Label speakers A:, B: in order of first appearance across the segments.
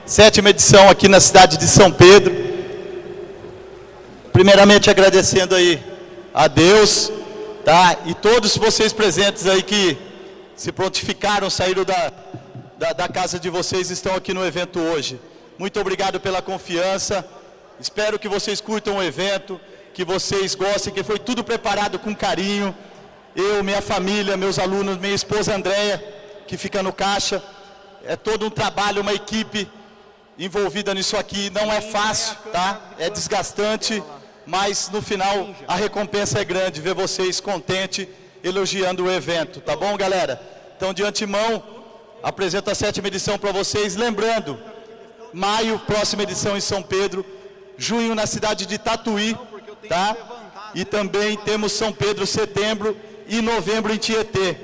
A: 7ª edição aqui na cidade de São Pedro. Primeiramente agradecendo aí a Deus, tá? E todos vocês presentes aí que se prontificaram, saíram da casa de vocês, estão aqui no evento hoje. Muito obrigado pela confiança, espero que vocês curtam o evento, que vocês gostem, que foi tudo preparado com carinho. Eu, minha família, meus alunos, minha esposa Andréia, que fica no caixa, é todo um trabalho, uma equipe envolvida nisso aqui, não é fácil, tá? É desgastante, mas no final a recompensa é grande, ver vocês contentes, elogiando o evento, tá bom, galera? Então, de antemão, apresento a 7ª edição para vocês, lembrando, maio, próxima edição em São Pedro, junho na cidade de Tatuí, tá? E também temos São Pedro, setembro, e novembro em Tietê.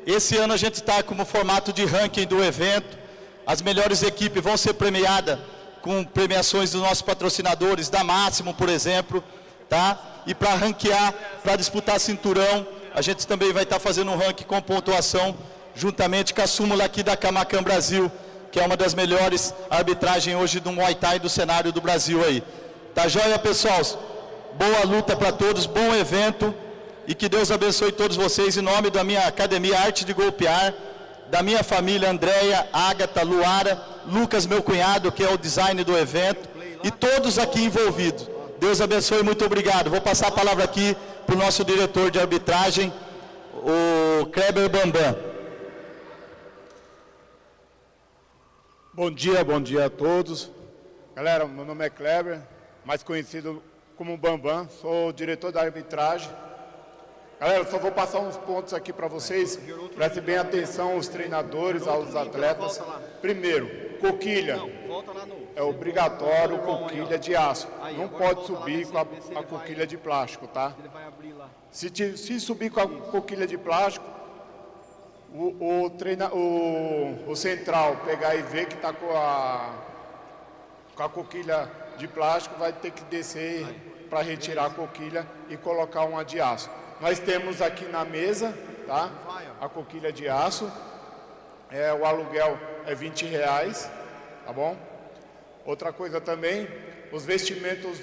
A: Esse ano a gente está como formato de ranking do evento, as melhores equipes vão ser premiadas com premiações dos nossos patrocinadores, da Máximo, por exemplo, tá? E para ranquear, para disputar cinturão, a gente também vai estar fazendo um ranking com pontuação, juntamente com a súmula aqui da Camacan Brasil, que é uma das melhores arbitragens hoje do Muay Thai do cenário do Brasil aí. Tá joia, pessoal? Boa luta para todos, bom evento, e que Deus abençoe todos vocês, em nome da minha academia Arte de Golpear, da minha família Andréia, Ágata, Luara, Lucas, meu cunhado, que é o design do evento, e todos aqui envolvidos. Deus abençoe, muito obrigado. Vou passar a palavra aqui para o nosso diretor de arbitragem, o Kleber Bambam.
B: Bom dia a todos. Galera, meu nome é Kleber, mais conhecido como Bambam, sou o diretor da arbitragem. Galera, eu só vou passar uns pontos aqui para vocês, prestem bem atenção aos treinadores, aos atletas. Primeiro, coquilha, é obrigatório coquilha de aço, não pode subir com a coquilha de plástico, tá? Se subir com a coquilha de plástico, o central pegar e ver que está com a coquilha de plástico, vai ter que descer para retirar a coquilha e colocar uma de aço. Nós temos aqui na mesa, tá? A coquilha de aço, o aluguel é R$20, tá bom? Outra coisa também, os vestimentos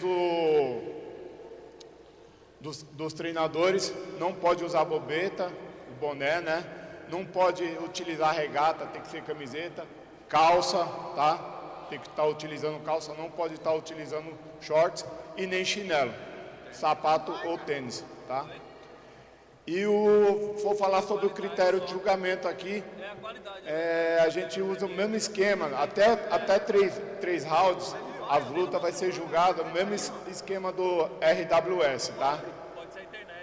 B: dos treinadores, não pode usar bobeta, o boné, né? Não pode utilizar regata, tem que ser camiseta, calça, tá? Tem que estar utilizando calça, não pode estar utilizando shorts e nem chinelo, sapato ou tênis, tá? E vou falar sobre o critério de julgamento aqui. A gente usa o mesmo esquema, até três rounds, a luta vai ser julgada no mesmo esquema do RWS, tá?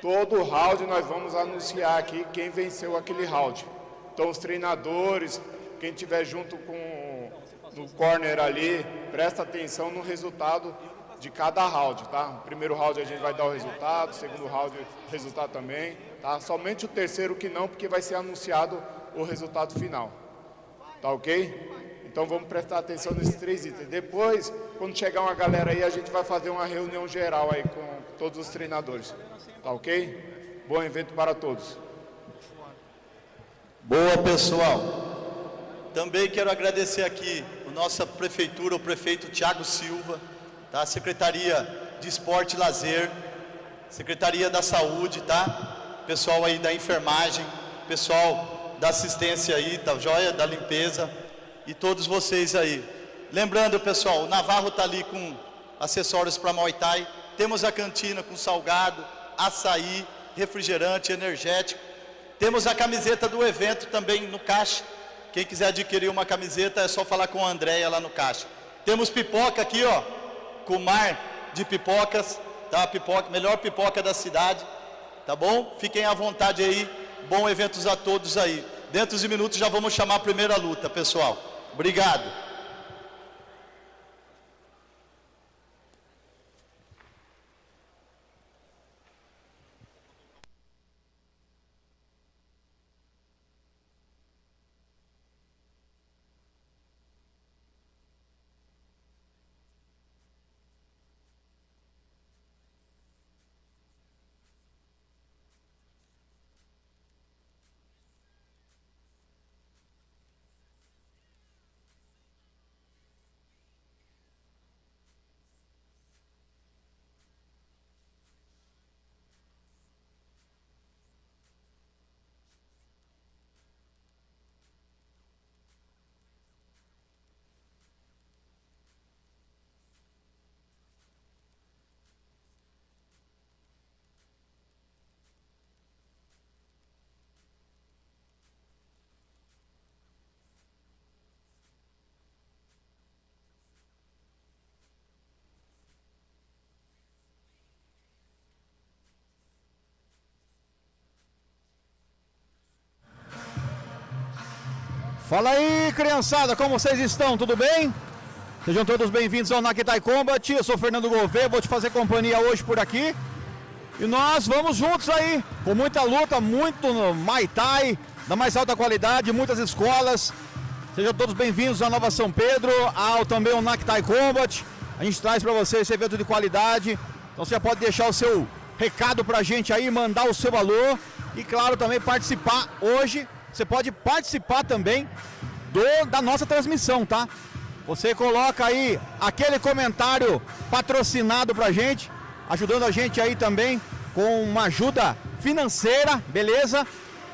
B: Todo round nós vamos anunciar aqui quem venceu aquele round. Então os treinadores, quem estiver junto no corner ali, presta atenção no resultado de cada round, tá? O primeiro round a gente vai dar o resultado, o segundo round o resultado também, tá? Somente o terceiro que não, porque vai ser anunciado o resultado final, tá ok? Então vamos prestar atenção nesses 3 itens. Depois, quando chegar uma galera aí, a gente vai fazer uma reunião geral aí com todos os treinadores, tá ok? Bom evento para todos.
A: Boa, pessoal. Também quero agradecer aqui a nossa prefeitura, o prefeito Thiago Silva, tá? A Secretaria de Esporte e Lazer, Secretaria da Saúde, tá? Pessoal aí da enfermagem, pessoal da assistência aí, tá joia? Da limpeza e todos vocês aí. Lembrando, pessoal, o Navarro tá ali com acessórios para Muay Thai, temos a cantina com salgado, açaí, refrigerante, energético. Temos a camiseta do evento também no caixa. Quem quiser adquirir uma camiseta é só falar com a Andréia lá no caixa. Temos pipoca aqui, ó, com mar de pipocas, tá? Pipoca, melhor pipoca da cidade, tá bom? Fiquem à vontade aí, bom eventos a todos aí. Dentro de minutos já vamos chamar a primeira luta, pessoal. Obrigado.
C: Fala aí, criançada, como vocês estão? Tudo bem? Sejam todos bem-vindos ao Naktai Combat. Eu sou Fernando Gouveia, vou te fazer companhia hoje por aqui. E nós vamos juntos aí, com muita luta, muito Muay Thai, da mais alta qualidade, muitas escolas. Sejam todos bem-vindos à Nova São Pedro, ao também ao Naktai Combat. A gente traz para vocês esse evento de qualidade. Então você já pode deixar o seu recado pra gente aí, mandar o seu valor. E claro, também participar hoje. Você pode participar também da nossa transmissão, tá? Você coloca aí aquele comentário patrocinado pra gente, ajudando a gente aí também com uma ajuda financeira, beleza?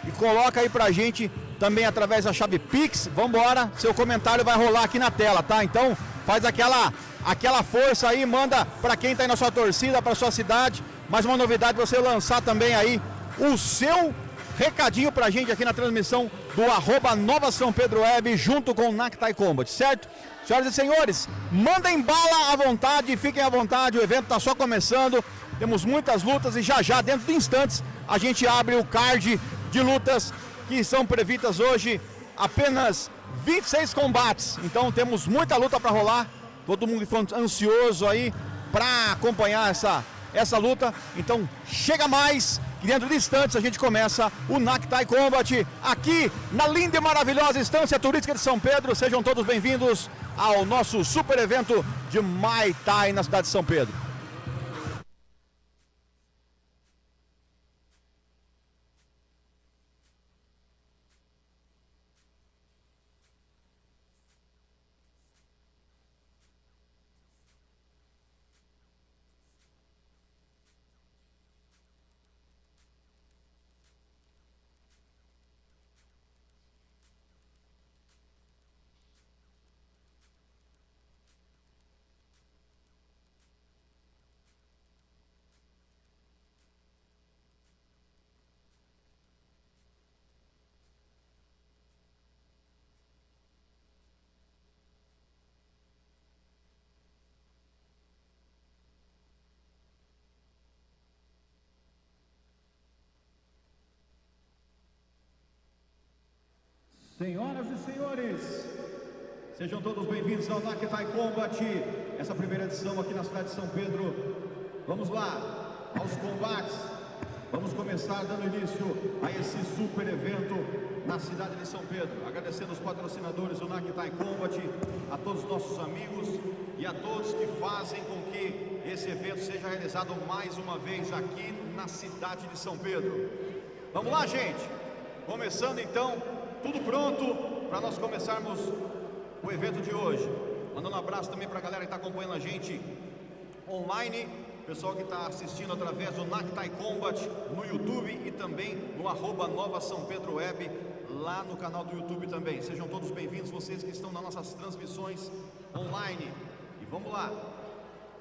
C: E coloca aí pra gente também através da chave Pix. Vambora, seu comentário vai rolar aqui na tela, tá? Então faz aquela força aí, manda pra quem tá aí na sua torcida, pra sua cidade. Mais uma novidade, você lançar também aí o seu recadinho pra gente aqui na transmissão do @Nova São Pedro Web, junto com o Naktai Combat, certo? Senhoras e senhores, mandem bala à vontade, fiquem à vontade, o evento tá só começando, temos muitas lutas e já dentro de instantes, a gente abre o card de lutas que são previstas hoje, apenas 26 combates, então temos muita luta pra rolar, todo mundo ansioso aí pra acompanhar essa luta, então chega mais. E dentro de instantes a gente começa o Naktai Combat aqui na linda e maravilhosa Estância Turística de São Pedro. Sejam todos bem-vindos ao nosso super evento de Muay Thai na cidade de São Pedro. Senhoras e senhores, sejam todos bem-vindos ao Naktai Combat, essa primeira edição aqui na cidade de São Pedro. Vamos lá, aos combates. Vamos começar dando início a esse super evento na cidade de São Pedro. Agradecendo os patrocinadores do Naktai Combat, a todos os nossos amigos e a todos que fazem com que esse evento seja realizado mais uma vez aqui na cidade de São Pedro. Vamos lá, gente! Começando então. Tudo pronto para nós começarmos o evento de hoje. Mandando um abraço também para a galera que está acompanhando a gente online, pessoal que está assistindo através do Naktai Combat no YouTube e também no @Nova São Pedro Web, lá no canal do YouTube também. Sejam todos bem-vindos, vocês que estão nas nossas transmissões online. E vamos lá.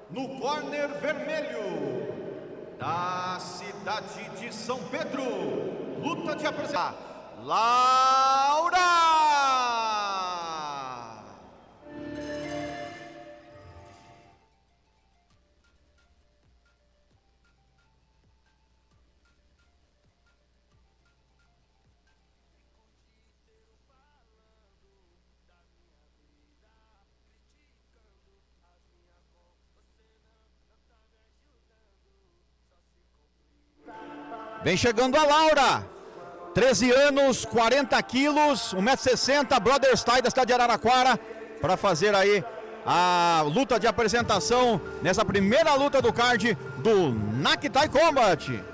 C: No corner vermelho da cidade de São Pedro, luta de apresentação. Laura! Vem chegando a Laura! 13 anos, 40 quilos, 1,60 m, Brother Style da cidade de Araraquara, para fazer aí a luta de apresentação nessa primeira luta do card do Naktai Combat.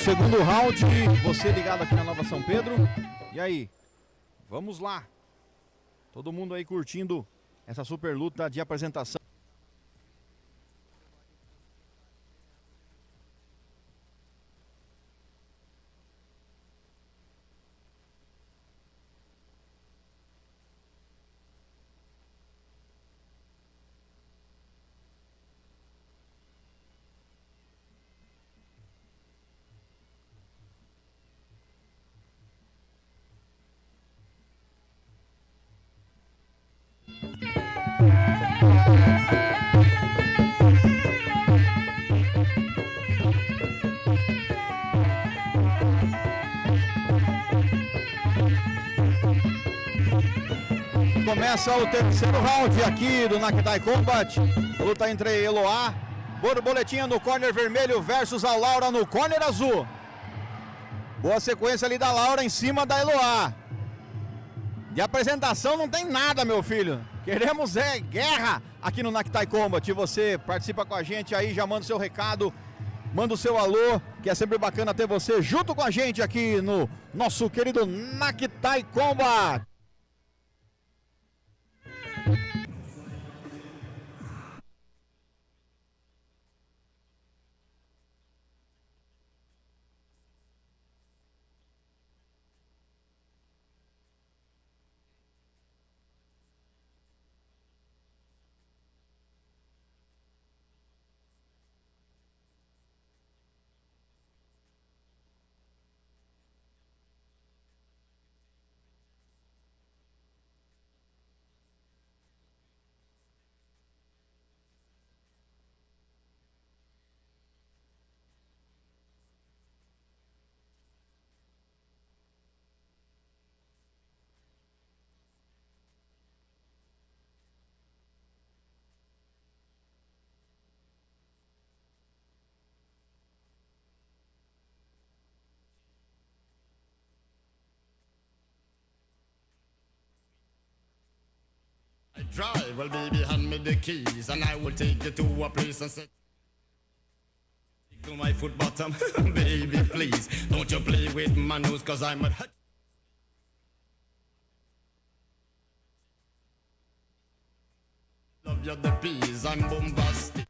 C: Segundo round, você ligado aqui na Nova São Pedro. E aí, vamos lá. Todo mundo aí curtindo essa super luta de apresentação. Começa o terceiro round aqui do Nakitai Combat. Luta entre Eloá, Borboletinha no corner vermelho versus a Laura no corner azul. Boa sequência ali da Laura em cima da Eloá. De apresentação não tem nada, meu filho. Queremos guerra aqui no Nakitai Combat. Você participa com a gente aí, já manda o seu recado, manda o seu alô, que é sempre bacana ter você junto com a gente aqui no nosso querido Nakitai Combat.
D: Drive, well baby hand me the keys and I will take you to a place and set to my foot bottom. Baby please, don't you play with my nose cause I'm a love you the peas, I'm bombastic.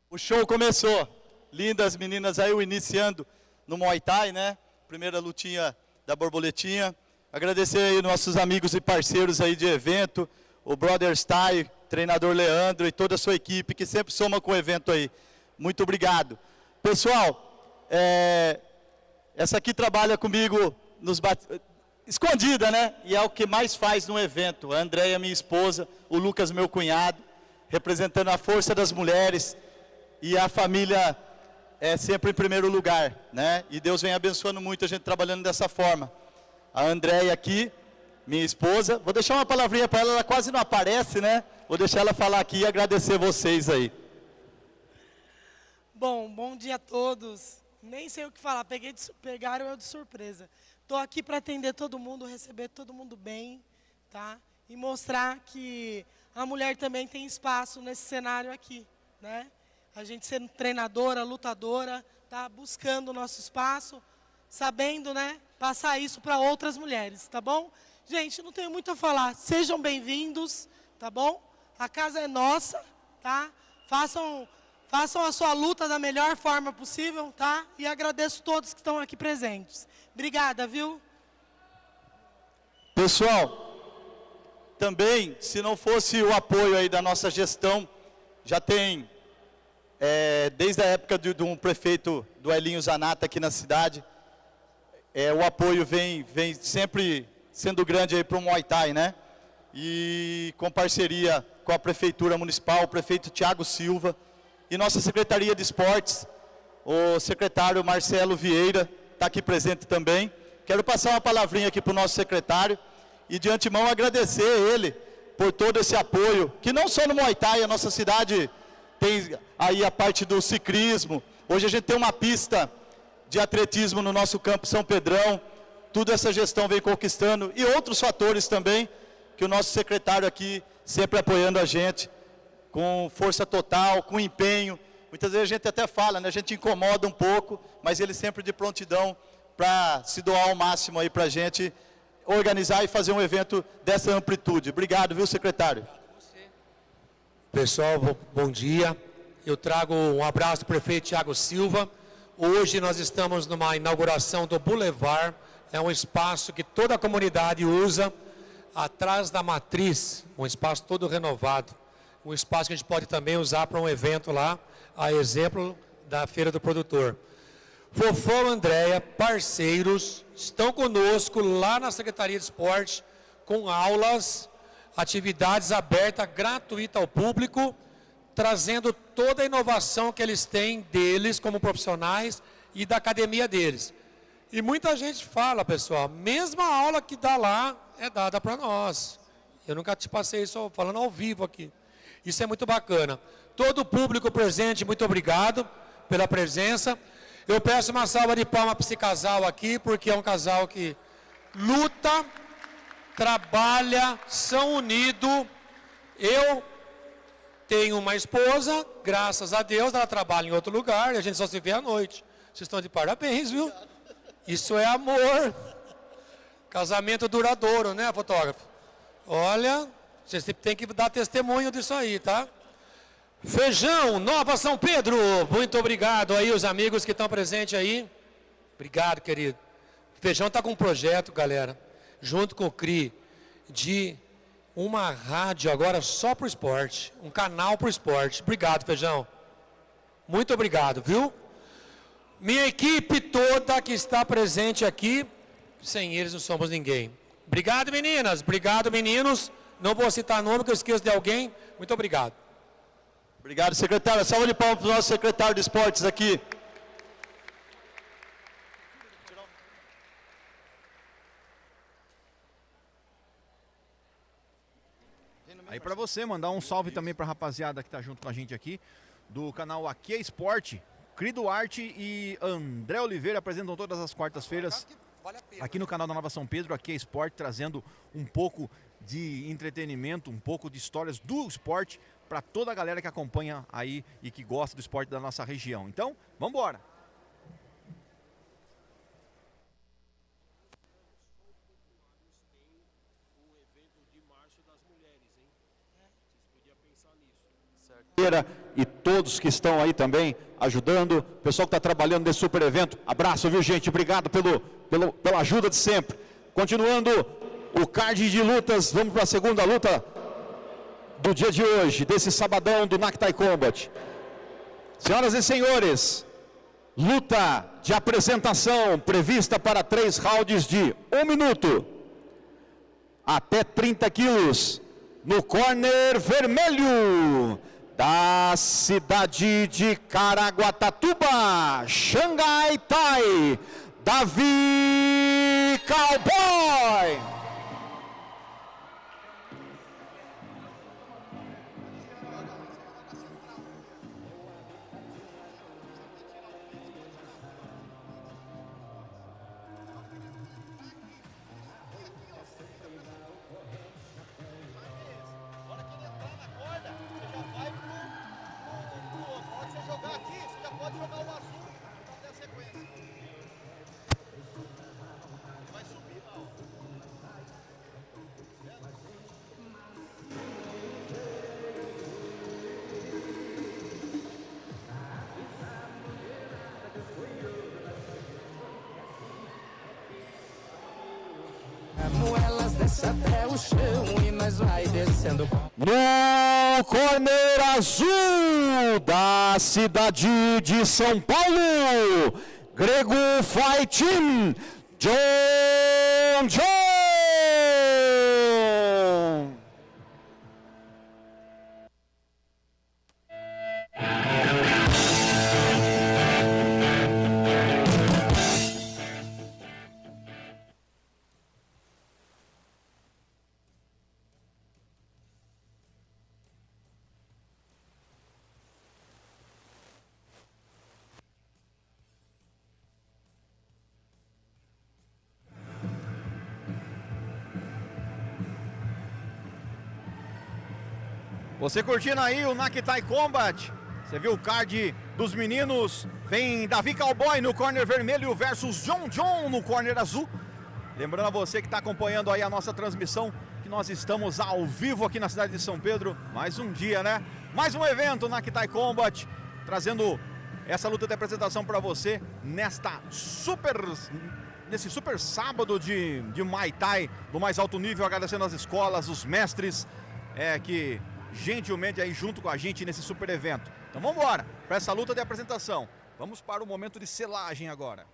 A: O show começou. Lindas meninas aí, o iniciando no Muay Thai, né? primeira lutinha da borboletinha. Agradecer aí nossos amigos e parceiros aí de evento, o Brother Style, treinador Leandro e toda a sua equipe que sempre soma com o evento aí. Muito obrigado. Pessoal, essa aqui trabalha comigo escondida, né? E é o que mais faz no evento. A Andréia, minha esposa, o Lucas, meu cunhado, representando a força das mulheres e a família é sempre em primeiro lugar, né? E Deus vem abençoando muito a gente trabalhando dessa forma. A Andréia aqui, minha esposa, vou deixar uma palavrinha para ela, ela quase não aparece, né? Vou deixar ela falar aqui e agradecer vocês aí.
E: Bom dia a todos. Nem sei o que falar, pegaram eu de surpresa. Estou aqui para atender todo mundo, receber todo mundo bem, tá? E mostrar que a mulher também tem espaço nesse cenário aqui, né? A gente sendo treinadora, lutadora, tá buscando o nosso espaço, sabendo, né, passar isso para outras mulheres, tá bom? Gente, não tenho muito a falar. Sejam bem-vindos, tá bom? A casa é nossa, tá? Façam a sua luta da melhor forma possível, tá? E agradeço todos que estão aqui presentes. Obrigada, viu?
A: Pessoal, também, se não fosse o apoio aí da nossa gestão, já tem, desde a época de um prefeito do Elinho Zanata aqui na cidade, o apoio vem sempre sendo grande aí para o Muay Thai, né? E com parceria com a Prefeitura Municipal, o prefeito Thiago Silva, e nossa Secretaria de Esportes, o secretário Marcelo Vieira, está aqui presente também. Quero passar uma palavrinha aqui para o nosso secretário e de antemão agradecer a ele por todo esse apoio, que não só no Muay Thai, a nossa cidade tem aí a parte do ciclismo. Hoje a gente tem uma pista de atletismo no nosso campo São Pedrão, tudo essa gestão vem conquistando e outros fatores também, que o nosso secretário aqui sempre apoiando a gente, com força total, com empenho. Muitas vezes a gente até fala, né? A gente incomoda um pouco, mas ele sempre de prontidão para se doar ao máximo aí para a gente organizar e fazer um evento dessa amplitude. Obrigado, viu, secretário?
F: Pessoal, bom dia. Eu trago um abraço do prefeito Thiago Silva. Hoje nós estamos numa inauguração do Boulevard. É um espaço que toda a comunidade usa, atrás da matriz, um espaço todo renovado. Um espaço que a gente pode também usar para um evento lá, a exemplo da Feira do Produtor. Fofão, Andréia, parceiros, estão conosco lá na Secretaria de Esporte, com aulas, atividades abertas, gratuitas ao público, trazendo toda a inovação que eles têm deles como profissionais e da academia deles. E muita gente fala, pessoal, mesmo a aula que dá lá é dada para nós. Eu nunca te passei isso falando ao vivo aqui. Isso é muito bacana. Todo o público presente, muito obrigado pela presença. Eu peço uma salva de palmas para esse casal aqui, porque é um casal que luta, trabalha, são unidos. Eu tenho uma esposa, graças a Deus, ela trabalha em outro lugar, e a gente só se vê à noite. Vocês estão de parabéns, viu? Isso é amor. Casamento duradouro, né, fotógrafo? Olha, vocês têm que dar testemunho disso aí, tá? Feijão, Nova São Pedro, muito obrigado aí os amigos que estão presentes aí. Obrigado, querido. Feijão está com um projeto, galera, junto com o CRI, de uma rádio agora só para o esporte, um canal para o esporte. Obrigado, Feijão. Muito obrigado, viu? Minha equipe toda que está presente aqui, sem eles não somos ninguém. Obrigado, meninas. Obrigado, meninos. Não vou citar nome, que eu esqueço de alguém. Muito obrigado.
A: Obrigado, secretário. Salva de palmas para o nosso secretário de esportes aqui.
C: Aí para você, mandar um salve também para a rapaziada que tá junto com a gente aqui, do canal Aqui é Esporte. Cri Duarte e André Oliveira apresentam todas as quartas-feiras aqui no canal da Nova São Pedro, Aqui é Esporte, trazendo um pouco de entretenimento, um pouco de histórias do esporte para toda a galera que acompanha aí e que gosta do esporte da nossa região. Então, vamos embora!
A: Certo.
C: e todos que estão aí também ajudando, pessoal que está trabalhando nesse super evento, abraço, viu gente, obrigado pela ajuda de sempre. Continuando o card de lutas, vamos para a segunda luta do dia de hoje, desse sabadão do Naktai Combat. Senhoras e senhores, luta de apresentação prevista para 3 rounds de 1 minuto, até 30 quilos, no corner vermelho, da cidade de Caraguatatuba, Xangai Thai, Davi Cowboy.
G: Elas descem até o chão e nós vai descendo.
C: No corner azul da cidade de São Paulo, Grego Fight Team, John John. Você curtindo aí o Naktai Combat? Você viu o card dos meninos? Vem Davi Cowboy no corner vermelho versus John John no corner azul. Lembrando a você que está acompanhando aí a nossa transmissão, que nós estamos ao vivo aqui na cidade de São Pedro. Mais um dia, né? Mais um evento Naktai Combat, trazendo essa luta de apresentação para você nesse super sábado de Muay Thai do mais alto nível, agradecendo as escolas, os mestres que gentilmente aí junto com a gente nesse super evento. Então vamos embora para essa luta de apresentação. Vamos para o momento de selagem agora.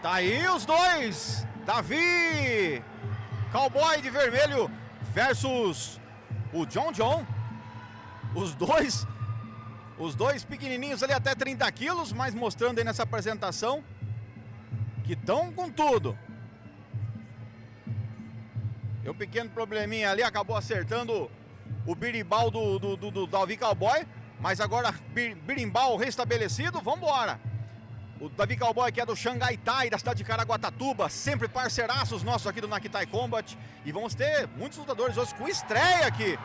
C: Tá aí os dois, Davi Cowboy de vermelho versus o John John. Os dois pequenininhos ali, até 30 quilos, mas mostrando aí nessa apresentação que estão com tudo. E um pequeno probleminha ali, acabou acertando o birimbau do Davi Cowboy, mas agora birimbau restabelecido, vamos embora. O Davi Cowboy, que é do Xangai Thai, da cidade de Caraguatatuba, sempre parceiraços nossos aqui do Naktai Combat. E vamos ter muitos lutadores hoje com estreia aqui.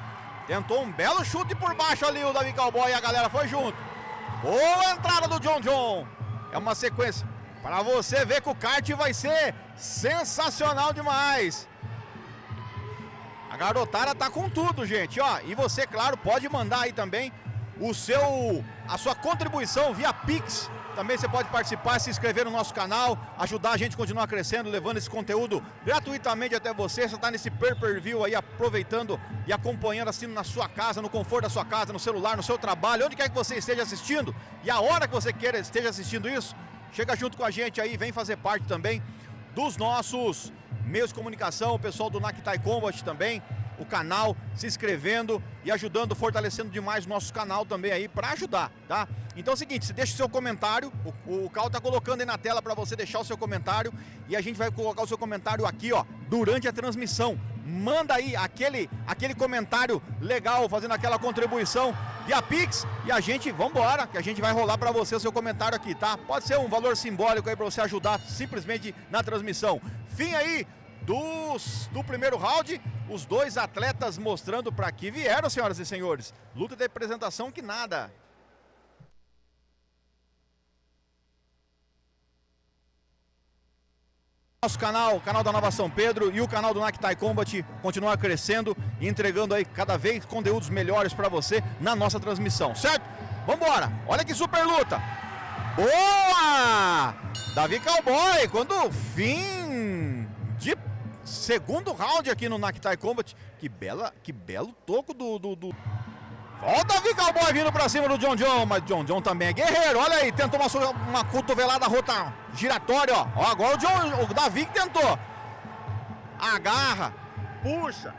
C: Tentou um belo chute por baixo ali o Davi Cowboy e a galera foi junto. Boa entrada do John John. É uma sequência para você ver que o kart vai ser sensacional demais. A garotada tá com tudo, gente, ó. E você, claro, pode mandar aí também a sua contribuição via Pix. Também você pode participar, se inscrever no nosso canal, ajudar a gente a continuar crescendo, levando esse conteúdo gratuitamente até você. Você está nesse pay-per-view aí, aproveitando e acompanhando, assistindo na sua casa, no conforto da sua casa, no celular, no seu trabalho, onde quer que você esteja assistindo. E a hora que você queira esteja assistindo isso, chega junto com a gente aí, vem fazer parte também dos nossos meios de comunicação, o pessoal do Naktai Combat também, o canal, se inscrevendo e ajudando, fortalecendo demais o nosso canal também aí para ajudar, tá? Então é o seguinte, você deixa o seu comentário, o Cal tá colocando aí na tela para você deixar o seu comentário e a gente vai colocar o seu comentário aqui, ó, durante a transmissão. Manda aí aquele comentário legal, fazendo aquela contribuição via Pix e a gente, vambora, que a gente vai rolar para você o seu comentário aqui, tá? Pode ser um valor simbólico aí para você ajudar simplesmente na transmissão. Fim aí do primeiro round, os dois atletas mostrando para que vieram, senhoras e senhores. Luta de apresentação que nada. Nosso canal, o canal da Nova São Pedro e o canal do Naktai Combat continua crescendo e entregando aí cada vez conteúdos melhores para você na nossa transmissão, certo? Vambora, olha que super luta. Boa! Davi Cowboy, quando fim de segundo round aqui no Naktai Combat. Que belo toco do... Olha o Davi Cowboy vindo pra cima do John John, mas John John também é guerreiro, olha aí, tentou uma cotovelada rota giratória, ó. Agora o Davi que tentou. Agarra, puxa.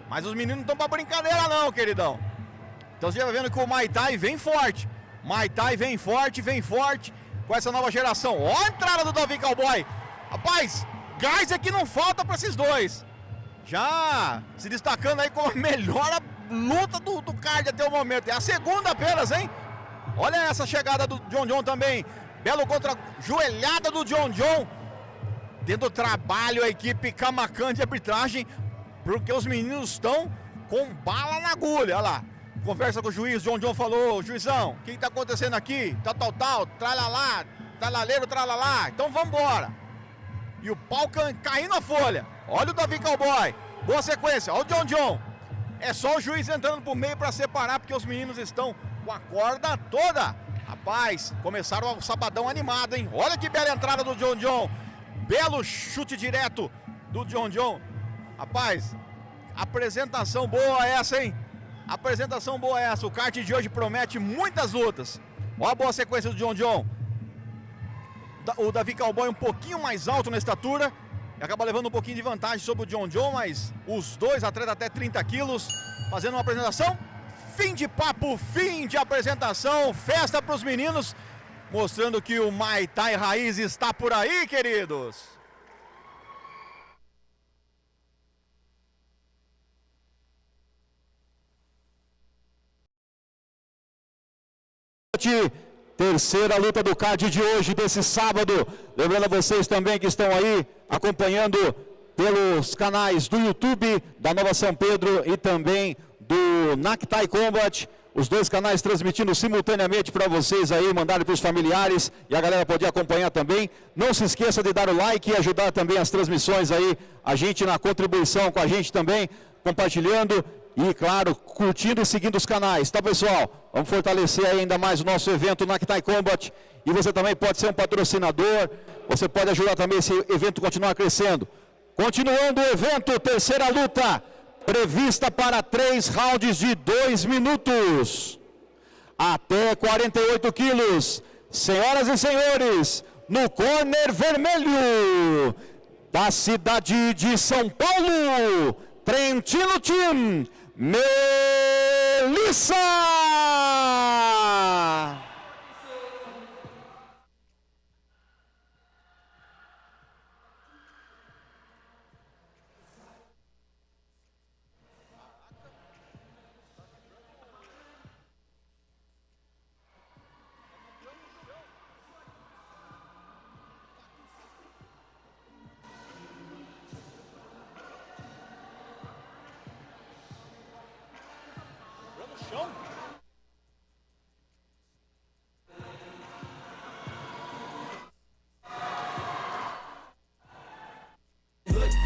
C: Mas os meninos não estão pra brincadeira não, queridão. Então você vai vendo que o Muay Thai vem forte. Muay Thai vem forte com essa nova geração. Ó a entrada do Davi Cowboy. Rapaz, gás aqui não falta pra esses dois. Já se destacando aí como a melhor luta do card até o momento. É a segunda apenas, hein? Olha essa chegada do John John também. Belo contra-joelhada do John John. Dentro do trabalho a equipe Camacan de arbitragem, porque os meninos estão com bala na agulha. Olha lá. Conversa com o juiz, John John falou: juizão, o que está acontecendo aqui? Tal, tralalá, tralaleiro, tralalá. Então vamos embora. E o pau caindo a folha. Olha o Davi Cowboy. Boa sequência. Olha o John John. É só o juiz entrando por meio para separar, porque os meninos estão com a corda toda. Rapaz, começaram o sabadão animado, hein? Olha que bela entrada do John John. Belo chute direto do John John. Rapaz, apresentação boa essa, hein? Apresentação boa essa. O kart de hoje promete muitas lutas. Olha a boa sequência do John John. O Davi Cowboy um pouquinho mais alto na estatura. E acaba levando um pouquinho de vantagem sobre o John John, mas os dois atletas até 30 quilos, fazendo uma apresentação. Fim de papo, fim de apresentação, festa para os meninos, mostrando que o Muay Thai Raiz está por aí, queridos. Terceira luta do card de hoje, desse sábado. Lembrando a vocês também que estão aí acompanhando pelos canais do YouTube da Nova São Pedro e também do Naktai Combat. Os dois canais transmitindo simultaneamente para vocês aí, mandarem para os familiares e a galera poder acompanhar também. Não se esqueça de dar o like e ajudar também as transmissões aí, a gente na contribuição com a gente também, compartilhando E claro, curtindo e seguindo os canais, tá pessoal? Vamos fortalecer ainda mais o nosso evento Naktai Combat. E você também pode ser um patrocinador, você pode ajudar também esse evento a continuar crescendo. Continuando o evento, terceira luta, prevista para 3 rounds de 2 minutos. Até 48 quilos. Senhoras e senhores, no corner vermelho, da cidade de São Paulo, Trentino Team, Melissa!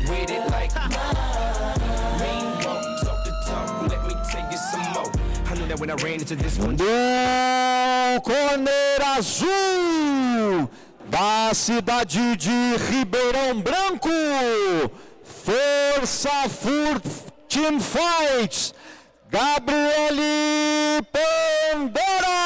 G: With it like rainbow, talk the talk, let me tell you some more. I knew that when I ran into this one.
C: Do corner azul, da cidade de Ribeirão Branco, Força Team Fights, Gabriele Pandora.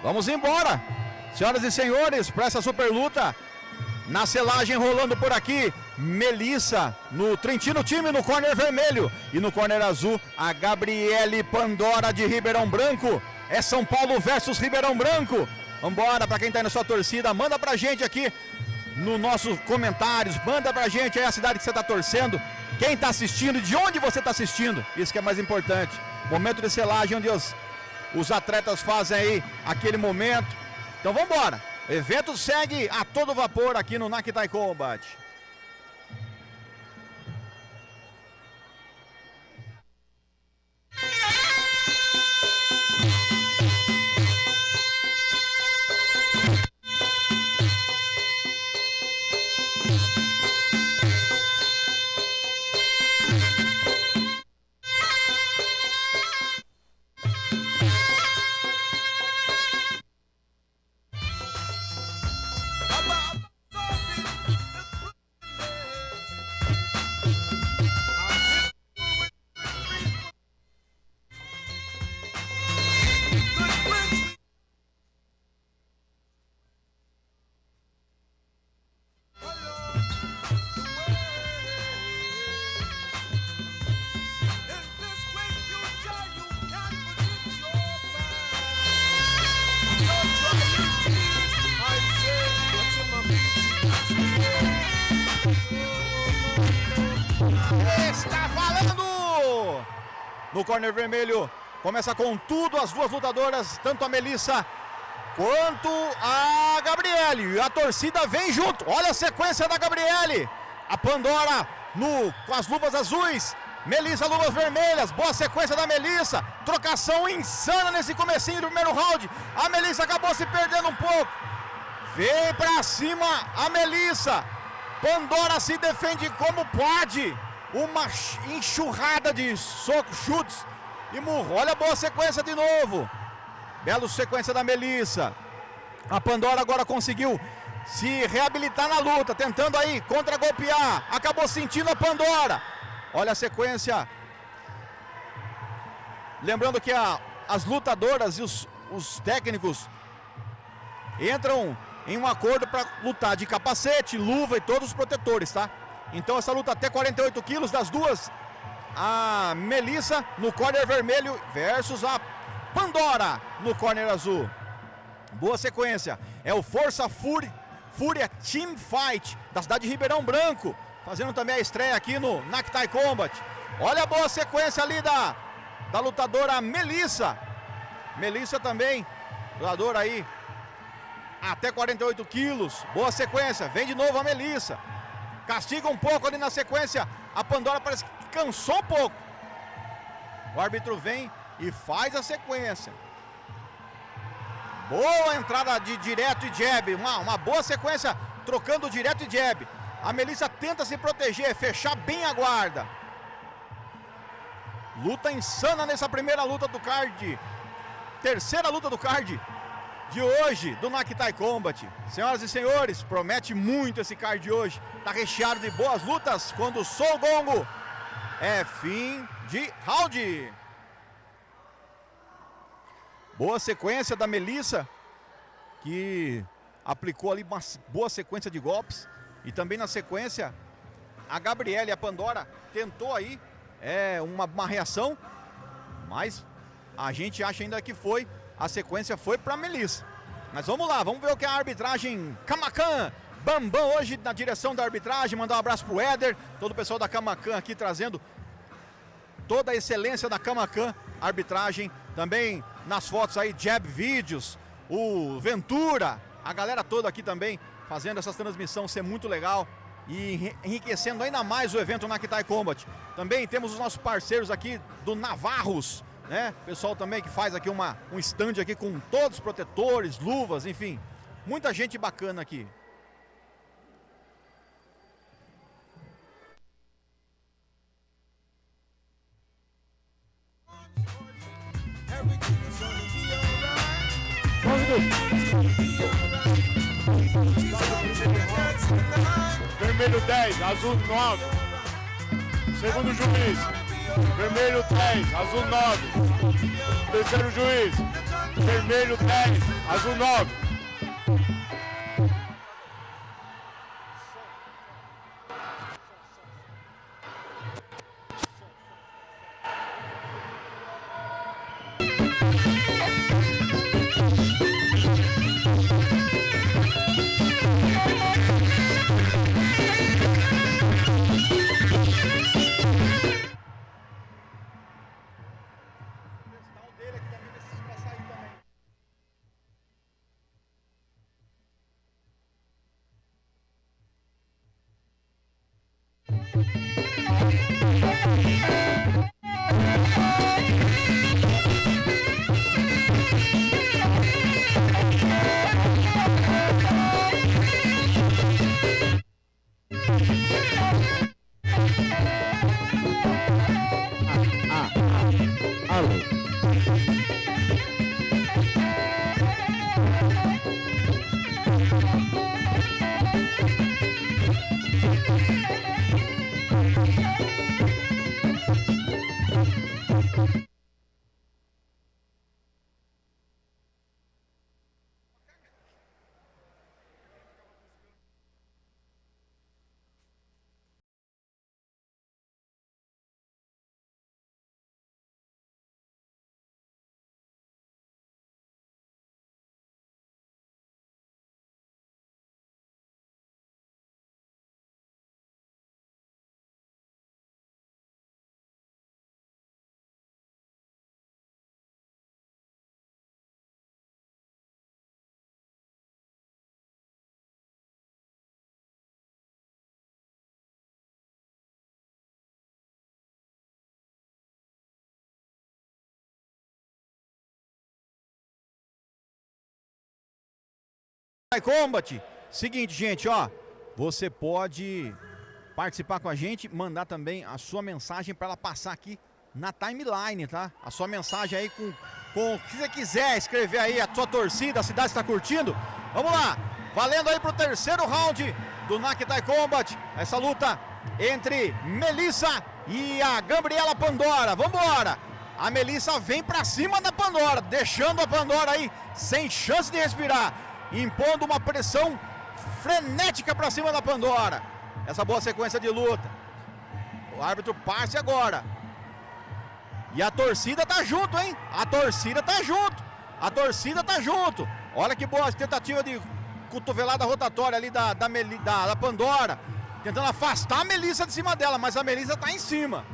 C: Vamos embora, senhoras e senhores, para essa super luta. Na selagem rolando por aqui, Melissa no Trentino Time no corner vermelho. E no corner azul, a Gabriele Pandora de Ribeirão Branco. É São Paulo versus Ribeirão Branco. Vambora, para quem tá aí na sua torcida, manda pra gente aqui nos nossos comentários. Manda pra gente aí a cidade que você tá torcendo, quem tá assistindo, de onde você tá assistindo. Isso que é mais importante. Momento de selagem onde os atletas fazem aí aquele momento. Então vamos embora. O evento segue a todo vapor aqui no Naktai Combat. Está valendo! No corner vermelho, começa com tudo as duas lutadoras, tanto a Melissa quanto a Gabriele. E a torcida vem junto. Olha a sequência da Gabriele. A Pandora com as luvas azuis. Melissa, luvas vermelhas. Boa sequência da Melissa. Trocação insana nesse comecinho do primeiro round. A Melissa acabou se perdendo um pouco. Vem pra cima a Melissa. Pandora se defende como pode. Uma enxurrada de socos, chutes e murro. Olha a boa sequência de novo. Bela sequência da Melissa. A Pandora agora conseguiu se reabilitar na luta, tentando aí contra-golpear. Acabou sentindo a Pandora. Olha a sequência. Lembrando que as lutadoras e os técnicos entram em um acordo para lutar de capacete, luva e todos os protetores, tá? Então essa luta até 48 quilos das duas. A Melissa no corner vermelho versus a Pandora no corner azul. Boa sequência. É o Força Fúria Team Fight da cidade de Ribeirão Branco. fazendo também a estreia aqui no Naktai Combat. Olha a boa sequência ali da lutadora Melissa. Melissa também, lutadora aí, até 48 quilos. Boa sequência, vem de novo a Melissa. Castiga um pouco ali na sequência. A Pandora parece que cansou um pouco. O árbitro vem e faz a sequência. Boa entrada de direto e jab. Uma boa sequência, trocando direto e jab. A Melissa tenta se proteger, fechar bem a guarda. Luta insana nessa primeira luta do card. Terceira luta do card de hoje do Naktai Combat. Senhoras e senhores, promete muito esse card de hoje. Tá recheado de boas lutas. Quando sou o gongo, é fim de round. Boa sequência da Melissa, que aplicou ali uma boa sequência de golpes. E também na sequência, a Gabriela, a Pandora, tentou aí uma reação, mas a gente acha ainda que a sequência foi para Melissa. Mas vamos lá, vamos ver o que a arbitragem Kamakan Bambam hoje na direção da arbitragem. Mandar um abraço pro Éder, todo o pessoal da Kamakan aqui trazendo toda a excelência da Kamakan arbitragem. Também nas fotos aí, Jab Vídeos, o Ventura, a galera toda aqui também fazendo essa transmissão ser muito legal e enriquecendo ainda mais o evento Naktai Combat. Também temos os nossos parceiros aqui do Navarros, né? Pessoal também que faz aqui um stand aqui com todos os protetores, luvas, enfim. Muita gente bacana aqui.
B: Vermelho 10, azul 9. Segundo juiz. Vermelho 10, azul 9. Terceiro juiz. Vermelho 10, azul 9.
C: Combat. Seguinte, gente, ó, você pode participar com a gente, mandar também a sua mensagem para ela passar aqui na timeline, tá? A sua mensagem aí com o que você quiser, escrever aí a sua torcida, a cidade está curtindo. Vamos lá, valendo aí pro terceiro round do Naktai Combat, essa luta entre Melissa e a Gabriela Pandora. Vambora! A Melissa vem para cima da Pandora, deixando a Pandora aí sem chance de respirar, impondo uma pressão frenética para cima da Pandora. Essa boa sequência de luta. O árbitro passe agora. E a torcida tá junto, hein? A torcida tá junto. A torcida tá junto. Olha que boa tentativa de cotovelada rotatória ali da Pandora. tentando afastar a Melissa de cima dela, mas a Melissa tá em cima.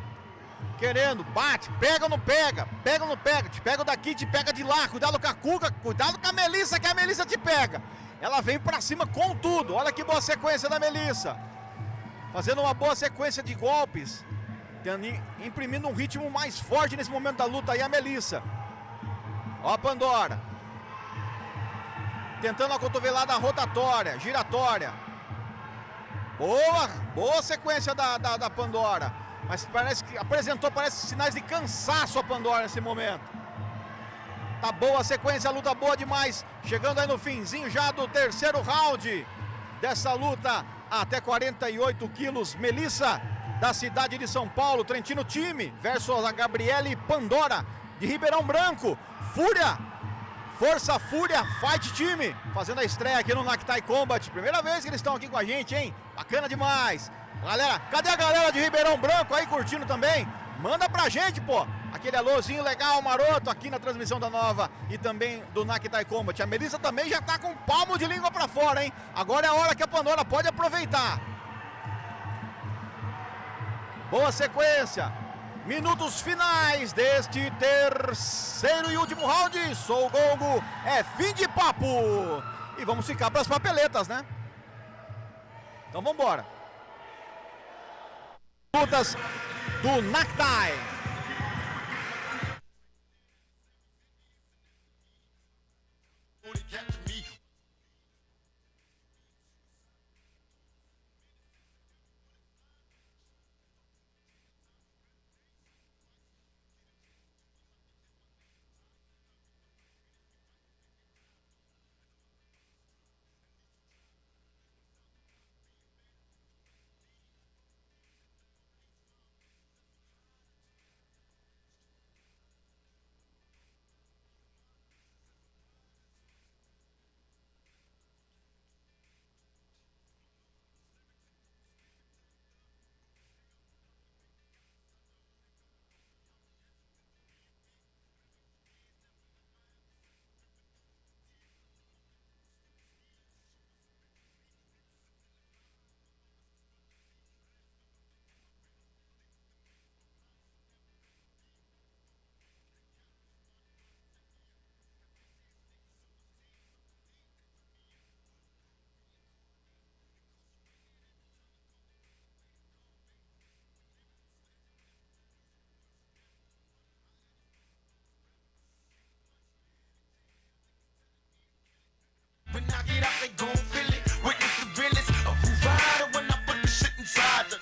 C: Querendo, bate, pega ou não pega, pega ou não pega, te pega daqui, te pega de lá, cuidado com a Cuca, cuidado com a Melissa, que a Melissa te pega. Ela vem pra cima com tudo, olha que boa sequência da Melissa. Fazendo uma boa sequência de golpes, imprimindo um ritmo mais forte nesse momento da luta aí a Melissa. Ó a Pandora. Tentando a cotovelada rotatória, giratória. Boa sequência da Pandora. Mas parece que apresentou sinais de cansaço a Pandora nesse momento. Tá boa a sequência, a luta boa demais. Chegando aí no finzinho já do terceiro round dessa luta até 48 quilos. Melissa, da cidade de São Paulo, Trentino Time, versus a Gabriele Pandora, de Ribeirão Branco. Fúria, Força Fúria Fight Time, fazendo a estreia aqui no Naktai Combat. Primeira vez que eles estão aqui com a gente, hein? Bacana demais. Galera, cadê a galera de Ribeirão Branco aí curtindo também? Manda pra gente, pô. Aquele alôzinho legal, maroto, aqui na transmissão da Nova e também do Naktai Combat. A Melissa também já tá com um palmo de língua pra fora, hein? Agora é a hora que a Pandora pode aproveitar. Boa sequência. Minutos finais deste terceiro e último round. Sou o Gongo, é fim de papo. E vamos ficar para as papeletas, né? Então vamos embora. Lutas do Naktai.
H: When I get out, they gon' feel it. Witness the realest of who ride when I put the shit inside the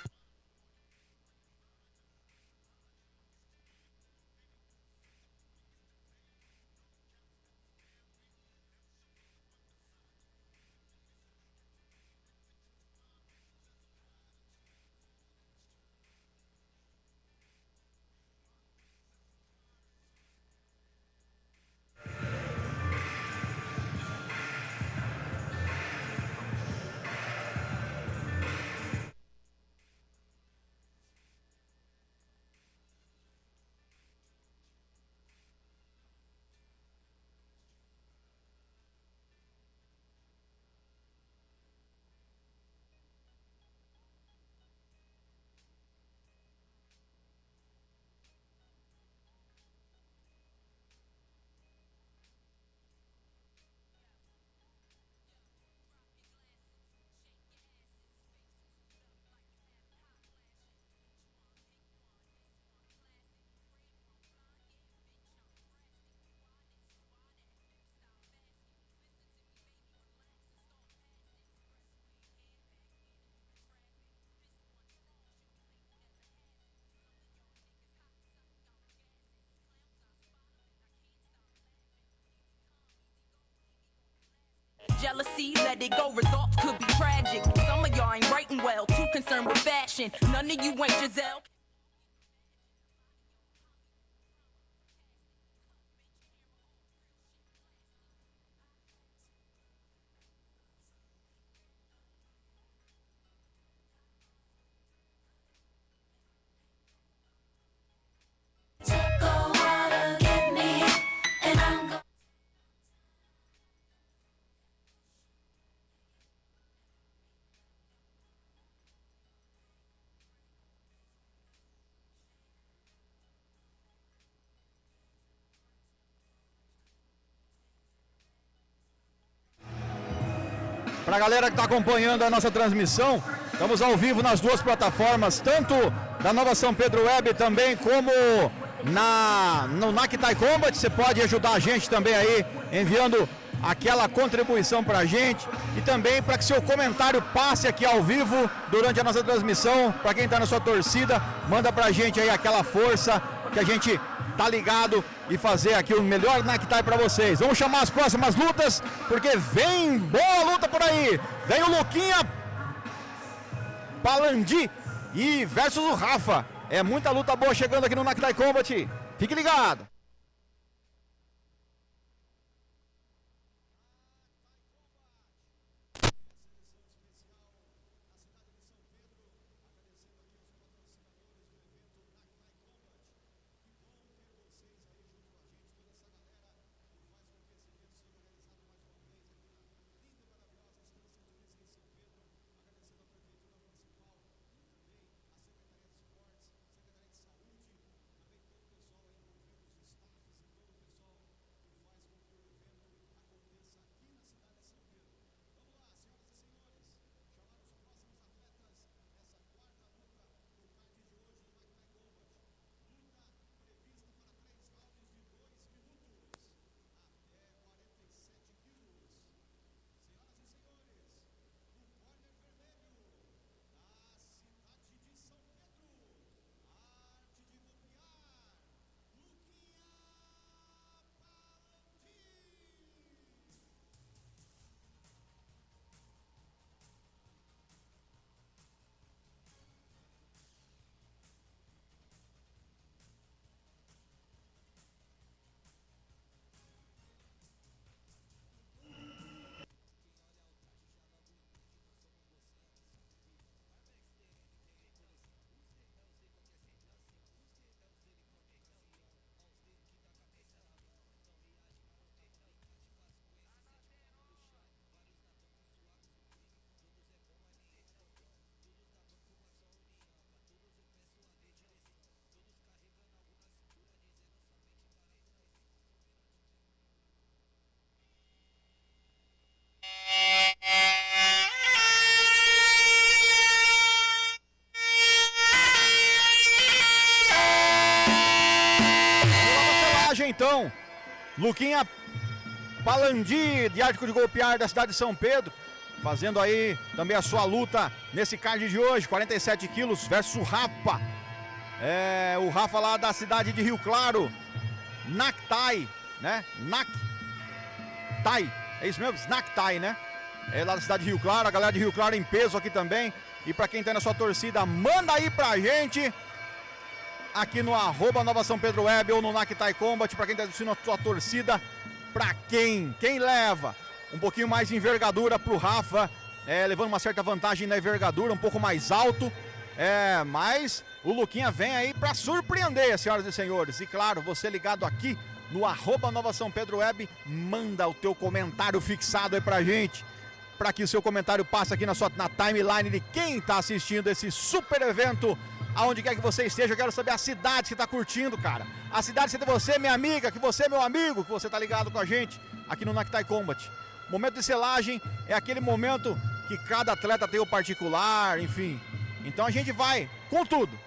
I: Jealousy, let it go, results could be tragic. Some of y'all ain't writing well, too concerned with fashion. None of you ain't Giselle.
C: Para a galera que está acompanhando a nossa transmissão, estamos ao vivo nas duas plataformas, tanto da Nova São Pedro Web também como no NAC Thai Combat. Você pode ajudar a gente também aí, enviando aquela contribuição para a gente e também para que seu comentário passe aqui ao vivo durante a nossa transmissão. Para quem está na sua torcida, manda para a gente aí aquela força que a gente tá ligado e fazer aqui o melhor NAC Thai para vocês. Vamos chamar as próximas lutas, porque vem boa luta por aí. Vem o Luquinha Palandi e versus o Rafa. É muita luta boa chegando aqui no NAC Thai Combat. Fique ligado. Então, Luquinha Palandi, de Ártico de Golpear da cidade de São Pedro, fazendo aí também a sua luta nesse card de hoje, 47 quilos versus o Rafa. O Rafa lá da cidade de Rio Claro, NAC Thai, né? NAC Thai, é isso mesmo? NAC Thai, né? É lá da cidade de Rio Claro, a galera de Rio Claro em peso aqui também. E pra quem tá na sua torcida, manda aí pra gente aqui no @Nova São Pedro Web ou no NAC Thai Combat, para quem está assistindo a sua torcida, para quem leva um pouquinho mais de envergadura para o Rafa, levando uma certa vantagem na envergadura, um pouco mais alto, mas o Luquinha vem aí para surpreender, senhoras e senhores. E claro, você ligado aqui no @Nova São Pedro Web, manda o teu comentário fixado aí pra gente, para que o seu comentário passe aqui na timeline de quem está assistindo esse super evento. Aonde quer que você esteja, eu quero saber a cidade que está curtindo, cara. A cidade que você, minha amiga, que você é meu amigo, que você está ligado com a gente aqui no NAC Thai Combat. Momento de selagem é aquele momento que cada atleta tem o particular, enfim. Então a gente vai com tudo.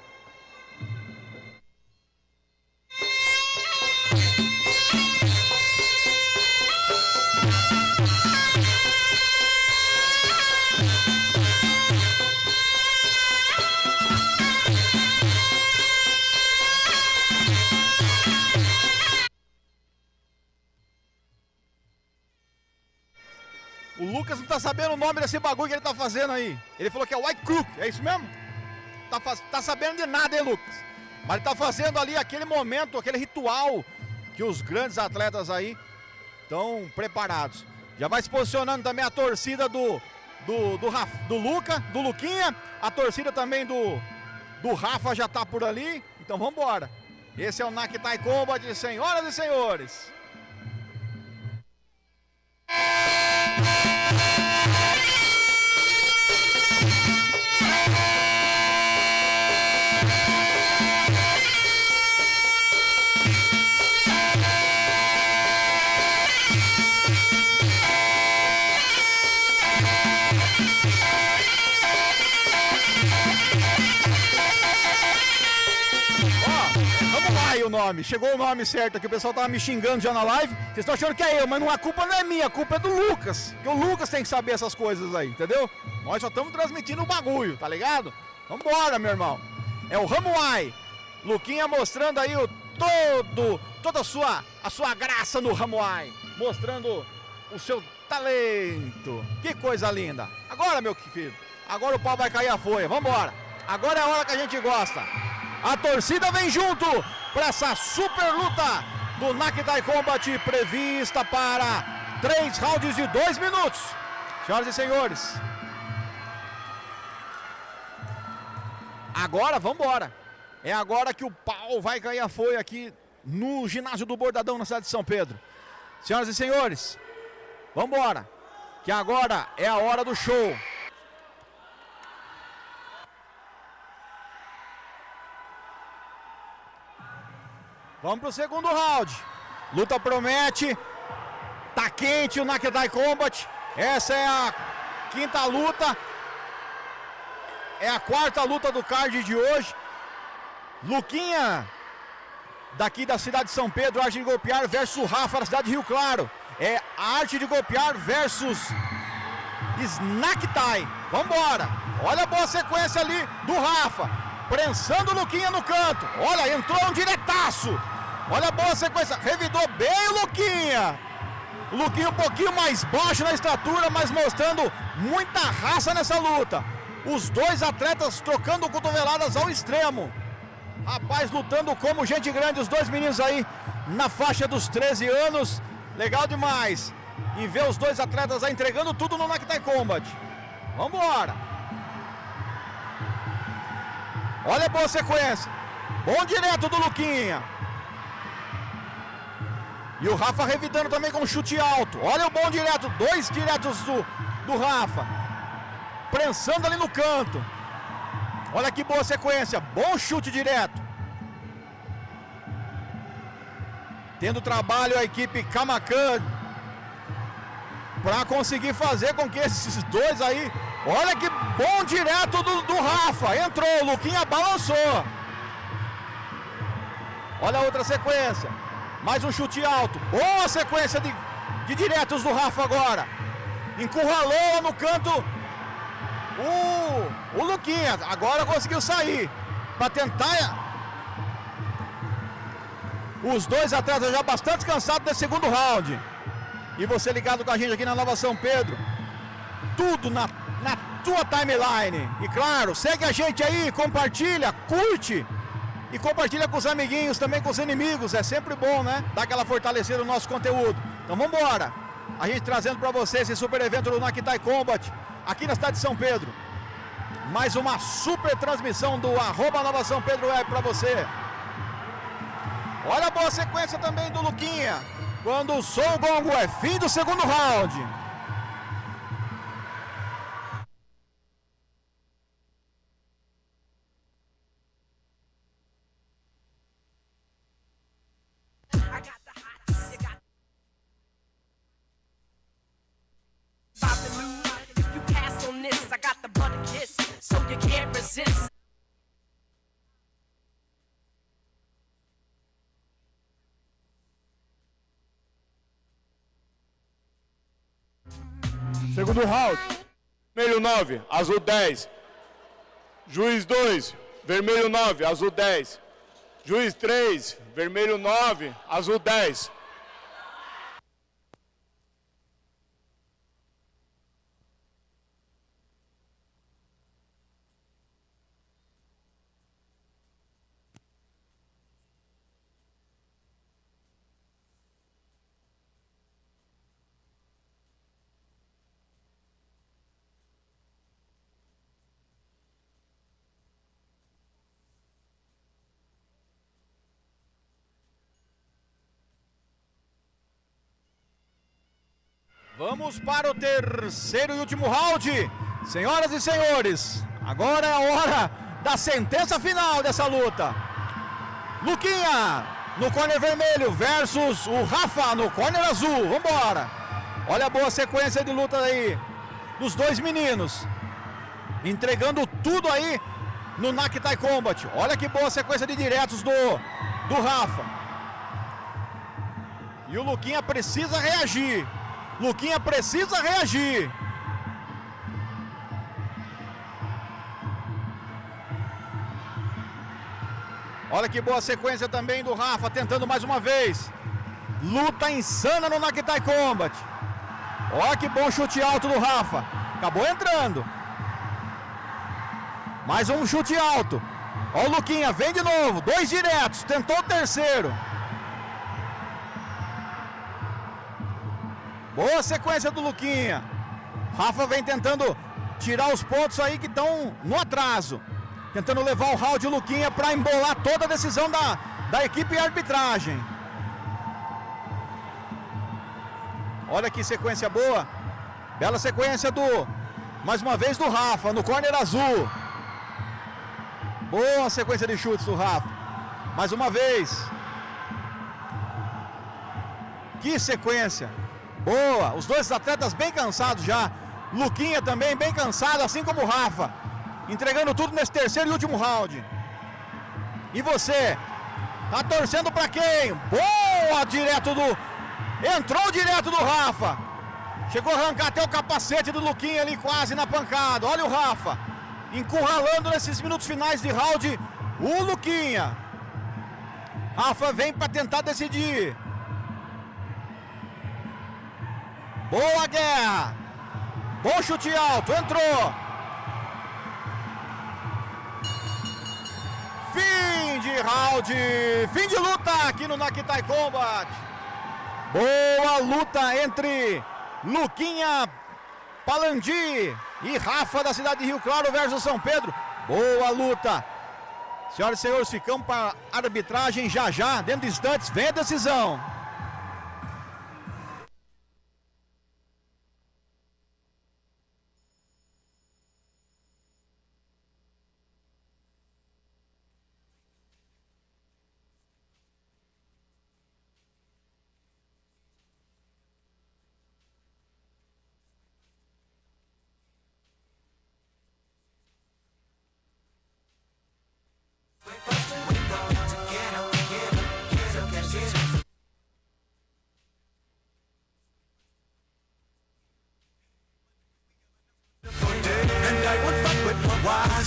C: O Lucas não tá sabendo o nome desse bagulho que ele tá fazendo aí. Ele falou que é White Crook, é isso mesmo? Tá sabendo de nada, hein, Lucas? Mas ele tá fazendo ali aquele momento, aquele ritual que os grandes atletas aí estão preparados. Já vai se posicionando também a torcida do Luquinha. A torcida também do Rafa já tá por ali. Então vamos embora. Esse é o NAC Thai Combat, senhoras e senhores. nome. Chegou o nome certo aqui. O pessoal tava me xingando já na live. Vocês estão achando que é eu, mas a culpa não é minha. A culpa é do Lucas. Porque o Lucas tem que saber essas coisas aí, entendeu? Nós só estamos transmitindo o bagulho, tá ligado? Vambora, meu irmão. É o Ramuai. Luquinha mostrando aí toda a sua graça no Ramuai. Mostrando o seu talento. Que coisa linda. Agora, meu filho, agora o pau vai cair a folha. Vambora. Agora é a hora que a gente gosta. A torcida vem junto para essa super luta do Nakitai Combat, prevista para 3 rounds de 2 minutos. Senhoras e senhores, agora vambora. É agora que o pau vai cair a folha aqui no ginásio do Bordadão, na cidade de São Pedro. Senhoras e senhores, vambora, que agora é a hora do show. Vamos pro segundo round. Luta promete. Tá quente o Nakitai Combat. Essa é a quinta luta. É a quarta luta do card de hoje. Luquinha, daqui da cidade de São Pedro, arte de golpear versus o Rafa da cidade de Rio Claro. É arte de golpear versus Nakitai. Vambora. Olha a boa sequência ali do Rafa. Prensando o Luquinha no canto. Olha, entrou um diretaço. Olha a boa sequência. Revidou bem o Luquinha. O Luquinha um pouquinho mais baixo na estatura, mas mostrando muita raça nessa luta. Os dois atletas trocando cotoveladas ao extremo. Rapaz, lutando como gente grande. Os dois meninos aí na faixa dos 13 anos. Legal demais. E ver os dois atletas aí entregando tudo no Nakitai Combat. Vambora. Olha a boa sequência. Bom direto do Luquinha. E o Rafa revidando também com um chute alto. Olha o bom direto. 2 diretos do Rafa. Prensando ali no canto. Olha que boa sequência. Bom chute direto. Tendo trabalho a equipe Kamakan para conseguir fazer com que esses dois aí... Olha que bom direto do Rafa. Entrou, o Luquinha balançou. Olha a outra sequência. Mais um chute alto. Boa sequência de diretos do Rafa agora. Encurralou no canto o Luquinha. Agora conseguiu sair para tentar. Os dois atletas já bastante cansados desse segundo round. E você ligado com a gente aqui na Nova São Pedro. Tudo na tua timeline. E claro, segue a gente aí, compartilha, curte. E compartilha com os amiguinhos, também com os inimigos. É sempre bom, né? Dar aquela fortalecida no nosso conteúdo. Então vamos embora. A gente trazendo para vocês esse super evento do Nakitai Combat aqui na cidade de São Pedro. Mais uma super transmissão do @Nova São Pedro Web para você. Olha a boa sequência também do Luquinha. Quando o som gongo é fim do segundo round.
B: Segundo round. Vermelho 9, azul 10. Juiz 2, vermelho 9, azul 10. Juiz 3, vermelho 9, azul 10.
C: Vamos para o terceiro e último round. Senhoras e senhores, agora é a hora da sentença final dessa luta. Luquinha no corner vermelho versus o Rafa no corner azul. Vambora. Olha a boa sequência de luta aí dos dois meninos. Entregando tudo aí no Nakitai Combat. Olha que boa sequência de diretos do Rafa. E o Luquinha precisa reagir. Luquinha precisa reagir. Olha que boa sequência também do Rafa, tentando mais uma vez. Luta insana no Nakitai Combat. Olha que bom chute alto do Rafa. Acabou entrando. Mais um chute alto. Olha o Luquinha, vem de novo. 2 diretos, tentou o terceiro. Boa sequência do Luquinha. Rafa vem tentando tirar os pontos aí que estão no atraso. Tentando levar o round o Luquinha para embolar toda a decisão da equipe de arbitragem. Olha que sequência boa. Bela sequência mais uma vez do Rafa, no corner azul. Boa sequência de chutes do Rafa. Mais uma vez. Que sequência. Boa. Os dois atletas bem cansados já. Luquinha também bem cansado, assim como o Rafa. Entregando tudo nesse terceiro e último round. E você? Tá torcendo pra quem? Boa! Entrou direto do Rafa. Chegou a arrancar até o capacete do Luquinha ali quase na pancada. Olha o Rafa. Encurralando nesses minutos finais de round o Luquinha. Rafa vem para tentar decidir. Boa guerra. Bom chute alto. Entrou. Fim de round. Fim de luta aqui no Nakitai Combat. Boa luta entre Luquinha Palandi e Rafa da cidade de Rio Claro versus São Pedro. Boa luta. Senhoras e senhores, ficamos para a arbitragem já. Dentro de instantes, vem a decisão.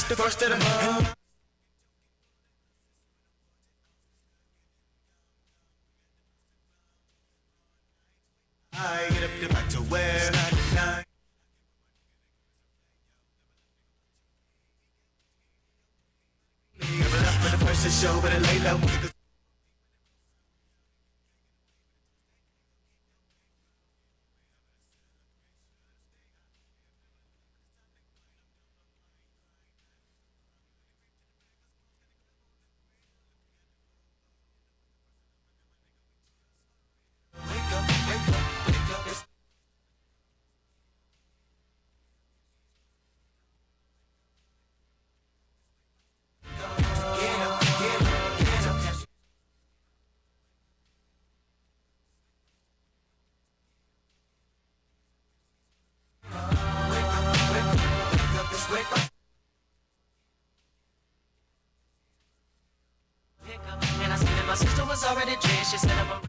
H: The first of the month. I get up to back to where 99. Never left for the first show, but I lay low. And I seen that my sister was already drenched. She said I'm a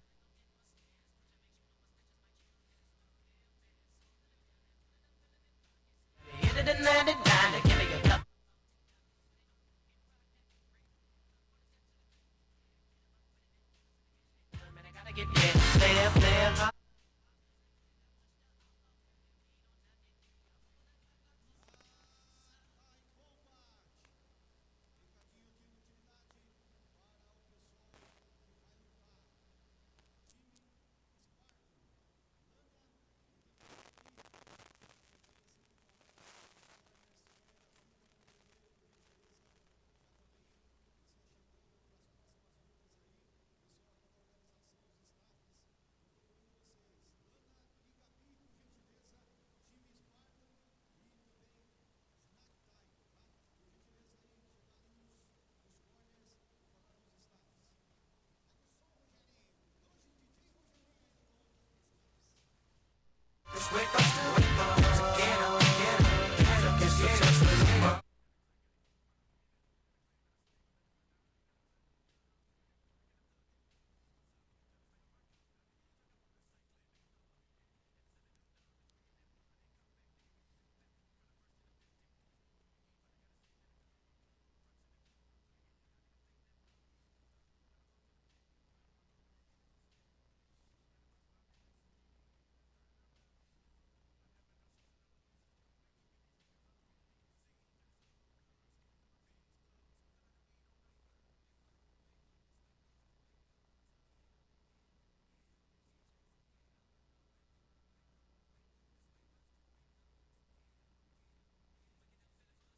H: hit it and land it down to give me a cup. Man, I gotta get there.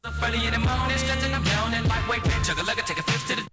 H: Early in the morning, stretching, I'm yawning, lightweight, chug a lugger, take a fifth to the.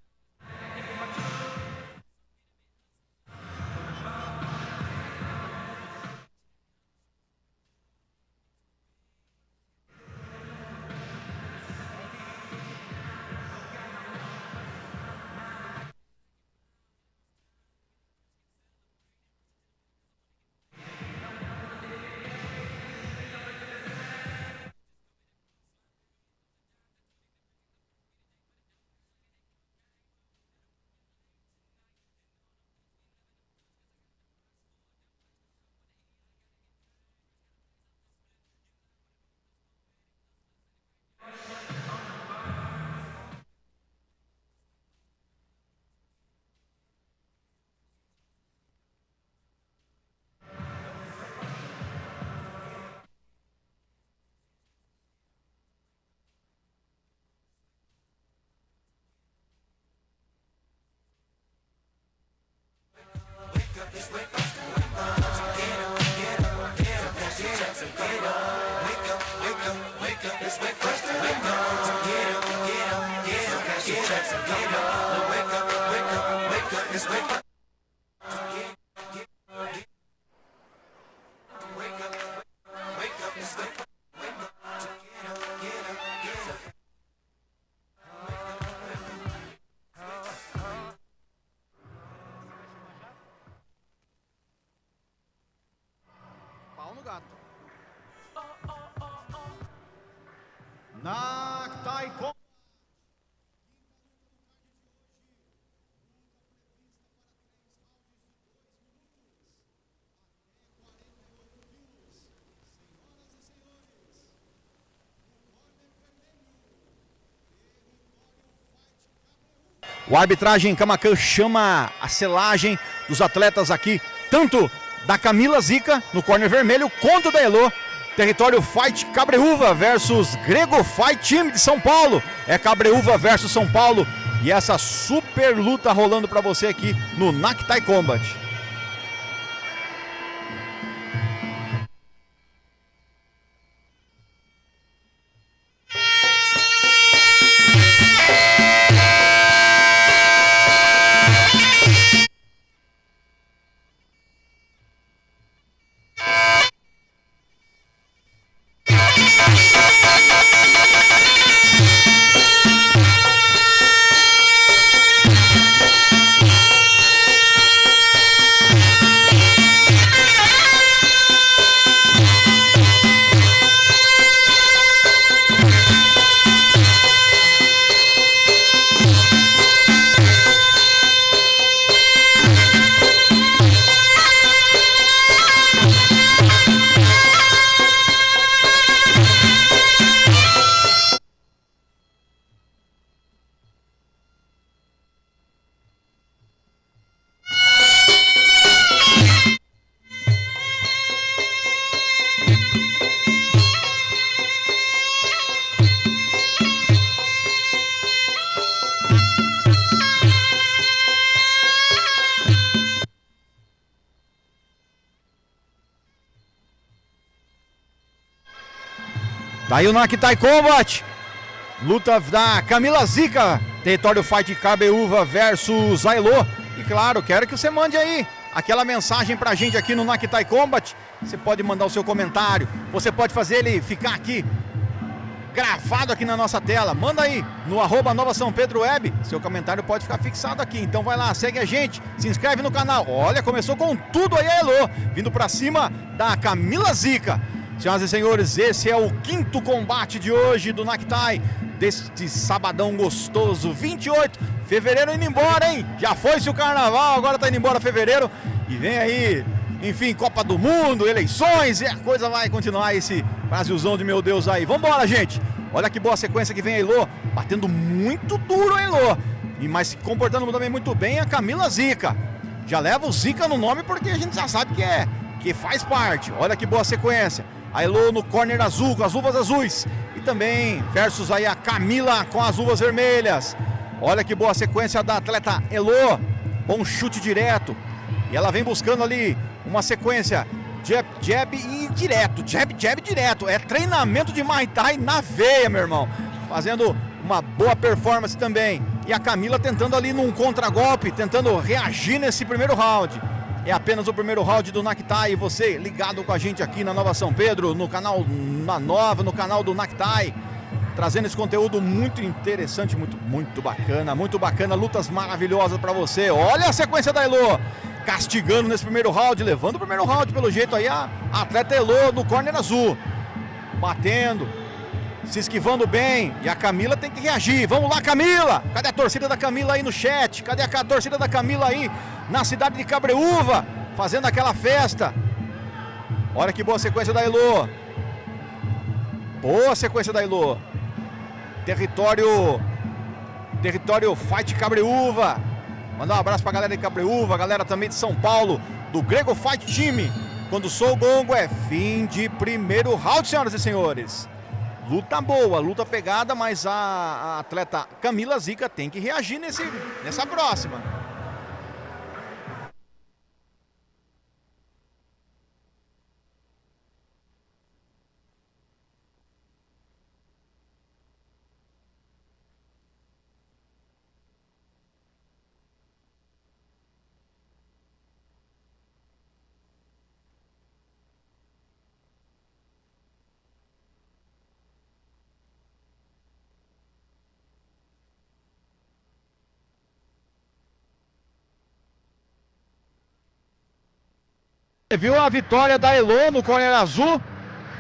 C: Pau no gato. Naktai Combat. O arbitragem Camacan chama a selagem dos atletas aqui, tanto da Camila Zica no corner vermelho, quanto da Elô. Território Fight Cabreúva versus Grego Fight Time de São Paulo. É Cabreúva versus São Paulo. E essa super luta rolando para você aqui no Naktai Combat. Daí o Naktai Combat, luta da Camila Zica, Território Fight Cabreúva versus Ailô. E claro, quero que você mande aí aquela mensagem pra gente aqui no Naktai Combat. Você pode mandar o seu comentário, você pode fazer ele ficar aqui, gravado aqui na nossa tela. Manda aí no @Nova São Pedro Web, seu comentário pode ficar fixado aqui. Então vai lá, segue a gente, se inscreve no canal. Olha, começou com tudo aí a Elô, vindo pra cima da Camila Zica. Senhoras e senhores, esse é o 5º combate de hoje do Naktai, deste sabadão gostoso, 28 de fevereiro indo embora, hein? Já foi-se o carnaval, agora tá indo embora fevereiro e vem aí, enfim, Copa do Mundo, eleições e a coisa vai continuar, esse Brasilzão de meu Deus aí. Vambora, gente! Olha que boa sequência que vem a Elô, batendo muito duro a Elô, mas se comportando também muito bem a Camila Zica. Já leva o Zica no nome porque a gente já sabe que faz parte. Olha que boa sequência. A Elô no corner azul, com as luvas azuis. E também versus aí a Camila com as luvas vermelhas. Olha que boa sequência da atleta Elô. Bom chute direto. E ela vem buscando ali uma sequência jab, jab e direto. Jab, jab direto. É treinamento de Muay Thai na veia, meu irmão. fazendo uma boa performance também. E a Camila tentando ali num contragolpe, tentando reagir nesse primeiro round. É apenas o primeiro round do Naktai. E você ligado com a gente aqui na Nova São Pedro, no canal na Nova, no canal do Naktai, trazendo esse conteúdo muito interessante, muito bacana, lutas maravilhosas para você. Olha a sequência da Elo, castigando nesse primeiro round, levando o primeiro round pelo jeito aí a atleta Elo no corner azul, batendo, se esquivando bem, e a Camila tem que reagir. Vamos lá, Camila! Cadê a torcida da Camila aí no chat? Cadê a torcida da Camila aí na cidade de Cabreúva, fazendo aquela festa? Olha que boa sequência da Elo. Boa sequência da Elo. Território Fight Cabreúva. Mandar um abraço pra galera de Cabreúva, galera também de São Paulo, do Grego Fight Time. Quando sou o gongo é fim de primeiro round, senhoras e senhores. Luta boa, luta pegada, mas a atleta Camila Zica tem que reagir nessa próxima. Viu a vitória da Elo no corner azul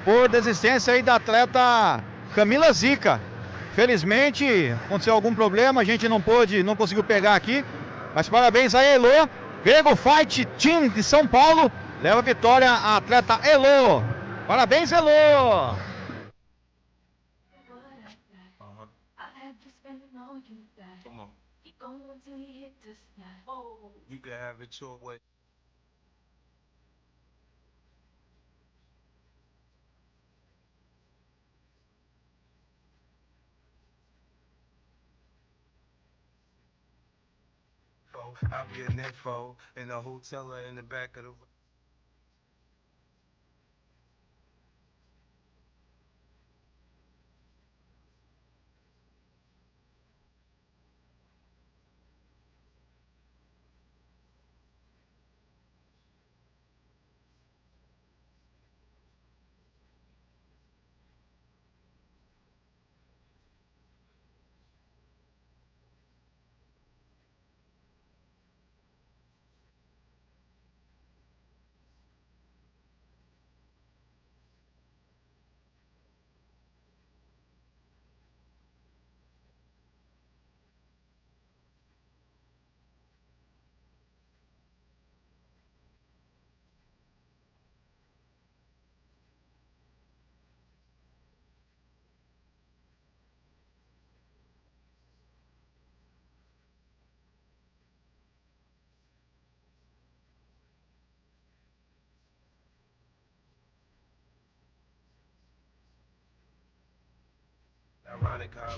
C: por desistência aí da atleta Camila Zica. Felizmente aconteceu algum problema, a gente não conseguiu pegar aqui, mas parabéns a Elo. Grego Fight Team de São Paulo leva a vitória a atleta Elo. Parabéns, Elo!
J: I'll be an info in a hotel or in the back of the.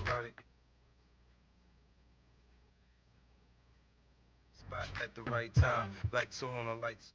J: Ironic. Spot at the right time, like so on the lights.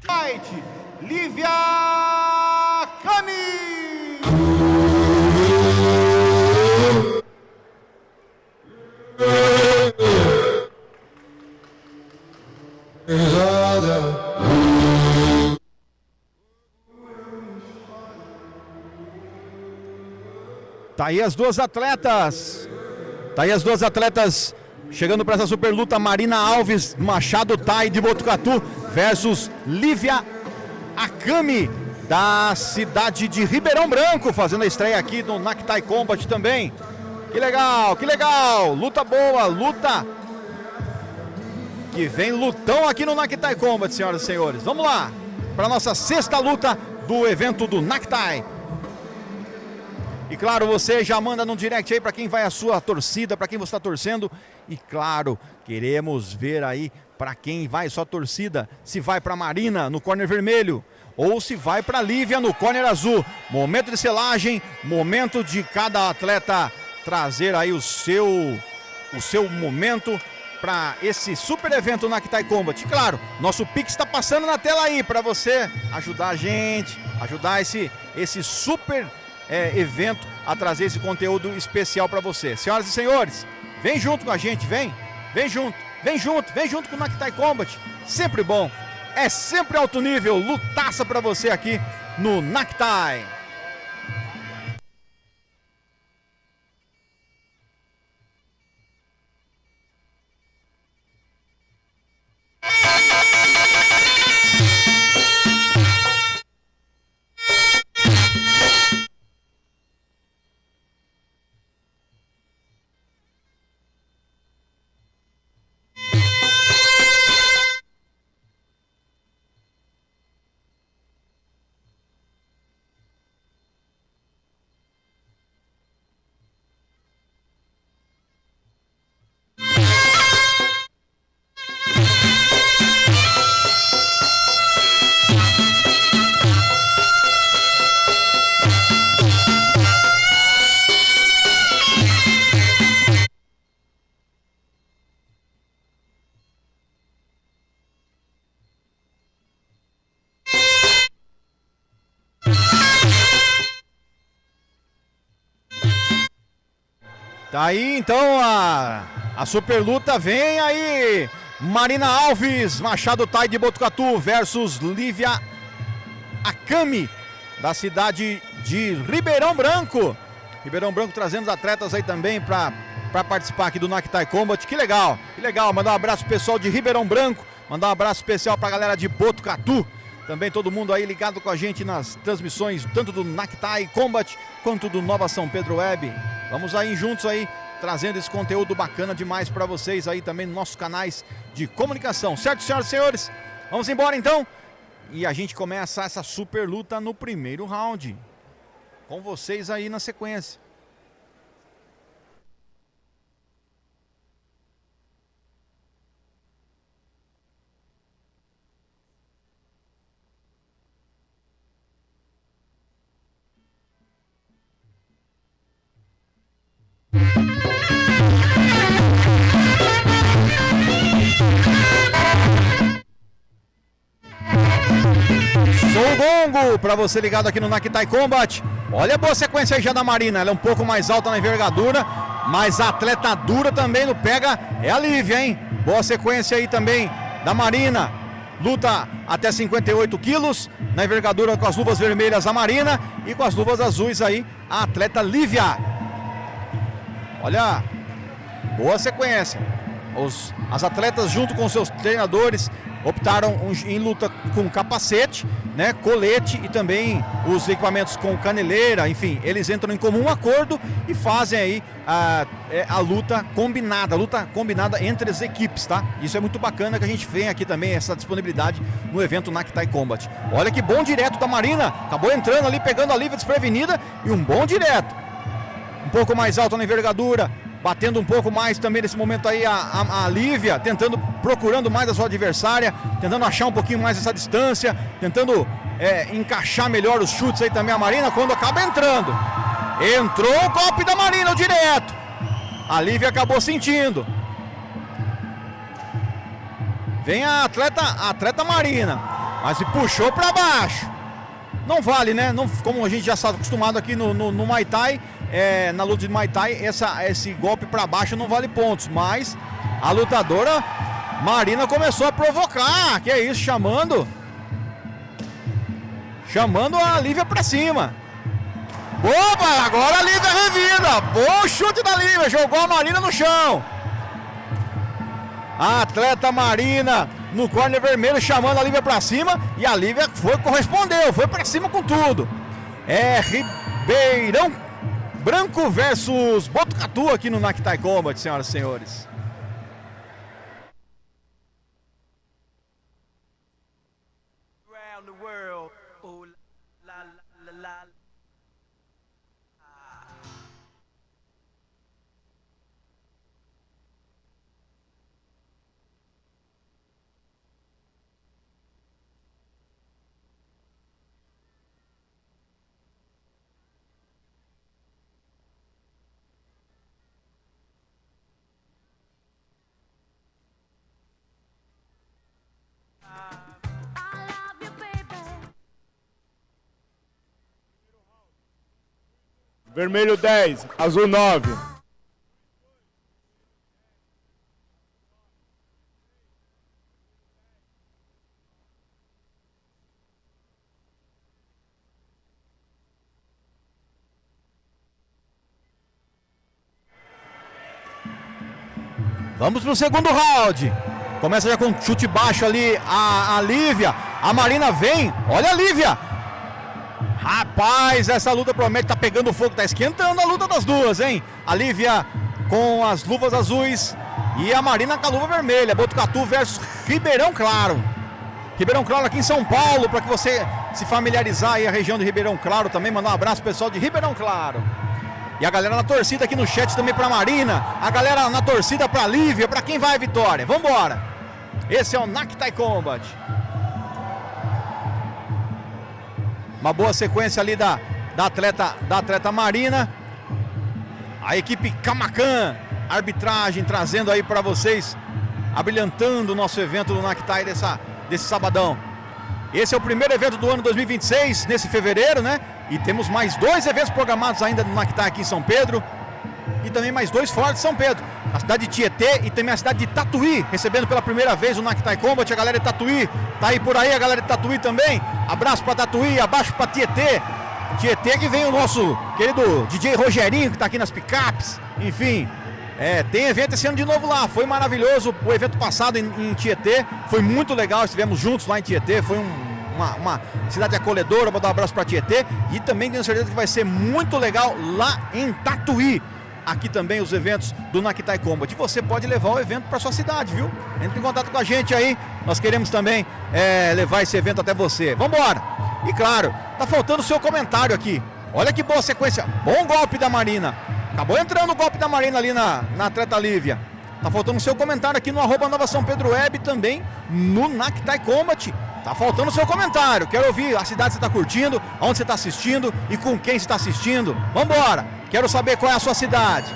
C: Fight, Lívia Cami. Tá aí as duas atletas. Tá aí as duas atletas chegando para essa super luta. Marina Alves, Machado Tai de Botucatu versus Lívia Akami da cidade de Ribeirão Branco, fazendo a estreia aqui no Naktai Combat também. Que legal, que legal. Luta boa, luta que vem lutão aqui no Naktai Combat, senhoras e senhores. Vamos lá para nossa sexta luta do evento do Naktai. E claro, você já manda no direct aí para quem vai a sua torcida, para quem você está torcendo. E claro, queremos ver aí para quem vai sua torcida, se vai para Marina no corner vermelho ou se vai para Lívia no corner azul. Momento de selagem, momento de cada atleta trazer aí o seu momento para esse super evento Naktai Combat. E claro, nosso Pix está passando na tela aí para você ajudar a gente, ajudar esse super evento a trazer esse conteúdo especial para você. Senhoras e senhores, vem junto com a gente, vem junto com o Naktai Combat. Sempre bom, é sempre alto nível, lutaça para você aqui no Naktai. Tá aí então a super luta, vem aí Marina Alves, Machado Tai de Botucatu versus Lívia Akami da cidade de Ribeirão Branco. Ribeirão Branco trazendo os atletas aí também para participar aqui do Naktai Combat. Que legal, mandar um abraço pro pessoal de Ribeirão Branco, mandar um abraço especial pra galera de Botucatu. Também todo mundo aí ligado com a gente nas transmissões, tanto do Naktai Combat quanto do Nova São Pedro Web. Vamos aí juntos aí, trazendo esse conteúdo bacana demais para vocês aí também nos nossos canais de comunicação. Certo, senhoras e senhores? Vamos embora então. E a gente começa essa super luta no primeiro round. Com vocês aí na sequência. Sou o Gongo, para você ligado aqui no Naktai Combat. Olha a boa sequência aí já da Marina, ela é um pouco mais alta na envergadura, mas a atleta dura também no pega é a Lívia, hein? Boa sequência aí também da Marina. Luta até 58 quilos, na envergadura com as luvas vermelhas a Marina e com as luvas azuis aí a atleta Lívia. Olha, boa sequência. As atletas junto com seus treinadores optaram em luta com capacete, né, colete e também os equipamentos com caneleira, enfim, eles entram em comum acordo e fazem aí a luta combinada entre as equipes, tá? Isso é muito bacana que a gente vem aqui também, essa disponibilidade no evento Naktai Combat. Olha que bom direto da Marina, acabou entrando ali, pegando a Lívia desprevenida e um bom direto. Um pouco mais alto na envergadura, batendo um pouco mais também nesse momento aí a Lívia, procurando mais a sua adversária, tentando achar um pouquinho mais essa distância, tentando encaixar melhor os chutes aí também a Marina, quando acaba entrando. Entrou o golpe da Marina, o direto. A Lívia acabou sentindo. Vem a atleta Marina, mas se puxou para baixo. Não vale, né? Não, como a gente já está acostumado aqui no Muay Thai, na luta de Muay Thai, esse golpe para baixo não vale pontos. Mas a lutadora Marina começou a provocar. Que é isso, chamando a Lívia para cima. Opa, agora a Lívia revida. Bom chute da Lívia, jogou a Marina no chão. A atleta Marina no corner vermelho chamando a Lívia pra cima. E a Lívia correspondeu, foi pra cima com tudo. É Ribeirão Branco versus Botucatu aqui no Muay Thai Combat, senhoras e senhores.
B: Vermelho 10, azul 9.
C: Vamos pro segundo round. Começa já com chute baixo ali a Lívia. A Marina vem, olha a Lívia. Rapaz, essa luta promete, tá pegando fogo, tá esquentando a luta das duas, hein? A Lívia com as luvas azuis e a Marina com a luva vermelha. Botucatu versus Ribeirão Claro. Ribeirão Claro aqui em São Paulo, para que você se familiarizar aí a região de Ribeirão Claro também. Mandar um abraço pro pessoal de Ribeirão Claro. E a galera na torcida aqui no chat também pra Marina. A galera na torcida pra Lívia, pra quem vai a vitória. Vambora! Esse é o Muay Thai Combat. Uma boa sequência ali da atleta Marina. A equipe Camacan, arbitragem, trazendo aí para vocês, abrilhantando o nosso evento do Muay Thai desse sabadão. Esse é o primeiro evento do ano 2026, nesse fevereiro, né? E temos mais 2 eventos programados ainda no Muay Thai aqui em São Pedro. E também mais 2 fora de São Pedro. A cidade de Tietê e também a cidade de Tatuí, recebendo pela primeira vez o Muay Thai Combat. A galera de Tatuí, tá aí por aí a galera de Tatuí também. Abraço pra Tatuí, abaixo pra Tietê. Tietê que vem o nosso querido DJ Rogerinho, que tá aqui nas picapes. Enfim, tem evento esse ano de novo lá. Foi maravilhoso o evento passado em Tietê. Foi muito legal, estivemos juntos lá em Tietê. Foi uma cidade acolhedora. Vou dar um abraço pra Tietê. E também tenho certeza que vai ser muito legal lá em Tatuí. Aqui também os eventos do Muay Thai Combat. Você pode levar o evento para sua cidade, viu? Entre em contato com a gente aí. Nós queremos também levar esse evento até você. Vambora! E claro, tá faltando o seu comentário aqui. Olha que boa sequência. Bom golpe da Marina. Acabou entrando o golpe da Marina ali na atleta Lívia. Tá faltando o seu comentário aqui no @Nova São Pedro Web, também no Muay Thai Combat. Tá faltando o seu comentário. Quero ouvir a cidade que você tá curtindo, onde você tá assistindo e com quem você tá assistindo. Vambora! Quero saber qual é a sua cidade.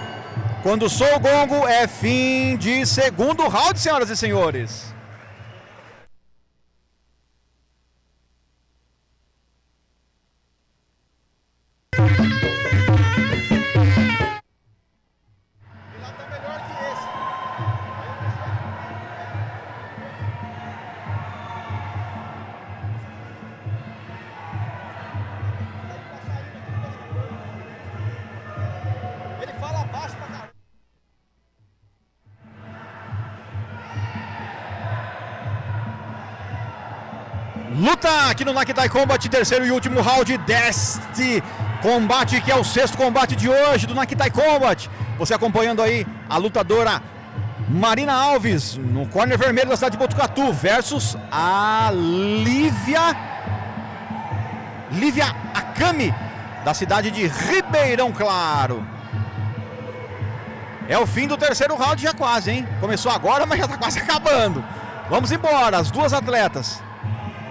C: Quando sou o gongo, é fim de segundo round, senhoras e senhores. Luta aqui no Muay Thai Combat, terceiro e último round deste combate, que é o 6º combate de hoje do Muay Thai Combat. Você acompanhando aí a lutadora Marina Alves, no corner vermelho da cidade de Botucatu, versus a Lívia Akami, da cidade de Ribeirão Claro. É o fim do terceiro round já quase, hein? Começou agora, mas já tá quase acabando. Vamos embora, as duas atletas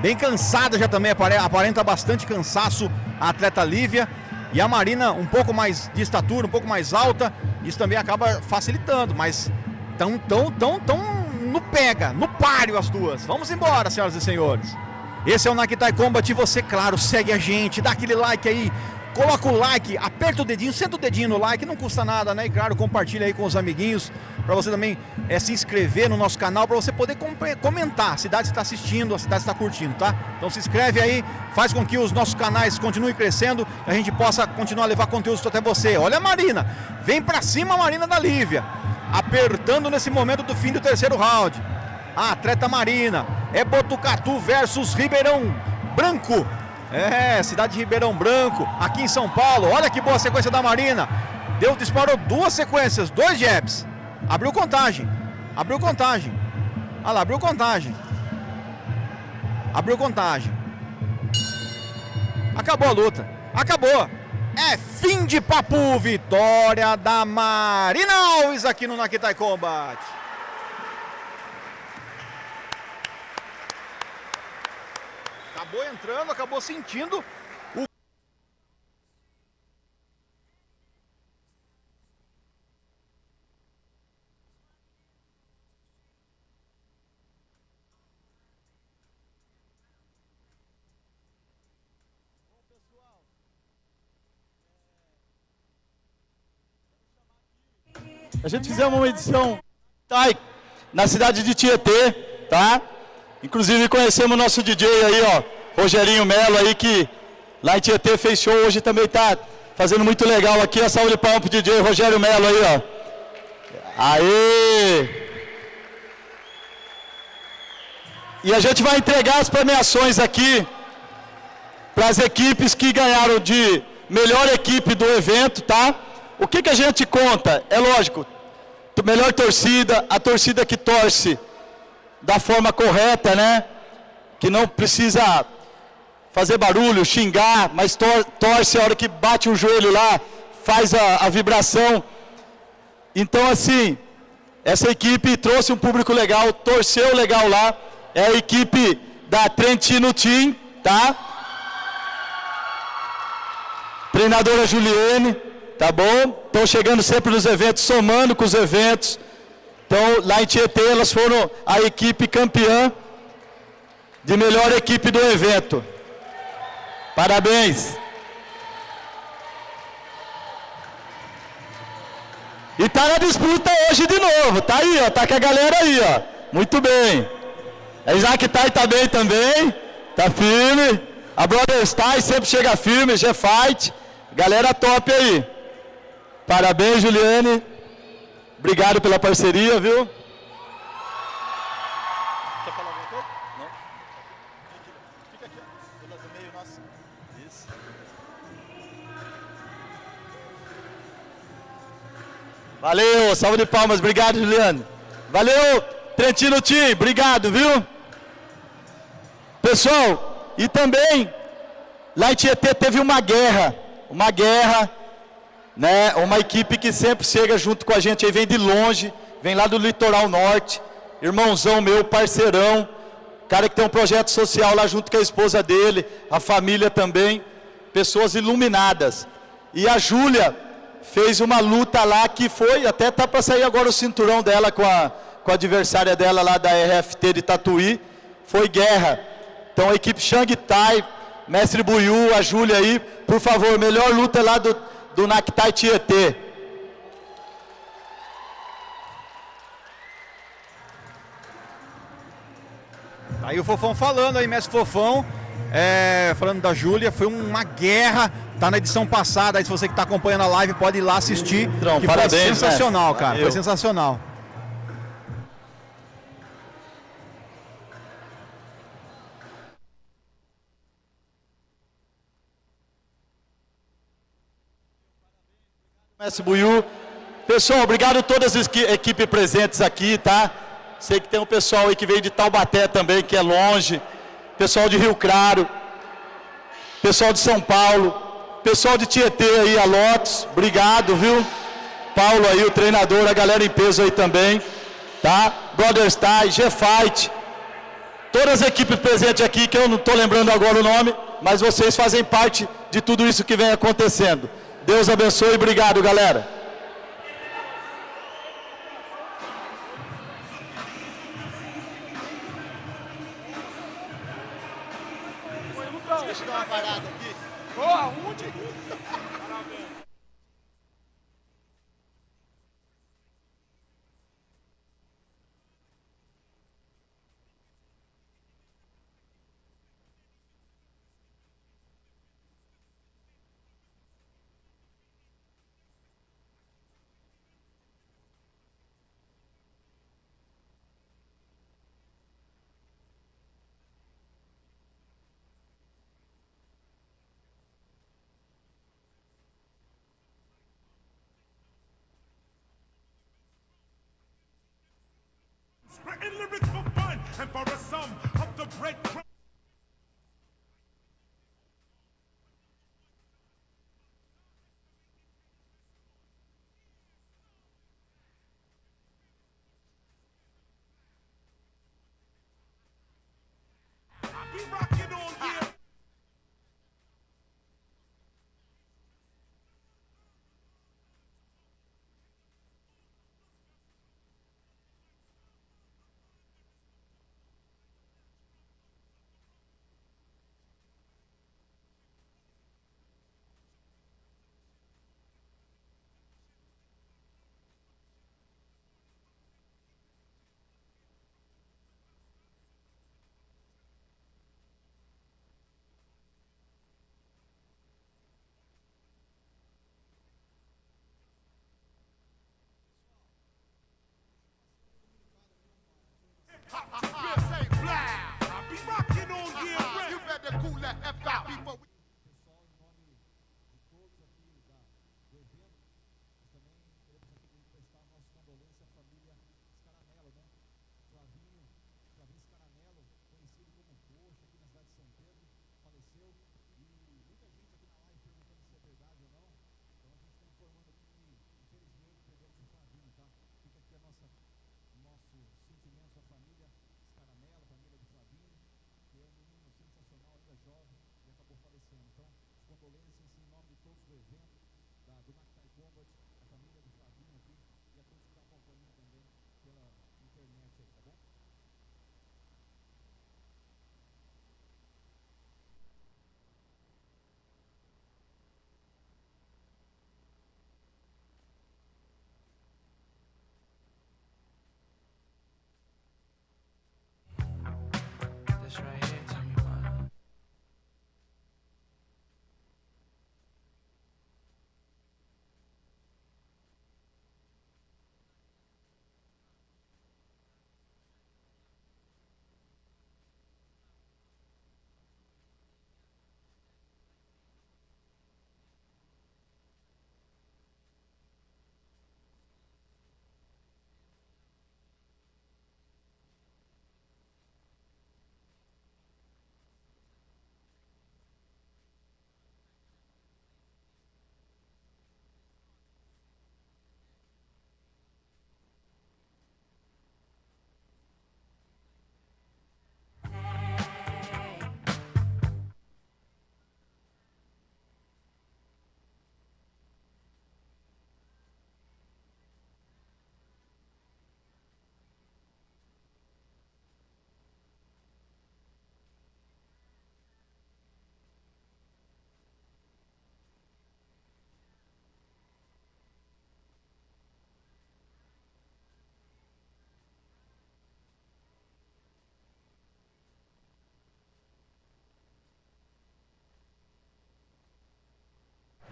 C: bem cansada já também, aparenta bastante cansaço a atleta Lívia. E a Marina um pouco mais de estatura, um pouco mais alta. Isso também acaba facilitando, mas tão no pega, no páreo as duas. Vamos embora, senhoras e senhores. Esse é o Nakitai Combat e você, claro, segue a gente, dá aquele like aí, coloca o like, aperta o dedinho, senta o dedinho no like, não custa nada, né? E claro, compartilha aí com os amiguinhos, para você também se inscrever no nosso canal, para você poder comentar a cidade está assistindo, a cidade está curtindo, tá? Então se inscreve aí, faz com que os nossos canais continuem crescendo e a gente possa continuar a levar conteúdo até você. Olha a Marina, vem para cima a Marina da Lívia, apertando nesse momento do fim do terceiro round. A atleta Marina, é Botucatu versus Ribeirão Branco. Cidade de Ribeirão Branco, aqui em São Paulo. Olha que boa sequência da Marina. Disparou duas sequências, 2 jabs. Abriu contagem. Olha lá, abriu contagem. Acabou a luta. Acabou. É fim de papo. Vitória da Marina Alves aqui no Nakitai Combat. Acabou entrando, acabou sentindo o...
A: A gente fizemos uma edição na cidade de Tietê, tá? Inclusive conhecemos o nosso DJ aí, ó, Rogerinho Melo aí, que lá em Tietê fez show, hoje também tá fazendo muito legal aqui. A salva de palmas pro DJ Rogério Melo aí, ó. Aê! E a gente vai entregar as premiações aqui para as equipes que ganharam de melhor equipe do evento, tá? O que que a gente conta? É lógico, melhor torcida, a torcida que torce da forma correta, né? Que não precisa fazer barulho, xingar, mas torce a hora que bate o joelho lá, faz a vibração. Então, assim, essa equipe trouxe um público legal, torceu legal lá. É a equipe da Trentino Team, tá? Treinadora Juliane, tá bom? Estão chegando sempre nos eventos, somando com os eventos. Então, lá em Tietê, elas foram a equipe campeã de melhor equipe do evento. Parabéns. E tá na disputa hoje de novo. Tá aí, ó. Tá com a galera aí, ó. Muito bem. A Isaac tá bem também. Tá firme. A Brothers Tai sempre chega firme. G-Fight. Galera top aí. Parabéns, Juliane. Obrigado pela parceria, viu? Quer falar alguma coisa? Não? Fica aqui, ó. Do meio, nossa. Isso. Valeu, salva de palmas. Obrigado, Juliane. Valeu, Trentino Team. Obrigado, viu? Pessoal, e também, lá em Tietê teve uma guerra, né? Uma equipe que sempre chega junto com a gente, aí vem de longe, vem lá do litoral norte, irmãozão meu, parceirão, cara que tem um projeto social lá junto com a esposa dele, a família também, pessoas iluminadas. E a Júlia fez uma luta lá que foi, até tá para sair agora o cinturão dela com a adversária dela lá da RFT de Tatuí, foi guerra. Então a equipe Shang Tai, Mestre Buiú, a Júlia aí, por favor, melhor luta lá do Nakitai Tietê.
C: Aí o Fofão falando aí, Mestre Fofão, falando da Júlia, foi uma guerra, tá na edição passada, aí se você que tá acompanhando a live pode ir lá assistir, que
A: parabéns,
C: foi sensacional,
A: mestre.
C: cara,
A: Valeu.
C: foi sensacional.
A: Mestre Buiú. Pessoal, obrigado a todas as equipes presentes aqui, tá? Sei que tem um pessoal aí que veio de Taubaté também, que é longe. Pessoal de Rio Claro. Pessoal de São Paulo. Pessoal de Tietê aí, a Lotus. Obrigado, viu? Paulo aí, o treinador, a galera em peso aí também. Tá? Brothers Tai, G-Fight. Todas as equipes presentes aqui, que eu não estou lembrando agora o nome, mas vocês fazem parte de tudo isso que vem acontecendo. Deus abençoe e obrigado, galera.
H: Spreading lyrics for fun and for a sum of the breadcrumb. I be rocking all year. Say blah. I be rocking all year round. You better cool that F out before we.
G: This right here, tell me why.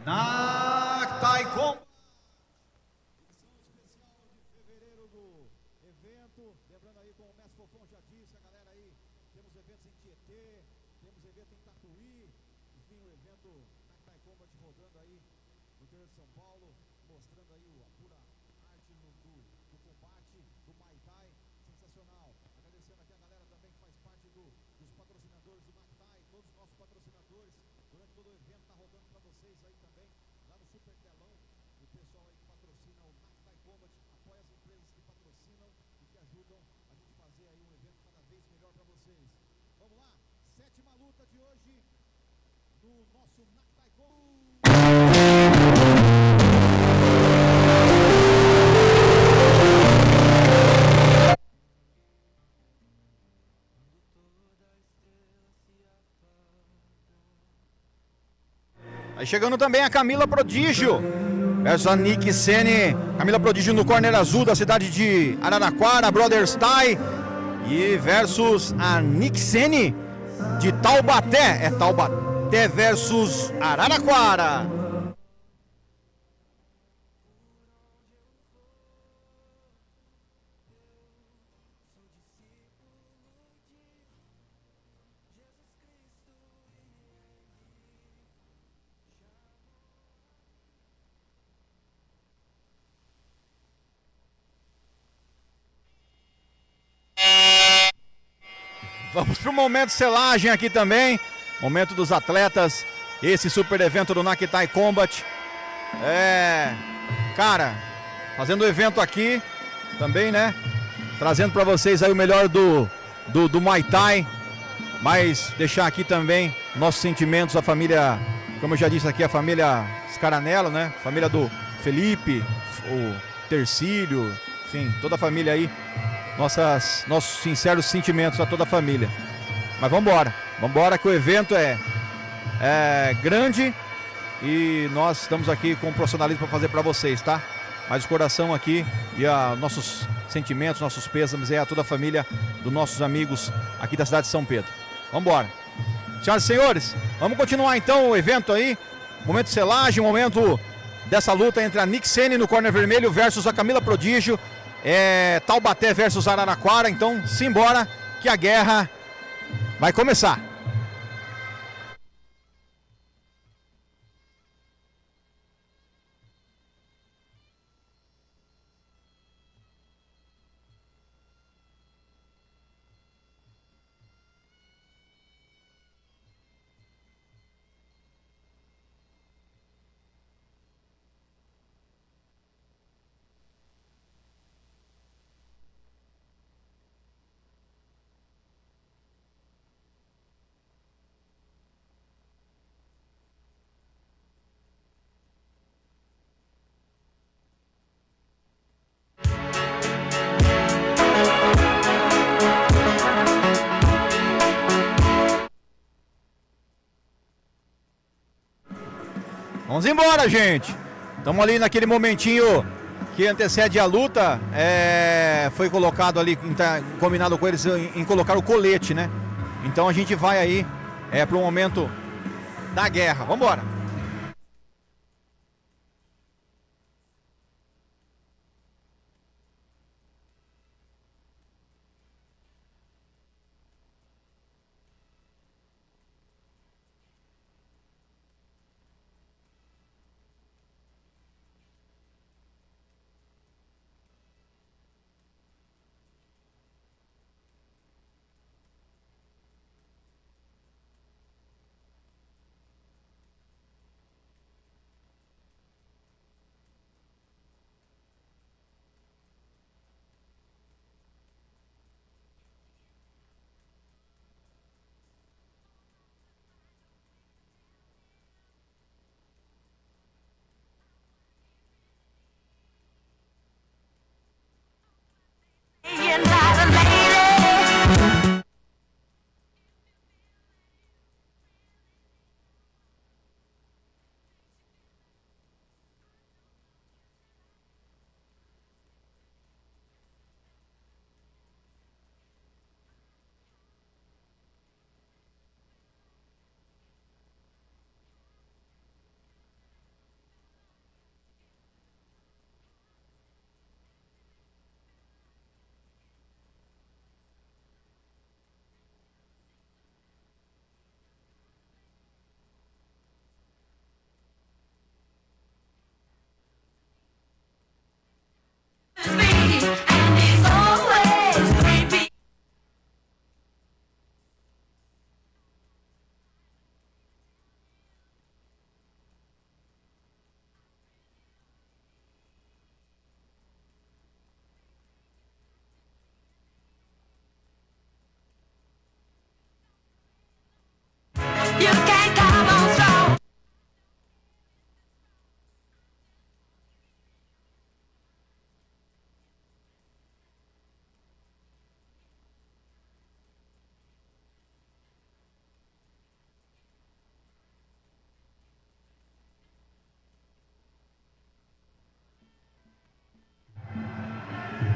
C: Na Taekwondo. Fevereiro do evento, lembrando aí, como o Mestre Fofão já disse, a galera aí, temos eventos em Tietê, temos evento em Tatuí, enfim, o evento na Taekwondo rodando aí no interior de São Paulo, mostrando aí a pura arte do combate, do Muay Thai, sensacional. Agradecendo aqui a galera também que faz parte dos patrocinadores do Muay Thai, todos os nossos patrocinadores, durante todo o evento tá rodando para vocês aí também, lá no Super Telão, o pessoal aí que patrocina o Muay Combat, apoia as empresas que patrocinam e que ajudam a gente fazer aí um evento cada vez melhor para vocês. Vamos lá, 7ª luta de hoje no nosso Muay Combat. Aí chegando também a Camila Prodígio versus a Nick Sene. Camila Prodígio no corner azul da cidade de Araraquara, Brothers Thai. E versus a Nick Sene de Taubaté. É Taubaté versus Araraquara. Vamos para o momento selagem aqui também. Momento dos atletas. Esse super evento do Nakitai Combat. Cara, fazendo o evento aqui também, né? Trazendo para vocês aí o melhor do Muay Thai. Mas deixar aqui também nossos sentimentos, a família, como eu já disse aqui, a família Scaranello, né? Família do Felipe, o Tercílio, enfim, toda a família aí. Nossos sinceros sentimentos a toda a família. Mas vamos embora que o evento é grande e nós estamos aqui com profissionalismo para fazer para vocês, tá? Mas o coração aqui e nossos sentimentos, nossos pêsames é a toda a família dos nossos amigos aqui da cidade de São Pedro. Vamos embora. Senhoras e senhores, vamos continuar então o evento aí. Momento de selagem, momento dessa luta entre a Nick Sene no corner vermelho versus a Camila Prodígio. Taubaté versus Araraquara. Então, simbora que a guerra vai começar. Vamos embora, gente. Estamos ali naquele momentinho que antecede a luta. Foi colocado ali, combinado com eles em colocar o colete, né? Então a gente vai aí para o momento da guerra. Vamos embora.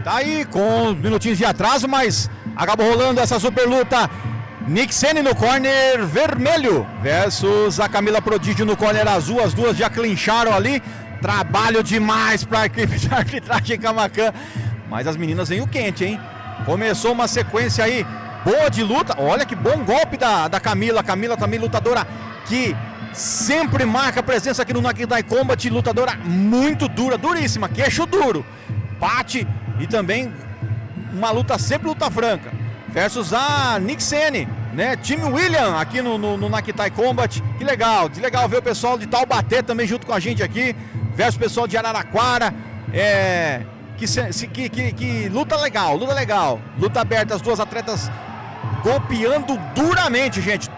C: Tá aí com minutinhos de atraso, mas acabou rolando essa super luta. Nick Sene no corner vermelho versus a Camila Prodígio no corner azul. As duas já clincharam ali. Trabalho demais para a equipe de arbitragem Camacan. Mas as meninas vêm o quente, hein? Começou uma sequência aí boa de luta. Olha que bom golpe da Camila. Camila também lutadora que sempre marca presença aqui no Nakitai Combat. Lutadora muito dura, duríssima, queixo duro. Bate e também uma luta, sempre luta franca. versus a Nick Sene, né? Time William aqui no Nakitai Combat. Que legal ver o pessoal de Taubaté também junto com a gente aqui, versus o pessoal de Araraquara. Que luta legal. Luta aberta, as duas atletas golpeando duramente, gente.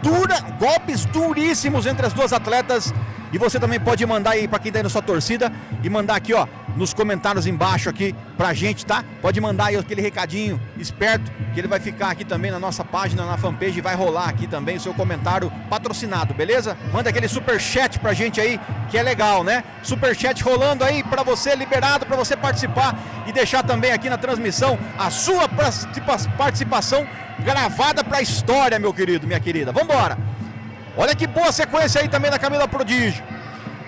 C: Golpes duríssimos entre as duas atletas. E você também pode mandar aí pra quem tá aí na sua torcida e mandar aqui, ó, nos comentários embaixo aqui pra gente, tá? Pode mandar aí aquele recadinho esperto, que ele vai ficar aqui também na nossa página, na fanpage, e vai rolar aqui também o seu comentário patrocinado, beleza? Manda aquele superchat pra gente aí, que é legal, né? Superchat rolando aí pra você, liberado pra você participar e deixar também aqui na transmissão a sua participação gravada pra história, meu querido, minha querida. Vambora! Olha que boa sequência aí também da Camila Prodígio.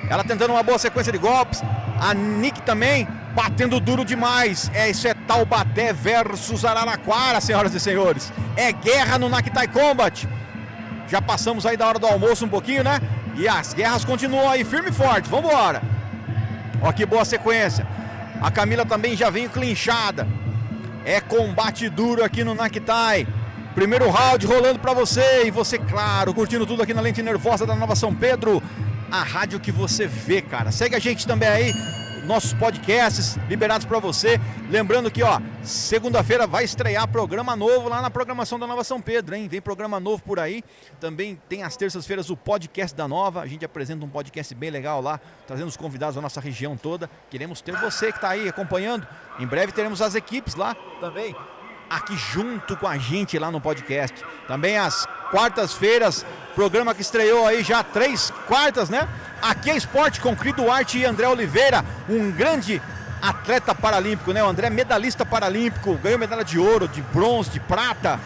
C: Ela tentando uma boa sequência de golpes. A Nick também batendo duro demais. Isso é Taubaté versus Araraquara, senhoras e senhores. É guerra no Nakitai Combat. Já passamos aí da hora do almoço um pouquinho, né? E as guerras continuam aí firme e forte. Vambora. Ó que boa sequência. A Camila também já vem clinchada. É combate duro aqui no Nakitai. Primeiro round rolando pra você, e você, claro, curtindo tudo aqui na Lente Nervosa da Nova São Pedro, a rádio que você vê, cara. Segue a gente também aí, nossos podcasts liberados pra você. Lembrando que, ó, segunda-feira vai estrear programa novo lá na programação da Nova São Pedro, hein? Vem programa novo por aí. Também tem às terças-feiras o podcast da Nova. A gente apresenta um podcast bem legal lá, trazendo os convidados da nossa região toda. Queremos ter você que tá aí acompanhando. Em breve teremos as equipes lá também, aqui junto com a gente lá no podcast. Também às quartas-feiras, programa que estreou aí já 3 quartas, né? Aqui é Esporte com Cri Duarte e André Oliveira, um grande atleta paralímpico, né? O André é medalhista paralímpico, ganhou medalha de ouro, de bronze, de prata,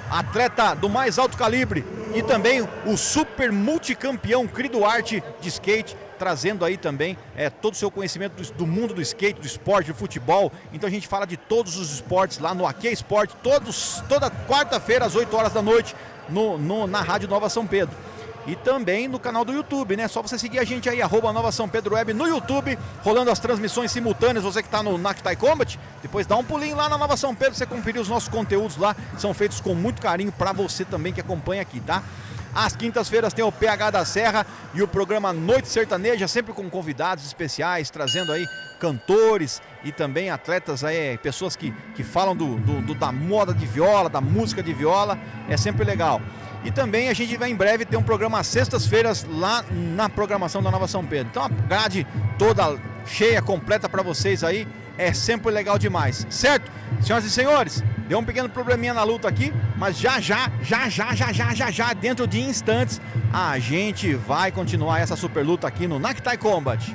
C: atleta do mais alto calibre, e também o super multicampeão Cri Duarte de skate, trazendo aí também todo o seu conhecimento do mundo do skate, do esporte, do futebol. Então a gente fala de todos os esportes lá no Aqui é Esporte, toda quarta-feira às 8 horas da noite na Rádio Nova São Pedro. E também no canal do YouTube, né? Só você seguir a gente aí, @Nova São Pedro Web no YouTube, rolando as transmissões simultâneas. Você que está no Nakitai Combat, depois dá um pulinho lá na Nova São Pedro, você conferir os nossos conteúdos lá, são feitos com muito carinho para você também que acompanha aqui, tá? Às quintas-feiras tem o PH da Serra e o programa Noite Sertaneja, sempre com convidados especiais, trazendo aí cantores e também atletas aí, pessoas que falam da moda de viola, da música de viola, é sempre legal. E também a gente vai em breve ter um programa às sextas-feiras lá na programação da Nova São Pedro. Então a grade toda cheia, completa para vocês aí, é sempre legal demais, certo? Senhoras e senhores, deu um pequeno probleminha na luta aqui, mas já, dentro de instantes, a gente vai continuar essa super luta aqui no Nakitai Combat.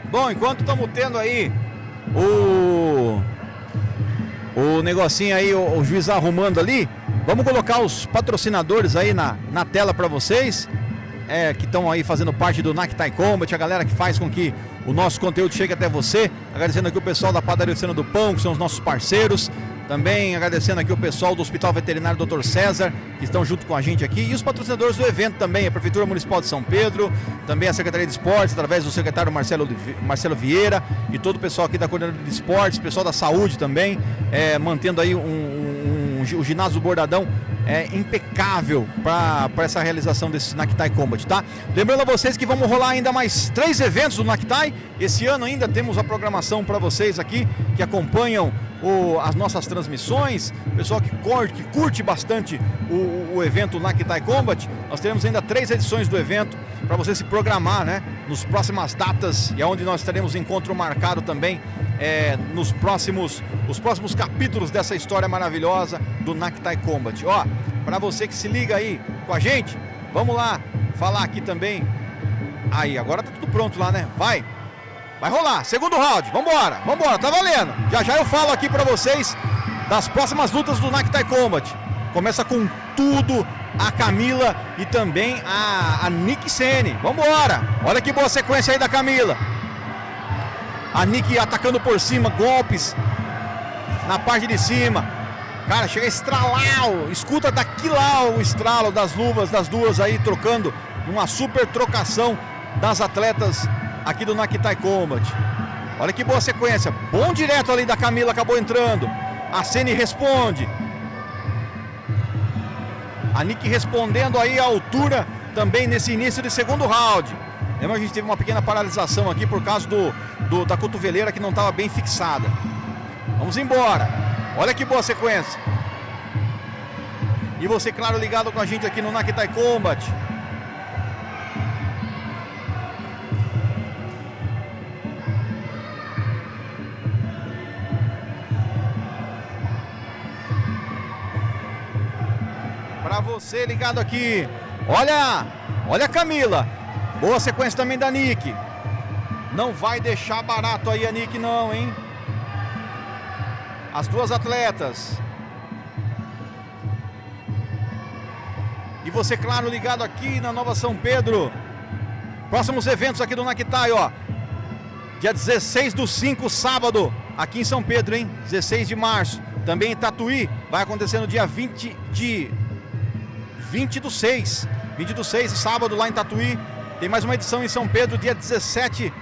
C: Bom, enquanto estamos tendo aí o negocinho aí, o juiz arrumando ali, vamos colocar os patrocinadores aí na tela para vocês, que estão aí fazendo parte do Nakitai Combat, a galera que faz com que o nosso conteúdo chegue até você. Agradecendo aqui o pessoal da Padaria Oficina do Pão, que são os nossos parceiros. Também agradecendo aqui o pessoal do Hospital Veterinário Dr. César, que estão junto com a gente aqui. E os patrocinadores do evento também, a Prefeitura Municipal de São Pedro, também a Secretaria de Esportes, através do secretário Marcelo Vieira, e todo o pessoal aqui da Coordenadoria de Esportes, pessoal da Saúde também, mantendo aí o ginásio do Bordadão impecável para essa realização desse Naktai Combat, tá? Lembrando a vocês que vamos rolar ainda mais 3 eventos do Naktai. Esse ano ainda temos a programação para vocês aqui que acompanham as nossas transmissões, pessoal que curte bastante o evento Naktai Combat. Nós teremos ainda 3 edições do evento para você se programar, né? Nos próximas datas, e onde nós teremos encontro marcado também os próximos capítulos dessa história maravilhosa do Naktai Combat. Ó, para você que se liga aí com a gente, vamos lá falar aqui também. Aí, agora tá tudo pronto lá, né? Vai rolar, segundo round, vambora, tá valendo. Já eu falo aqui pra vocês das próximas lutas do Naktai Combat. Começa com tudo a Camila e também a Nick Sene. Vambora, olha que boa sequência aí da Camila. A Nick atacando por cima, golpes na parte de cima. Cara, chega a estralar, escuta daqui lá o estralo das luvas das duas aí, trocando uma super trocação das atletas aqui do Naktai Combat. Olha que boa sequência, bom direto ali da Camila, acabou entrando. A Sene responde. A Nick respondendo aí à altura também nesse início de segundo round. Lembra que a gente teve uma pequena paralisação aqui por causa da cotoveleira que não estava bem fixada. Vamos embora. Olha que boa sequência. E você, claro, ligado com a gente aqui no Naktai Combat. Para você ligado aqui. Olha a Camila. Boa sequência também da Nick. Não vai deixar barato aí a Nick não, hein? As duas atletas. E você, claro, ligado aqui na Nova São Pedro. Próximos eventos aqui do Naktai, ó. Dia 16/5, sábado, aqui em São Pedro, hein? 16 de março. Também em Tatuí, vai acontecer no dia 20/6. 20/6, sábado, lá em Tatuí. Tem mais uma edição em São Pedro, dia 17,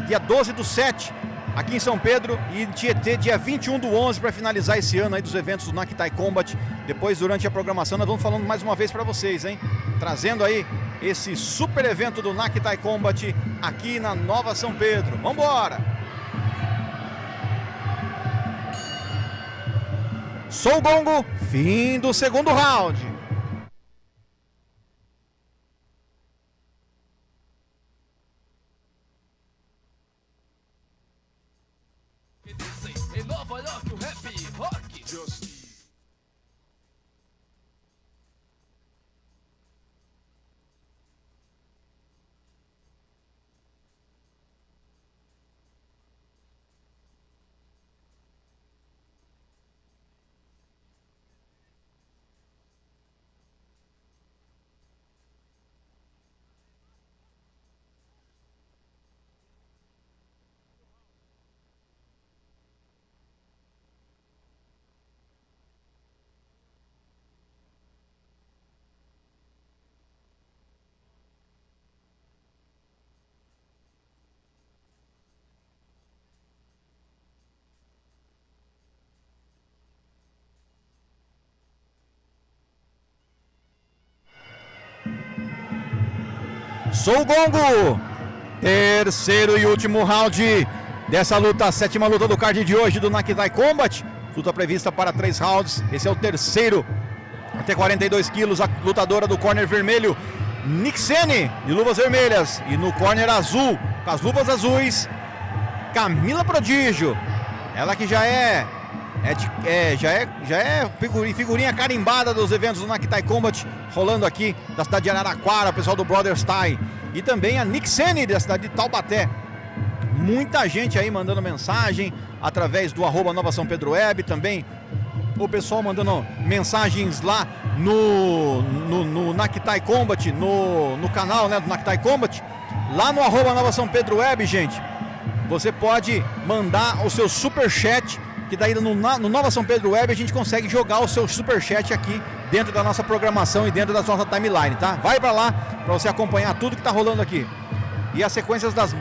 C: dia 12/7, aqui em São Pedro. E Tietê, dia 21/11, para finalizar esse ano aí dos eventos do Naktai Combat. Depois, durante a programação, nós vamos falando mais uma vez para vocês, hein? Trazendo aí esse super evento do Naktai Combat aqui na Nova São Pedro. Vambora! Sou o gongo, fim do segundo round.
H: Em Nova York, o rap rock.
C: Sou o gongo. Terceiro e último round dessa luta, a sétima luta do card de hoje do Naktai Combat. Luta prevista para 3 rounds. Esse é o terceiro. Até 42 quilos, a lutadora do corner vermelho, Nick Sene, de luvas vermelhas. E no corner azul, com as luvas azuis, Camila Prodígio. Ela que já é figurinha carimbada dos eventos do Naktai Combat, rolando aqui da cidade de Araraquara, o pessoal do Brothers Thai. E também a Nick Sene, da cidade de Taubaté. Muita gente aí mandando mensagem através do @Nova São Pedro Web, também o pessoal mandando mensagens lá no Naktai Combat, no canal, né, do Naktai Combat, lá no @Nova São Pedro Web, gente. Você pode mandar o seu superchat, que daí no Nova São Pedro Web a gente consegue jogar o seu superchat aqui dentro da nossa programação e dentro da nossa timeline, tá? Vai pra lá pra você acompanhar tudo que tá rolando aqui. E as sequências das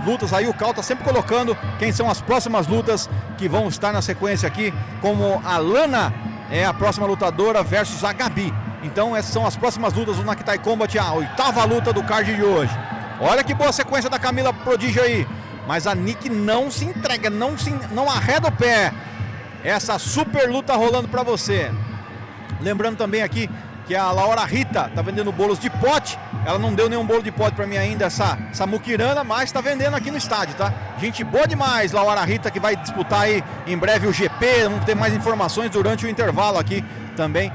C: lutas aí, o Cal tá sempre colocando quem são as próximas lutas que vão estar na sequência aqui, como a Lana é a próxima lutadora versus a Gabi. Então essas são as próximas lutas do Naktai Combat, a 8ª luta do card de hoje. Olha que boa sequência da Camila Prodígio aí. Mas a Nick não se entrega, não arreda o pé. Essa super luta rolando pra você. Lembrando também aqui que a Laura Rita tá vendendo bolos de pote. Ela não deu nenhum bolo de pote pra mim ainda, essa muquirana, mas tá vendendo aqui no estádio, tá? Gente boa demais, Laura Rita, que vai disputar aí em breve o GP. Vamos ter mais informações durante o intervalo aqui também.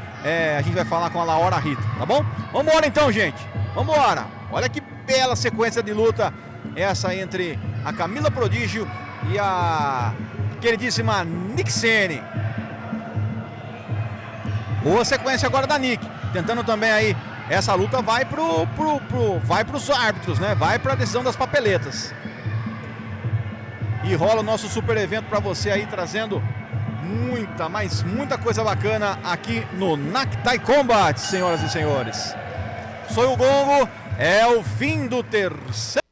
C: A gente vai falar com a Laura Rita, tá bom? Vambora então, gente. Vambora. Olha que bela sequência de luta essa entre a Camila Prodígio e a queridíssima Nick Sene. Boa sequência agora da Nick. Tentando também aí, essa luta vai vai pros árbitros, né? Vai pra decisão das papeletas. E rola o nosso super evento pra você aí, trazendo muita coisa bacana aqui no Naktai Combat, senhoras e senhores. Sou o gongo, é o fim do terceiro.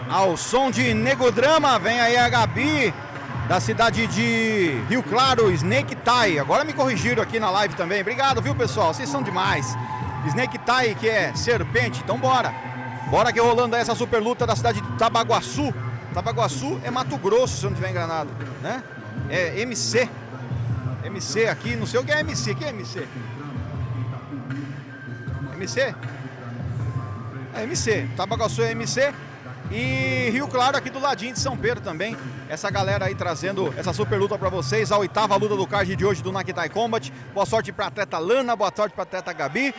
C: Ao som de Negodrama, vem aí a Gabi, da cidade de Rio Claro, Snake Tai. Agora me corrigiram aqui na live também. Obrigado, viu, pessoal? Vocês são demais. Snake Tai, que é serpente. Então bora. Bora que rolando aí essa super luta da cidade de Tabaguaçu. Tabaguaçu é Mato Grosso, se eu não estiver enganado, né? É MC. MC aqui, não sei o que é MC. O que é MC? MC? É MC. Tabaguaçu é MC. E Rio Claro aqui do ladinho de São Pedro também. Essa galera aí trazendo essa super luta pra vocês. A 8ª luta do card de hoje do Naktai Combat. Boa sorte pra atleta Lana, boa sorte pra atleta Gabi.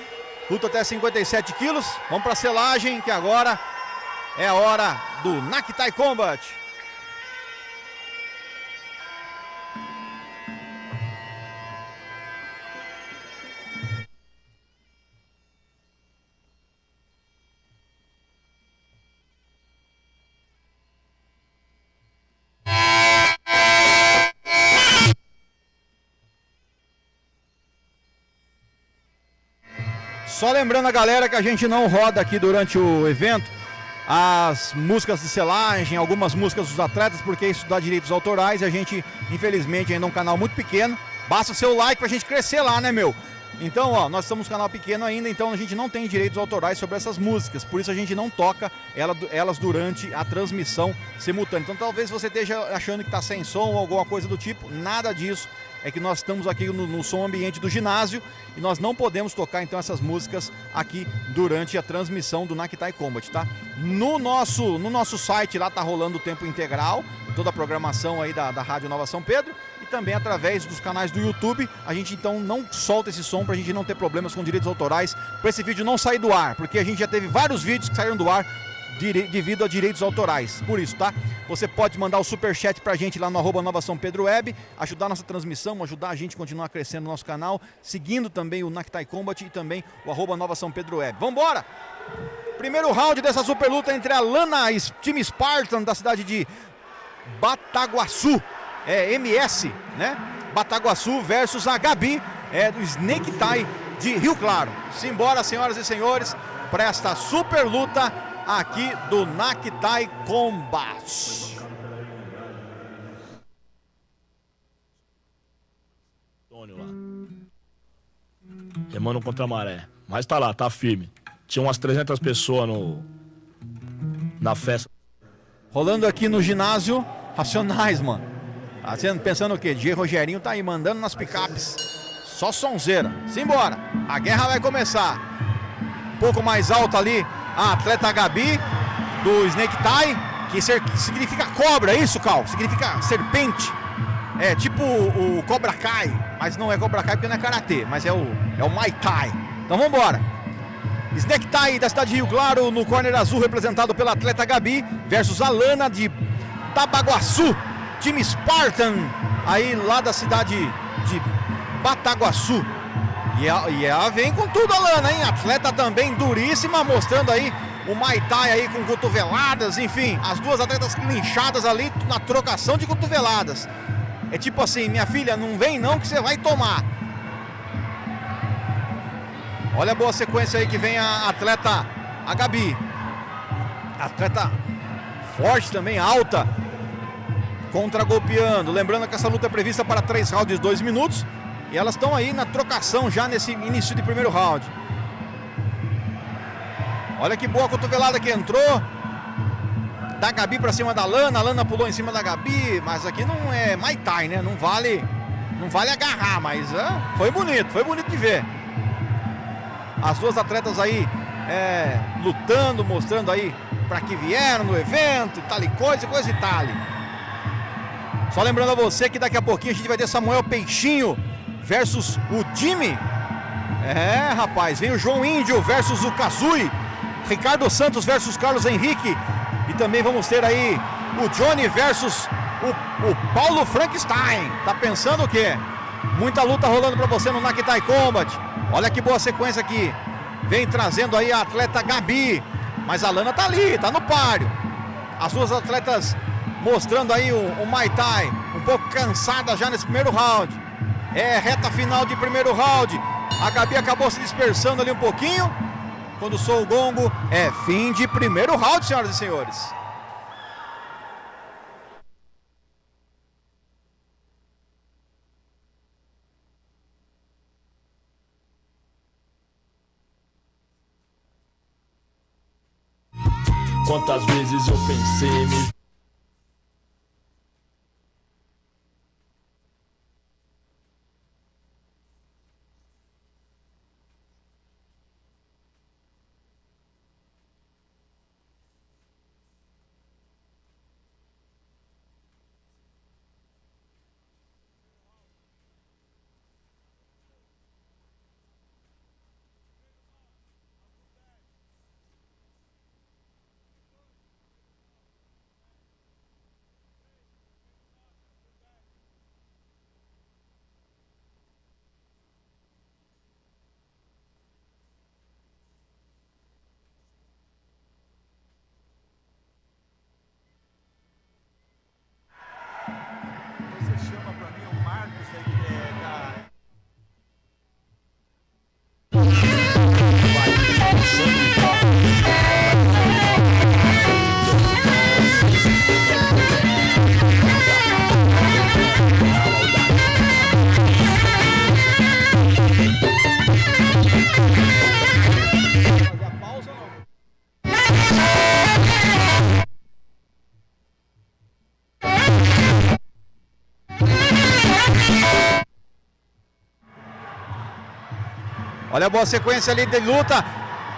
C: Luta até 57 quilos. Vamos pra selagem, que agora é a hora do Naktai Combat. Só lembrando a galera que a gente não roda aqui durante o evento as músicas de selagem, algumas músicas dos atletas, porque isso dá direitos autorais e a gente, infelizmente, ainda é um canal muito pequeno. Basta o seu like pra gente crescer lá, né, meu? Então, ó, nós somos um canal pequeno ainda, então a gente não tem direitos autorais sobre essas músicas, por isso a gente não toca elas durante a transmissão simultânea. Então talvez você esteja achando que tá sem som ou alguma coisa do tipo, nada disso. É que nós estamos aqui no som ambiente do ginásio e nós não podemos tocar então essas músicas aqui durante a transmissão do Naktai Combat, tá? No nosso site lá tá rolando o tempo integral, toda a programação aí da Rádio Nova São Pedro, e também através dos canais do YouTube. A gente então não solta esse som pra gente não ter problemas com direitos autorais, pra esse vídeo não sair do ar, porque a gente já teve vários vídeos que saíram do ar devido a direitos autorais. Por isso, tá? Você pode mandar o superchat pra gente lá no @Nova São Pedro Web, ajudar a nossa transmissão, ajudar a gente a continuar crescendo no nosso canal, seguindo também o Naktai Combat e também o @Nova São Pedro Web. Vambora! Primeiro round dessa super luta entre a Lana, time Spartan da cidade de Bataguaçu, MS, né? Bataguaçu versus a Gabi, do Snake Tai de Rio Claro. Simbora, senhoras e senhores, para esta super luta aqui do Naktai Combat.
K: Lá. Remando contra a maré. Mas tá lá, tá firme. Tinha umas 300 pessoas na festa.
C: Rolando aqui no ginásio Racionais, mano. Tá pensando o quê? DJ Rogerinho tá aí mandando nas picapes. Só sonzeira. Simbora. A guerra vai começar. Um pouco mais alta ali a atleta Gabi do Snake Tai, que significa cobra, é isso, Cal? Significa serpente. É tipo o Cobra Kai, mas não é Cobra Kai porque não é Karatê, mas é o Muay Thai. Então vambora. Snake Tai da cidade de Rio Claro, no corner azul, representado pela atleta Gabi, versus a Lana de Tabaguaçu, time Spartan, aí lá da cidade de Bataguaçu. E ela vem com tudo, a Lana, hein? Atleta também duríssima, mostrando aí o Muay Thai aí com cotoveladas, enfim, as duas atletas linchadas ali na trocação de cotoveladas. É tipo assim, minha filha, não vem não que você vai tomar. Olha a boa sequência aí que vem a atleta, a Gabi. Atleta forte também, alta, contra-golpeando. Lembrando que essa luta é prevista para 3 rounds de 2 minutos. E elas estão aí na trocação já nesse início de primeiro round. Olha que boa cotovelada que entrou. Da Gabi pra cima da Lana. A Lana pulou em cima da Gabi. Mas aqui não é Muay Thai, né? Não vale agarrar, mas foi bonito de ver. As duas atletas aí lutando, mostrando aí pra que vieram no evento e tal e coisa e tal. Só lembrando a você que daqui a pouquinho a gente vai ter Samuel Peixinho versus o Jimmy. Rapaz, vem o João Índio versus o Kazui. Ricardo Santos versus Carlos Henrique. E também vamos ter aí o Johnny versus o Paulo Frankenstein. Tá pensando o quê? Muita luta rolando pra você no Naktai Combat. Olha que boa sequência aqui. Vem trazendo aí a atleta Gabi. Mas a Lana tá ali, tá no páreo. As duas atletas mostrando aí o Muay Thai. Um pouco cansada já nesse primeiro round. Reta final de primeiro round. A Gabi acabou se dispersando ali um pouquinho. Quando soa o gongo, é fim de primeiro round, senhoras e senhores.
K: Quantas vezes eu pensei me...
C: Olha a boa sequência ali de luta.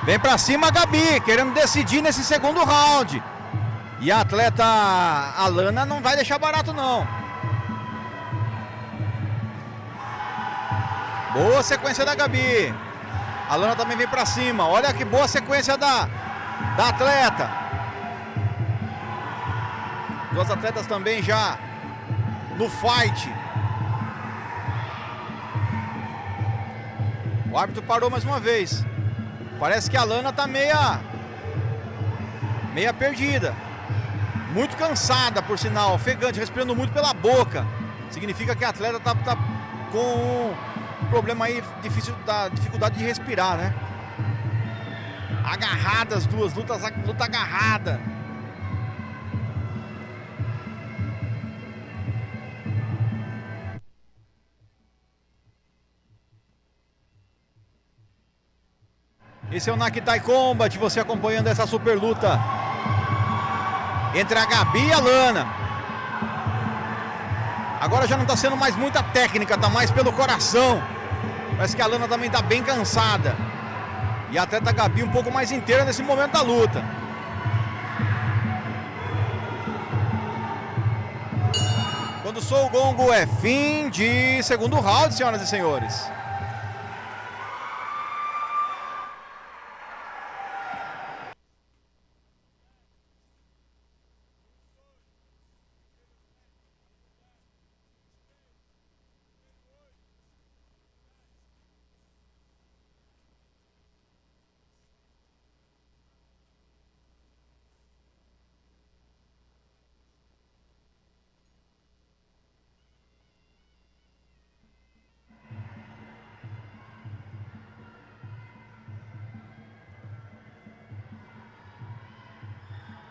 C: Vem pra cima a Gabi, querendo decidir nesse segundo round. E a atleta Alana não vai deixar barato não. Boa sequência da Gabi. A Alana também vem pra cima. Olha que boa sequência da atleta. Duas atletas também já no fight. O árbitro parou mais uma vez. Parece que a Lana tá meia perdida. Muito cansada, por sinal. Ofegante, respirando muito pela boca. Significa que a atleta tá com um problema aí difícil, da dificuldade de respirar, né? Agarradas as duas, luta agarrada. Esse é o Nakitai Combat, você acompanhando essa super luta entre a Gabi e a Lana. Agora já não está sendo mais muita técnica, tá mais pelo coração. Parece que a Lana também está bem cansada. E a atleta Gabi um pouco mais inteira nesse momento da luta. Quando soa o gongo é fim de segundo round, senhoras e senhores.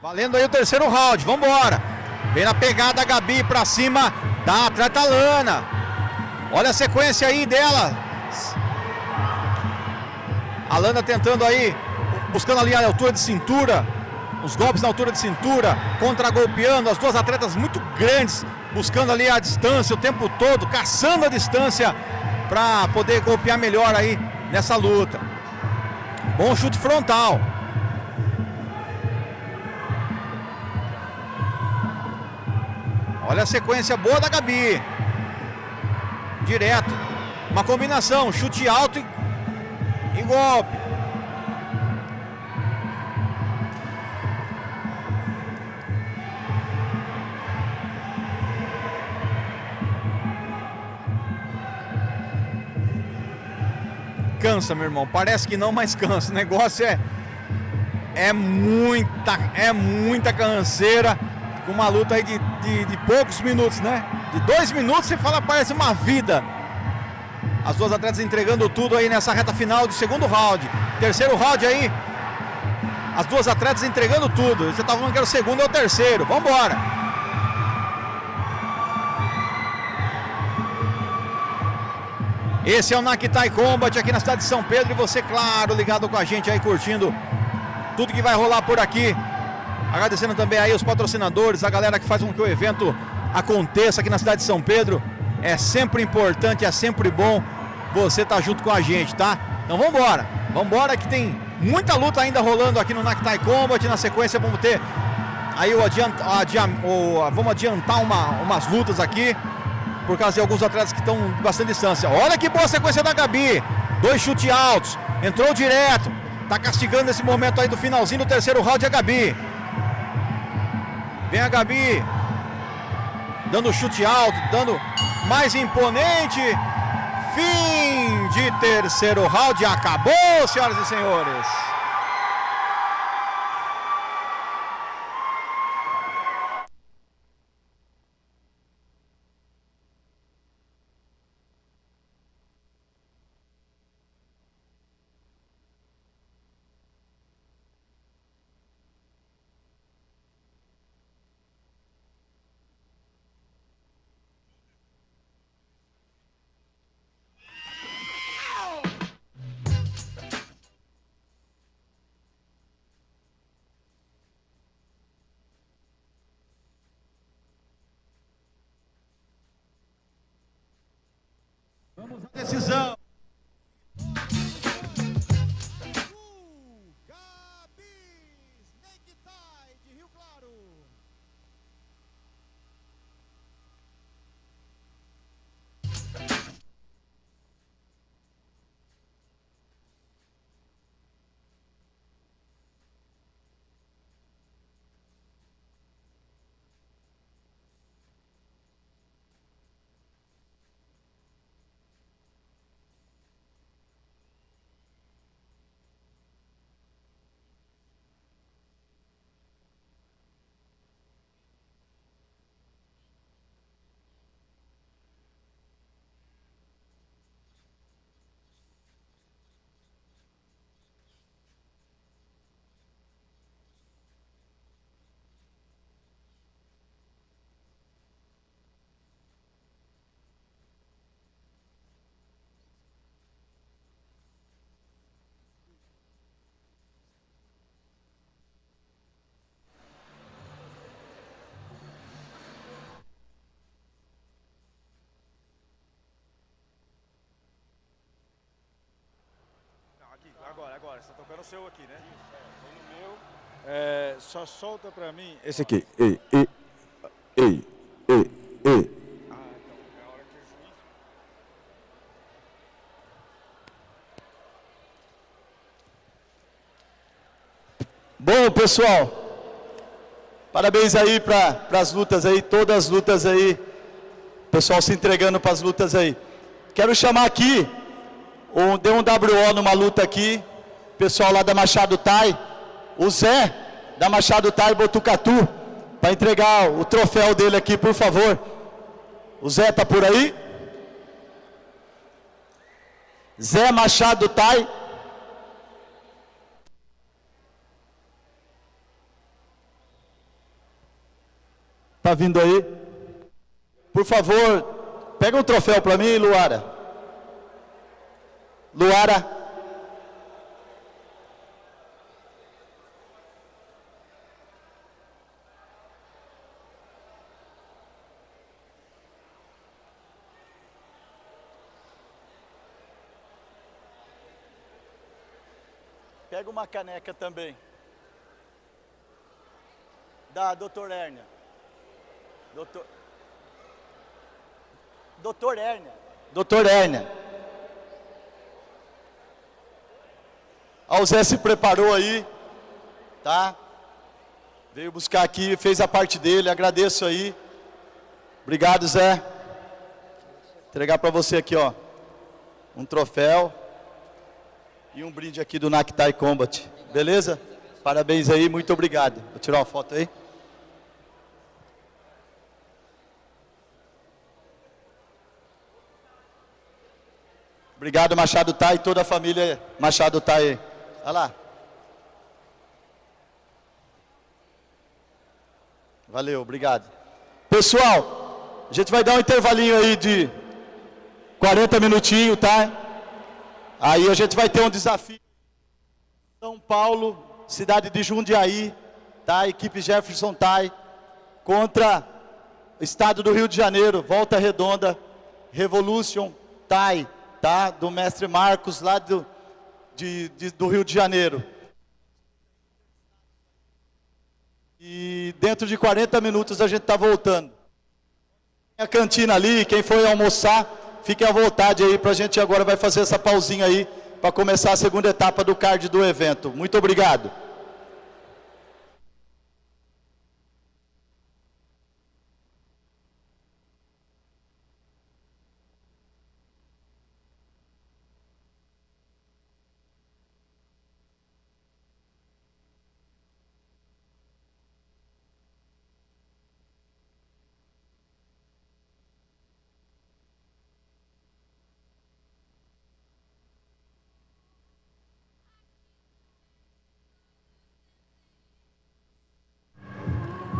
C: Valendo aí o terceiro round, vambora. Vem na pegada a Gabi pra cima da atleta Lana. Olha a sequência aí dela. A Lana tentando aí, buscando ali a altura de cintura. Os golpes na altura de cintura, contra-golpeando. As duas atletas muito grandes, buscando ali a distância o tempo todo, caçando a distância pra poder golpear melhor aí nessa luta. Bom chute frontal. Olha a sequência boa da Gabi. Direto. Uma combinação, chute alto e golpe. Cansa, meu irmão. Parece que não, mas cansa. O negócio é muita canseira. Uma luta aí de poucos minutos, né? De 2 minutos você fala, parece uma vida. As duas atletas entregando tudo aí nessa reta final do segundo round. Terceiro round aí, as duas atletas entregando tudo. Você tá falando que era o segundo, é o terceiro. Vambora. Esse é o Nakitai Combat aqui na cidade de São Pedro. E você, claro, ligado com a gente aí, curtindo tudo que vai rolar por aqui. Agradecendo também aí os patrocinadores, a galera que faz com que o evento aconteça aqui na cidade de São Pedro. É sempre importante, é sempre bom você estar junto com a gente, tá? Então vambora, vambora que tem muita luta ainda rolando aqui no Nakitai Combat. Na sequência vamos ter aí vamos adiantar umas lutas aqui, por causa de alguns atletas que estão bastante distância. Olha que boa sequência da Gabi, 2 chutes altos, entrou direto, tá castigando nesse momento aí do finalzinho do terceiro round a Gabi. Vem a Gabi, dando chute alto, dando mais imponente. Fim de terceiro round, acabou, senhoras e senhores. Vamos à decisão. Gabi Nakitai de Rio Claro. Agora. Você tá tocando o seu aqui, né?
L: Só solta pra mim esse aqui. Ei. Ah, então é a hora que o juiz...
A: Bom, pessoal, parabéns aí para as lutas aí, todas as lutas aí, pessoal se entregando para as lutas aí. Quero chamar aqui, deu um WO numa luta aqui, pessoal lá da Machado Tai, o Zé da Machado Tai Botucatu, para entregar o troféu dele aqui, por favor. O Zé tá por aí? Zé Machado Tai. Tá vindo aí? Por favor, pega um troféu para mim, Luara. Luara. Pega uma caneca também. Da Dr. Hérnia. Doutor Hérnia. O Zé se preparou aí, tá? Veio buscar aqui, fez a parte dele, agradeço aí. Obrigado, Zé. Vou entregar para você aqui, ó, um troféu e um brinde aqui do Nak Tai Combat, beleza? Parabéns aí, muito obrigado. Vou tirar uma foto aí. Obrigado, Machado Tai, e toda a família Machado Tai. Olha lá. Valeu, obrigado. Pessoal, a gente vai dar um intervalinho aí de 40 minutinhos, tá? Aí a gente vai ter um desafio. São Paulo, cidade de Jundiaí, tá? Equipe Jefferson Tai, contra o estado do Rio de Janeiro, Volta Redonda, Revolution Tai. Tá? Do mestre Marcos, lá do Rio de Janeiro. E dentro de 40 minutos a gente está voltando. A cantina ali, quem for almoçar, fique à vontade aí, para a gente agora vai fazer essa pausinha aí, para começar a segunda etapa do card do evento. Muito obrigado.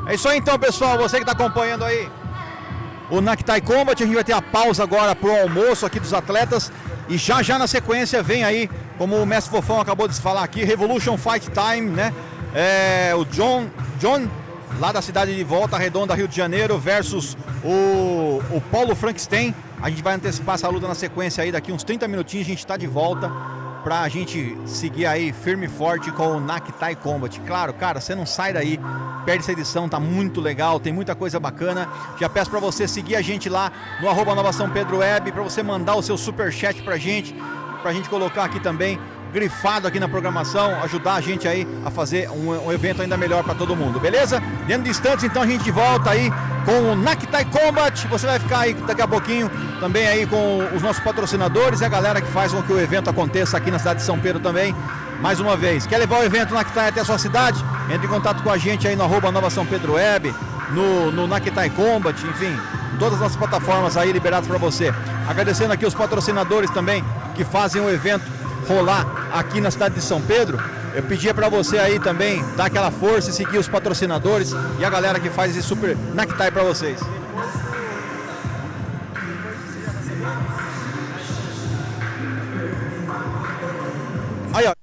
C: É isso aí então, pessoal, você que está acompanhando aí o Nak Tai Combat, a gente vai ter a pausa agora pro almoço aqui dos atletas e já na sequência vem aí, como o mestre Fofão acabou de falar aqui, Revolution Fight Time, né? O John, lá da cidade de Volta Redonda, Rio de Janeiro, versus o Paulo Frankenstein. A gente vai antecipar essa luta na sequência aí, daqui uns 30 minutinhos a gente está de volta pra gente seguir aí firme e forte com o Nak Tai Combat. Claro, cara, você não sai daí, perde essa edição, tá muito legal, tem muita coisa bacana. Já peço pra você seguir a gente lá no @NovaSãoPedroWeb, pra você mandar o seu superchat pra gente colocar aqui também, grifado aqui na programação, ajudar a gente aí a fazer um evento ainda melhor pra todo mundo, beleza? Dentro de instantes, então, a gente volta aí com o Nak Tai Combat. Você vai ficar aí daqui a pouquinho também aí com os nossos patrocinadores e a galera que faz com que o evento aconteça aqui na cidade de São Pedro também. Mais uma vez, quer levar o evento Nak Tai até a sua cidade? Entre em contato com a gente aí no @NovaSãoPedroWeb, no Nak Tai Combat, enfim, todas as nossas plataformas aí liberadas para você. Agradecendo aqui os patrocinadores também que fazem o evento rolar aqui na cidade de São Pedro. Eu pedia para você aí também dar aquela força e seguir os patrocinadores e a galera que faz esse super Nak Tai para vocês. Aí, ó.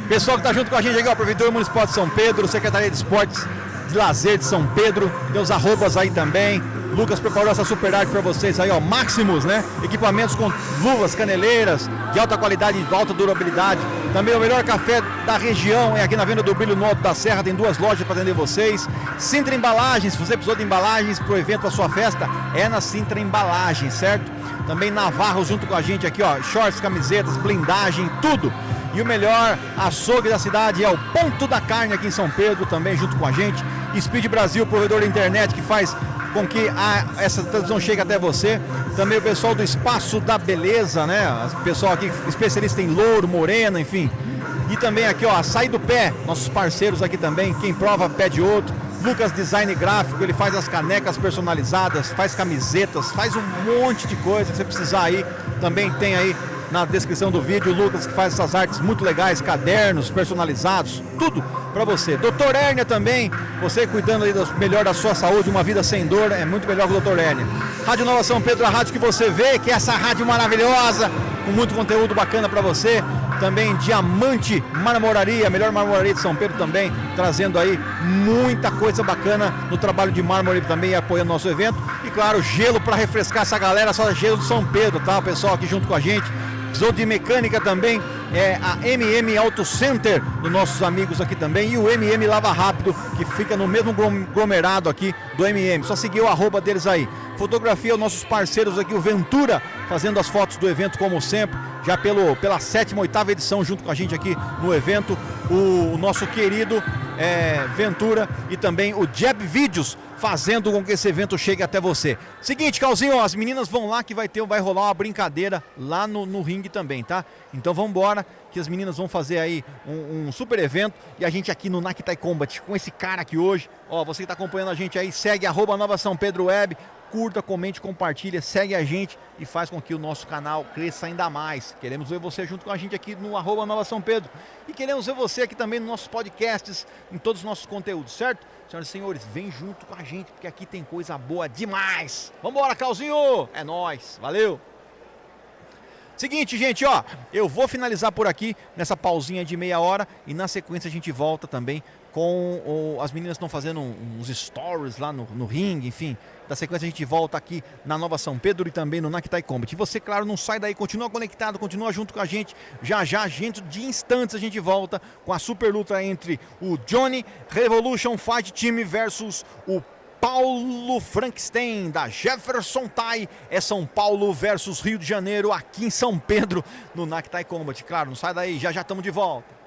C: Pessoal que tá junto com a gente aqui, ó, Prefeitura Municipal de São Pedro, Secretaria de Esportes de Lazer de São Pedro, tem os arrobas aí também, Lucas preparou essa super arte para vocês aí, ó, Maximus, né? Equipamentos com luvas, caneleiras, de alta qualidade e de alta durabilidade. Também o melhor café da região é aqui na Venda do Brilho no Alto da Serra, tem 2 lojas para atender vocês. Sintra Embalagens, se você precisou de embalagens para o evento, para sua festa, é na Sintra Embalagens, certo? Também Navarro junto com a gente aqui, ó, shorts, camisetas, blindagem, tudo. E o melhor açougue da cidade é o Ponto da Carne aqui em São Pedro, também junto com a gente. Speed Brasil, provedor da internet que faz com que essa transmissão chegue até você. Também o pessoal do Espaço da Beleza, né? O pessoal aqui especialista em louro, morena, enfim. E também aqui, ó, Açaí do Pé, nossos parceiros aqui também. Quem prova pede outro. Lucas Design Gráfico, ele faz as canecas personalizadas, faz camisetas, faz um monte de coisa que você precisar aí. Também tem aí na descrição do vídeo, o Lucas que faz essas artes muito legais, cadernos personalizados, tudo para você. Doutor Hérnia também, você cuidando aí melhor da sua saúde, uma vida sem dor, é muito melhor que o Doutor Hérnia. Rádio Nova São Pedro, a rádio que você vê, que é essa rádio maravilhosa, com muito conteúdo bacana para você. Também Diamante Marmoraria, a melhor marmoraria de São Pedro também, trazendo aí muita coisa bacana no trabalho de mármore também, apoiando nosso evento. E claro, gelo para refrescar essa galera, só gelo de São Pedro, tá? O pessoal aqui junto com a gente. Precisou de mecânica também, é a MM Auto Center, dos nossos amigos aqui também, e o MM Lava Rápido, que fica no mesmo aglomerado aqui do MM. Só seguir o arroba deles aí. Fotografia, os nossos parceiros aqui, o Ventura, fazendo as fotos do evento como sempre, já pela 7ª, 8ª edição junto com a gente aqui no evento, o nosso querido Ventura e também o Jeb Vídeos, fazendo com que esse evento chegue até você. Seguinte, Calzinho, as meninas vão lá que vai rolar uma brincadeira lá no ringue também, tá? Então vamos embora, que as meninas vão fazer aí um super evento e a gente aqui no Nakitai Combat com esse cara aqui hoje. Ó, você que tá acompanhando a gente aí, segue @Nova São Pedro Web, curta, comente, compartilha, segue a gente e faz com que o nosso canal cresça ainda mais. Queremos ver você junto com a gente aqui no @Nova São Pedro e queremos ver você aqui também nos nossos podcasts, em todos os nossos conteúdos, certo? Senhoras e senhores, vem junto com a gente, porque aqui tem coisa boa demais. Vambora, Calzinho! É nóis, valeu! Seguinte, gente, ó, eu vou finalizar por aqui, nessa pausinha de meia hora, e na sequência a gente volta também com as meninas estão fazendo uns stories lá no ringue, enfim. Da sequência a gente volta aqui na Nova São Pedro e também no Nakitai Combat. E você, claro, não sai daí, continua conectado, continua junto com a gente. Já, dentro de instantes a gente volta com a super luta entre o Johnny Revolution Fight Team versus o Paulo Frankenstein da Jefferson Tai. É São Paulo versus Rio de Janeiro aqui em São Pedro no Nakitai Combat. Claro, não sai daí, já estamos de volta.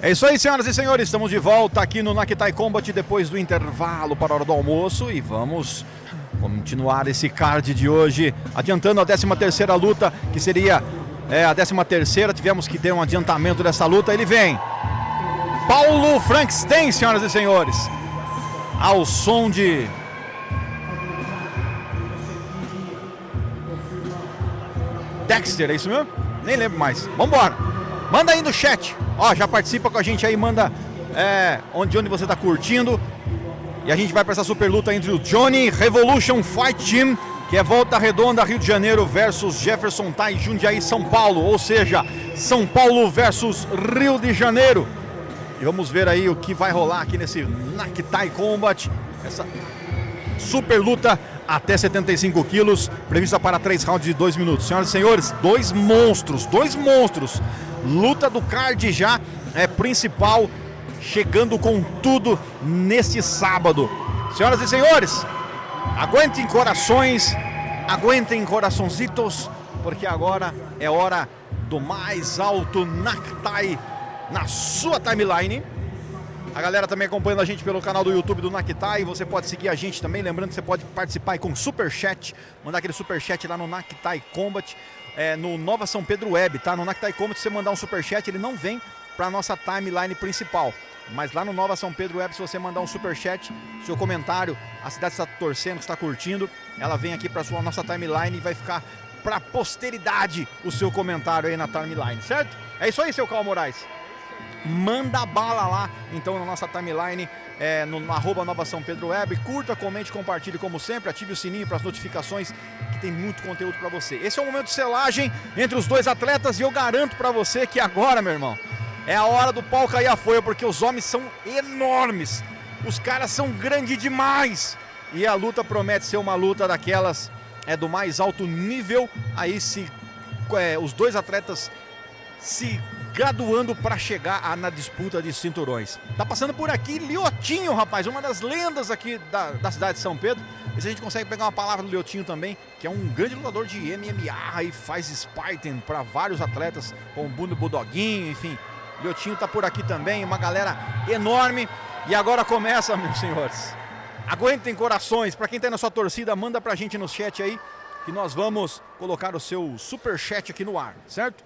C: É isso aí, senhoras e senhores, estamos de volta aqui no Naktai Combat depois do intervalo para a hora do almoço e vamos continuar esse card de hoje, adiantando a 13ª luta, que seria a 13ª, tivemos que ter um adiantamento dessa luta, ele vem, Paulo Frankenstein, senhoras e senhores, ao som de... Dexter, é isso mesmo? Nem lembro mais, vambora, manda aí no chat. Ó, já participa com a gente aí, manda onde você tá curtindo. E a gente vai para essa super luta entre o Johnny Revolution Fight Team, que é Volta Redonda, Rio de Janeiro versus Jefferson Tai, Jundiaí, São Paulo. Ou seja, São Paulo versus Rio de Janeiro. E vamos ver aí o que vai rolar aqui nesse Naktai Combat. Essa super luta até 75 quilos, prevista para 3 rounds de 2 minutos. Senhoras e senhores, dois monstros. Luta do card já principal, chegando com tudo neste sábado. Senhoras e senhores, aguentem corações, aguentem coraçõezitos, porque agora é hora do mais alto Naktai na sua timeline. A galera também acompanhando a gente pelo canal do YouTube do Naktai. Você pode seguir a gente também. Lembrando que você pode participar aí com Superchat. Mandar aquele Superchat lá no Naktai Combat. No Nova São Pedro Web, tá? No Naktai Combat, se você mandar um Superchat, ele não vem para nossa timeline principal. Mas lá no Nova São Pedro Web, se você mandar um Superchat, seu comentário, a cidade está torcendo, está curtindo, ela vem aqui para nossa timeline e vai ficar para posteridade o seu comentário aí na timeline, certo? É isso aí, seu Carl Moraes. Manda bala lá, então, na nossa timeline, no @Nova São Pedro Web. Curta, comente, compartilhe como sempre, ative o sininho para as notificações, que tem muito conteúdo para você. Esse é o momento de selagem entre os dois atletas e eu garanto para você que agora, meu irmão, é a hora do pau cair a folha, porque os homens são enormes, os caras são grandes demais e a luta promete ser uma luta daquelas do mais alto nível. Aí os dois atletas se graduando para chegar na disputa de cinturões. Tá passando por aqui Liotinho, rapaz, uma das lendas aqui da cidade de São Pedro. E se a gente consegue pegar uma palavra do Liotinho também, que é um grande lutador de MMA e faz sparring para vários atletas, como o Bruno Budoguinho, enfim. Liotinho tá por aqui também, uma galera enorme. E agora começa, meus senhores. Aguentem corações, para quem tá na sua torcida, manda pra gente no chat aí, que nós vamos colocar o seu Superchat aqui no ar, certo?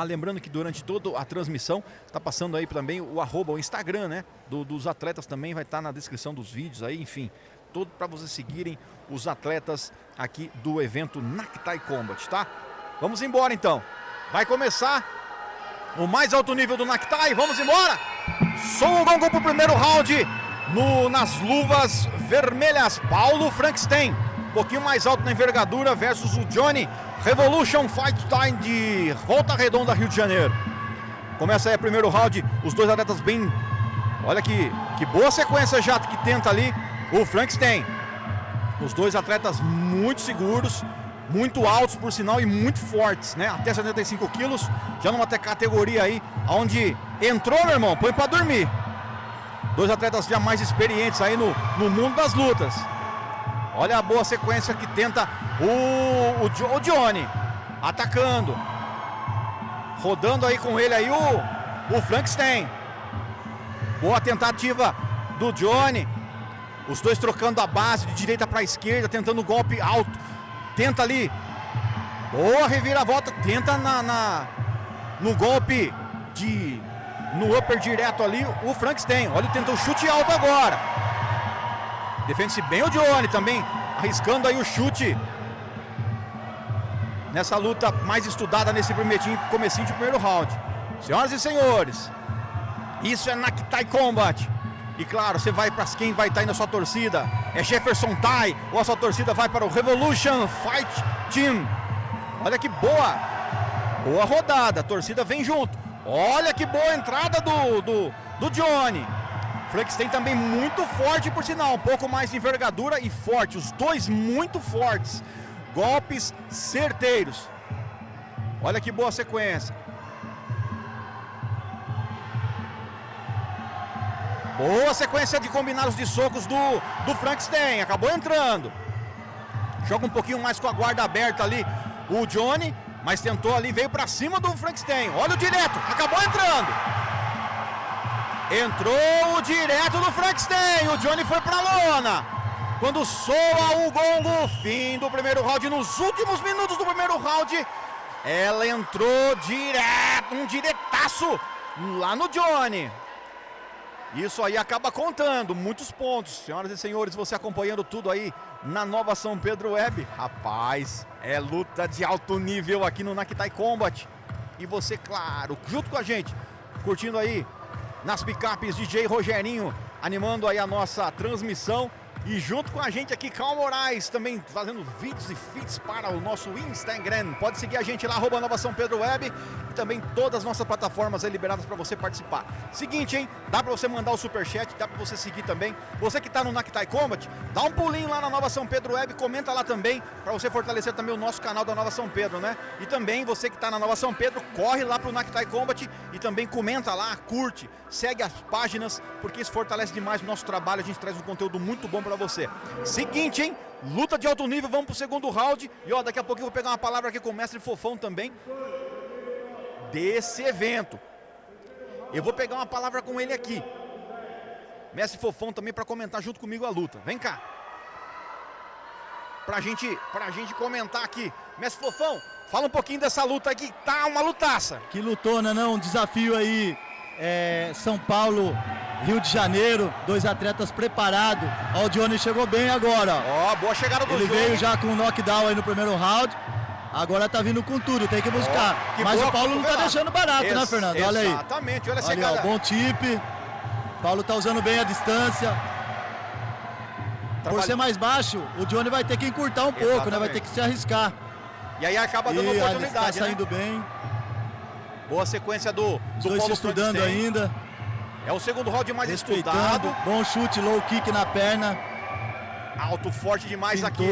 C: Lembrando que durante toda a transmissão tá passando aí também o Instagram, né? Dos atletas também vai estar na descrição dos vídeos aí, enfim. Todo para vocês seguirem os atletas aqui do evento Naktai Combat, tá? Vamos embora então. Vai começar o mais alto nível do Naktai, vamos embora! Som o gongo pro primeiro round nas luvas vermelhas. Paulo Frankenstein, um pouquinho mais alto na envergadura versus o Johnny Revolution Fight Time de Volta Redonda, Rio de Janeiro. Começa aí o primeiro round, os dois atletas bem... Olha que boa sequência já que tenta ali o Frankenstein. Os dois atletas muito seguros, muito altos por sinal e muito fortes, né? Até 75 quilos, já numa categoria aí, onde entrou, meu irmão, põe pra dormir. Dois atletas já mais experientes aí no mundo das lutas. Olha a boa sequência que tenta o Johnny, atacando, rodando aí com ele aí o Frankenstein. Boa tentativa do Johnny, os dois trocando a base de direita para esquerda, tentando um golpe alto, tenta ali, boa reviravolta, tenta no golpe no upper direto ali o Frankenstein. Olha, tenta o chute alto agora. Defende-se bem o Johnny também, arriscando aí o chute. Nessa luta mais estudada nesse comecinho de primeiro round. Senhoras e senhores, isso é Naktai Combat. E claro, você vai para quem vai estar aí na sua torcida. É Jefferson Tai ou a sua torcida vai para o Revolution Fight Team. Olha que boa rodada, a torcida vem junto. Olha que boa entrada do Johnny. Frankenstein também muito forte, por sinal, um pouco mais de envergadura e forte, os dois muito fortes, golpes certeiros. Olha que boa sequência. Boa sequência de combinados de socos do Frankenstein, acabou entrando. Joga um pouquinho mais com a guarda aberta ali o Johnny, mas tentou ali, veio pra cima do Frankenstein. Olha o direto, acabou entrando. Entrou o direto do Frankenstein, o Johnny foi pra lona. Quando soa o gongo, fim do primeiro round, nos últimos minutos do primeiro round, ela entrou direto, um diretaço lá no Johnny. Isso aí acaba contando, muitos pontos. Senhoras e senhores, você acompanhando tudo aí na Nova São Pedro Web. Rapaz, é luta de alto nível aqui no Nakitai Combat. E você, claro, junto com a gente, curtindo aí nas picapes DJ Rogerinho, animando aí a nossa transmissão. E junto com a gente aqui, Cal Moraes, também fazendo vídeos e feeds para o nosso Instagram. Pode seguir a gente lá, @Nova São Pedro Web. E também todas as nossas plataformas aí liberadas para você participar. Seguinte, hein? Dá para você mandar o superchat, dá para você seguir também. Você que está no Nakitai Combat, dá um pulinho lá na Nova São Pedro Web, comenta lá também, para você fortalecer também o nosso canal da Nova São Pedro, né? E também você que está na Nova São Pedro, corre lá pro Nakitai Combat e também comenta lá, curte, segue as páginas, porque isso fortalece demais o nosso trabalho, a gente traz um conteúdo muito bom para você. Seguinte, hein? Luta de alto nível, vamos pro segundo round. E ó, daqui a pouco eu vou pegar uma palavra aqui com o mestre Fofão também desse evento. Eu vou pegar uma palavra com ele aqui. Mestre Fofão também para comentar junto comigo a luta. Vem cá. Pra gente comentar aqui. Mestre Fofão, fala um pouquinho dessa luta aqui, tá uma lutaça.
M: Que lutona, não? Um desafio aí. São Paulo, Rio de Janeiro, dois atletas preparados. Ó, o Johnny chegou bem agora.
C: Ó, boa chegada do Johnny.
M: Ele veio já com um knockdown aí no primeiro round. Agora tá vindo com tudo, tem que buscar. Mas o Paulo não tá deixando barato, né, Fernando? Olha aí.
C: Exatamente, olha a
M: chegada.
C: chegada.
M: Bom tip. Paulo tá usando bem a distância. Por ser mais baixo, o Johnny vai ter que encurtar um pouco, né? Vai ter que se arriscar.
C: E aí acaba dando oportunidade,
M: tá saindo bem.
C: Boa sequência do
M: Paulo se estudando ainda.
C: É o segundo round mais estudado.
M: Bom chute, low kick na perna.
C: Alto, forte demais aqui.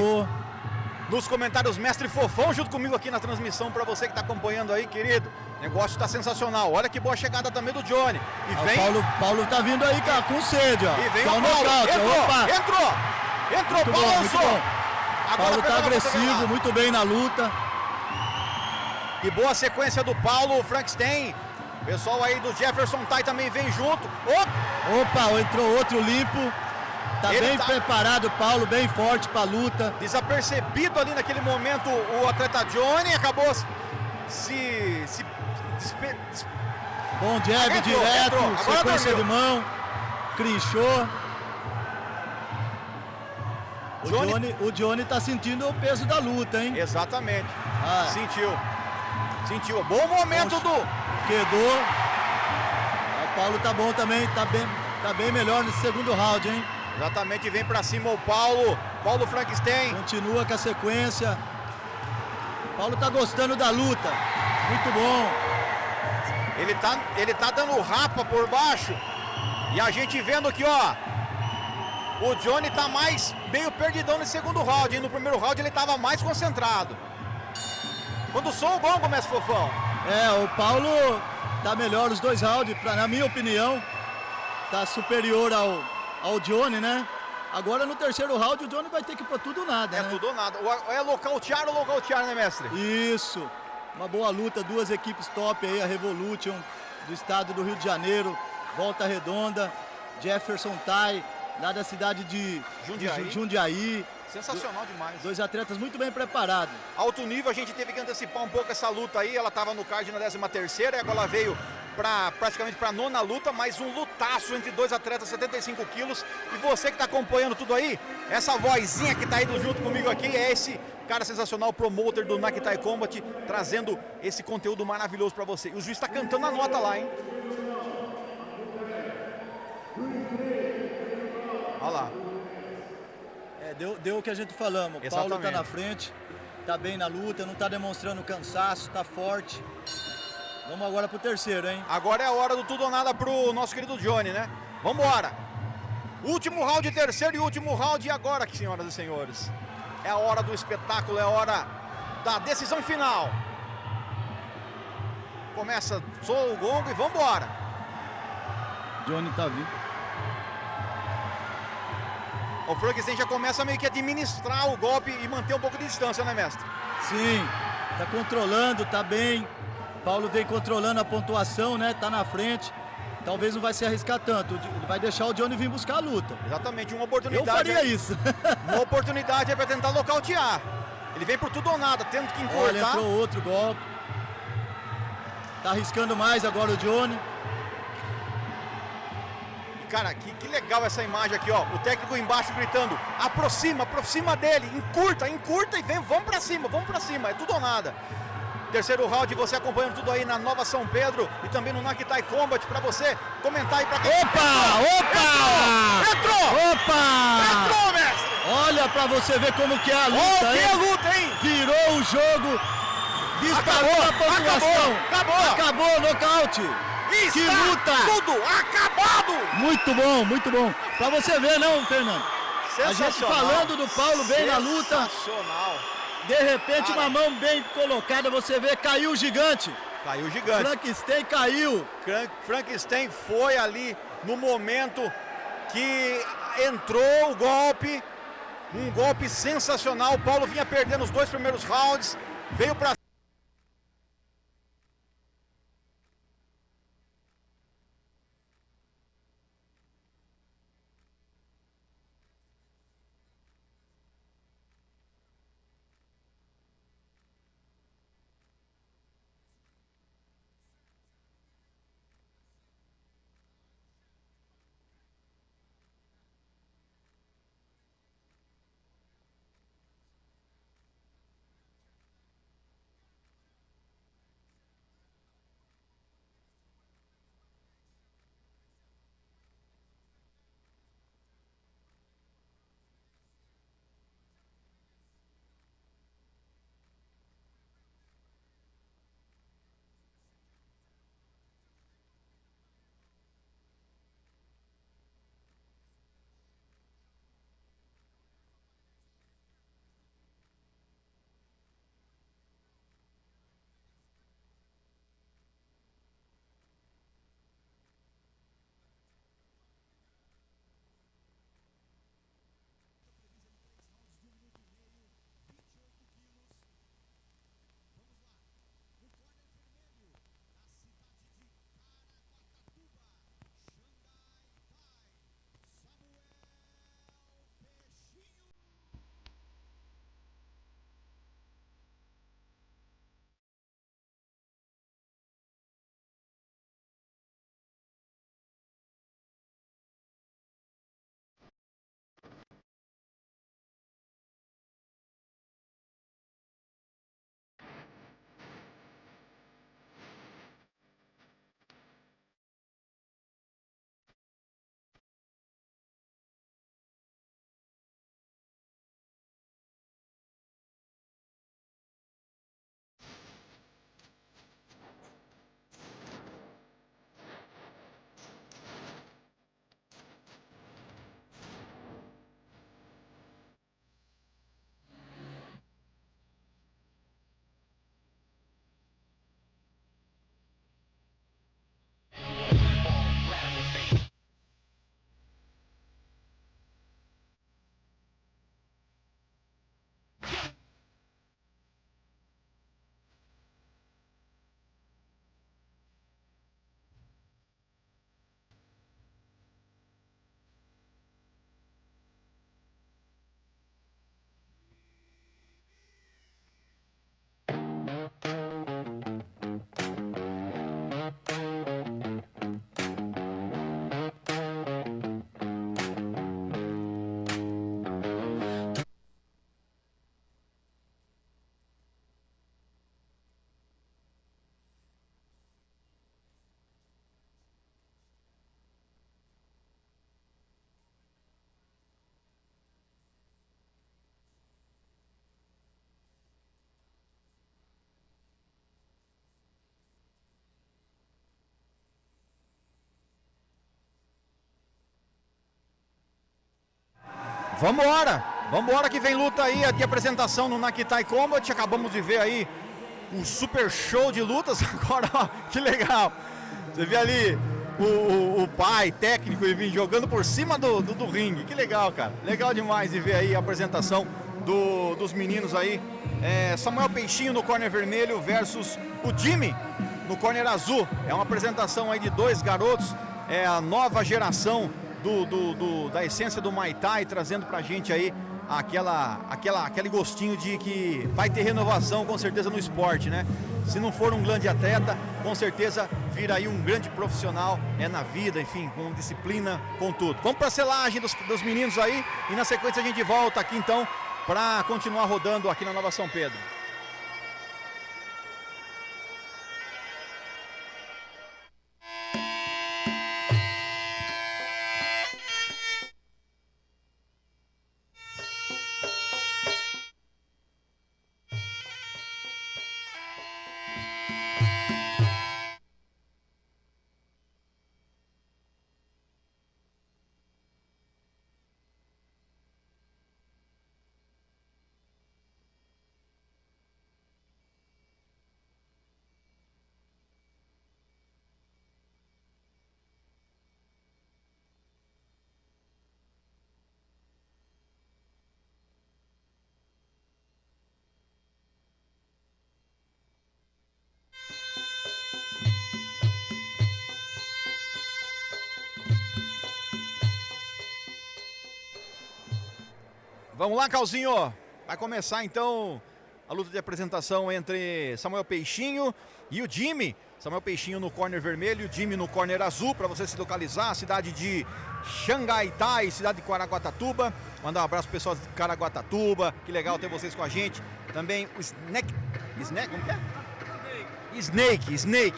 C: Nos comentários, mestre Fofão junto comigo aqui na transmissão para você que está acompanhando aí, querido. O negócio está sensacional. Olha que boa chegada também do Johnny. E vem...
M: Paulo tá vindo aí, cara, com sede, ó.
C: E vem
M: tá
C: o Paulo. Entrou,
M: muito
C: Paulo lançou.
M: Paulo tá agressivo, muito bem na luta.
C: Que boa sequência do Paulo, Frankenstein. Pessoal aí do Jefferson Tai também vem junto.
M: Opa, entrou outro limpo. Tá bem preparado, Paulo, bem forte pra luta.
C: Desapercebido ali naquele momento o atleta Johnny, acabou
M: Bom jab direto, sequência de mão, clinchou. O Johnny tá sentindo o peso da luta, hein?
C: Exatamente. Sentiu. Bom momento do
M: Quedou. O Paulo tá bom também, tá bem melhor nesse segundo round, hein?
C: Exatamente, vem pra cima o Paulo Frankenstein.
M: Continua com a sequência. Paulo tá gostando da luta. Muito bom.
C: Ele tá dando rapa por baixo. E a gente vendo aqui, ó. O Johnny tá meio perdidão nesse segundo round, hein? No primeiro round ele tava mais concentrado. Quando soa o gongo, mestre Fofão.
M: O Paulo tá melhor os dois rounds, na minha opinião. Tá superior ao Johnny, né? Agora no terceiro round o Johnny vai ter que ir pra tudo ou nada, né?
C: Tudo ou nada. É nocautear ou nocautear, né, mestre?
M: Isso. Uma boa luta, duas equipes top aí, a Revolution do estado do Rio de Janeiro, Volta Redonda, Jefferson Tai, lá da cidade de Jundiaí.
C: Sensacional demais.
M: Dois atletas muito bem preparados.
C: Alto nível, a gente teve que antecipar um pouco essa luta aí. Ela estava no card na 13ª e agora ela veio praticamente para a 9ª luta, mas um lutaço entre dois atletas, 75 quilos. E você que está acompanhando tudo aí, essa vozinha que está indo junto comigo aqui é esse cara sensacional, promoter do Nakitai Combat, trazendo esse conteúdo maravilhoso para você. E o juiz está cantando a nota lá, hein?
N: Olha lá.
M: Deu o que a gente falamos. O Paulo tá na frente, tá bem na luta, não tá demonstrando cansaço, tá forte. Vamos agora pro terceiro, hein?
N: Agora é a hora do tudo ou nada pro nosso querido Johnny, né? Vambora! Último round, terceiro e último round. E agora, senhoras e senhores? É a hora do espetáculo, é a hora da decisão final. Começa, soa o gongo e vambora.
M: Johnny tá vivo.
N: O Frankenstein já começa meio que a administrar o golpe e manter um pouco de distância, né, mestre?
M: Sim, tá controlando, tá bem. Paulo vem controlando a pontuação, né? Tá na frente. Talvez não vai se arriscar tanto. Ele vai deixar o Johnny vir buscar a luta.
N: Exatamente, uma oportunidade.
M: Eu faria isso.
N: Uma oportunidade é para tentar nocautear. Ele vem por tudo ou nada, tendo que encurtar.
M: Olha, entrou outro golpe. Tá arriscando mais agora o Johnny.
N: Cara, que legal essa imagem aqui, ó. O técnico embaixo gritando, aproxima dele, encurta e vem, vamos pra cima, é tudo ou nada. Terceiro round, você acompanhando tudo aí na Nova São Pedro e também no Muay Thai Combat pra você comentar aí pra quem... Entrou, mestre!
M: Olha pra você ver como que é a luta,
N: que é a luta, hein?
M: Virou o jogo, disparou a pontuação. Acabou, nocaute.
N: Que luta! Tudo acabado!
M: Muito bom. Pra você ver, não, Fernando? A gente falando do Paulo bem na luta.
N: Sensacional.
M: De repente, uma mão bem colocada, você vê, caiu o gigante. Frankenstein caiu.
N: Frankenstein foi ali no momento que entrou o golpe. Um golpe sensacional. O Paulo vinha perdendo os 2 primeiros rounds. Veio pra Vambora que vem luta aí de apresentação no Nakitai Combat. Acabamos de ver aí um super show de lutas. Agora, ó, que legal. Você vê ali o pai técnico e vem jogando por cima do ringue. Que legal, cara. Legal demais de ver aí a apresentação dos meninos aí. Samuel Peixinho no corner vermelho versus o Jimmy no corner azul. É uma apresentação aí de dois garotos. É a nova geração da essência do Muay Thai, trazendo pra gente aí aquele gostinho de que vai ter renovação com certeza no esporte, né? Se não for um grande atleta, com certeza vira aí um grande profissional na vida, enfim, com disciplina, com tudo. Vamos pra selagem dos meninos aí e na sequência a gente volta aqui então para continuar rodando aqui na Nova São Pedro. Vamos lá, Calzinho. Vai começar então a luta de apresentação entre Samuel Peixinho e o Jimmy. Samuel Peixinho no corner vermelho e o Jimmy no corner azul, para você se localizar. Cidade de Xangai Tai, cidade de Caraguatatuba. Mandar um abraço pro pessoal de Caraguatatuba. Que legal ter vocês com a gente. Também o Snake, como que é?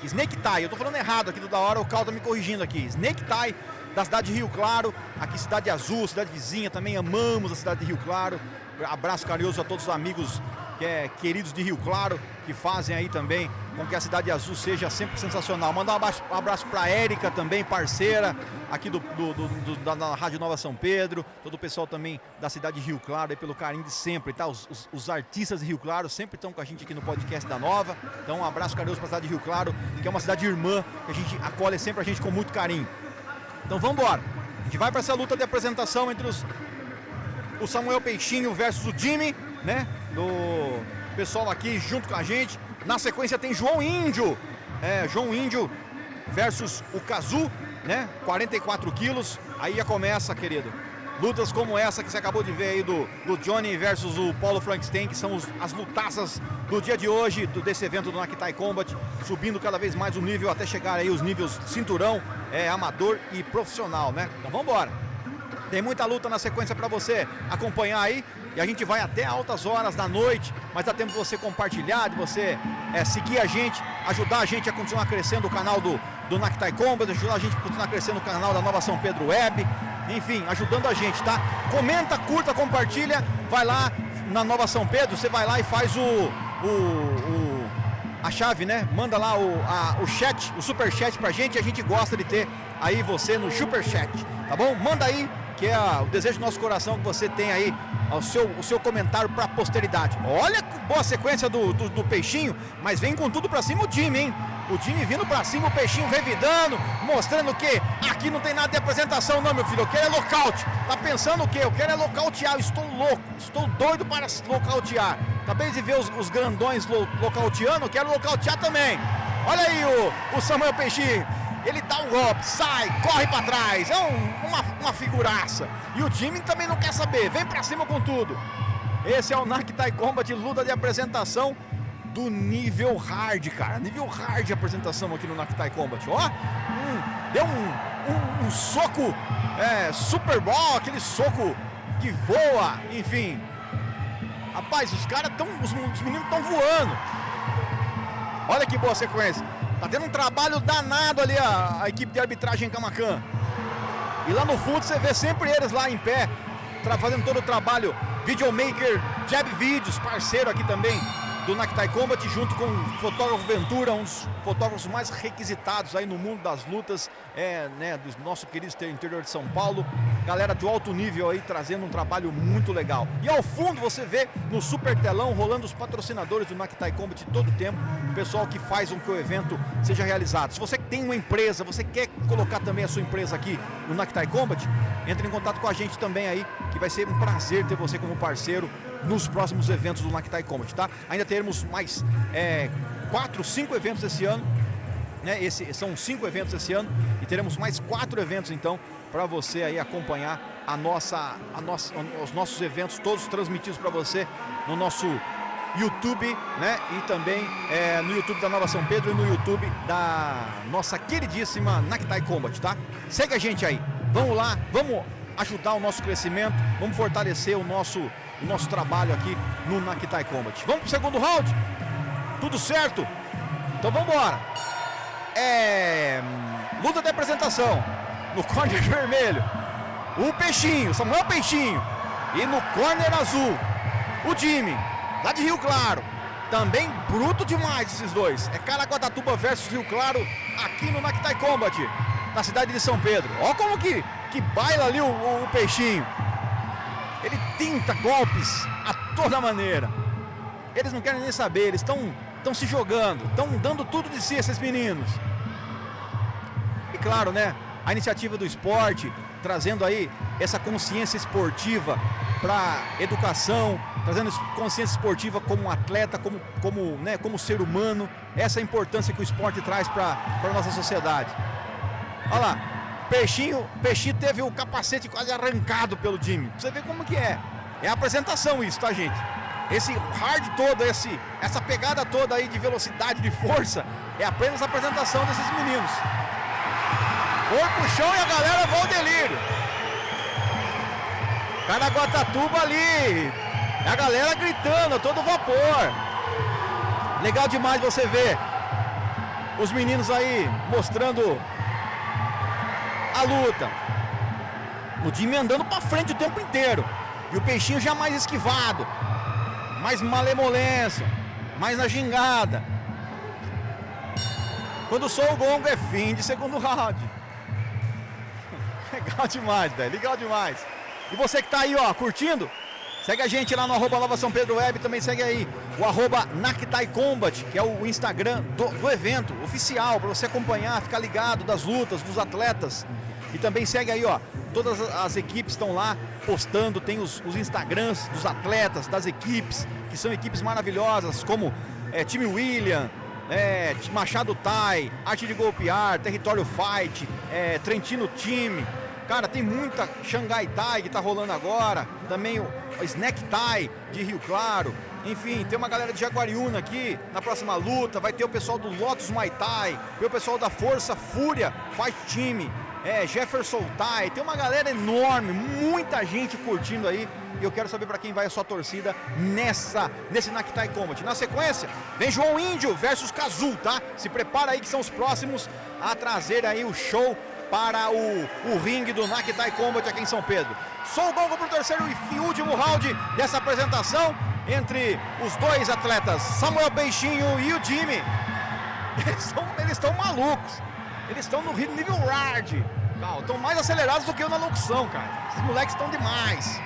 N: Snake Tai. Eu tô falando errado aqui toda hora, o Cal tá me corrigindo aqui. Snake Tai, da cidade de Rio Claro, aqui cidade azul, cidade vizinha, também amamos a cidade de Rio Claro. Abraço carinhoso a todos os amigos queridos de Rio Claro, que fazem aí também com que a cidade azul seja sempre sensacional. Mandar um abraço para Érica também, parceira aqui da Rádio Nova São Pedro, todo o pessoal também da cidade de Rio Claro, aí pelo carinho de sempre, tá? Os artistas de Rio Claro sempre estão com a gente aqui no podcast da Nova. Então um abraço carinhoso para a cidade de Rio Claro, que é uma cidade irmã, que a gente acolhe sempre a gente com muito carinho. Então vamos embora. A gente vai para essa luta de apresentação entre o Samuel Peixinho versus o Jimmy, né? Do pessoal aqui junto com a gente. Na sequência tem João Índio. João Índio versus o Kazu, né? 44 quilos. Aí já começa, querido. Lutas como essa que você acabou de ver aí do Johnny versus o Paulo Frankenstein, que são as lutaças do dia de hoje, desse evento do Nakitai Combat, subindo cada vez mais o nível até chegar aí os níveis cinturão, amador e profissional, né? Então vamos embora. Tem muita luta na sequência para você acompanhar aí. E a gente vai até altas horas da noite, mas dá tempo de você compartilhar, de você seguir a gente, ajudar a gente a continuar crescendo o canal do Nakitai Combat, ajudar a gente a continuar crescendo o canal da Nova São Pedro Web, enfim, ajudando a gente, tá? Comenta, curta, compartilha, vai lá na Nova São Pedro, você vai lá e faz a chave, né? Manda lá o chat, o super chat pra gente, a gente gosta de ter aí você no super chat, tá bom? Manda aí, que é o desejo do nosso coração, que você tem aí o seu comentário para a posteridade. Olha que boa sequência do Peixinho, mas vem com tudo para cima o Jimmy, hein? O Jimmy vindo para cima, o Peixinho revidando, mostrando que aqui não tem nada de apresentação não, meu filho, eu quero é lockout. Tá pensando o quê? Eu quero é locautear, eu estou louco, estou doido para locautear. Acabei de ver os grandões locauteando, eu quero locautear também. Olha aí o Samuel Peixinho. Ele dá um golpe, sai, corre pra trás, uma figuraça. E o Jimmy também não quer saber, vem pra cima com tudo. Esse é o Nakitai Combat, luta de apresentação do nível hard, cara. Nível hard de apresentação aqui no Nakitai Combat. Ó, deu um soco Super Ball, aquele soco que voa, enfim. Rapaz, os meninos estão voando. Olha que boa sequência. Tá tendo um trabalho danado ali a equipe de arbitragem em Camacan. E lá no fundo você vê sempre eles lá em pé, fazendo todo o trabalho. Videomaker, Jab Vídeos, parceiro aqui também do Nakitai Combat, junto com o fotógrafo Ventura, um dos fotógrafos mais requisitados aí no mundo das lutas, né, do nosso querido interior de São Paulo. galera do alto nível aí trazendo um trabalho muito legal. E ao fundo você vê no super telão rolando os patrocinadores do Naktai Combat todo o tempo, o pessoal que faz com que o evento seja realizado. Se você tem uma empresa, você quer colocar também a sua empresa aqui no Naktai Combat, entre em contato com a gente também aí, que vai ser um prazer ter você como parceiro nos próximos eventos do Naktai Combat, tá? Ainda teremos mais 4, 5 eventos esse ano, né? São 5 eventos esse ano e teremos mais 4 eventos então para você aí acompanhar os nossos eventos todos transmitidos para você no nosso YouTube, né? E também no YouTube da Nova São Pedro e no YouTube da nossa queridíssima Naktai Combat, tá? Segue a gente aí, vamos lá, vamos ajudar o nosso crescimento, vamos fortalecer o nosso trabalho aqui no Naktai Combat. Vamos pro segundo round? Tudo certo? Então vamos embora. Luta de apresentação. No corner vermelho, o Peixinho, Samuel Peixinho. E no corner azul, o Jimmy, lá de Rio Claro. Também bruto demais esses dois. É Caraguatatuba versus Rio Claro aqui no Naktai Combat, na cidade de São Pedro. Olha como que baila ali o Peixinho. Ele tenta golpes a toda maneira. Eles não querem nem saber, eles estão se jogando, estão dando tudo de si, esses meninos. E claro, né, a iniciativa do esporte, trazendo aí essa consciência esportiva para educação, trazendo consciência esportiva como atleta, como ser humano, essa importância que o esporte traz para a nossa sociedade. Olha lá, Peixinho teve o capacete quase arrancado pelo Jimmy. Pra você ver como que é. É a apresentação isso, tá, gente? Esse hard todo, essa pegada toda aí de velocidade, de força, é apenas a apresentação desses meninos. Foi pro chão e a galera vai ao delírio. Caraguatatuba ali, a galera gritando a todo vapor. Legal demais você ver os meninos aí mostrando a luta. O time andando pra frente o tempo inteiro. E o Peixinho já mais esquivado, mais malemolência, mais na gingada. Quando soa o gongo é fim de segundo round. Legal demais, velho, legal demais. E você que tá aí, ó, curtindo, segue a gente lá no @Nova São Pedro Web, também segue aí o @Naktai Combat, que é o Instagram do evento oficial, para você acompanhar, ficar ligado das lutas, dos atletas. E também segue aí, ó, todas as equipes estão lá postando, tem os Instagrams dos atletas, das equipes, que são equipes maravilhosas, como time William, Machado Tai, Arte de Golpear, Território Fight, Trentino Time. Cara, tem muita Xangai Tai que tá rolando agora, também o Snack Tai de Rio Claro. Enfim, tem uma galera de Jaguariúna aqui na próxima luta, vai ter o pessoal do Lotus Muay Thai, tem o pessoal da Força Fúria Fight Team, Jefferson Tai, tem uma galera enorme, muita gente curtindo aí. E eu quero saber para quem vai a sua torcida nesse Naktai Combat. Na sequência, vem João Índio versus Cazul, tá? Se prepara aí que são os próximos a trazer aí o show para o ringue do Naktai Combat aqui em São Pedro. Sou o gongo para o terceiro e último round dessa apresentação entre os dois atletas, Samuel Peixinho e o Jimmy. Eles estão malucos. Eles estão no nível hard. Estão mais acelerados do que eu na locução, cara. Esses moleques estão demais.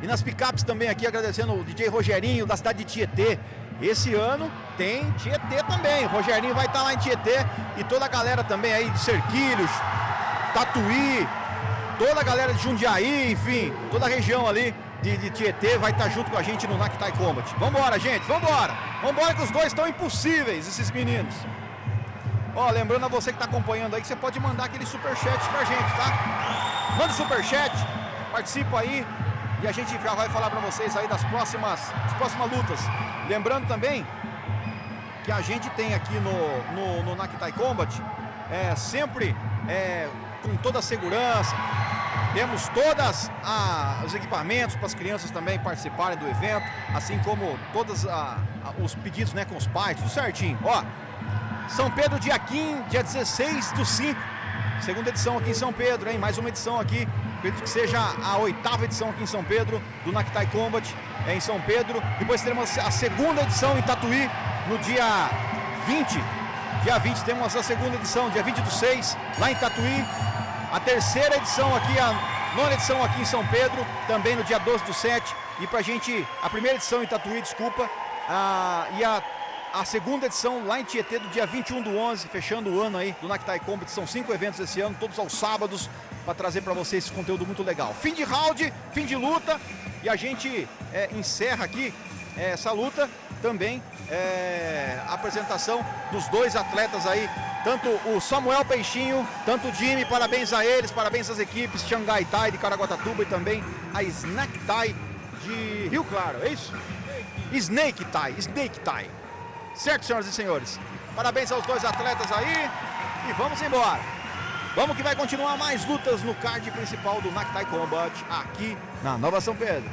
N: E nas picapes também aqui, agradecendo o DJ Rogerinho, da cidade de Tietê. Esse ano tem Tietê também. O Rogerinho vai estar lá em Tietê. E toda a galera também aí de Cerquilhos, Tatuí, toda a galera de Jundiaí, enfim, toda a região ali de Tietê vai estar junto com a gente no Naktai Combat. Vambora, gente, vambora! Vambora que os dois estão impossíveis, esses meninos. Ó, lembrando a você que está acompanhando aí que você pode mandar aquele superchat pra gente, tá? Manda o superchat, participa aí e a gente já vai falar pra vocês aí das próximas lutas. Lembrando também que a gente tem aqui no Naktai Combat sempre com toda a segurança. Temos todos os equipamentos para as crianças também participarem do evento, assim como todos os pedidos, né, com os pais, tudo certinho. Ó, São Pedro, dia 16/5, segunda edição aqui em São Pedro, hein? Mais uma edição aqui, acredito que seja a 8ª edição aqui em São Pedro, do Naktai Combat, em São Pedro. Depois teremos a segunda edição em Tatuí, no dia 20 dia 20 temos a segunda edição, dia 20/6, lá em Tatuí. A terceira edição aqui, a 9ª edição aqui em São Pedro, também no dia 12/7. E pra gente, a primeira edição em Tatuí, desculpa, e a segunda edição lá em Tietê, do dia 21/11, fechando o ano aí do Naktai Combat. São 5 eventos esse ano, todos aos sábados, para trazer para vocês esse conteúdo muito legal. Fim de round, fim de luta, e a gente encerra aqui essa luta também, a apresentação dos dois atletas aí, tanto o Samuel Peixinho, tanto o Jimmy, parabéns a eles, parabéns às equipes Xangai Thai de Caraguatatuba e também a Snack Thai de Rio Claro, é isso? Snake Thai. Certo, senhoras e senhores? Parabéns aos dois atletas aí e vamos embora. Vamos que vai continuar mais lutas no card principal do Naktai Combat aqui na Nova São Pedro.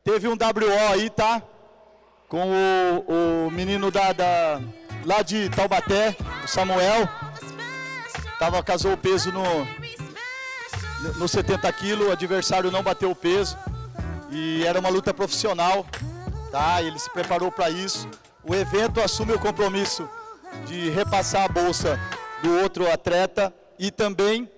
A: Teve um WO aí, tá? Com o menino lá de Taubaté, o Samuel. Casou o peso no 70 quilos, o adversário não bateu o peso. E era uma luta profissional, tá? Ele se preparou para isso. O evento assume o compromisso de repassar a bolsa do outro atleta e também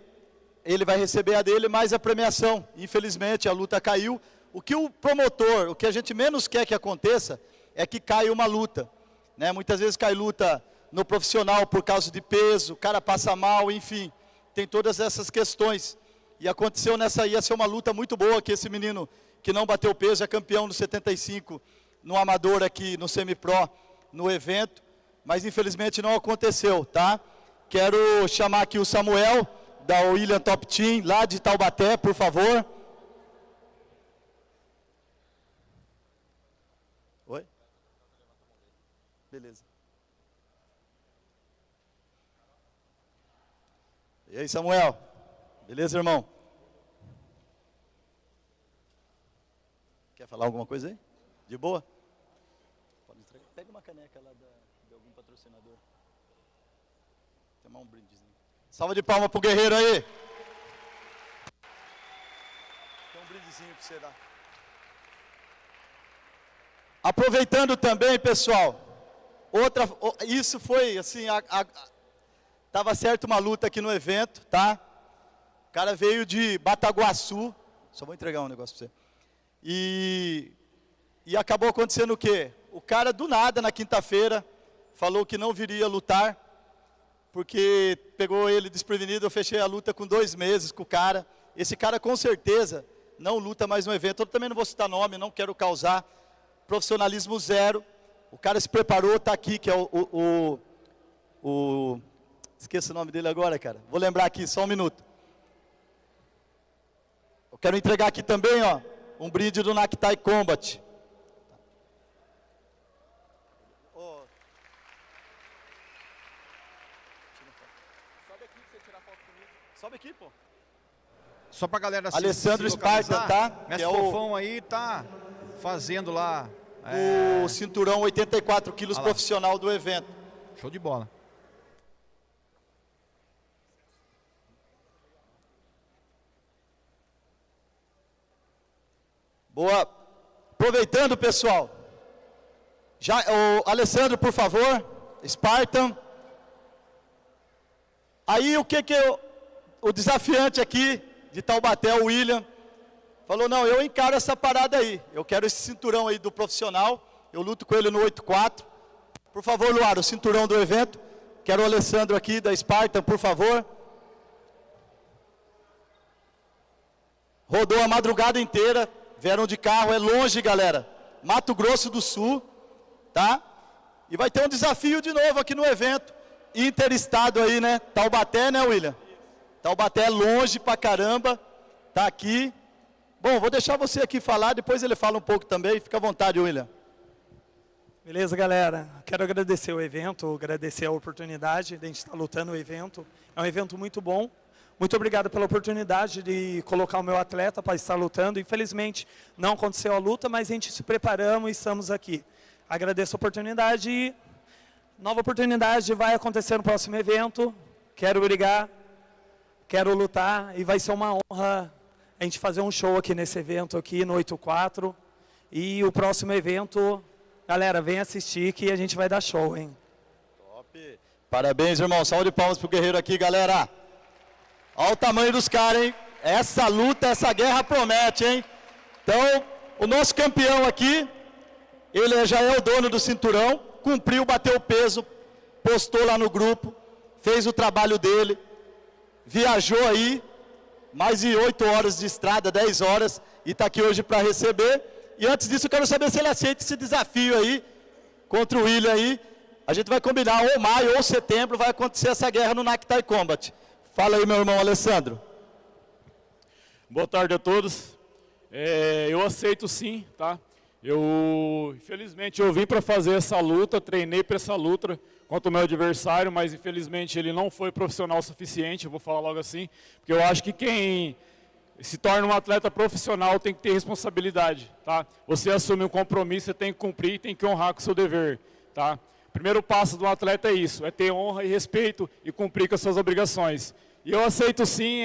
A: ele vai receber a dele mais a premiação. Infelizmente a luta caiu. O que o promotor, o que a gente menos quer que aconteça é que caia uma luta, né? Muitas vezes cai luta no profissional por causa de peso, o cara passa mal, enfim, tem todas essas questões. E aconteceu nessa, ia ser uma luta muito boa, que esse menino que não bateu peso é campeão no 75, no amador aqui, no semi-pro, no evento, mas infelizmente não aconteceu, tá? Quero chamar aqui o Samuel, da William Top Team, lá de Taubaté, por favor. Oi? Beleza. E aí, Samuel? Beleza, irmão? Quer falar alguma coisa aí? De boa? Pode entregar. Pega uma caneca lá de algum patrocinador. Tomar um brindezinho. Salva de palmas pro guerreiro aí. Tem um brindezinho pra você dar. Aproveitando também, pessoal, isso foi assim, tava certo uma luta aqui no evento, tá? O cara veio de Bataguaçu, só vou entregar um negócio para você. E acabou acontecendo o quê? O cara do nada na quinta-feira falou que não viria lutar, porque pegou ele desprevenido, eu fechei a luta com 2 meses com o cara. Esse cara com certeza não luta mais no evento, eu também não vou citar nome, não quero causar, profissionalismo zero. O cara se preparou, está aqui, que é esqueço o nome dele agora, cara. Vou lembrar aqui, só um minuto. Eu quero entregar aqui também, ó, um brinde do Naktai Combat.
N: Sobe aqui, pô. Só pra galera
A: Alessandro Spartan, tá?
N: Mestre Fofão aí tá fazendo lá
A: o cinturão 84 quilos profissional do evento.
N: Show de bola.
A: Boa. Aproveitando, pessoal. O Alessandro, por favor. Spartan. Aí o que o desafiante aqui de Taubaté, o William, falou, não, eu encaro essa parada aí. Eu quero esse cinturão aí do profissional. Eu luto com ele no 8-4. Por favor, Luar, o cinturão do evento. Quero o Alessandro aqui da Spartan, por favor. Rodou a madrugada inteira. Vieram de carro, é longe, galera. Mato Grosso do Sul, tá? E vai ter um desafio de novo aqui no evento. Interestado aí, né? Taubaté, né, William? Taubaté é longe pra caramba. Tá aqui. Bom, vou deixar você aqui falar, depois ele fala um pouco também. Fica à vontade, William.
O: Beleza, galera. Quero agradecer o evento, agradecer a oportunidade de a gente estar lutando o evento. É um evento muito bom. Muito obrigado pela oportunidade de colocar o meu atleta para estar lutando. Infelizmente, não aconteceu a luta, mas a gente se preparamos e estamos aqui. Agradeço a oportunidade e nova oportunidade vai acontecer no próximo evento. Quero brigar, quero lutar e vai ser uma honra a gente fazer um show aqui nesse evento aqui no 8-4. E o próximo evento, galera, vem assistir que a gente vai dar show, hein?
A: Top. Parabéns, irmão. Salve de palmas pro guerreiro aqui, galera. Olha o tamanho dos caras, hein? Essa luta, essa guerra promete, hein? Então, o nosso campeão aqui, ele já é o dono do cinturão, cumpriu, bateu o peso, postou lá no grupo, fez o trabalho dele, viajou aí, mais de 8 horas de estrada, 10 horas, e está aqui hoje para receber. E antes disso, eu quero saber se ele aceita esse desafio aí, contra o William aí. A gente vai combinar, ou maio ou setembro, vai acontecer essa guerra no Naktai Combat. Fala aí, meu irmão Alessandro.
P: Boa tarde a todos. Eu aceito sim, tá? Infelizmente, eu vim para fazer essa luta, treinei para essa luta contra o meu adversário, mas infelizmente ele não foi profissional o suficiente, eu vou falar logo assim, porque eu acho que quem se torna um atleta profissional tem que ter responsabilidade, tá? Você assume um compromisso, você tem que cumprir, tem que honrar com o seu dever, tá? O primeiro passo do atleta é isso, é ter honra e respeito e cumprir com as suas obrigações. E eu aceito sim,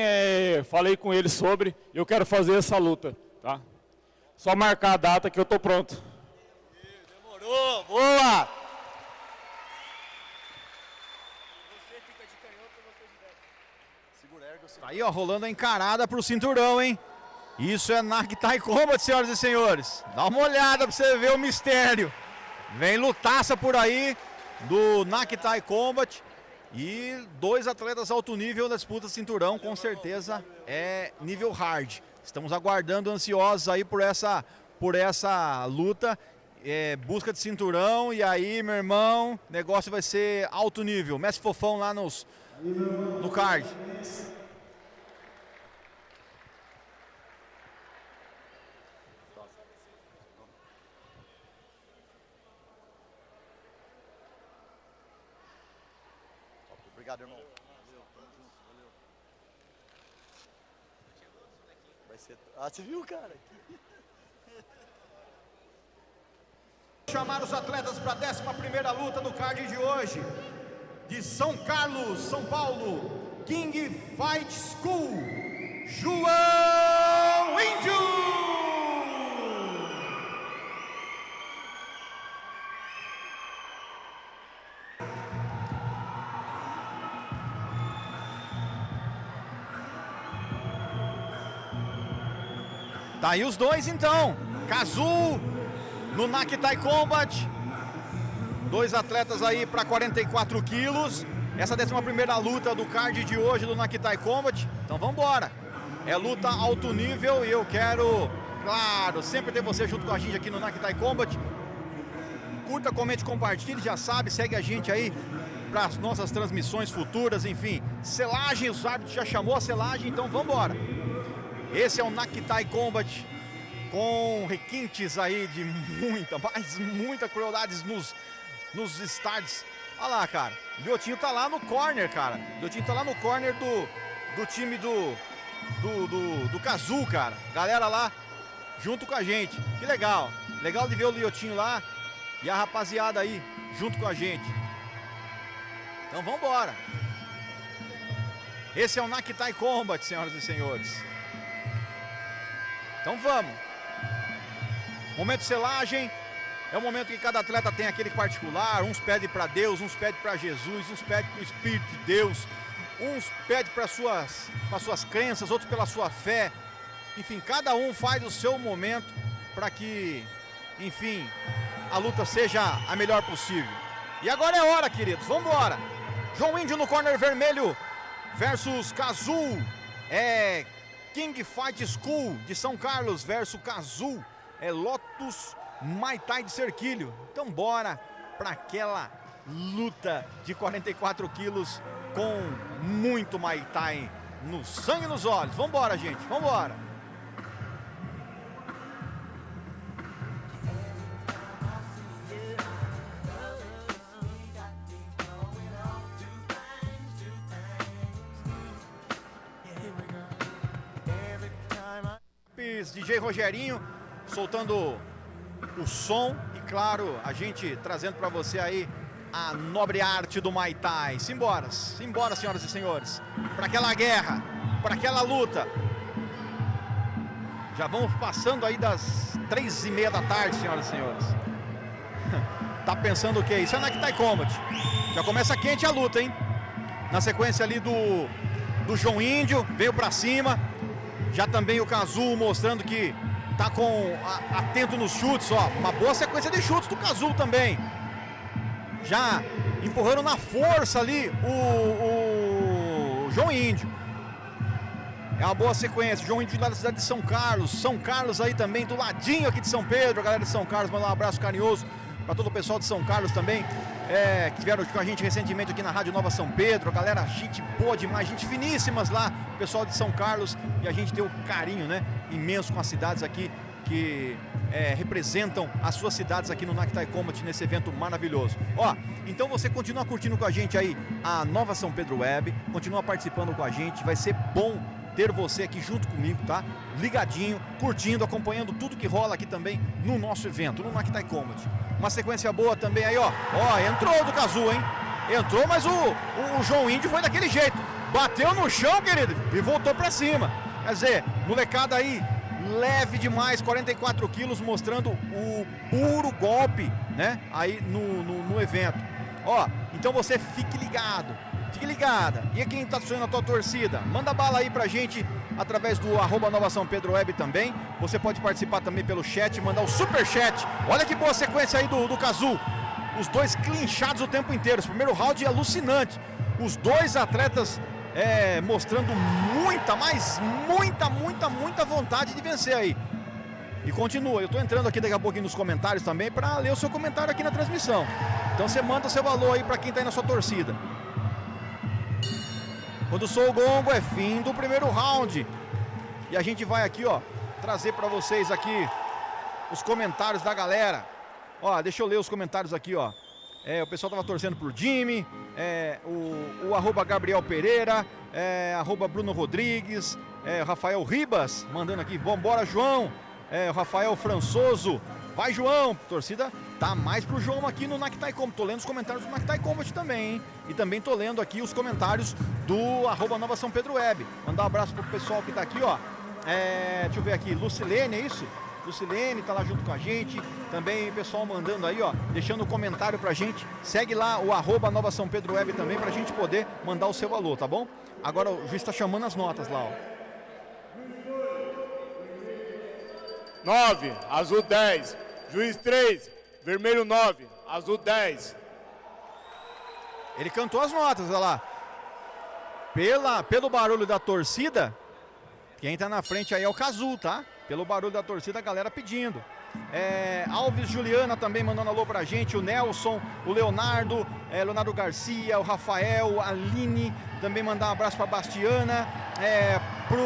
P: falei com ele sobre, eu quero fazer essa luta, tá? Só marcar a data que eu tô pronto.
A: Demorou, boa!
N: Tá aí, ó, rolando a encarada pro cinturão, hein? Isso é Naktai Combat, senhoras e senhores. Dá uma olhada pra você ver o mistério. Vem lutaça por aí do Naktai Combat. E 2 atletas alto nível na disputa cinturão, com certeza é nível hard. Estamos aguardando ansiosos aí por essa luta. Busca de cinturão e aí, meu irmão, o negócio vai ser alto nível. Mestre Fofão lá no card.
A: Obrigado, irmão. Valeu. Vai ser... Ah, você viu, cara?
N: Chamar os atletas para a 11ª luta do card de hoje. De São Carlos, São Paulo, King Fight School, João Índio. Tá aí os dois então. Kazu no Nakitai Combat. Dois atletas aí para 44 quilos. Essa 11ª luta do card de hoje do Nakitai Combat. Então vamos embora. É luta alto nível e eu quero, claro, sempre ter você junto com a gente aqui no Nakitai Combat. Curta, comente, compartilhe, já sabe, segue a gente aí para as nossas transmissões futuras, enfim. Selagem, os árbitros já chamou a selagem, então vamos embora. Esse é o Nakitai Combat com requintes aí de muita crueldades nos estádios. Olha lá, cara, o Liotinho tá lá no corner, cara. O Liotinho tá lá no corner do time do Kazu, cara. Galera lá junto com a gente. Que legal. Legal de ver o Liotinho lá e a rapaziada aí junto com a gente. Então vamos embora. Esse é o Nakitai Combat, senhoras e senhores. Então vamos. Momento de selagem. É o momento que cada atleta tem aquele particular. Uns pedem para Deus, uns pedem para Jesus, uns pedem para o Espírito de Deus. Uns pedem para suas crenças, outros pela sua fé. Enfim, cada um faz o seu momento para que, enfim, a luta seja a melhor possível. E agora é hora, queridos. Vamos embora. João Índio no corner vermelho versus Kazu. É King Fight School de São Carlos versus Kazu. É Lotus Muay Thai de Cerquilho. Então bora para aquela luta de 44 quilos com muito Muay Thai no sangue e nos olhos. Vambora, gente, vambora. DJ Rogerinho soltando o som e, claro, a gente trazendo para você aí a nobre arte do Muay Thai. Simbora, simbora, senhoras e senhores, para aquela guerra, para aquela luta. Já vamos passando aí das 3h30 da tarde, senhoras e senhores. Tá pensando o que? Isso é Nakitai Combat. Já começa quente a luta, hein? Na sequência ali do João Índio, veio para cima. Já também o Kazu mostrando que tá atento nos chutes, ó. Uma boa sequência de chutes do Kazu também. Já empurrando na força ali o João Índio. É uma boa sequência. João Índio lá da cidade de São Carlos. São Carlos aí também, do ladinho aqui de São Pedro. A galera de São Carlos, mandar um abraço carinhoso para todo o pessoal de São Carlos também. Que tiveram com a gente recentemente aqui na Rádio Nova São Pedro. A galera, gente boa demais, gente finíssimas lá, pessoal de São Carlos. E a gente tem um carinho, né, imenso com as cidades aqui que representam as suas cidades aqui no Nakitai Combat, nesse evento maravilhoso. Ó, então você continua curtindo com a gente aí a Nova São Pedro Web, continua participando com a gente, vai ser bom ter você aqui junto comigo, tá? Ligadinho, curtindo, acompanhando tudo que rola aqui também no nosso evento, no Nakitai Combat. Uma sequência boa também aí, ó. Ó, entrou do Kazu, hein? Entrou, mas o João Índio foi daquele jeito. Bateu no chão, querido, e voltou pra cima. Quer dizer, molecada aí, leve demais, 44 quilos, mostrando o puro golpe, né? Aí no evento. Ó, então você fique ligado. Fique ligada. E quem tá sonhando a tua torcida, manda bala aí pra gente através do @Nova São Pedro Web também. Você pode participar também pelo chat, mandar o super chat. Olha que boa sequência aí do Kazu. Os dois clinchados o tempo inteiro. Esse primeiro round é alucinante. Os dois atletas mostrando muita vontade de vencer aí. E continua. Eu tô entrando aqui daqui a pouquinho nos comentários também para ler o seu comentário aqui na transmissão. Então você manda o seu valor aí para quem tá aí na sua torcida. Quando soa o gongo é fim do primeiro round. E a gente vai aqui, ó, trazer para vocês aqui os comentários da galera. Ó, deixa eu ler os comentários aqui, ó. O pessoal tava torcendo pro Jimmy, o @Gabriel Pereira, @Bruno Rodrigues, Rafael Ribas mandando aqui, vambora João, o Rafael Françoso, vai João, torcida tá mais pro João aqui no Nakitai Combat. Tô lendo os comentários do Nakitai Combat também, hein? E também tô lendo aqui os comentários do @Nova São Pedro Web. Mandar um abraço pro pessoal que tá aqui, ó. Deixa eu ver aqui, Lucilene, é isso? Lucilene tá lá junto com a gente. Também o pessoal mandando aí, ó, deixando um comentário pra gente. Segue lá o @Nova São Pedro Web também pra gente poder mandar o seu valor, tá bom? Agora o juiz tá chamando as notas lá, ó.
B: 9, azul 10. Juiz 3, vermelho 9, azul 10.
N: Ele cantou as notas, olha lá. Pelo barulho da torcida, quem tá na frente aí é o Cazu, tá? Pelo barulho da torcida, a galera pedindo. Alves Juliana também mandando alô pra gente, o Nelson, o Leonardo, Leonardo Garcia, o Rafael, a Aline, também mandar um abraço pra Bastiana, pro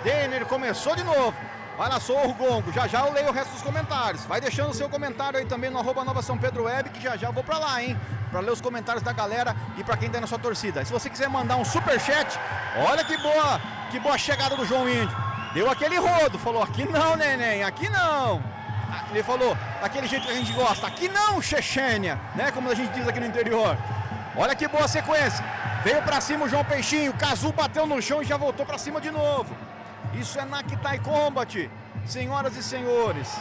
N: Denner, começou de novo. Vai lá, sou o Gongo, já eu leio o resto dos comentários. Vai deixando o seu comentário aí também no @Nova São Pedro Web, que já eu vou pra lá, hein? Pra ler os comentários da galera e pra quem tá na sua torcida. E se você quiser mandar um superchat, olha que boa chegada do João Índio. Deu aquele rodo, falou, aqui não, neném, aqui não. Ele falou, daquele jeito que a gente gosta, aqui não, Chechênia, né? Como a gente diz aqui no interior. Olha que boa sequência. Veio pra cima o João Peixinho, Cazu bateu no chão e já voltou pra cima de novo. Isso é Nakitai Combat, senhoras e senhores.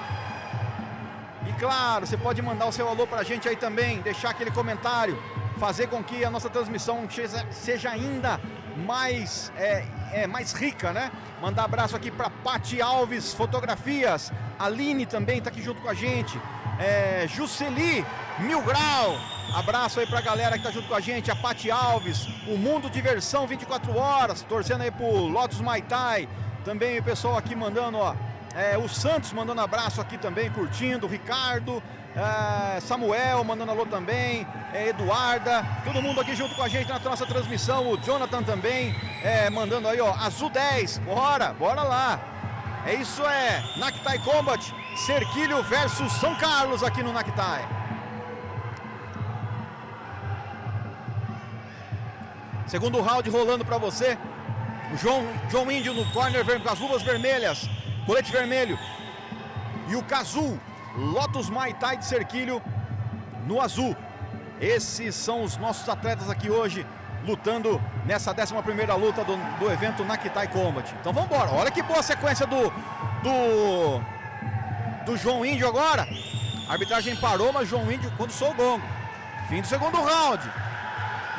N: E claro, você pode mandar o seu alô pra gente aí também, deixar aquele comentário, fazer com que a nossa transmissão seja ainda mais, mais rica, né? Mandar abraço aqui pra Pati Alves Fotografias, Aline também tá aqui junto com a gente, Jusceli, Mil Grau, abraço aí pra galera que tá junto com a gente, a Pati Alves, o Mundo Diversão 24 horas, torcendo aí pro Lotus Maitai. Também o pessoal aqui mandando, ó, o Santos mandando abraço aqui também, curtindo, o Ricardo, Samuel mandando alô também, Eduarda, todo mundo aqui junto com a gente na nossa transmissão, o Jonathan também, mandando aí, ó, azul 10, bora lá. Isso Nakitai Combat, Cerquilho versus São Carlos aqui no Nakitai. Segundo round rolando pra você. O João Índio no corner com as luvas vermelhas, colete vermelho. E o Cazu, Lotus Maitai de Cerquilho no azul. Esses são os nossos atletas aqui hoje, lutando nessa 11ª luta do evento Nakitai Combat. Então vamos embora. Olha que boa sequência do João Índio agora. A arbitragem parou, mas João Índio quando sou o gongo. Fim do segundo round.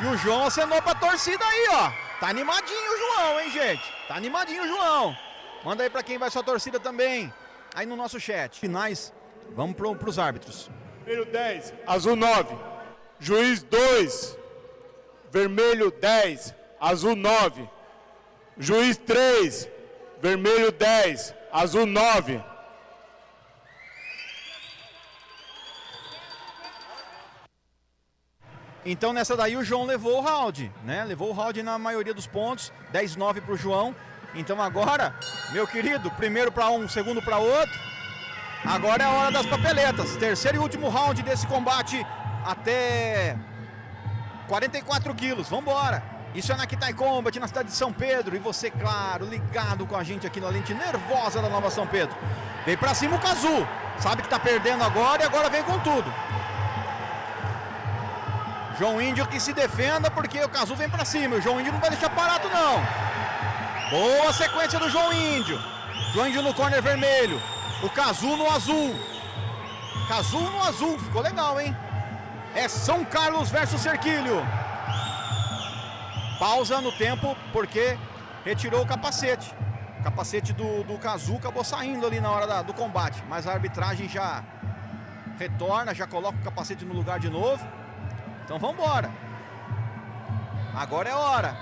N: E o João acenou pra torcida aí, ó. Tá animadinho o João, hein, gente? Tá animadinho o João. Manda aí pra quem vai sua torcida também, aí no nosso chat. Finais, vamos pros árbitros.
B: Vermelho 10, azul 9. Juiz 2, vermelho 10, azul 9. Juiz 3, vermelho 10, azul 9.
N: Então nessa daí o João levou o round, né? Levou o round na maioria dos pontos, 10-9 pro João. Então agora, meu querido, primeiro para um, segundo para outro. Agora é a hora das papeletas. Terceiro e último round desse combate até 44 quilos. Vambora! Isso é Nakitai Combat na cidade de São Pedro. E você, claro, ligado com a gente aqui na lente nervosa da Nova São Pedro. Vem pra cima o Cazu. Sabe que tá perdendo agora e agora vem com tudo. João Índio que se defenda porque o Cazu vem pra cima. O João Índio não vai deixar parado não. Boa sequência do João Índio. João Índio no corner vermelho. O Cazu no azul. Cazu no azul. Ficou legal, hein? É São Carlos versus Cerquilho. Pausa no tempo porque retirou o capacete. O capacete do Cazu acabou saindo ali na hora do combate. Mas a arbitragem já retorna, já coloca o capacete no lugar de novo. Então vamos embora. Agora é hora.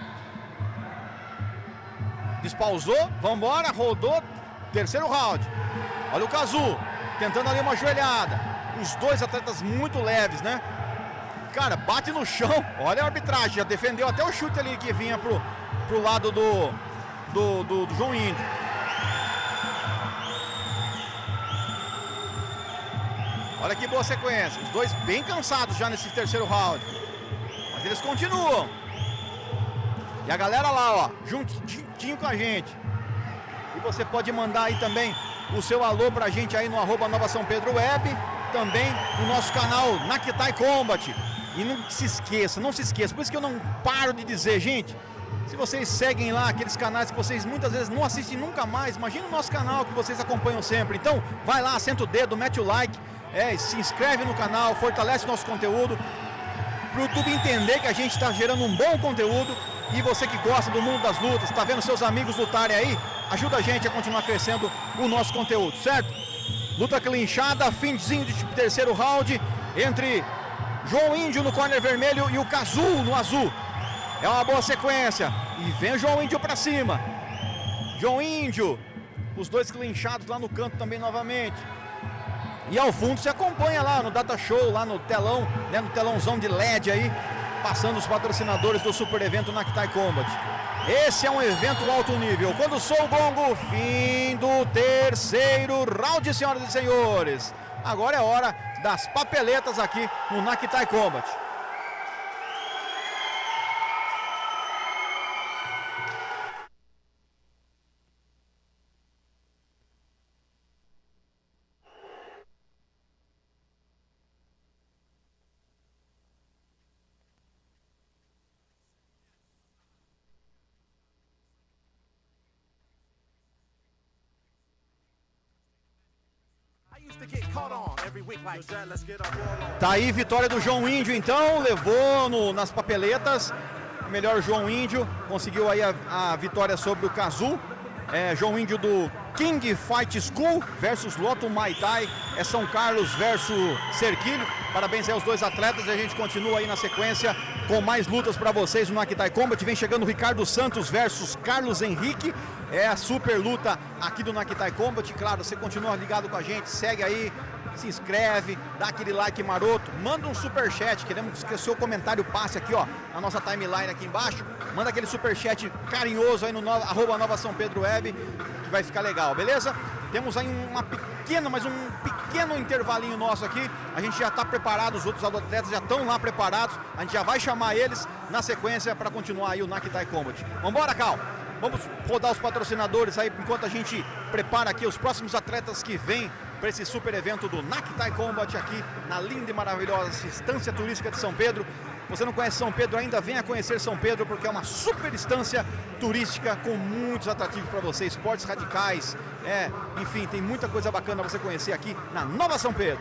N: Despausou, vamos embora, rodou. Terceiro round. Olha o Cazu tentando ali uma joelhada. Os dois atletas muito leves, né? Cara, bate no chão. Olha a arbitragem, já defendeu até o chute ali que vinha pro lado do João Índio. Olha que boa sequência. Os dois bem cansados já nesse terceiro round. Mas eles continuam. E a galera lá, ó, juntinho com a gente. E você pode mandar aí também o seu alô pra gente aí no @Nova São Pedro Web. Também no nosso canal Nakitai Combat. E não se esqueça, por isso que eu não paro de dizer, gente, se vocês seguem lá aqueles canais que vocês muitas vezes não assistem nunca mais, imagina o nosso canal que vocês acompanham sempre. Então, vai lá, senta o dedo, mete o like, se inscreve no canal, fortalece o nosso conteúdo, para o YouTube entender que a gente está gerando um bom conteúdo. E você que gosta do mundo das lutas, está vendo seus amigos lutarem aí, ajuda a gente a continuar crescendo o nosso conteúdo, certo? Luta clinchada, finzinho de terceiro round entre João Índio no corner vermelho e o Kazu no azul. É uma boa sequência. E vem o João Índio pra cima. João Índio, os dois clinchados lá no canto também novamente. E ao fundo se acompanha lá no Data Show, lá no telão, né, no telãozão de LED aí, passando os patrocinadores do super evento Naktai Combat. Esse é um evento alto nível. Quando sou o gongo, fim do terceiro round, senhoras e senhores. Agora é hora das papeletas aqui no Naktai Combat. Tá aí, vitória do João Índio então, levou nas papeletas, o melhor João Índio, conseguiu aí a vitória sobre o Kazu. João Índio do King Fight School versus Loto Muay Thai, São Carlos versus Cerquilho. Parabéns aí aos dois atletas, e a gente continua aí na sequência com mais lutas para vocês no Naktai Combat. Vem chegando Ricardo Santos versus Carlos Henrique, é a super luta aqui do Naktai Combat. Claro, você continua ligado com a gente, segue aí, se inscreve, dá aquele like maroto, manda um superchat, queremos que o seu comentário passe aqui, ó, na nossa timeline aqui embaixo, manda aquele superchat carinhoso aí no @Nova São Pedro Web, que vai ficar legal, beleza? Temos aí um pequeno intervalinho nosso aqui, a gente já está preparado, os outros atletas já estão lá preparados, a gente já vai chamar eles na sequência para continuar aí o Naktai Combat. Vambora, Cal! Vamos rodar os patrocinadores aí enquanto a gente prepara aqui os próximos atletas que vêm para esse super evento do Naktai Combat aqui na linda e maravilhosa estância turística de São Pedro. Você não conhece São Pedro ainda? Venha conhecer São Pedro, porque é uma super estância turística com muitos atrativos para você, esportes radicais, enfim, tem muita coisa bacana para você conhecer aqui na Nova São Pedro.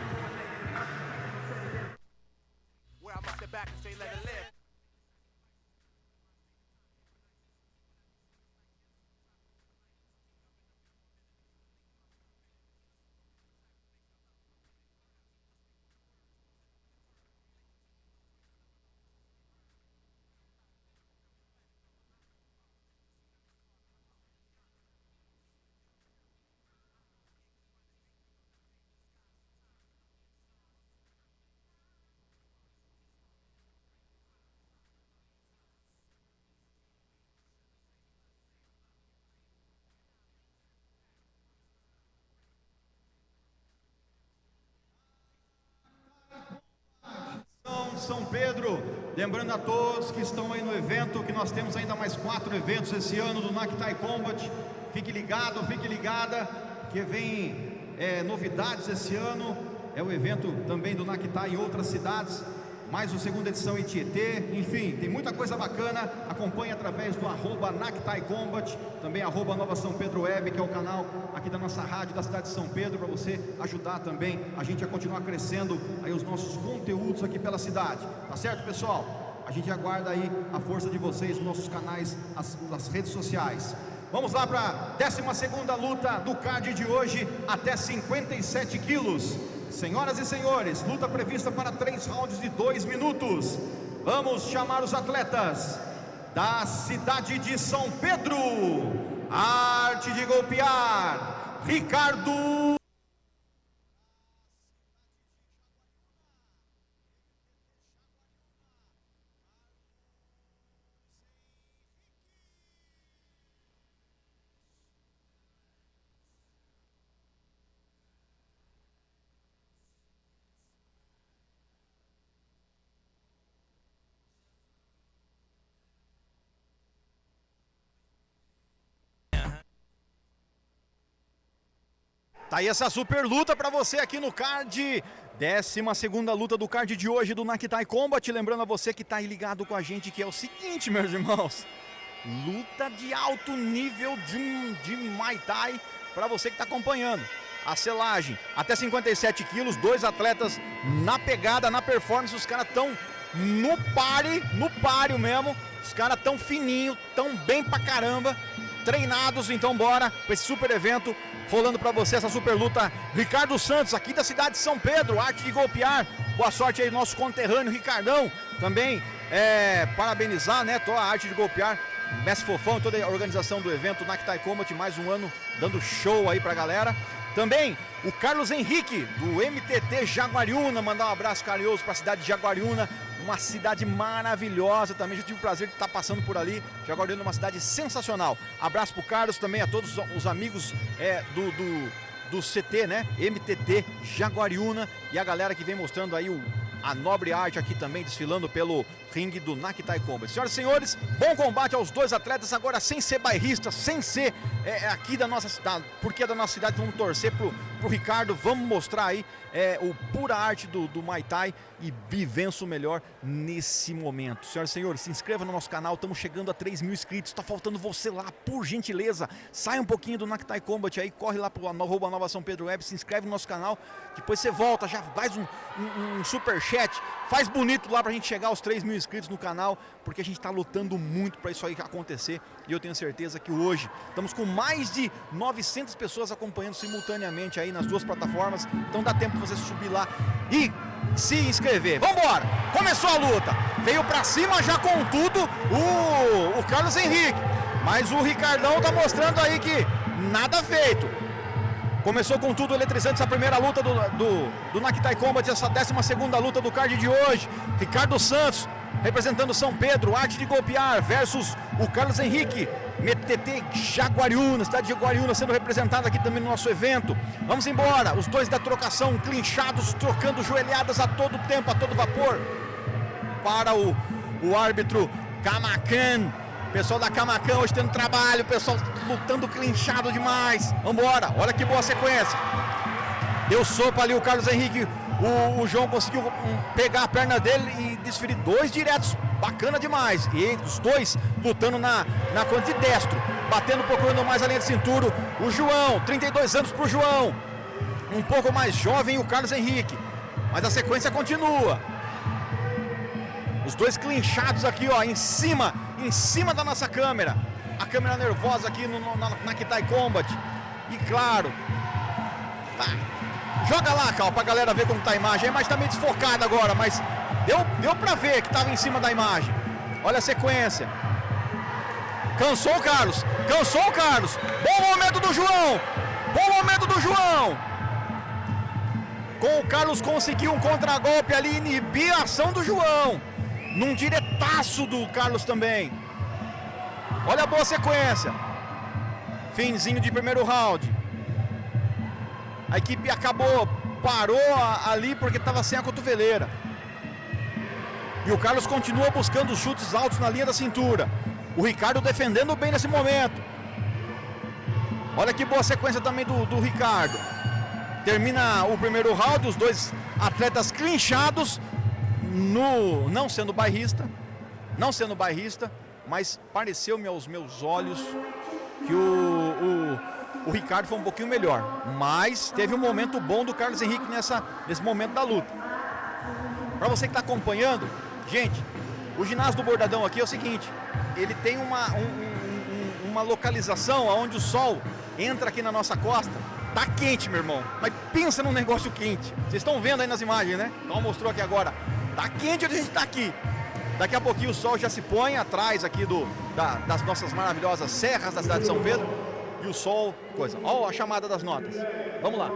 N: São Pedro, lembrando a todos que estão aí no evento, que nós temos ainda mais 4 eventos esse ano do Naktai Combat. Fique ligado, fique ligada, que vem novidades esse ano. É o evento também do Naktai em outras cidades, mais a segunda edição em Tietê, enfim, tem muita coisa bacana. Acompanhe através do @Naktai Combat, também @Nova São Pedro Web, que é o canal aqui da nossa rádio da cidade de São Pedro, para você ajudar também a gente a continuar crescendo aí os nossos conteúdos aqui pela cidade, tá certo, pessoal? A gente aguarda aí a força de vocês nos nossos canais, nas redes sociais. Vamos lá para a 12ª luta do card de hoje, até 57 quilos. Senhoras e senhores, luta prevista para 3 rounds de 2 minutos. Vamos chamar os atletas da cidade de São Pedro. Arte de golpear, Ricardo. Tá aí essa super luta para você aqui no card, 12ª luta do card de hoje do Naktai Combat. Lembrando a você que tá aí ligado com a gente, que é o seguinte, meus irmãos, luta de alto nível de Muay Thai para você que tá acompanhando. A selagem até 57 quilos, 2 atletas na pegada, na performance, os caras tão no páreo mesmo, os caras tão fininho, tão bem pra caramba. treinados, então bora com esse super evento rolando para você, essa super luta. Ricardo Santos, aqui da cidade de São Pedro, arte de golpear. Boa sorte aí, nosso conterrâneo Ricardão, também parabenizar, né, toda a arte de golpear, Mestre Fofão, toda a organização do evento Naktai Combat, mais um ano dando show aí pra galera. Também o Carlos Henrique, do MTT Jaguariúna, mandar um abraço carinhoso para a cidade de Jaguariúna, uma cidade maravilhosa também, já tive o prazer de estar passando por ali. Jaguariúna é uma cidade sensacional. Abraço pro Carlos, também a todos os amigos do CT, né, MTT Jaguariúna, e a galera que vem mostrando aí a nobre arte aqui também, desfilando pelo ringue do Naktai Combat. Senhoras e senhores, bom combate aos dois atletas, agora sem ser bairrista, sem ser aqui da nossa cidade, porque é da nossa cidade. Vamos torcer pro Ricardo, vamos mostrar aí o pura arte do Muay Thai e vivenço melhor nesse momento. Senhoras e senhores, se inscreva no nosso canal, estamos chegando a 3 mil inscritos, está faltando você lá, por gentileza, sai um pouquinho do Naktai Combat aí, corre lá pro @Nova São Pedro Web, se inscreve no nosso canal, depois você volta, já faz um superchat, faz bonito lá pra gente chegar aos 3 mil inscritos no canal, porque a gente está lutando muito para isso aí acontecer, e eu tenho certeza que hoje estamos com mais de 900 pessoas acompanhando simultaneamente aí nas duas plataformas, então dá tempo de você subir lá e se inscrever. Vambora! Começou a luta, veio pra cima já com tudo o Carlos Henrique, mas o Ricardão tá mostrando aí que nada feito. Começou com tudo eletrizante essa primeira luta do Naktai Combat, essa 12ª luta do card de hoje. Ricardo Santos, representando São Pedro, arte de golpear, versus o Carlos Henrique, MTT Jaguariúna, cidade de Jaguariúna, sendo representado aqui também no nosso evento. Vamos embora, os dois da trocação, clinchados, trocando joelhadas a todo tempo, a todo vapor. Para o árbitro Camacan. Pessoal da Camacan hoje tendo trabalho, pessoal lutando clinchado demais. Vambora, olha que boa sequência. Deu sopa ali o Carlos Henrique, o João conseguiu pegar a perna dele e desferir 2 diretos, bacana demais. E os dois lutando na conta de destro, batendo, procurando mais a linha de cintura. O João, 32 anos pro João, um pouco mais jovem o Carlos Henrique, mas a sequência continua. Os dois clinchados aqui, ó, em cima da nossa câmera. A câmera nervosa aqui no Naktai Combat. E claro, joga lá, Cal, pra galera ver como tá a imagem. A imagem tá meio desfocada agora, mas deu pra ver que tava em cima da imagem. Olha a sequência. Cansou o Carlos. Bom momento do João. Com o Carlos conseguiu um contragolpe ali, inibir a ação do João. Num diretaço do Carlos também. Olha a boa sequência. Finzinho de primeiro round. A equipe parou ali porque estava sem a cotoveleira. E o Carlos continua buscando os chutes altos na linha da cintura. O Ricardo defendendo bem nesse momento. Olha que boa sequência também do Ricardo. Termina o primeiro round, os dois atletas clinchados. Não sendo bairrista, mas pareceu-me aos meus olhos que o Ricardo foi um pouquinho melhor, mas teve um momento bom do Carlos Henrique nesse momento da luta. Para você que está acompanhando, gente, o ginásio do Bordadão aqui é o seguinte, ele tem uma localização onde o sol entra aqui na nossa costa. Tá quente, meu irmão, mas pensa num negócio quente. Vocês estão vendo aí nas imagens, né? Então mostrou aqui agora. Tá quente onde a gente tá aqui. Daqui a pouquinho o sol já se põe atrás aqui das nossas maravilhosas serras da cidade de São Pedro. E o sol, Ó a chamada das notas. Vamos lá.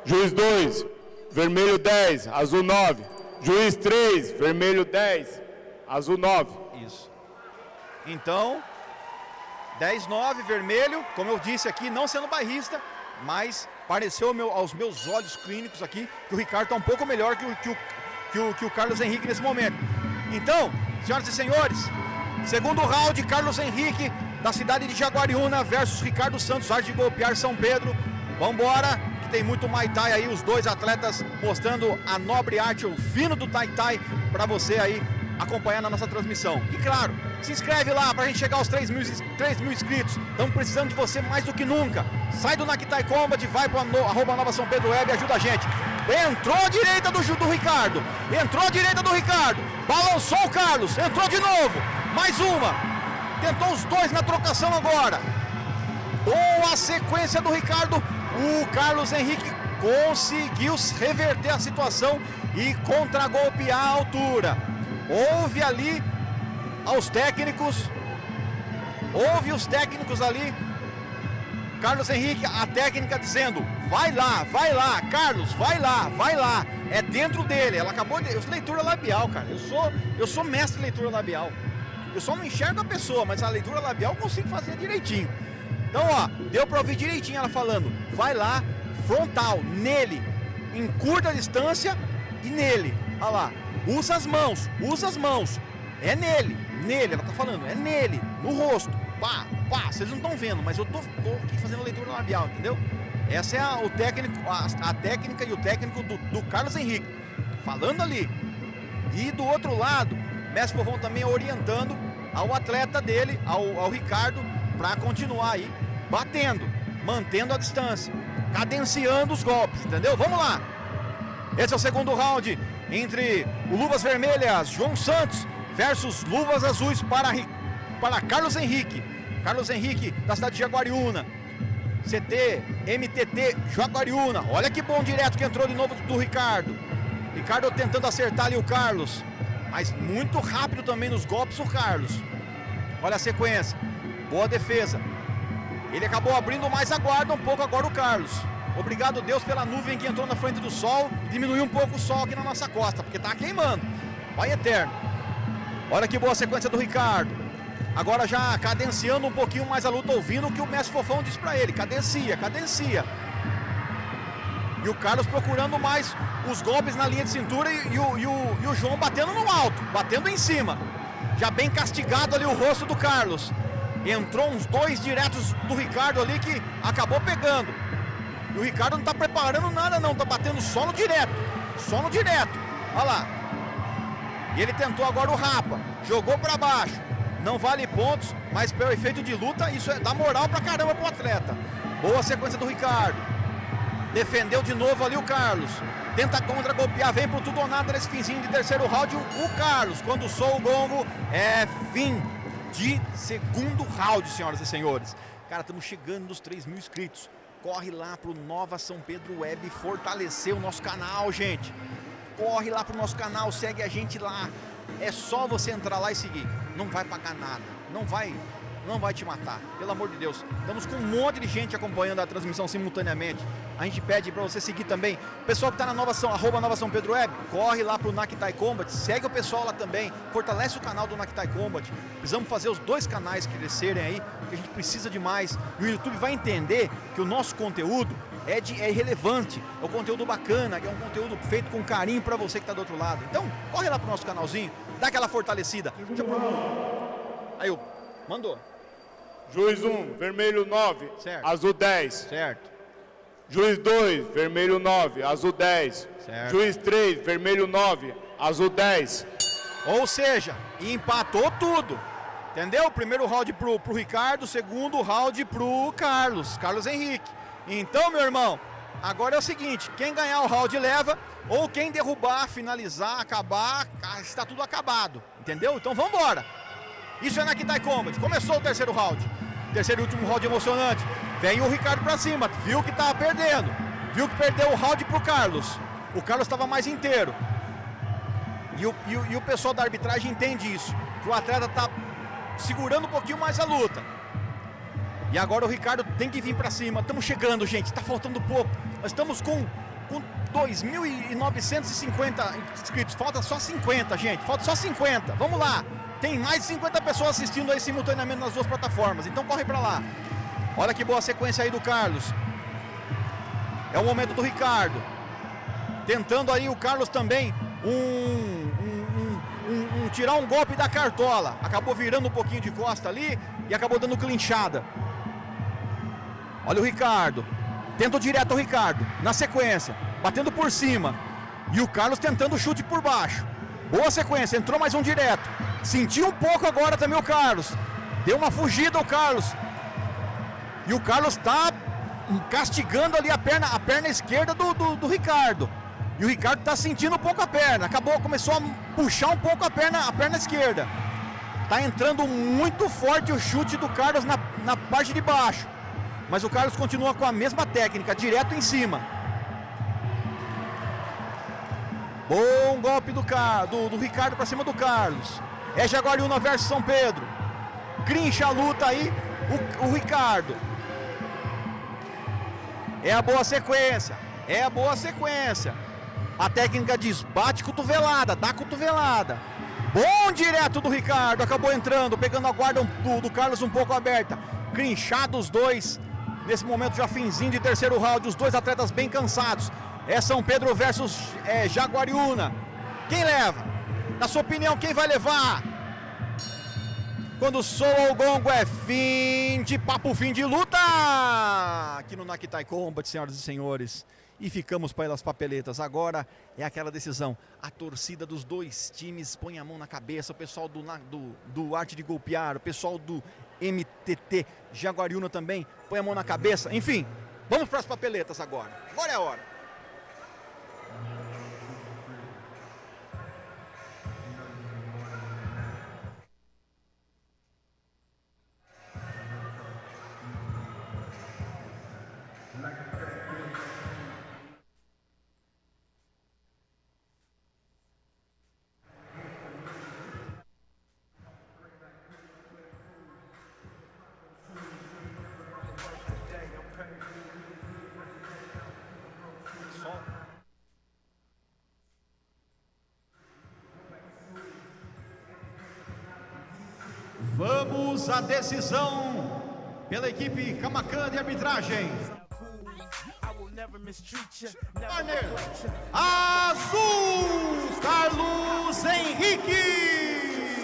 B: Juiz 2, vermelho 10, azul 9. Juiz 3, vermelho 10, azul 9.
N: Isso. Então, 10-9, vermelho. Como eu disse aqui, não sendo bairrista, mas pareceu aos meus olhos clínicos aqui que o Ricardo tá um pouco melhor que o Carlos Henrique nesse momento. Então, senhoras e senhores, segundo round, Carlos Henrique da cidade de Jaguariúna versus Ricardo Santos, arte de golpear São Pedro. Vambora, que tem muito Muay Thai aí, os dois atletas mostrando a nobre arte, o fino do Tai Tai, para você aí acompanhar na nossa transmissão. E claro, se inscreve lá pra gente chegar aos 3 mil inscritos. Estamos precisando de você mais do que nunca. Sai do Naktai Combat, vai pro @Nova São Pedro Web e ajuda a gente. Entrou a direita do Ricardo. Balançou o Carlos. Entrou de novo. Mais uma. tentou os dois na trocação agora. Boa sequência do Ricardo. O Carlos Henrique conseguiu reverter a situação e contragolpear a altura. Houve ali os técnicos ali. Carlos Henrique, a técnica dizendo: vai lá, Carlos, vai lá. É dentro dele. Ela acabou de. Leitura labial, cara. Eu sou mestre em leitura labial. Eu só não enxergo a pessoa, mas a leitura labial eu consigo fazer direitinho. Então, ó, deu pra ouvir direitinho ela falando: vai lá, frontal, nele, em curta distância e nele. Olha lá, usa as mãos. É nele, ela tá falando, é nele, no rosto. Pá, vocês não estão vendo, mas eu tô aqui fazendo leitura labial, entendeu? Essa é a técnica e o técnico do Carlos Henrique, falando ali. E do outro lado, Mestre Fofão também orientando ao atleta dele, ao Ricardo, para continuar aí, batendo, mantendo a distância, cadenciando os golpes, entendeu? Vamos lá! Esse é o segundo round entre o Luvas Vermelhas, João Santos, versus Luvas Azuis para Carlos Henrique. Carlos Henrique, da cidade de Jaguariúna. MTT Jaguariúna. Olha que bom direto que entrou de novo do Ricardo. Ricardo tentando acertar ali o Carlos. Mas muito rápido também nos golpes o Carlos. Olha a sequência. Boa defesa. Ele acabou abrindo mais a guarda um pouco agora o Carlos. Obrigado, Deus, pela nuvem que entrou na frente do sol e diminuiu um pouco o sol aqui na nossa costa, porque tá queimando. Pai eterno. Olha que boa sequência do Ricardo. Agora já cadenciando um pouquinho mais a luta, ouvindo o que o Mestre Fofão disse pra ele. Cadencia. E o Carlos procurando mais os golpes na linha de cintura e o João batendo no alto, batendo em cima. Já bem castigado ali o rosto do Carlos. Entrou uns dois diretos do Ricardo ali que acabou pegando. E o Ricardo não tá preparando nada não, tá batendo solo direto. Olha lá. E ele tentou agora o rapa, jogou pra baixo. Não vale pontos, mas pelo efeito de luta, isso dá moral pra caramba pro atleta. Boa sequência do Ricardo. Defendeu de novo ali o Carlos. Tenta contra-golpear, vem pro tudo ou nada nesse finzinho de terceiro round. O Carlos, quando soa o gongo, é fim de segundo round, senhoras e senhores. Cara, estamos chegando nos 3.000 inscritos. Corre lá pro Nova São Pedro Web fortalecer o nosso canal, gente. Corre lá pro nosso canal, segue a gente lá. É só você entrar lá e seguir. Não vai pagar nada. Não vai te matar. Pelo amor de Deus. Estamos com um monte de gente acompanhando a transmissão simultaneamente. A gente pede para você seguir também. O pessoal que está na Nova São Pedro Web, corre lá pro Nakitai Combat. Segue o pessoal lá também. Fortalece o canal do Nakitai Combat. Precisamos fazer os dois canais crescerem aí, porque a gente precisa de mais. E o YouTube vai entender que o nosso conteúdo é relevante, é um conteúdo bacana, é um conteúdo feito com carinho para você que está do outro lado. Então, corre lá pro nosso canalzinho, dá aquela fortalecida. Aí, mandou.
B: Juiz 1, vermelho 9,
N: certo.
B: Azul 10.
N: Certo.
B: Juiz 2, vermelho 9, azul 10.
N: Certo.
B: Juiz 3, vermelho 9, azul 10.
N: Ou seja, empatou tudo. Entendeu? Primeiro round pro Ricardo, segundo round pro Carlos Henrique. Então, meu irmão, agora é o seguinte, quem ganhar o round leva, ou quem derrubar, finalizar, acabar, está tudo acabado, entendeu? Então vamos embora. Isso é Nakitai Combat. Começou o terceiro round. Terceiro e último round emocionante. Vem o Ricardo pra cima, viu que tava perdendo. Viu que perdeu o round pro Carlos. O Carlos estava mais inteiro. E o pessoal da arbitragem entende isso, que o atleta tá segurando um pouquinho mais a luta. E agora o Ricardo tem que vir pra cima. Estamos chegando, gente, tá faltando pouco. Nós estamos com 2.950 inscritos. Falta só 50, gente. Falta só 50. Vamos lá. Tem mais de 50 pessoas assistindo aí simultaneamente nas duas plataformas. Então corre pra lá. Olha que boa sequência aí do Carlos. É o momento do Ricardo. Tentando aí o Carlos também tirar um golpe da cartola. Acabou virando um pouquinho de costa ali e acabou dando clinchada. Olha o Ricardo. Tenta direto o Ricardo. Na sequência. Batendo por cima. E o Carlos tentando o chute por baixo. Boa sequência. Entrou mais um direto. Sentiu um pouco agora também o Carlos. Deu uma fugida o Carlos. E o Carlos está castigando ali a perna esquerda do Ricardo. E o Ricardo está sentindo um pouco a perna. Começou a puxar um pouco a perna esquerda. Tá entrando muito forte o chute do Carlos na parte de baixo. Mas o Carlos continua com a mesma técnica, direto em cima. Bom golpe do Ricardo para cima do Carlos. É Jaguariúna versus São Pedro. Crincha a luta aí o Ricardo. É a boa sequência. É a boa sequência. A técnica diz, bate cotovelada, dá cotovelada. Bom direto do Ricardo, acabou entrando, pegando a guarda do Carlos um pouco aberta. Crinchado os dois, nesse momento já finzinho de terceiro round, os dois atletas bem cansados. É São Pedro versus Jaguariúna. Quem leva? Na sua opinião, quem vai levar? Quando soa o gongo é fim de papo, fim de luta! Aqui no Naktai Combat, senhoras e senhores. E ficamos pelas papeletas. Agora é aquela decisão. A torcida dos dois times põe a mão na cabeça. O pessoal do Arte de Golpear, o pessoal do MTT Jaguariúna também põe a mão na cabeça. Enfim, vamos para as papeletas agora. Agora é a hora. Vamos à decisão pela equipe Camacan de arbitragem. Corner azul, Carlos Henrique.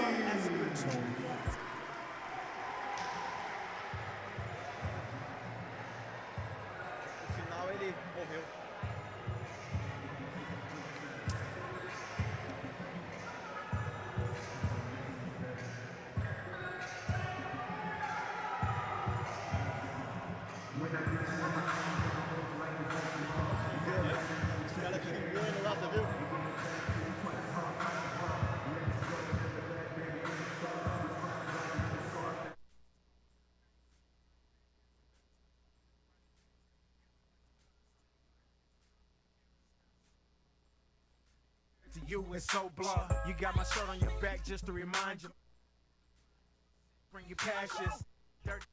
N: No final ele morreu.
H: You and so blah. You got my shirt on your back just to remind you. Bring your passions. Dirty.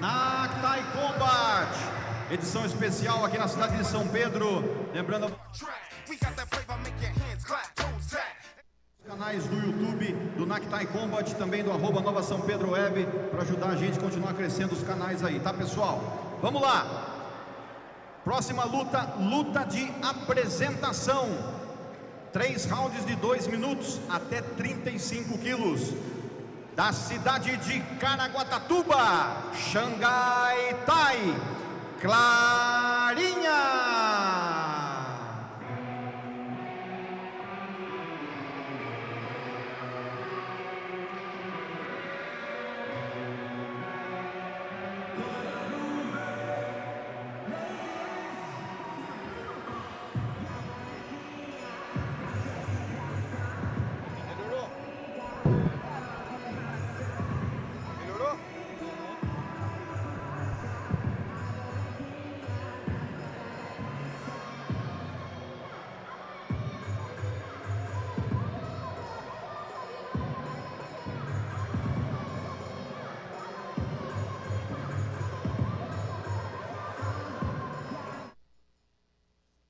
N: Naktai Combat, edição especial aqui na cidade de São Pedro. Lembrando os canais do YouTube do Naktai Combat, também do @Nova São Pedro Web, para ajudar a gente a continuar crescendo os canais aí, tá, pessoal? Vamos lá. Próxima luta, luta de apresentação. 3 rounds de 2 minutos até 35 quilos. Da cidade de Caraguatatuba, Xangai Tai, Clarinha.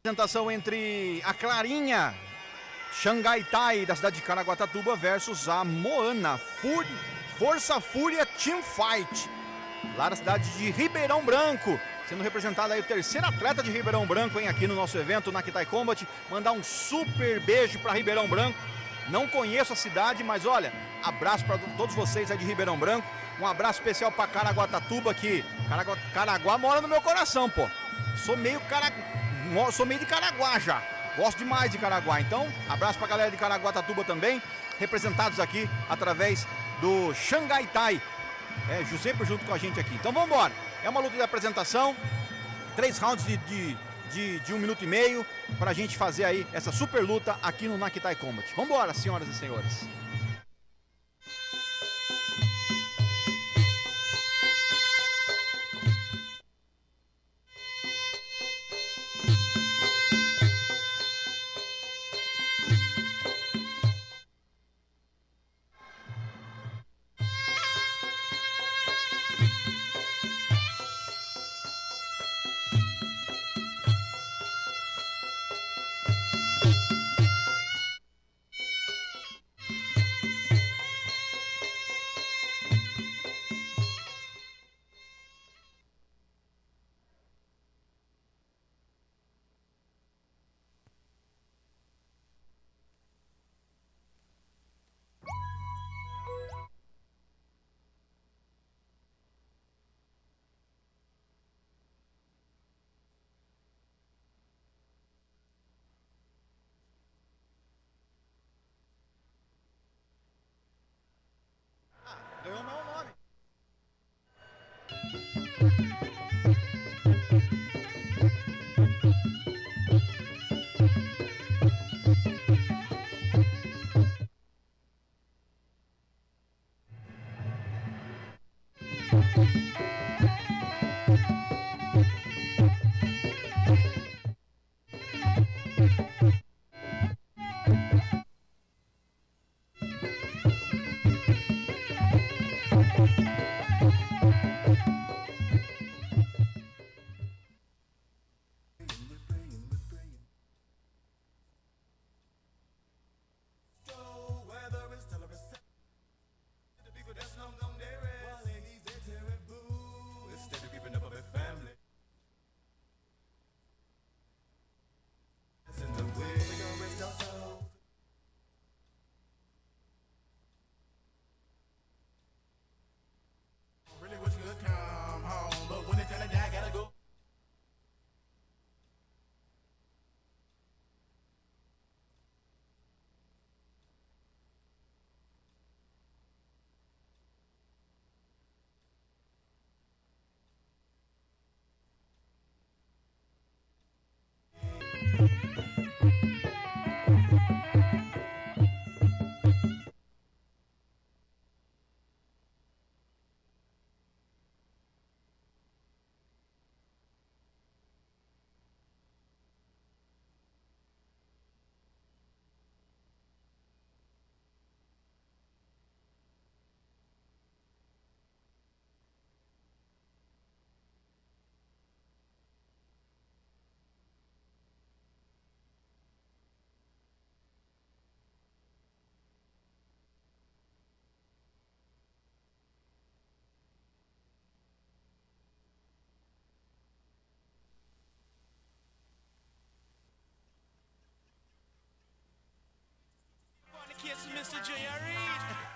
N: Apresentação entre a Clarinha, Xangai Tai, da cidade de Caraguatatuba, versus a Moana, Força Fúria Team Fight, lá da cidade de Ribeirão Branco. Sendo representado aí o terceiro atleta de Ribeirão Branco, hein, aqui no nosso evento, na Kitai Combat. Mandar um super beijo para Ribeirão Branco. Não conheço a cidade, mas olha, abraço para todos vocês aí de Ribeirão Branco. Um abraço especial para Caraguatatuba, que Caraguá mora no meu coração, pô. Sou meio de Caraguá já. Gosto demais de Caraguá. Então, abraço para a galera de Caraguatatuba também, representados aqui através do Xangai Tai. Sempre junto com a gente aqui. Então vamos embora. É uma luta de apresentação, 3 rounds de 1 minuto e meio, pra gente fazer aí essa super luta aqui no Nakitai Combat. Vamos embora, senhoras e senhores. Ganhou o meu nome.
H: Kiss Mr. J.R.E.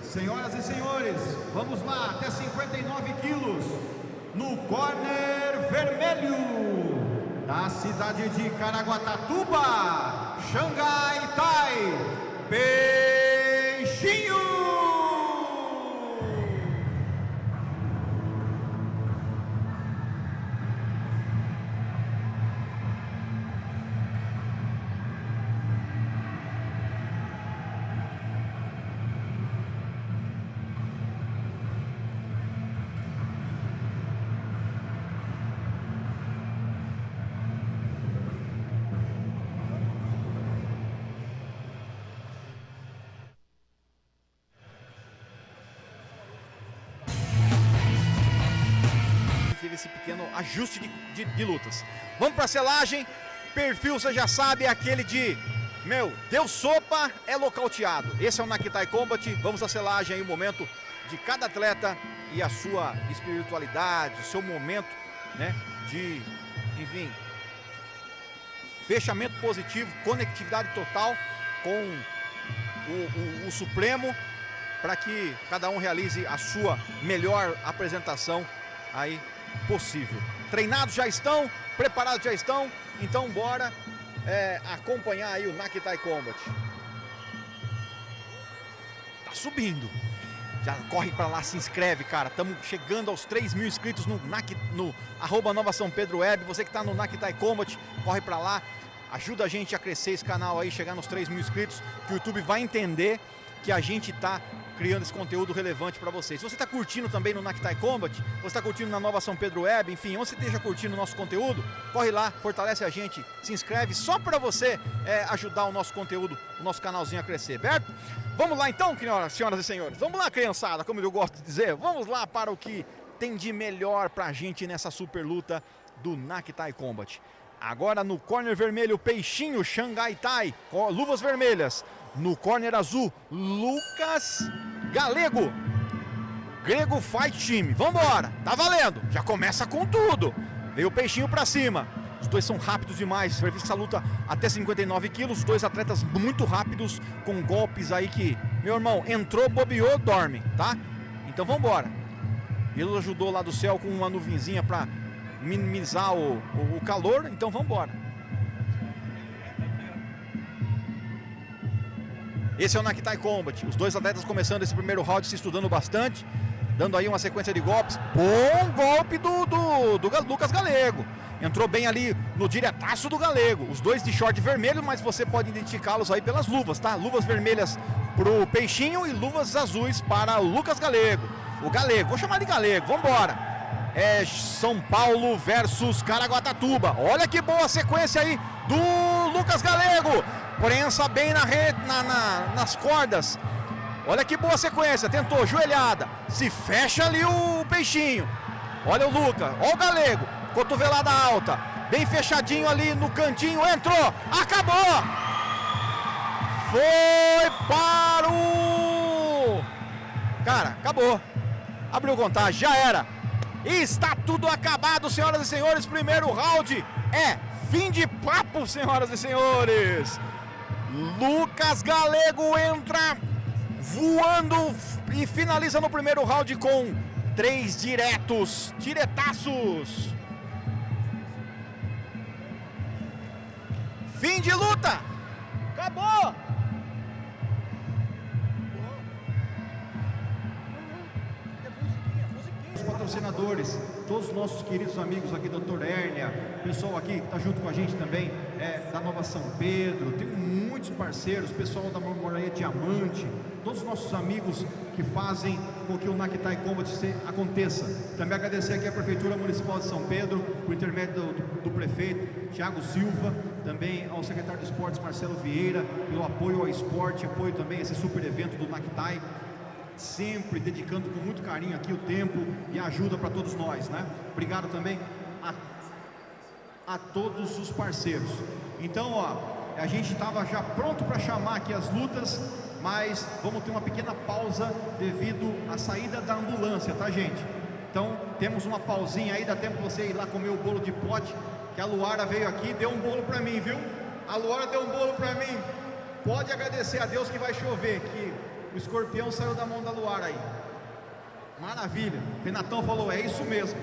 C: Senhoras e senhores, vamos lá, até 59 quilos, no corner vermelho, da cidade de Caraguatatuba, Xangai Tai, Peixinho!
N: esse pequeno ajuste de lutas. Vamos para a selagem. Perfil, você já sabe, é aquele de... deu sopa, é nocauteado. Esse é o Nakitai Combat. Vamos à selagem aí, o momento de cada atleta e a sua espiritualidade, o seu momento, né, de, enfim, fechamento positivo, conectividade total com o Supremo, para que cada um realize a sua melhor apresentação aí possível. Treinados já estão, preparados já estão, então bora acompanhar aí o Nakitai Combat. Tá subindo. Já corre para lá, se inscreve, cara. Estamos chegando aos 3.000 inscritos no @NovaSãoPedroWeb. Você que está no Nakitai Combat, corre para lá. Ajuda a gente a crescer esse canal aí, chegar nos 3.000 inscritos, que o YouTube vai entender que a gente está criando esse conteúdo relevante para vocês. Se você está curtindo também no Nakitai Combat, você está curtindo na Nova São Pedro Web, enfim, onde você esteja curtindo o nosso conteúdo, corre lá, fortalece a gente, se inscreve, só para você ajudar o nosso conteúdo, o nosso canalzinho a crescer, certo? Vamos lá então, senhoras e senhores, vamos lá, criançada, como eu gosto de dizer, vamos lá para o que tem de melhor para a gente nessa super luta do Nakitai Combat. Agora no corner vermelho, Peixinho Xangai Tai, luvas vermelhas. No corner azul, Lucas Galego. Grego Fight Team. Vambora, tá valendo. Já começa com tudo. Veio o Peixinho pra cima. Os dois são rápidos demais. Previsto essa luta até 59 quilos. Os dois atletas muito rápidos, com golpes aí que, meu irmão, entrou, bobeou, dorme, tá? Então vambora. Ele ajudou lá do céu com uma nuvenzinha pra minimizar o calor. Então vambora. Esse é o Nakitai Combat. Os dois atletas começando esse primeiro round se estudando bastante, dando aí uma sequência de golpes. Bom golpe do Lucas Galego. Entrou bem ali no diretaço do Galego. Os dois de short vermelho, mas você pode identificá-los aí pelas luvas, tá? Luvas vermelhas pro Peixinho e luvas azuis para o Lucas Galego. O Galego, vou chamar de Galego, vambora. É São Paulo versus Caraguatatuba. Olha que boa sequência aí do Lucas Galego. Prensa bem na rede, nas cordas. Olha que boa sequência. Tentou, joelhada. Se fecha ali o Peixinho. Olha o Lucas, olha o Galego. Cotovelada alta. Bem fechadinho ali no cantinho. Entrou, acabou. Foi para o... Cara, acabou. Abriu contagem, já era. Está tudo acabado, senhoras e senhores. Primeiro round é fim de papo, senhoras e senhores. Lucas Galego entra voando e finaliza no primeiro round com 3 diretaços. Fim de luta. Acabou.
Q: Os patrocinadores, todos os nossos queridos amigos aqui, Dr. Hérnia, pessoal aqui que está junto com a gente também, da Nova São Pedro, tem muitos parceiros, pessoal da Marmoraria Diamante, todos os nossos amigos que fazem com que o Nakitai Combat aconteça. Também agradecer aqui a Prefeitura Municipal de São Pedro, por intermédio do prefeito Thiago Silva, também ao secretário de Esportes Marcelo Vieira, pelo apoio ao esporte, apoio também a esse super evento do Nakitai, sempre dedicando com muito carinho aqui o tempo e a ajuda para todos nós, né? Obrigado também a todos os parceiros. Então, ó, a gente estava já pronto para chamar aqui as lutas, mas vamos ter uma pequena pausa devido à saída da ambulância, tá, gente? Então, temos uma pausinha aí, dá tempo você ir lá comer o bolo de pote, que a Luara veio aqui e deu um bolo para mim, viu? A Luara deu um bolo para mim. Pode agradecer a Deus que vai chover, que o escorpião saiu da mão da Luara aí. Maravilha. Renatão falou, é isso mesmo.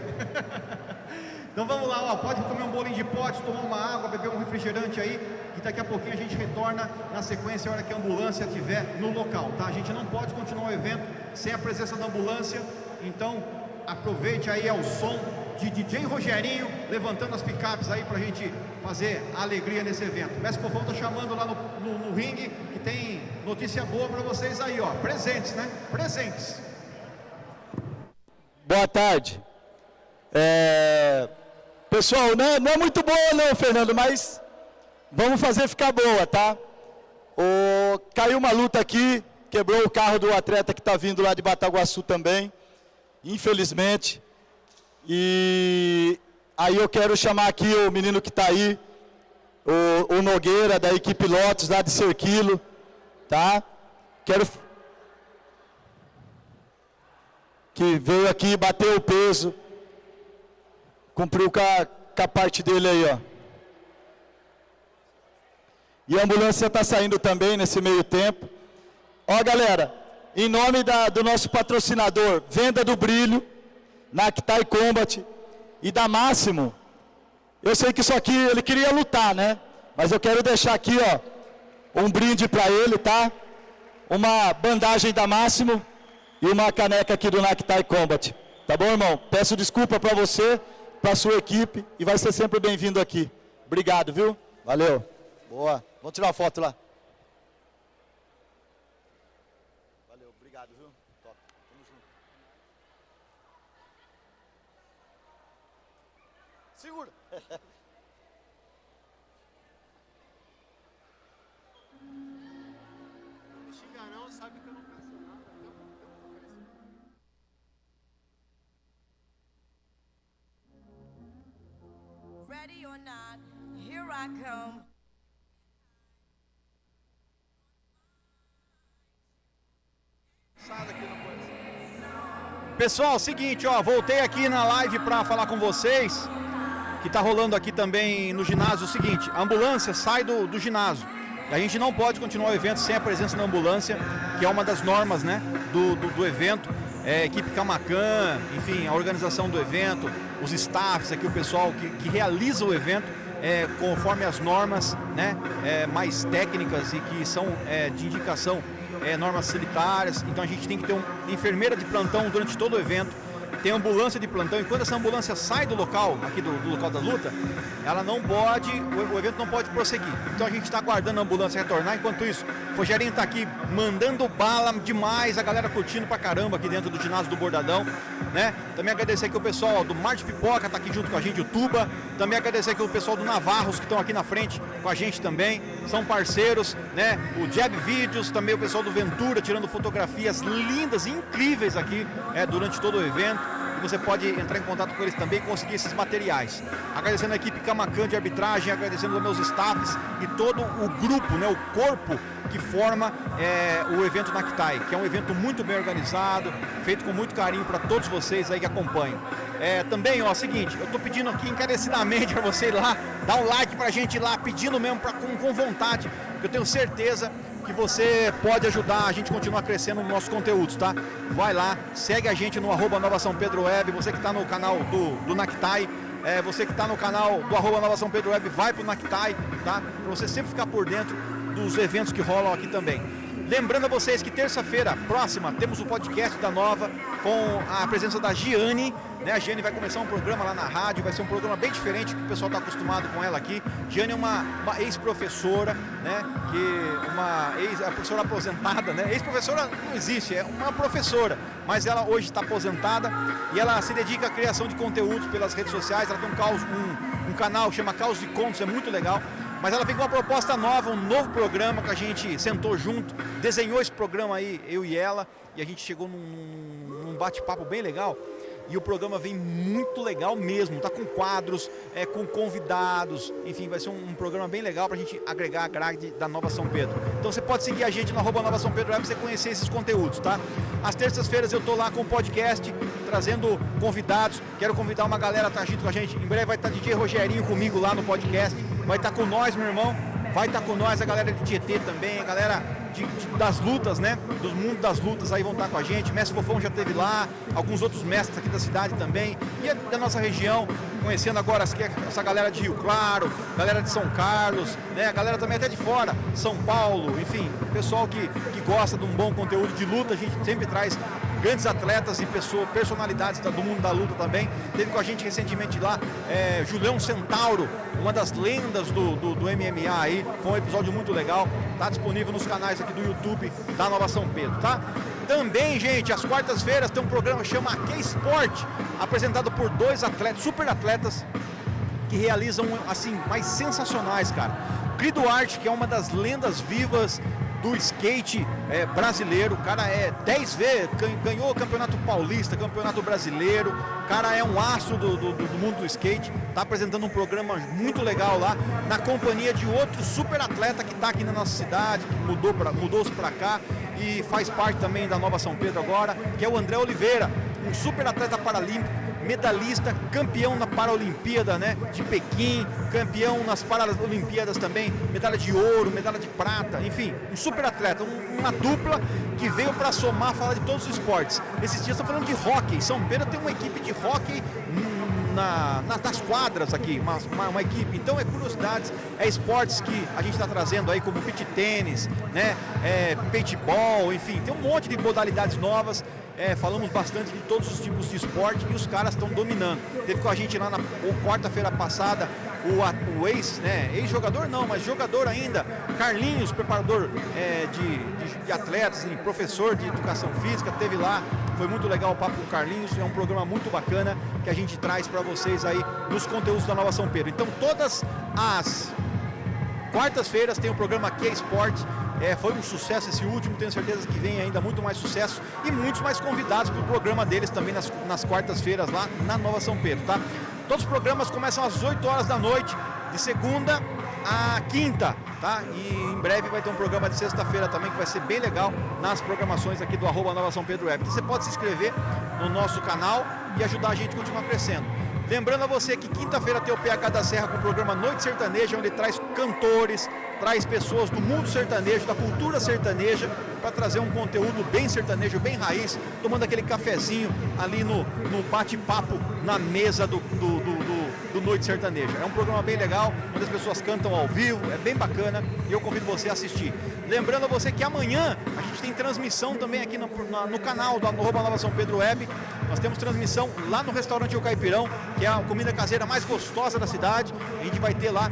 Q: Então vamos lá, ó, pode comer um bolinho de pote, tomar uma água, beber um refrigerante aí, que daqui a pouquinho a gente retorna na sequência, a hora que a ambulância estiver no local, tá? A gente não pode continuar o evento sem a presença da ambulância, então aproveite aí ao som de DJ Rogerinho, levantando as picapes aí pra gente fazer a alegria nesse evento. O Mestre Fofão tá chamando lá no ringue, que tem notícia boa pra vocês aí, ó, presentes, né? Presentes.
A: Boa tarde. Pessoal, não é muito boa não, Fernando, mas vamos fazer ficar boa, tá? Caiu uma luta aqui, quebrou o carro do atleta que está vindo lá de Bataguaçu também, infelizmente. E aí eu quero chamar aqui o menino que está aí, o Nogueira, da equipe Lotus, lá de Cerquilo, tá? Que veio aqui, bateu o peso, cumpriu com a parte dele aí, ó. E a ambulância está saindo também nesse meio tempo. Ó, galera, em nome do nosso patrocinador, Venda do Brilho, Naktai Combat e da Máximo, eu sei que isso aqui ele queria lutar, né? Mas eu quero deixar aqui, ó, um brinde para ele, tá? Uma bandagem da Máximo e uma caneca aqui do Naktai Combat. Tá bom, irmão? Peço desculpa para você, para sua equipe e vai ser sempre bem-vindo aqui. Obrigado, viu? Valeu. Boa. Vamos tirar uma foto lá. Valeu, obrigado, viu? Top. Tamo junto. Segura.
R: Não me xinga não, sabe que eu não peço nada.
I: Ready or not, here I come.
C: Pessoal, seguinte, ó, voltei aqui na live para falar com vocês, que tá rolando aqui também no ginásio, o seguinte, a ambulância sai do ginásio, e a gente não pode continuar o evento sem a presença da ambulância, que é uma das normas, né, do evento, equipe Camacan, enfim, a organização do evento, os staffs aqui, o pessoal que realiza o evento, conforme as normas, né, mais técnicas e que são de indicação, normas sanitárias. Então a gente tem que ter uma enfermeira de plantão durante todo o evento, tem ambulância de plantão, e quando essa ambulância sai do local, aqui do local da luta, ela não pode, o evento não pode prosseguir. Então a gente está aguardando a ambulância retornar. Enquanto isso, o Rogerinho está aqui mandando bala demais, a galera curtindo pra caramba aqui dentro do ginásio do Bordadão, né? Também agradecer aqui o pessoal do Mar de Pipoca, tá aqui junto com a gente, o Tuba. Também agradecer aqui o pessoal do Navarros, que estão aqui na frente com a gente também, são parceiros, né? O Jab Vídeos, também o pessoal do Ventura, tirando fotografias lindas e incríveis aqui durante todo o evento. Você pode entrar em contato com eles também e conseguir esses materiais. Agradecendo a equipe Camacan de arbitragem, agradecendo aos meus staffs e todo o grupo, né, o corpo que forma o evento Naktai, que é um evento muito bem organizado, feito com muito carinho para todos vocês aí que acompanham. Também, ó, seguinte, eu tô pedindo aqui encarecidamente para você ir lá, dar um like pra gente ir lá, pedindo mesmo com vontade, porque eu tenho certeza que você pode ajudar a gente a continuar crescendo nos nossos conteúdos, tá? Vai lá, segue a gente no @NovaSãoPedroWeb, você que está no canal do Naktai, você que está no canal do @NovaSãoPedroWeb, vai pro Naktai, tá? Para você sempre ficar por dentro dos eventos que rolam aqui também. Lembrando a vocês que terça-feira próxima temos o podcast da Nova com a presença da Giane, né? A Giane vai começar um programa lá na rádio, vai ser um programa bem diferente do que o pessoal está acostumado com ela aqui. Giane é uma ex-professora, né? A professora aposentada, né? Ex-professora não existe, é uma professora, mas ela hoje está aposentada e ela se dedica à criação de conteúdos pelas redes sociais. Ela tem um canal que chama Caos de Contos, é muito legal. Mas ela vem com uma proposta nova, um novo programa que a gente sentou junto, desenhou esse programa aí, eu e ela, e a gente chegou num bate-papo bem legal. E o programa vem muito legal mesmo, tá com quadros, com convidados, enfim, vai ser um programa bem legal pra gente agregar a grade da Nova São Pedro. Então você pode seguir a gente no @NovaSãoPedroWeb pra você conhecer esses conteúdos, tá? Às terças-feiras eu tô lá com o podcast, trazendo convidados, quero convidar uma galera a estar junto com a gente. Em breve vai estar DJ Rogerinho comigo lá no podcast, vai estar com nós, meu irmão, vai estar com nós a galera de Tietê também, a galera das lutas, né? Do mundo das lutas aí vão estar com a gente. Mestre Fofão já esteve lá, alguns outros mestres aqui da cidade também, e da nossa região, conhecendo agora essa galera de Rio Claro, galera de São Carlos, né? A galera também até de fora, São Paulo, enfim, pessoal que gosta de um bom conteúdo de luta. A gente sempre traz grandes atletas e personalidades do mundo da luta também. Teve com a gente recentemente lá Julião Centauro, uma das lendas do MMA aí. Foi um episódio muito legal, tá disponível nos canais aqui do YouTube da Nova São Pedro, tá? Também, gente, às quartas-feiras tem um programa que chama K-Sport, apresentado por 2 atletas, super atletas, que realizam, assim, mais sensacionais, cara.
N: Gri Duarte, que é uma das lendas vivas do skate brasileiro. O cara é 10 vezes, ganhou o Campeonato Paulista, Campeonato Brasileiro. O cara é um astro do mundo do skate. Está apresentando um programa muito legal lá, na companhia de outro super atleta que está aqui na nossa cidade, que mudou-se para cá e faz parte também da Nova São Pedro agora, que é o André Oliveira, um super atleta paralímpico, medalhista, campeão na Paralimpíada, né, de Pequim, campeão nas Paralimpíadas também, medalha de ouro, medalha de prata, enfim, um super atleta, uma dupla que veio para somar, falar de todos os esportes. Esses dias estão falando de hóquei. São Pedro tem uma equipe de hóquei nas quadras aqui, uma equipe. Então é curiosidades, é esportes que a gente está trazendo aí, como beach tênis, né, paintball, enfim, tem um monte de modalidades novas. Falamos bastante de todos os tipos de esporte e os caras estão dominando. Teve com a gente lá na quarta-feira passada o ex-jogador não, mas jogador ainda, Carlinhos, preparador de atletas e professor de educação física, teve lá. Foi muito legal o papo com o Carlinhos, é um programa muito bacana que a gente traz para vocês aí nos conteúdos da Nova São Pedro. Então todas as quartas-feiras tem o programa Aqui é Esporte. Foi um sucesso esse último, tenho certeza que vem ainda muito mais sucesso e muitos mais convidados para o programa deles também nas quartas-feiras lá na Nova São Pedro, tá? Todos os programas começam às 8 horas da noite, de segunda a quinta, tá? E em breve vai ter um programa de sexta-feira também que vai ser bem legal nas programações aqui do @Nova São Pedro Web. Então você pode se inscrever no nosso canal e ajudar a gente a continuar crescendo. Lembrando a você que quinta-feira tem o PH da Serra com o programa Noite Sertaneja, onde ele traz cantores, traz pessoas do mundo sertanejo, da cultura sertaneja, para trazer um conteúdo bem sertanejo, bem raiz, tomando aquele cafezinho ali no bate-papo na mesa do Noite Sertaneja. É um programa bem legal, onde as pessoas cantam ao vivo, é bem bacana e eu convido você a assistir. Lembrando a você que amanhã a gente tem transmissão também aqui no canal do @Nova São Pedro Web. Nós temos transmissão lá no restaurante O Caipirão, que é a comida caseira mais gostosa da cidade. A gente vai ter lá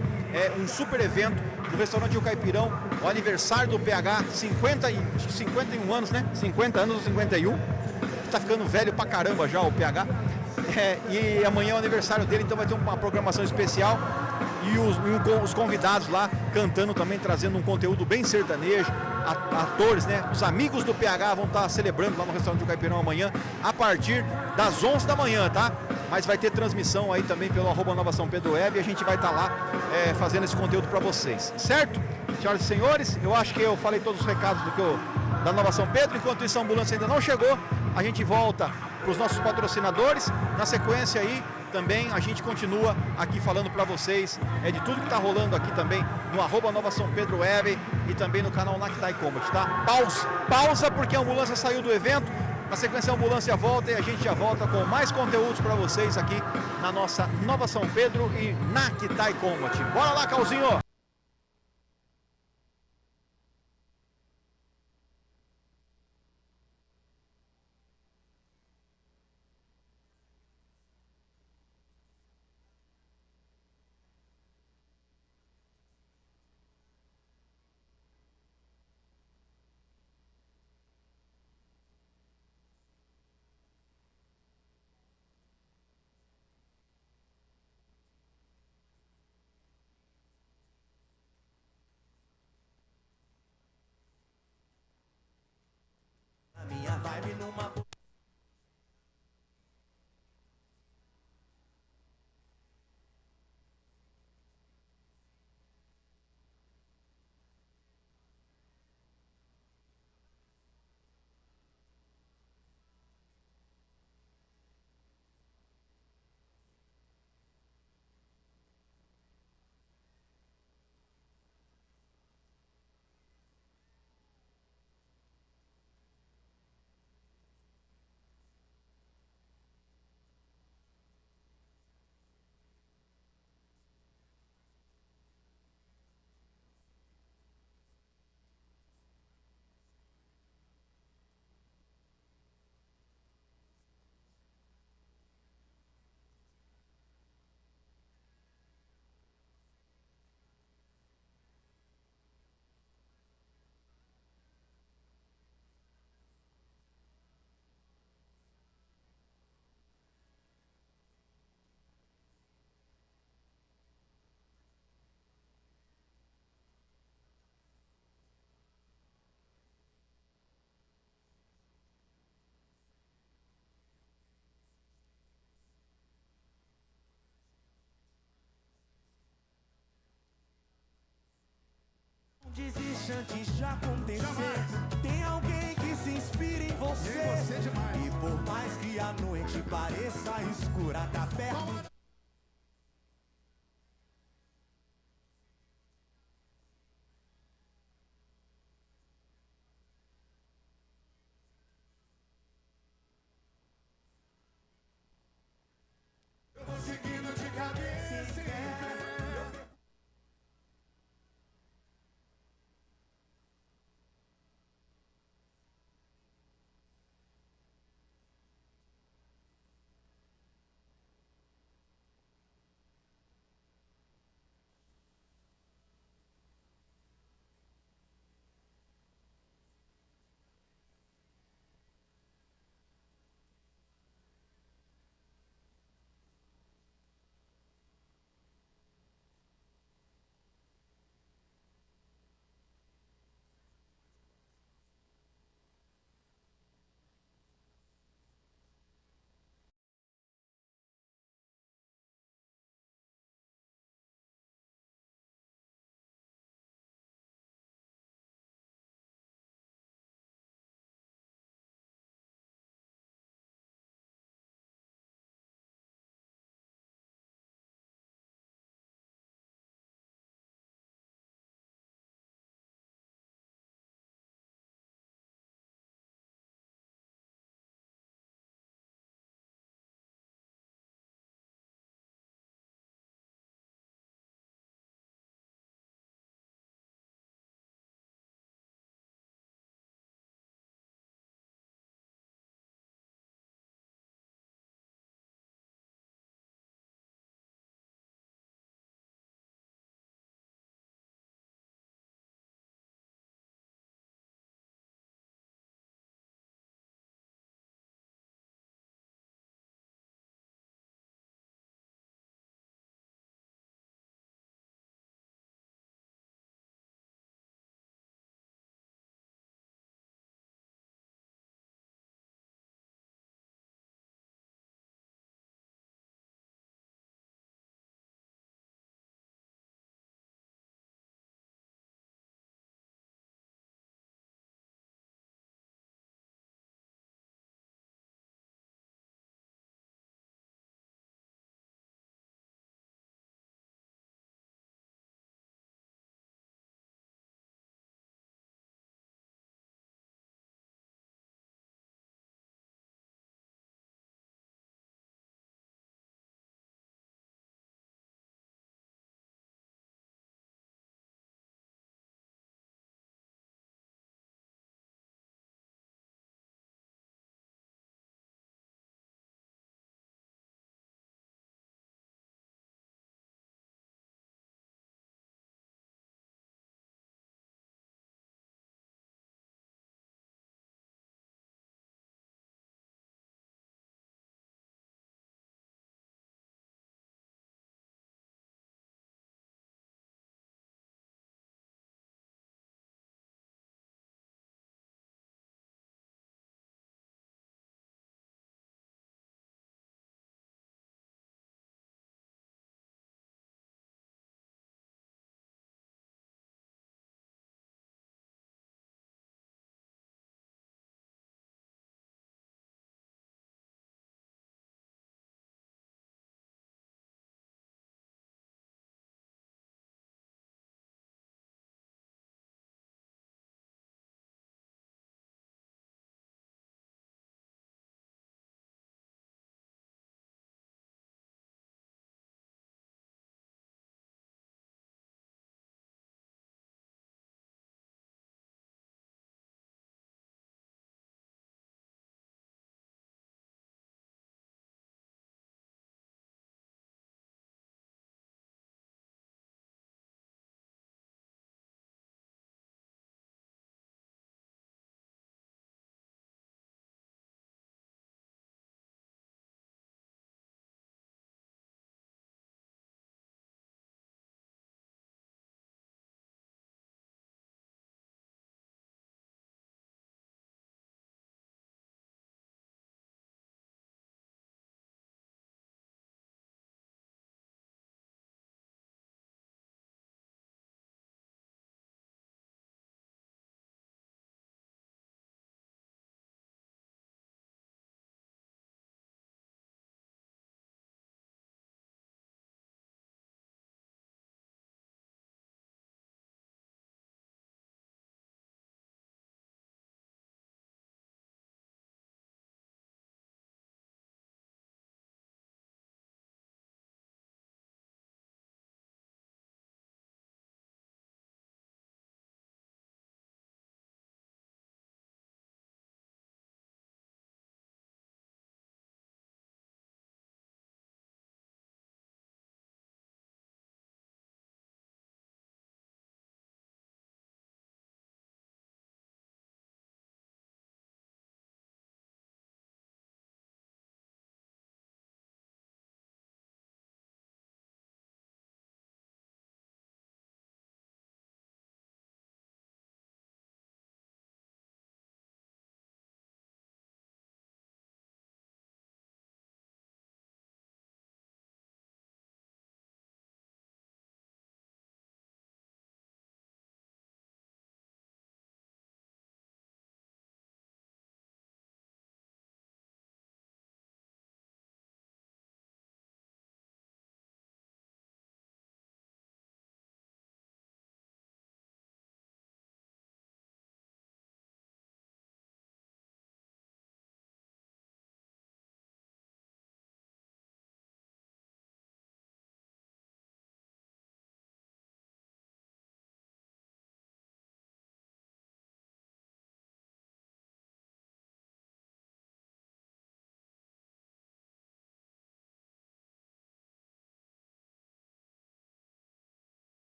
N: um super evento no restaurante O Caipirão, o aniversário do PH, 51 anos, né? 50 anos ou 51. Tá ficando velho pra caramba já o PH. E amanhã é o aniversário dele, então vai ter uma programação especial. E os convidados lá cantando também, trazendo um conteúdo bem sertanejo. Atores, né? Os amigos do PH vão estar celebrando lá no restaurante do Caipirão amanhã, a partir das 11 da manhã, tá? Mas vai ter transmissão aí também pelo @Nova São Pedro Web e a gente vai estar lá fazendo esse conteúdo para vocês, certo? Senhoras e senhores, eu acho que eu falei todos os recados da Nova São Pedro. Enquanto isso, a ambulância ainda não chegou, a gente volta para os nossos patrocinadores. Na sequência aí, também a gente continua aqui falando para vocês de tudo que está rolando aqui também no @Nova São Pedro Web e também no canal Naktai Combat, tá? Pausa porque a ambulância saiu do evento. Na sequência a ambulância volta e a gente já volta com mais conteúdos para vocês aqui na nossa Nova São Pedro e Naktai Combat. Bora lá, Calzinho!
G: Minha vibe numa antes de acontecer. Tem alguém que se inspira em você. E por mais que a noite pareça escura, tá perto.
H: Eu vou seguindo de cabeça em pé.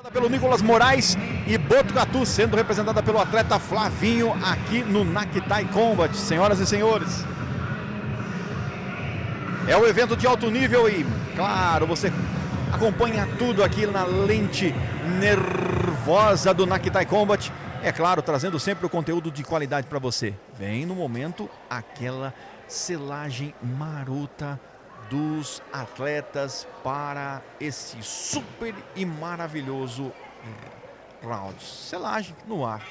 S: Pelo Nicolas Moraes e Botucatu, sendo representada pelo atleta Flavinho aqui no Nakitai Combat. Senhoras e senhores, é o evento de alto nível e, claro, você acompanha tudo aqui na lente nervosa do Nakitai Combat. É claro, trazendo sempre o conteúdo de qualidade para você. Vem no momento aquela selagem marota dos atletas para esse super e maravilhoso round. Selagem no ar.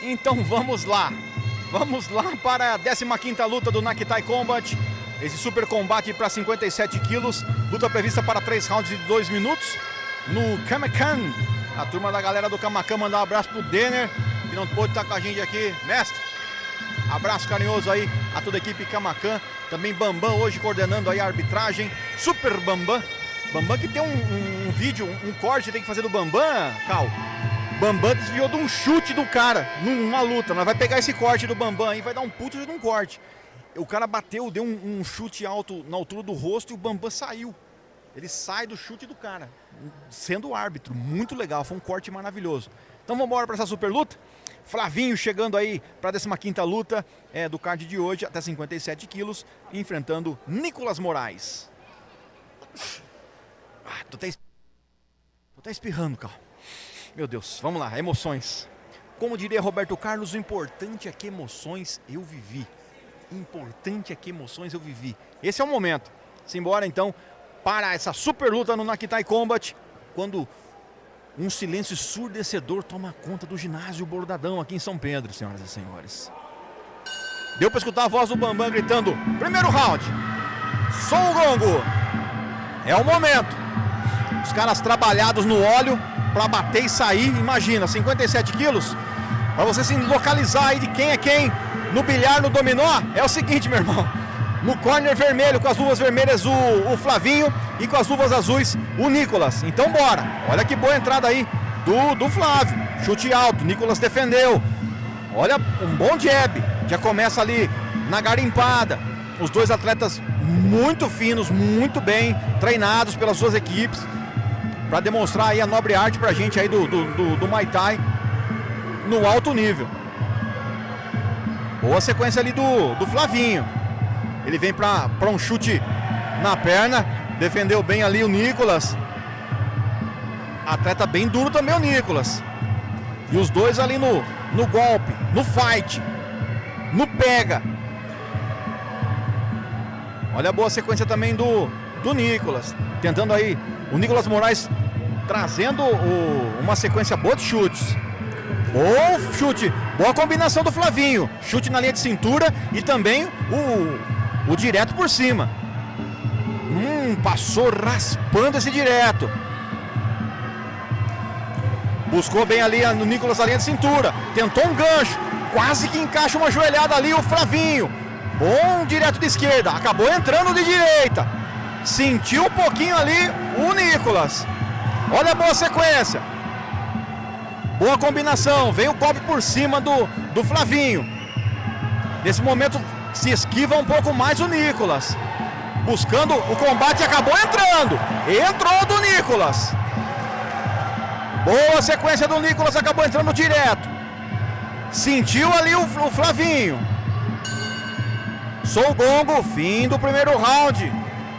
S: Então vamos lá para a 15ª luta do Nakitai Combat, esse super combate para 57 quilos, luta prevista para 3 rounds de 2 minutos, no Kamakan. A turma da galera do Kamakan, mandar um abraço pro Denner, que não pôde estar com a gente aqui, mestre, abraço carinhoso aí a toda a equipe Kamakan, também Bambam hoje coordenando aí a arbitragem, super Bambam que tem um vídeo, um corte que tem que fazer do Bambam, Cal. Bambam desviou de um chute do cara numa luta. Nós vai pegar esse corte do Bambam aí, vai dar um puto de um corte. O cara bateu, deu um chute alto na altura do rosto e o Bambam saiu. Ele sai do chute do cara, sendo o árbitro. Muito legal, foi um corte maravilhoso. Então vamos embora para essa super luta. Flavinho chegando aí para a 15ª luta do card de hoje, até 57 quilos, enfrentando Nicolas Moraes. Tô até espirrando, cara. Meu Deus, vamos lá, emoções. Como diria Roberto Carlos, o importante é que emoções eu vivi. Importante é que emoções eu vivi. Esse é o momento. Simbora então para essa super luta no Nakitai Combat, quando um silêncio ensurdecedor toma conta do ginásio Bordadão aqui em São Pedro, senhoras e senhores. Deu para escutar a voz do Bambam gritando: primeiro round, som o gongo. É o momento. Os caras trabalhados no óleo para bater e sair, imagina, 57 quilos, para você se localizar aí de quem é quem, no bilhar, no dominó, é o seguinte, meu irmão, no corner vermelho, com as luvas vermelhas, o Flavinho, e com as luvas azuis, o Nicolas. Então bora, olha que boa entrada aí do Flávio, chute alto, Nicolas defendeu, olha, um bom jab, já começa ali na garimpada, os dois atletas muito finos, muito bem treinados pelas suas equipes, para demonstrar aí a nobre arte pra gente aí do Muay Thai no alto nível. Boa sequência ali do Flavinho. Ele vem para um chute na perna, defendeu bem ali o Nicolas. Atleta bem duro também o Nicolas. E os dois ali no golpe, no fight, no pega. Olha a boa sequência também do Nicolas. Tentando aí, o Nicolas Moraes trazendo uma sequência boa de chutes. Bom chute, boa combinação do Flavinho. Chute na linha de cintura e também o direto por cima. Passou raspando esse direto. Buscou bem ali no Nicolas a linha de cintura. Tentou um gancho. Quase que encaixa uma joelhada ali o Flavinho. Bom direto de esquerda. Acabou entrando de direita. Sentiu um pouquinho ali o Nicolas. Olha a boa sequência. Boa combinação. Vem o golpe por cima do Flavinho. Nesse momento se esquiva um pouco mais o Nicolas. Buscando o combate, acabou entrando. Entrou do Nicolas. Boa sequência do Nicolas, acabou entrando direto. Sentiu ali o Flavinho. Sou o gongo, fim do primeiro round.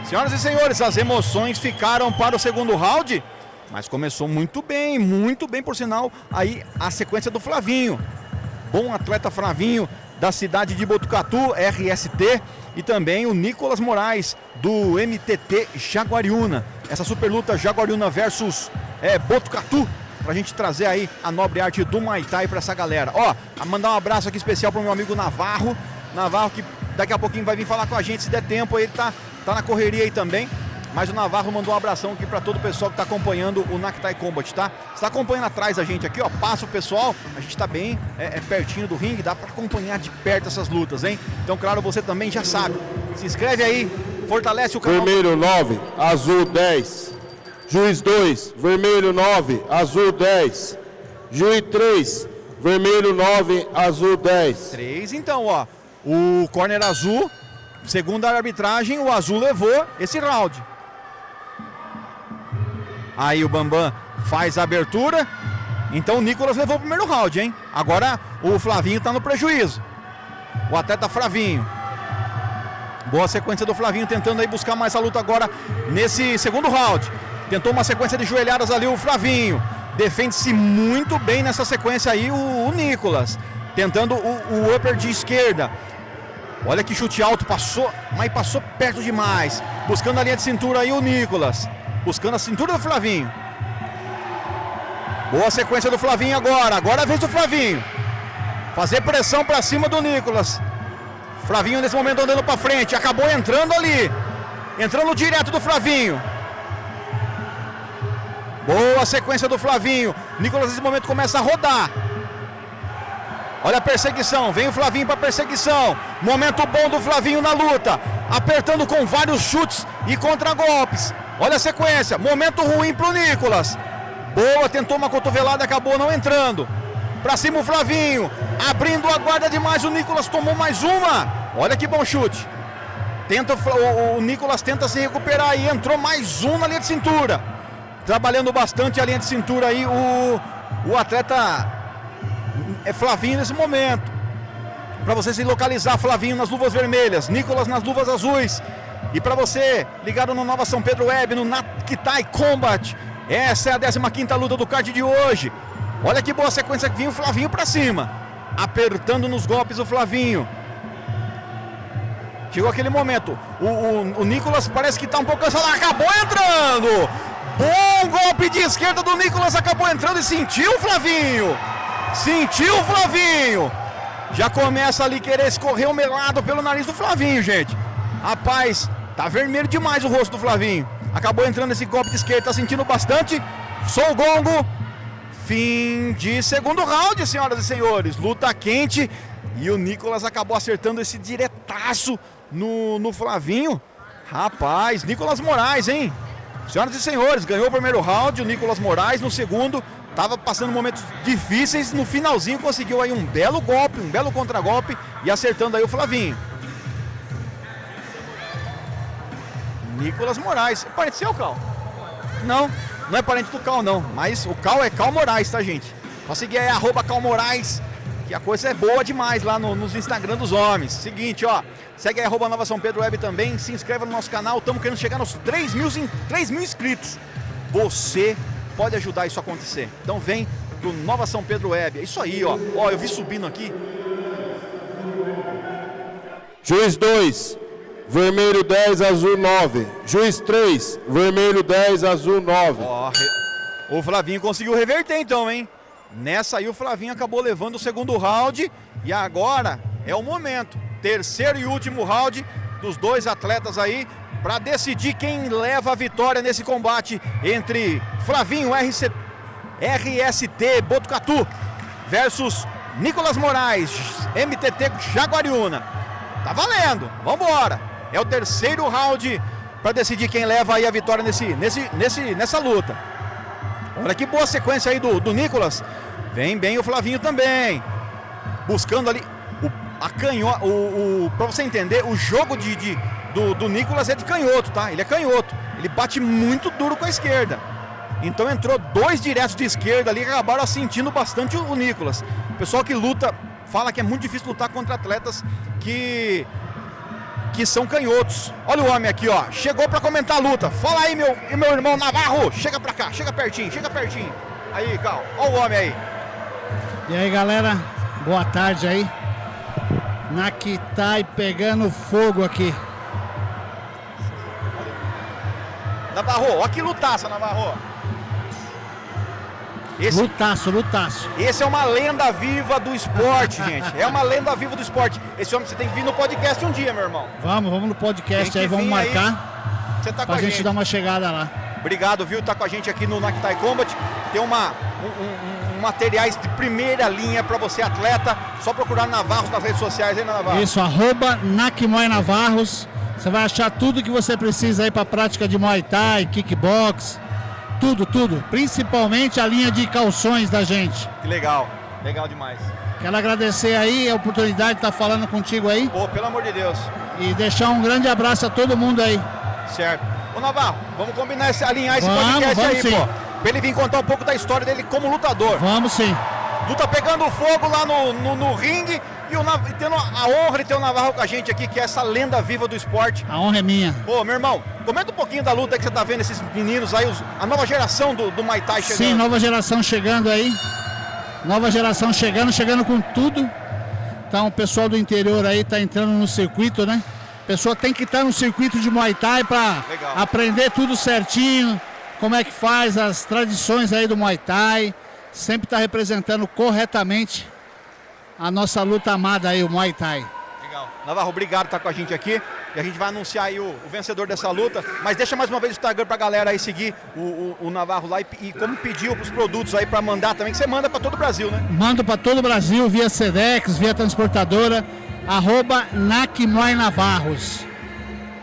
S: Senhoras e senhores, as emoções ficaram para o segundo round, mas começou muito bem por sinal, aí a sequência do Flavinho. Bom atleta Flavinho, da cidade de Botucatu, RST, e também o Nicolas Moraes, do MTT Jaguariúna. Essa super luta Jaguariúna versus Botucatu, pra gente trazer aí a nobre arte do Muay Thai pra essa galera. Ó, mandar um abraço aqui especial pro meu amigo Navarro, que daqui a pouquinho vai vir falar com a gente, se der tempo, ele tá na correria aí também. Mas o Navarro mandou um abração aqui para todo o pessoal que está acompanhando o Naktai Combat, tá? Você está acompanhando atrás a gente aqui, ó, passa o pessoal, a gente está bem pertinho do ringue, dá para acompanhar de perto essas lutas, hein? Então, claro, você também já sabe. Se inscreve aí, fortalece o canal.
T: Vermelho 9, azul 10. Juiz 2, vermelho 9, azul 10. Juiz 3, vermelho 9, azul 10.
S: 3, então, ó, o corner azul, segundo a arbitragem, o azul levou esse round. Aí o Bambam faz a abertura. Então o Nicolas levou o primeiro round, hein? Agora o Flavinho tá no prejuízo. O atleta Flavinho. Boa sequência do Flavinho, tentando aí buscar mais a luta agora nesse segundo round. Tentou uma sequência de joelhadas ali o Flavinho. Defende-se muito bem nessa sequência aí o Nicolas. Tentando o upper de esquerda. Olha que chute alto, passou, mas passou perto demais. Buscando a linha de cintura aí o Nicolas. Buscando a cintura do Flavinho. Boa sequência do Flavinho agora. Agora é a vez do Flavinho. Fazer pressão para cima do Nicolas. Flavinho nesse momento andando para frente. Acabou entrando ali. Entrando direto do Flavinho. Boa sequência do Flavinho. Nicolas nesse momento começa a rodar. Olha a perseguição. Vem o Flavinho para perseguição. Momento bom do Flavinho na luta. Apertando com vários chutes e contragolpes. Olha a sequência, momento ruim pro Nicolas. Boa, tentou uma cotovelada, acabou não entrando. Pra cima o Flavinho, abrindo a guarda demais, o Nicolas tomou mais uma. Olha que bom chute. O Nicolas tenta se recuperar e entrou mais um na linha de cintura. Trabalhando bastante a linha de cintura aí o atleta Flavinho nesse momento. Para você se localizar, Flavinho nas luvas vermelhas, Nicolas nas luvas azuis. E para você, ligado no Nova São Pedro Web, no Naktai Combat, essa é a 15ª luta do card de hoje. Olha que boa sequência que vinha o Flavinho para cima. Apertando nos golpes o Flavinho. Chegou aquele momento, o Nicolas parece que está um pouco cansado, acabou entrando. Bom golpe de esquerda do Nicolas, acabou entrando e sentiu o Flavinho. Sentiu o Flavinho. Já começa ali querer escorrer o melado pelo nariz do Flavinho, gente. Rapaz, tá vermelho demais o rosto do Flavinho. Acabou entrando esse golpe de esquerda, tá sentindo bastante. Sou o gongo. Fim de segundo round, senhoras e senhores. Luta quente. E o Nicolas acabou acertando esse diretaço no Flavinho. Rapaz, Nicolas Moraes, hein? Senhoras e senhores, ganhou o primeiro round, o Nicolas Moraes. No segundo, tava passando momentos difíceis. No finalzinho conseguiu aí um belo golpe, um belo contragolpe. E acertando aí o Flavinho. Nicolas Moraes. Parente seu, Cal? Não, não é parente do Cal, não. Mas o Cal é Cal Moraes, tá, gente? Pode seguir aí, @CalMoraes, que a coisa é boa demais lá nos Instagram dos homens. Seguinte, ó. Segue aí, @Nova São Pedro Web também. Se inscreva no nosso canal. Estamos querendo chegar nos 3 mil inscritos. Você pode ajudar isso a acontecer. Então vem pro Nova São Pedro Web. É isso aí, ó. Ó, eu vi subindo aqui.
T: Juiz 2, vermelho 10, azul 9. Juiz 3, vermelho 10, azul 9.
S: Ó, o Flavinho conseguiu reverter então, hein? Nessa aí o Flavinho acabou levando o segundo round. E agora é o momento. Terceiro e último round dos dois atletas aí para decidir quem leva a vitória nesse combate entre Flavinho RST Botucatu versus Nicolas Moraes MTT Jaguariúna. Tá valendo, vambora. É o terceiro round para decidir quem leva aí a vitória nessa luta. Olha que boa sequência aí do Nicolas. Vem bem o Flavinho também. Buscando ali A canhota, pra você entender, o jogo do Nicolas é de canhoto, tá? Ele é canhoto. Ele bate muito duro com a esquerda. Então entrou 2 diretos de esquerda ali que acabaram sentindo bastante o Nicolas. O pessoal que luta fala que é muito difícil lutar contra atletas que são canhotos. Olha o homem aqui, ó. Chegou pra comentar a luta. Fala aí, meu irmão Navarro. Chega pra cá, chega pertinho. Aí, Cal. Olha o homem aí.
U: E aí, galera. Boa tarde aí. Nakitai pegando fogo aqui.
S: Navarro, ó que lutaça, Navarro.
U: Lutaço.
S: Esse é uma lenda viva do esporte, gente. É uma lenda viva do esporte. Esse homem você tem que vir no podcast um dia, meu irmão.
U: Vamos no podcast aí, vamos marcar.
S: Aí. Você tá
U: pra gente dar uma chegada lá.
S: Obrigado, viu? Tá com a gente aqui no Nakitai Combat. Tem materiais de primeira linha para você, atleta. Só procurar Navarros nas redes sociais, hein, Navarro?
U: Isso, @Nakimoy Navarros. Você vai achar tudo que você precisa aí para prática de Muay Thai, kickbox. Tudo. Principalmente a linha de calções da gente.
S: Que legal demais.
U: Quero agradecer aí a oportunidade de estar falando contigo aí.
S: Pô, pelo amor de Deus.
U: E deixar um grande abraço a todo mundo aí.
S: Certo. Ô Navarro, vamos combinar, alinhar esse podcast aí,
U: sim.
S: pô. Pra ele vir contar um pouco da história dele como lutador.
U: Vamos sim.
S: Luta pegando fogo lá no ringue e tendo a honra de ter o Navarro com a gente aqui, que é essa lenda viva do esporte.
U: A honra é minha.
S: Pô, meu irmão, comenta um pouquinho da luta que você tá vendo, esses meninos aí, a nova geração do Muay Thai chegando.
U: Sim, nova geração chegando aí. Nova geração chegando com tudo. Então o pessoal do interior aí tá entrando no circuito, né? A pessoa tem que estar no circuito de Muay Thai para aprender tudo certinho, como é que faz as tradições aí do Muay Thai, sempre tá representando corretamente a nossa luta amada aí, o Muay Thai.
S: Legal. Navarro, obrigado por estar com a gente aqui. E a gente vai anunciar aí o vencedor dessa luta. Mas deixa mais uma vez o Instagram pra galera aí seguir o Navarro lá e como pediu os produtos aí pra mandar também, que você manda pra todo o Brasil, né?
U: Mando pra todo o Brasil, via Sedex, via transportadora, @Nakimoy Navarros.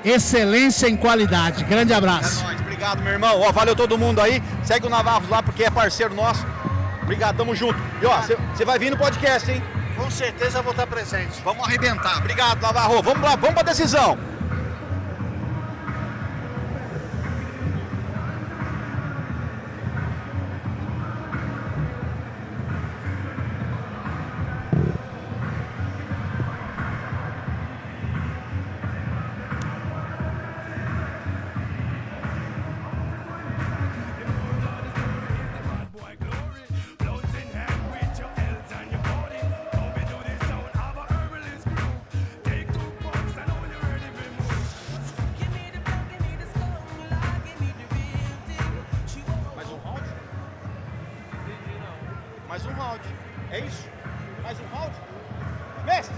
U: Excelência em qualidade. Grande abraço.
S: É nóis, obrigado, meu irmão. Ó, valeu todo mundo aí. Segue o Navarro lá porque é parceiro nosso. Obrigado, tamo junto. E ó, você vai vir no podcast, hein?
R: Com certeza eu vou estar presente.
S: Vamos arrebentar. Obrigado, Navarro. Vamos lá, vamos pra decisão. Mais um round. É isso? Mais um round? Mestre!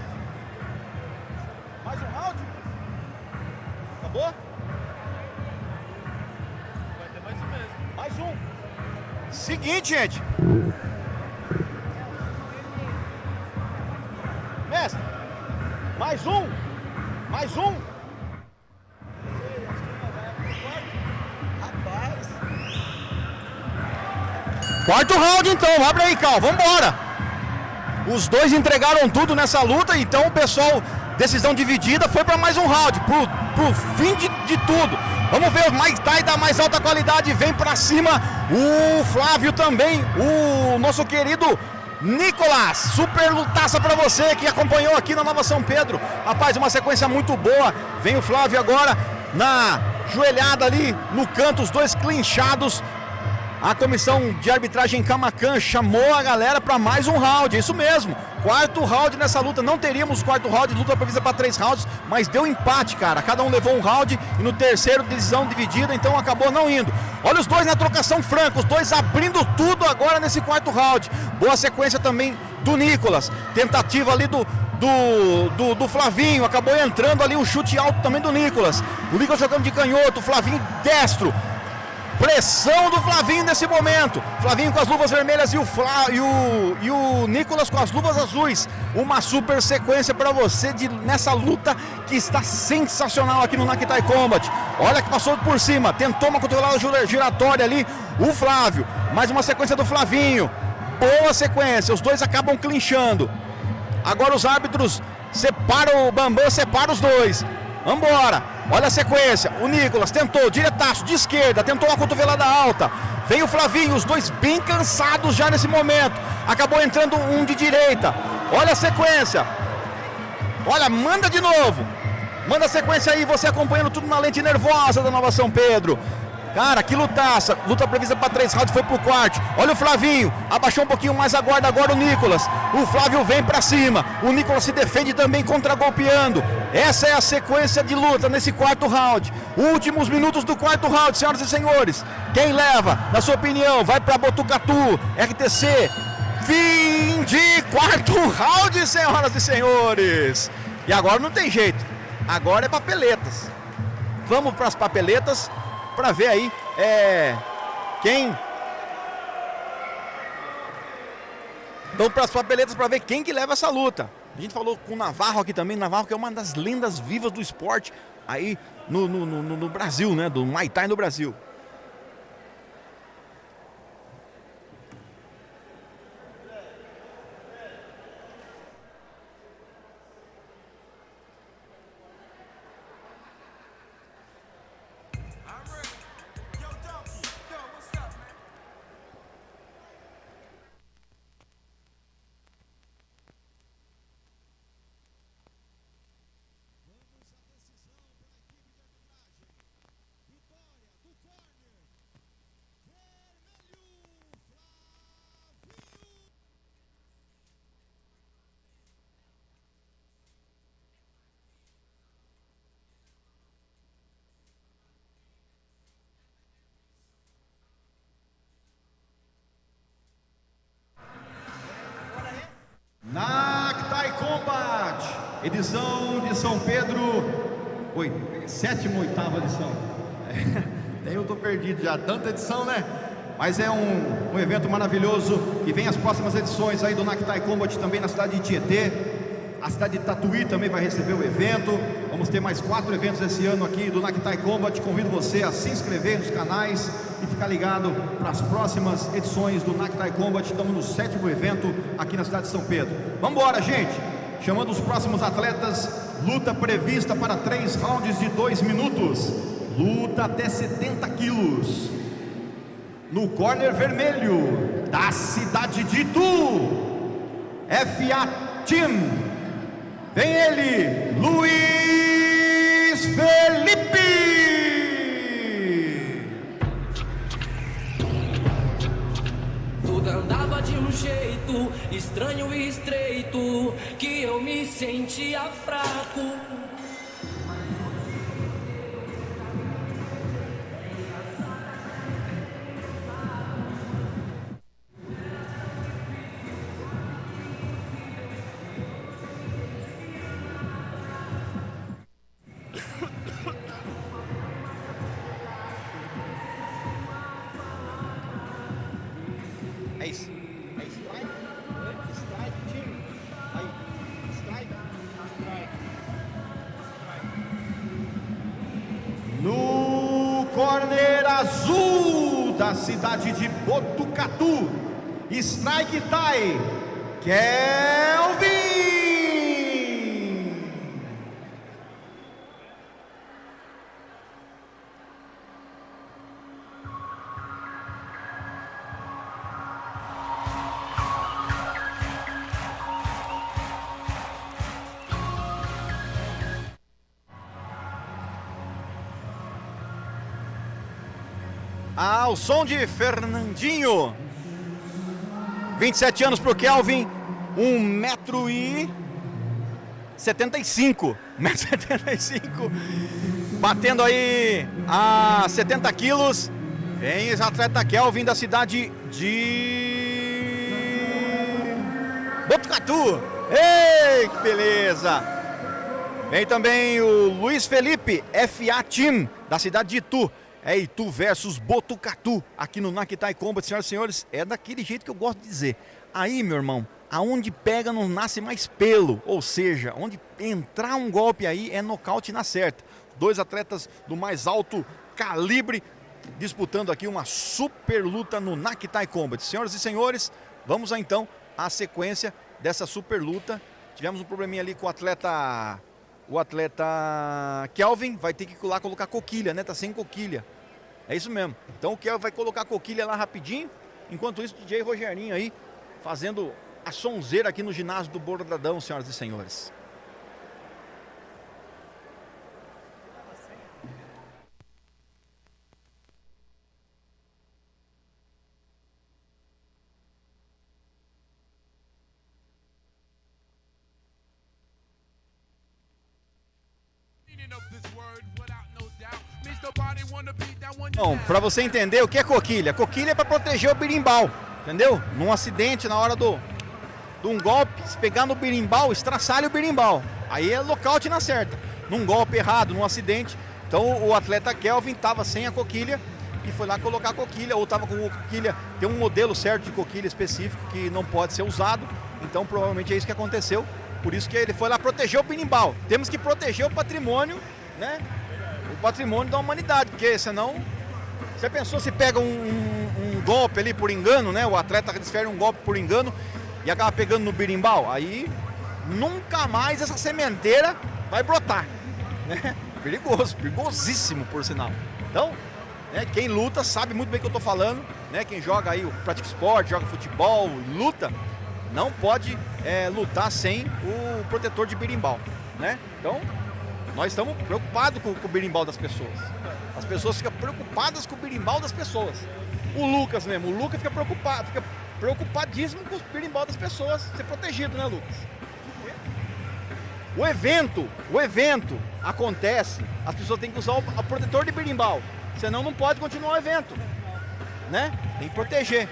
S: Mais um round? Acabou? Vai ter mais um mesmo. Mais um. Seguinte, gente. Mestre! Mais um! Mais um! Quarto round então, abre aí, Cal, vambora! Os dois entregaram tudo nessa luta, então o pessoal, decisão dividida, foi para mais um round, pro fim de tudo. Vamos ver o Muay Thai da mais alta qualidade, vem para cima o Flávio também, o nosso querido Nicolas. Super lutaça para você que acompanhou aqui na Nova São Pedro. Rapaz, uma sequência muito boa, vem o Flávio agora na joelhada ali no canto, os dois clinchados. A comissão de arbitragem Camacan chamou a galera para mais um round, é isso mesmo. Quarto round nessa luta, não teríamos quarto round, luta prevista para 3 rounds, mas deu empate, cara. Cada um levou um round e no terceiro decisão dividida, então acabou não indo. Olha os dois na trocação franca, os dois abrindo tudo agora nesse quarto round. Boa sequência também do Nicolas, tentativa ali do Flavinho, acabou entrando ali um chute alto também do Nicolas. O Nicolas jogando de canhoto, o Flavinho destro. Pressão do Flavinho nesse momento. Flavinho com as luvas vermelhas e o Nicolas com as luvas azuis. Uma super sequência para você nessa luta que está sensacional aqui no Nakitai Combat. Olha que passou por cima, tentou uma cotovelada giratória ali, o Flávio. Mais uma sequência do Flavinho. Boa sequência, os dois acabam clinchando. Agora os árbitros separa o Bambam, separa os dois. Vambora, olha a sequência, o Nicolas tentou, diretaço de esquerda, tentou uma cotovelada alta. Vem o Flavinho, os dois bem cansados já nesse momento. Acabou entrando um de direita. Olha a sequência. Olha, manda de novo. Manda a sequência aí, você acompanhando tudo na lente nervosa da Nova São Pedro. Cara, que lutaça. Luta prevista para 3 rounds, foi pro quarto. Olha o Flavinho, abaixou um pouquinho mais a guarda agora o Nicolas. O Flávio vem para cima. O Nicolas se defende também contra-golpeando. Essa é a sequência de luta nesse quarto round. Últimos minutos do quarto round, senhoras e senhores. Quem leva, na sua opinião, vai para Botucatu, RTC. Fim de quarto round, senhoras e senhores. E agora não tem jeito. Agora é papeletas. Vamos para as papeletas para ver aí quem. Então, para as papeletas para ver quem que leva essa luta. A gente falou com o Navarro aqui também. Navarro que é uma das lendas vivas do esporte aí no Brasil, né? Do Muay Thai no Brasil.
Q: Naktai Combat, edição de São Pedro, 7ª, 8ª edição. Eu tô perdido já, tanta edição, né? Mas é um evento maravilhoso e vem as próximas edições aí do Naktai Combat também na cidade de Tietê. A cidade de Tatuí também vai receber o evento. Vamos ter mais 4 eventos esse ano aqui do Naktai Combat. Convido você a se inscrever nos canais e ficar ligado para as próximas edições do Naktai Combat. Estamos no 7º evento aqui na cidade de São Pedro. Vamos embora, gente! Chamando os próximos atletas. Luta prevista para 3 rounds de 2 minutos. Luta até 70 quilos. No corner vermelho da cidade de Itu, FA Team. Vem ele, Luiz Felipe!
D: Tudo andava de um jeito estranho e estreito, que eu me sentia fraco.
S: É isso. É strike. Strike, time. Aí. Strike. Strike.
Q: No corner azul da cidade de Botucatu, Strike Thai, Kelvin.
S: Ao som de Fernandinho. 27 anos pro Kelvin. 1,75 m. 1,75 m. Batendo aí a 70 quilos. Vem esse atleta Kelvin da cidade de Botucatu. Ei, que beleza! Vem também o Luiz Felipe, FA Team, da cidade de Itu. É Itu versus Botucatu, aqui no Naktai Combat, senhoras e senhores, é daquele jeito que eu gosto de dizer. Aí, meu irmão, aonde pega não nasce mais pelo, ou seja, onde entrar um golpe aí é nocaute na certa. 2 atletas do mais alto calibre disputando aqui uma super luta no Naktai Combat. Senhoras e senhores, vamos então à sequência dessa super luta tivemos um probleminha ali com o atleta Kelvin, vai ter que ir lá colocar coquilha, né? Tá sem coquilha. É isso mesmo. Então o Kelvin vai colocar a coquilha lá rapidinho. Enquanto isso, o DJ Rogerinho aí fazendo a sonzeira aqui no ginásio do Bordadão, senhoras e senhores. Bom, para você entender o que é coquilha. Coquilha é para proteger o berimbau, entendeu? Num acidente, na hora de um golpe, se pegar no berimbau, estraçalha o berimbau. Aí é lockout na certa. Num golpe errado, num acidente. Então o atleta Kelvin estava sem a coquilha e foi lá colocar a coquilha, ou estava com a coquilha, tem um modelo certo de coquilha específico que não pode ser usado. Então provavelmente é isso que aconteceu. Por isso que ele foi lá proteger o berimbau. Temos que proteger o patrimônio, né? O patrimônio da humanidade, porque senão... Você pensou se pega um golpe ali por engano, né? O atleta desfere um golpe por engano e acaba pegando no berimbau. Aí nunca mais essa sementeira vai brotar, né? Perigoso, perigosíssimo por sinal. Então, né, quem luta sabe muito bem o que eu tô falando, né? Quem joga aí, pratica esporte, joga futebol, luta, não pode lutar sem o protetor de berimbau, né? Então, nós estamos preocupados com o berimbau das pessoas. As pessoas ficam preocupadas com o berimbau das pessoas. O Lucas mesmo, o Lucas fica preocupadíssimo com o berimbau das pessoas ser protegido, né, Lucas? O evento acontece, as pessoas têm que usar o protetor de berimbau, senão não pode continuar o evento, né? Tem que proteger.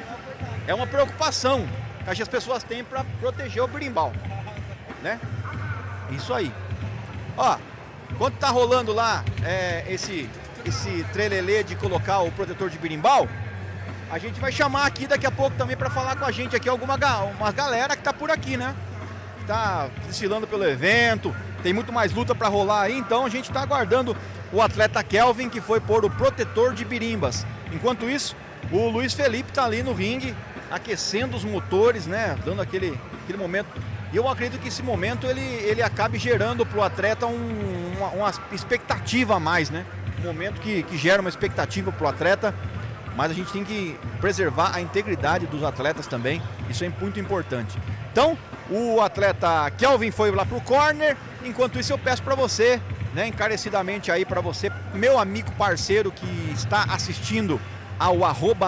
S: É uma preocupação que as pessoas têm para proteger o berimbau, né? Isso aí. Ó, enquanto tá rolando lá esse trelelê de colocar o protetor de berimbau, a gente vai chamar aqui daqui a pouco também para falar com a gente aqui uma galera que tá por aqui, né? Que tá desfilando pelo evento, tem muito mais luta para rolar aí, então a gente tá aguardando o atleta Kelvin, que foi pôr o protetor de berimbas. Enquanto isso, o Luiz Felipe tá ali no ringue, aquecendo os motores, né? Dando aquele momento. E eu acredito que esse momento ele acabe gerando para o atleta uma expectativa a mais, né? Um momento que gera uma expectativa para o atleta, mas a gente tem que preservar a integridade dos atletas também, isso é muito importante. Então, o atleta Kelvin foi lá pro corner, enquanto isso eu peço para você, né, encarecidamente aí para você, meu amigo parceiro que está assistindo ao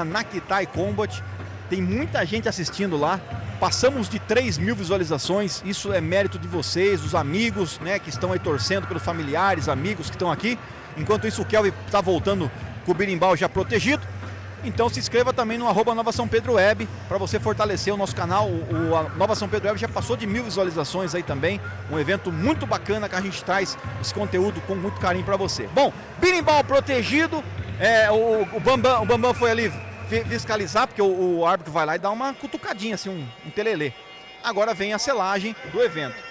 S: @Nakitai Combat, tem muita gente assistindo lá, passamos de 3.000 visualizações, isso é mérito de vocês, dos amigos, né, que estão aí torcendo pelos familiares, amigos que estão aqui. Enquanto isso o Kelvin está voltando com o berimbau já protegido. Então se inscreva também no @Nova São Pedro Web para você fortalecer o nosso canal. O Nova São Pedro Web já passou de 1.000 visualizações aí também. Um evento muito bacana que a gente traz esse conteúdo com muito carinho para você. Bom, berimbau protegido. O Bambam foi ali fiscalizar, porque o árbitro vai lá e dá uma cutucadinha, assim, um telelê. Agora vem a selagem do evento.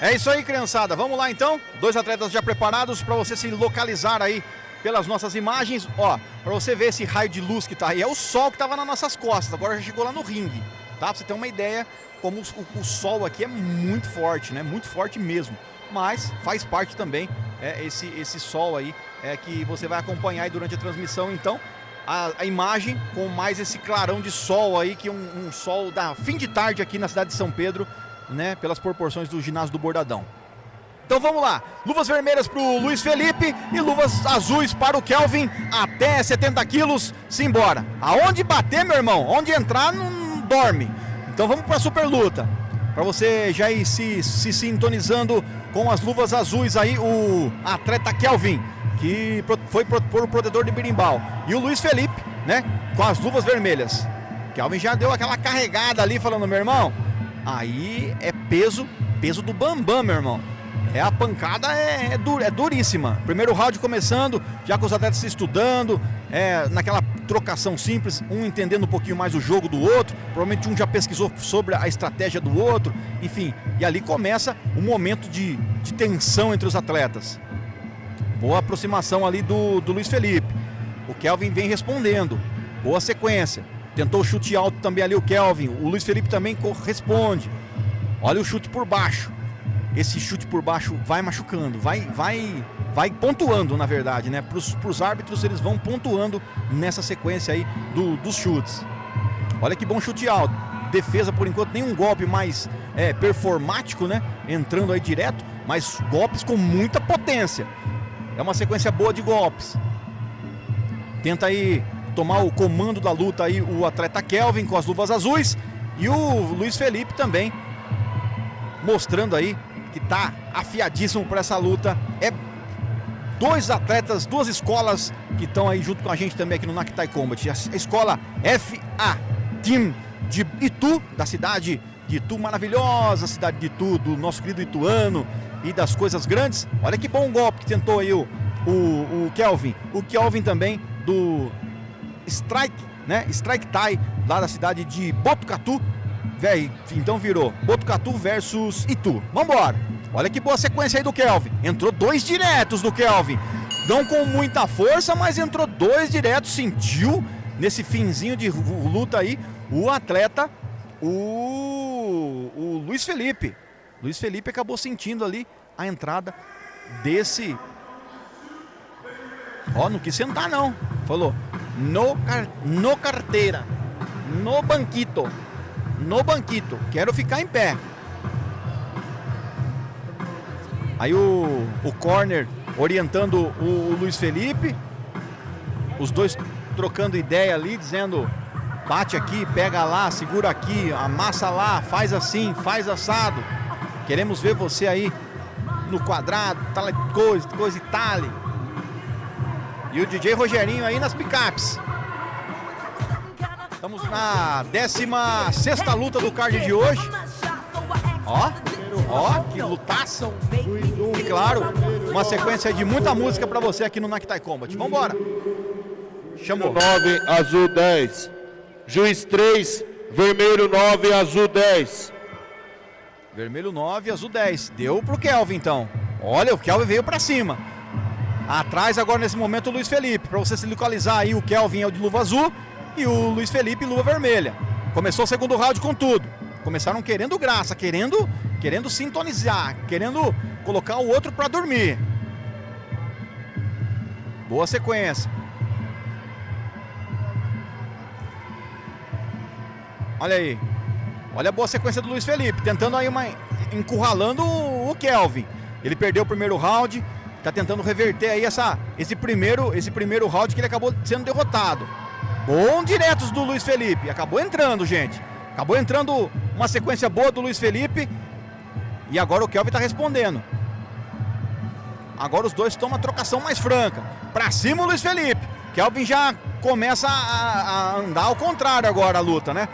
S: É isso aí, criançada. Vamos lá então. 2 atletas já preparados para você se localizar aí pelas nossas imagens. Ó, para você ver esse raio de luz que tá aí. É o sol que estava nas nossas costas. Agora já chegou lá no ringue, tá? Pra você ter uma ideia como o sol aqui é muito forte, né? Muito forte mesmo. Mas faz parte também esse sol aí que você vai acompanhar aí durante a transmissão. Então, a imagem com mais esse clarão de sol aí, que é um sol da fim de tarde aqui na cidade de São Pedro, né, pelas proporções do ginásio do Bordadão. Então vamos lá, luvas vermelhas para o Luiz Felipe e luvas azuis para o Kelvin, até 70 quilos, simbora. Aonde bater, meu irmão, onde entrar não dorme. Então vamos para a super luta. Para você já ir se sintonizando com as luvas azuis aí, o atleta Kelvin, que foi por o protetor de berimbau. E o Luiz Felipe, né, com as luvas vermelhas. Kelvin já deu aquela carregada ali, falando, meu irmão, aí é peso do bambam, meu irmão. A pancada é duríssima. Primeiro round começando, já com os atletas se estudando, naquela trocação simples, um entendendo um pouquinho mais o jogo do outro, provavelmente um já pesquisou sobre a estratégia do outro, enfim, e ali começa um momento de tensão entre os atletas. Boa aproximação ali do Luiz Felipe. O Kelvin vem respondendo, boa sequência. Tentou o chute alto também ali o Kelvin, o Luiz Felipe também responde. Olha o chute por baixo. Esse chute por baixo vai machucando, vai pontuando, na verdade, né? Para os árbitros, eles vão pontuando nessa sequência aí dos chutes. Olha que bom chute alto. Defesa, por enquanto, nenhum golpe mais performático, né? Entrando aí direto, mas golpes com muita potência. É uma sequência boa de golpes. Tenta aí tomar o comando da luta aí o atleta Kelvin com as luvas azuis. E o Luiz Felipe também mostrando aí que tá afiadíssimo para essa luta. É dois atletas, duas escolas que estão aí junto com a gente também aqui no Nakitai Combat. A escola FA Team de Itu, da cidade de Itu, maravilhosa cidade de Itu, do nosso querido ituano e das coisas grandes. Olha que bom golpe que tentou aí o Kelvin. O Kelvin também do Strike, né? Strike Thai, lá da cidade de Botucatu. Então virou Botucatu versus Itu. Vambora. Olha que boa sequência aí do Kelvin. Entrou dois diretos do Kelvin. Não com muita força, mas entrou dois diretos. Sentiu nesse finzinho de luta aí o atleta, o Luiz Felipe. Luiz Felipe acabou sentindo ali a entrada desse... não quis sentar não. Falou, no carteira, no banquito. No banquito, quero ficar em pé. Aí o corner orientando o Luiz Felipe. Os dois trocando ideia ali, dizendo, bate aqui, pega lá, segura aqui, amassa lá, faz assim, faz assado. Queremos ver você aí no quadrado, tal coisa e tal. E o DJ Rogerinho aí nas picapes. Estamos na 16ª luta do card de hoje. Ó, que lutação. E claro, uma sequência de muita música pra você aqui no Nakitai Combat. Vambora. Chamou.
T: 9, azul 10. Juiz 3, vermelho 9, azul 10.
S: Vermelho 9, azul 10. Deu pro Kelvin então. Olha, o Kelvin veio pra cima. Atrás agora nesse momento o Luiz Felipe. Pra você se localizar aí, o Kelvin é o de luva azul. E o Luiz Felipe, luva vermelha. Começou o segundo round com tudo. Começaram querendo graça, querendo sintonizar, querendo colocar o outro para dormir. Boa sequência. Olha aí. Olha a boa sequência do Luiz Felipe, tentando aí encurralando o Kelvin. Ele perdeu o primeiro round, tá tentando reverter aí esse primeiro round que ele acabou sendo derrotado. Bom diretos do Luiz Felipe. Acabou entrando, gente. Acabou entrando uma sequência boa do Luiz Felipe. E agora o Kelvin tá respondendo. Agora os dois tomam uma trocação mais franca. Pra cima o Luiz Felipe. Kelvin já começa a andar ao contrário agora a luta, né?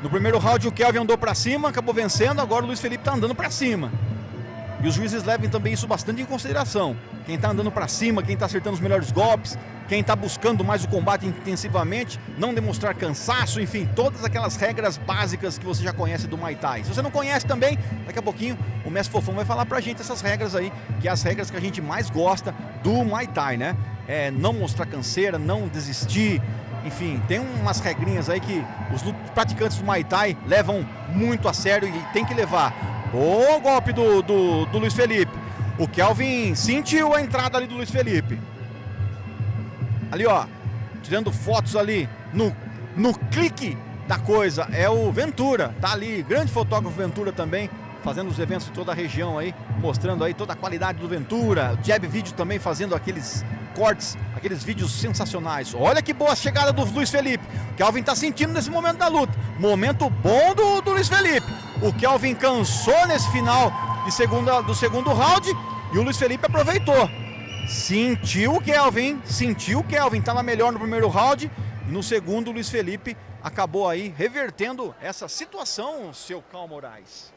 S: No primeiro round o Kelvin andou pra cima, acabou vencendo. Agora o Luiz Felipe tá andando pra cima. E os juízes levam também isso bastante em consideração. Quem tá andando pra cima, quem tá acertando os melhores golpes, quem tá buscando mais o combate intensivamente, não demonstrar cansaço, enfim, todas aquelas regras básicas que você já conhece do Muay Thai. Se você não conhece também, daqui a pouquinho o Mestre Fofão vai falar pra gente essas regras aí, que é as regras que a gente mais gosta do Muay Thai, né? Não mostrar canseira, não desistir, enfim, tem umas regrinhas aí que os praticantes do Muay Thai levam muito a sério e tem que levar. Bom golpe do Luiz Felipe. O Kelvin sentiu a entrada ali do Luiz Felipe. Ali, ó, tirando fotos ali no clique da coisa. É o Ventura, tá ali, grande fotógrafo Ventura também, fazendo os eventos de toda a região aí, mostrando aí toda a qualidade do Ventura. O Jab Vídeo também fazendo aqueles cortes, aqueles vídeos sensacionais. Olha que boa chegada do Luiz Felipe. Kelvin tá sentindo nesse momento da luta. Momento bom do Luiz Felipe. O Kelvin cansou nesse final do segundo round e o Luiz Felipe aproveitou. Sentiu o Kelvin, estava melhor no primeiro round e no segundo o Luiz Felipe acabou aí revertendo essa situação, seu Cal Moraes.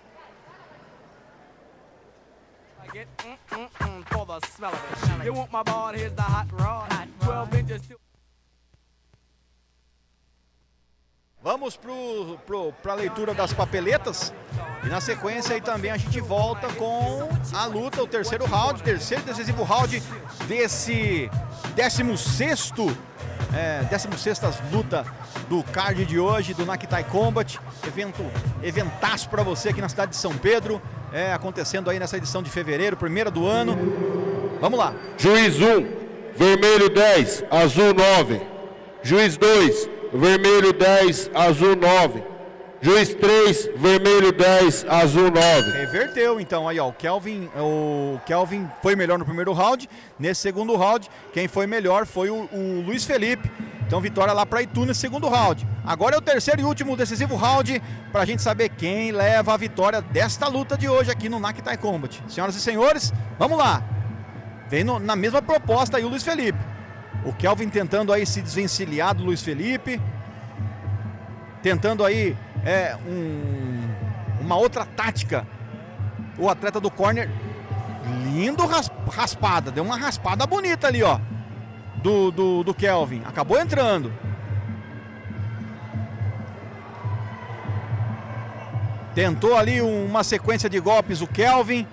S: Vamos para a leitura das papeletas e na sequência aí também a gente volta com a luta, o terceiro decisivo round desse 16ª luta do card de hoje, do Nakitai Combat, eventaço para você aqui na cidade de São Pedro, acontecendo aí nessa edição de fevereiro, primeira do ano. Vamos lá.
T: Juiz 1, vermelho 10, azul 9. Juiz 2, vermelho 10, azul 9. Juiz 3, vermelho 10, azul 9.
S: Reverteu então aí, ó. O Kelvin foi melhor no primeiro round. Nesse segundo round, quem foi melhor foi o Luiz Felipe. Então vitória lá para Itu nesse segundo round. Agora é o terceiro e último decisivo round para a gente saber quem leva a vitória desta luta de hoje aqui no Nakitai Combat. Senhoras e senhores, vamos lá. Vem na mesma proposta aí o Luiz Felipe. O Kelvin tentando aí se desvencilhar do Luiz Felipe. Tentando aí uma outra tática. O atleta do corner, lindo raspada, deu uma raspada bonita ali, ó, do Kelvin, acabou entrando. Tentou ali uma sequência de golpes o Kelvin,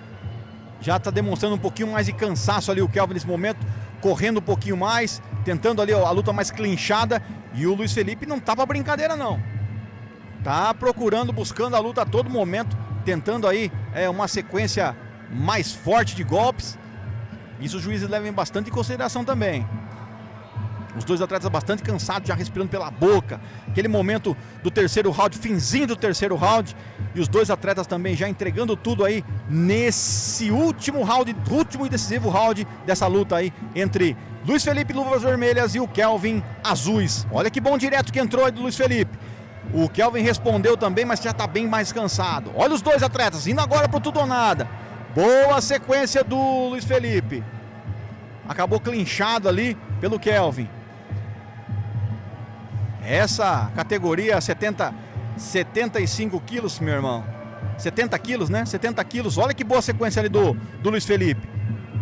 S: já está demonstrando um pouquinho mais de cansaço ali o Kelvin nesse momento, correndo um pouquinho mais, tentando ali a luta mais clinchada, e o Luiz Felipe não tá pra brincadeira não. Tá buscando a luta a todo momento, tentando aí uma sequência mais forte de golpes. Isso os juízes levam bastante em consideração também. Os dois atletas bastante cansados, já respirando pela boca. Aquele momento do terceiro round, finzinho do terceiro round. E os dois atletas também já entregando tudo aí nesse último e decisivo round dessa luta aí entre Luiz Felipe Luvas Vermelhas e o Kelvin Azuis. Olha que bom direto que entrou aí do Luiz Felipe. O Kelvin respondeu também, mas já está bem mais cansado. Olha os dois atletas indo agora pro tudo ou nada. Boa sequência do Luiz Felipe. Acabou clinchado ali pelo Kelvin. Essa categoria 75 quilos, meu irmão. 70 quilos, né? 70 quilos. Olha que boa sequência ali do Luiz Felipe.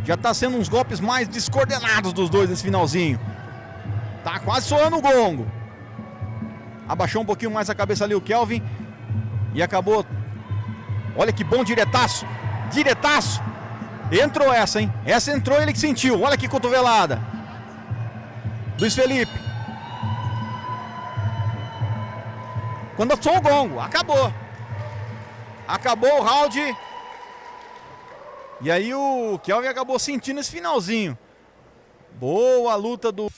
S: Já tá sendo uns golpes mais descoordenados dos dois nesse finalzinho. Tá quase soando o gongo. Abaixou um pouquinho mais a cabeça ali o Kelvin. E acabou. Olha que bom diretaço. Diretaço. Entrou essa, hein? Essa entrou, ele que sentiu. Olha que cotovelada. Luiz Felipe. Quando soou o gongo, acabou. Acabou o round. E aí o Kelvin acabou sentindo esse finalzinho. Boa luta do...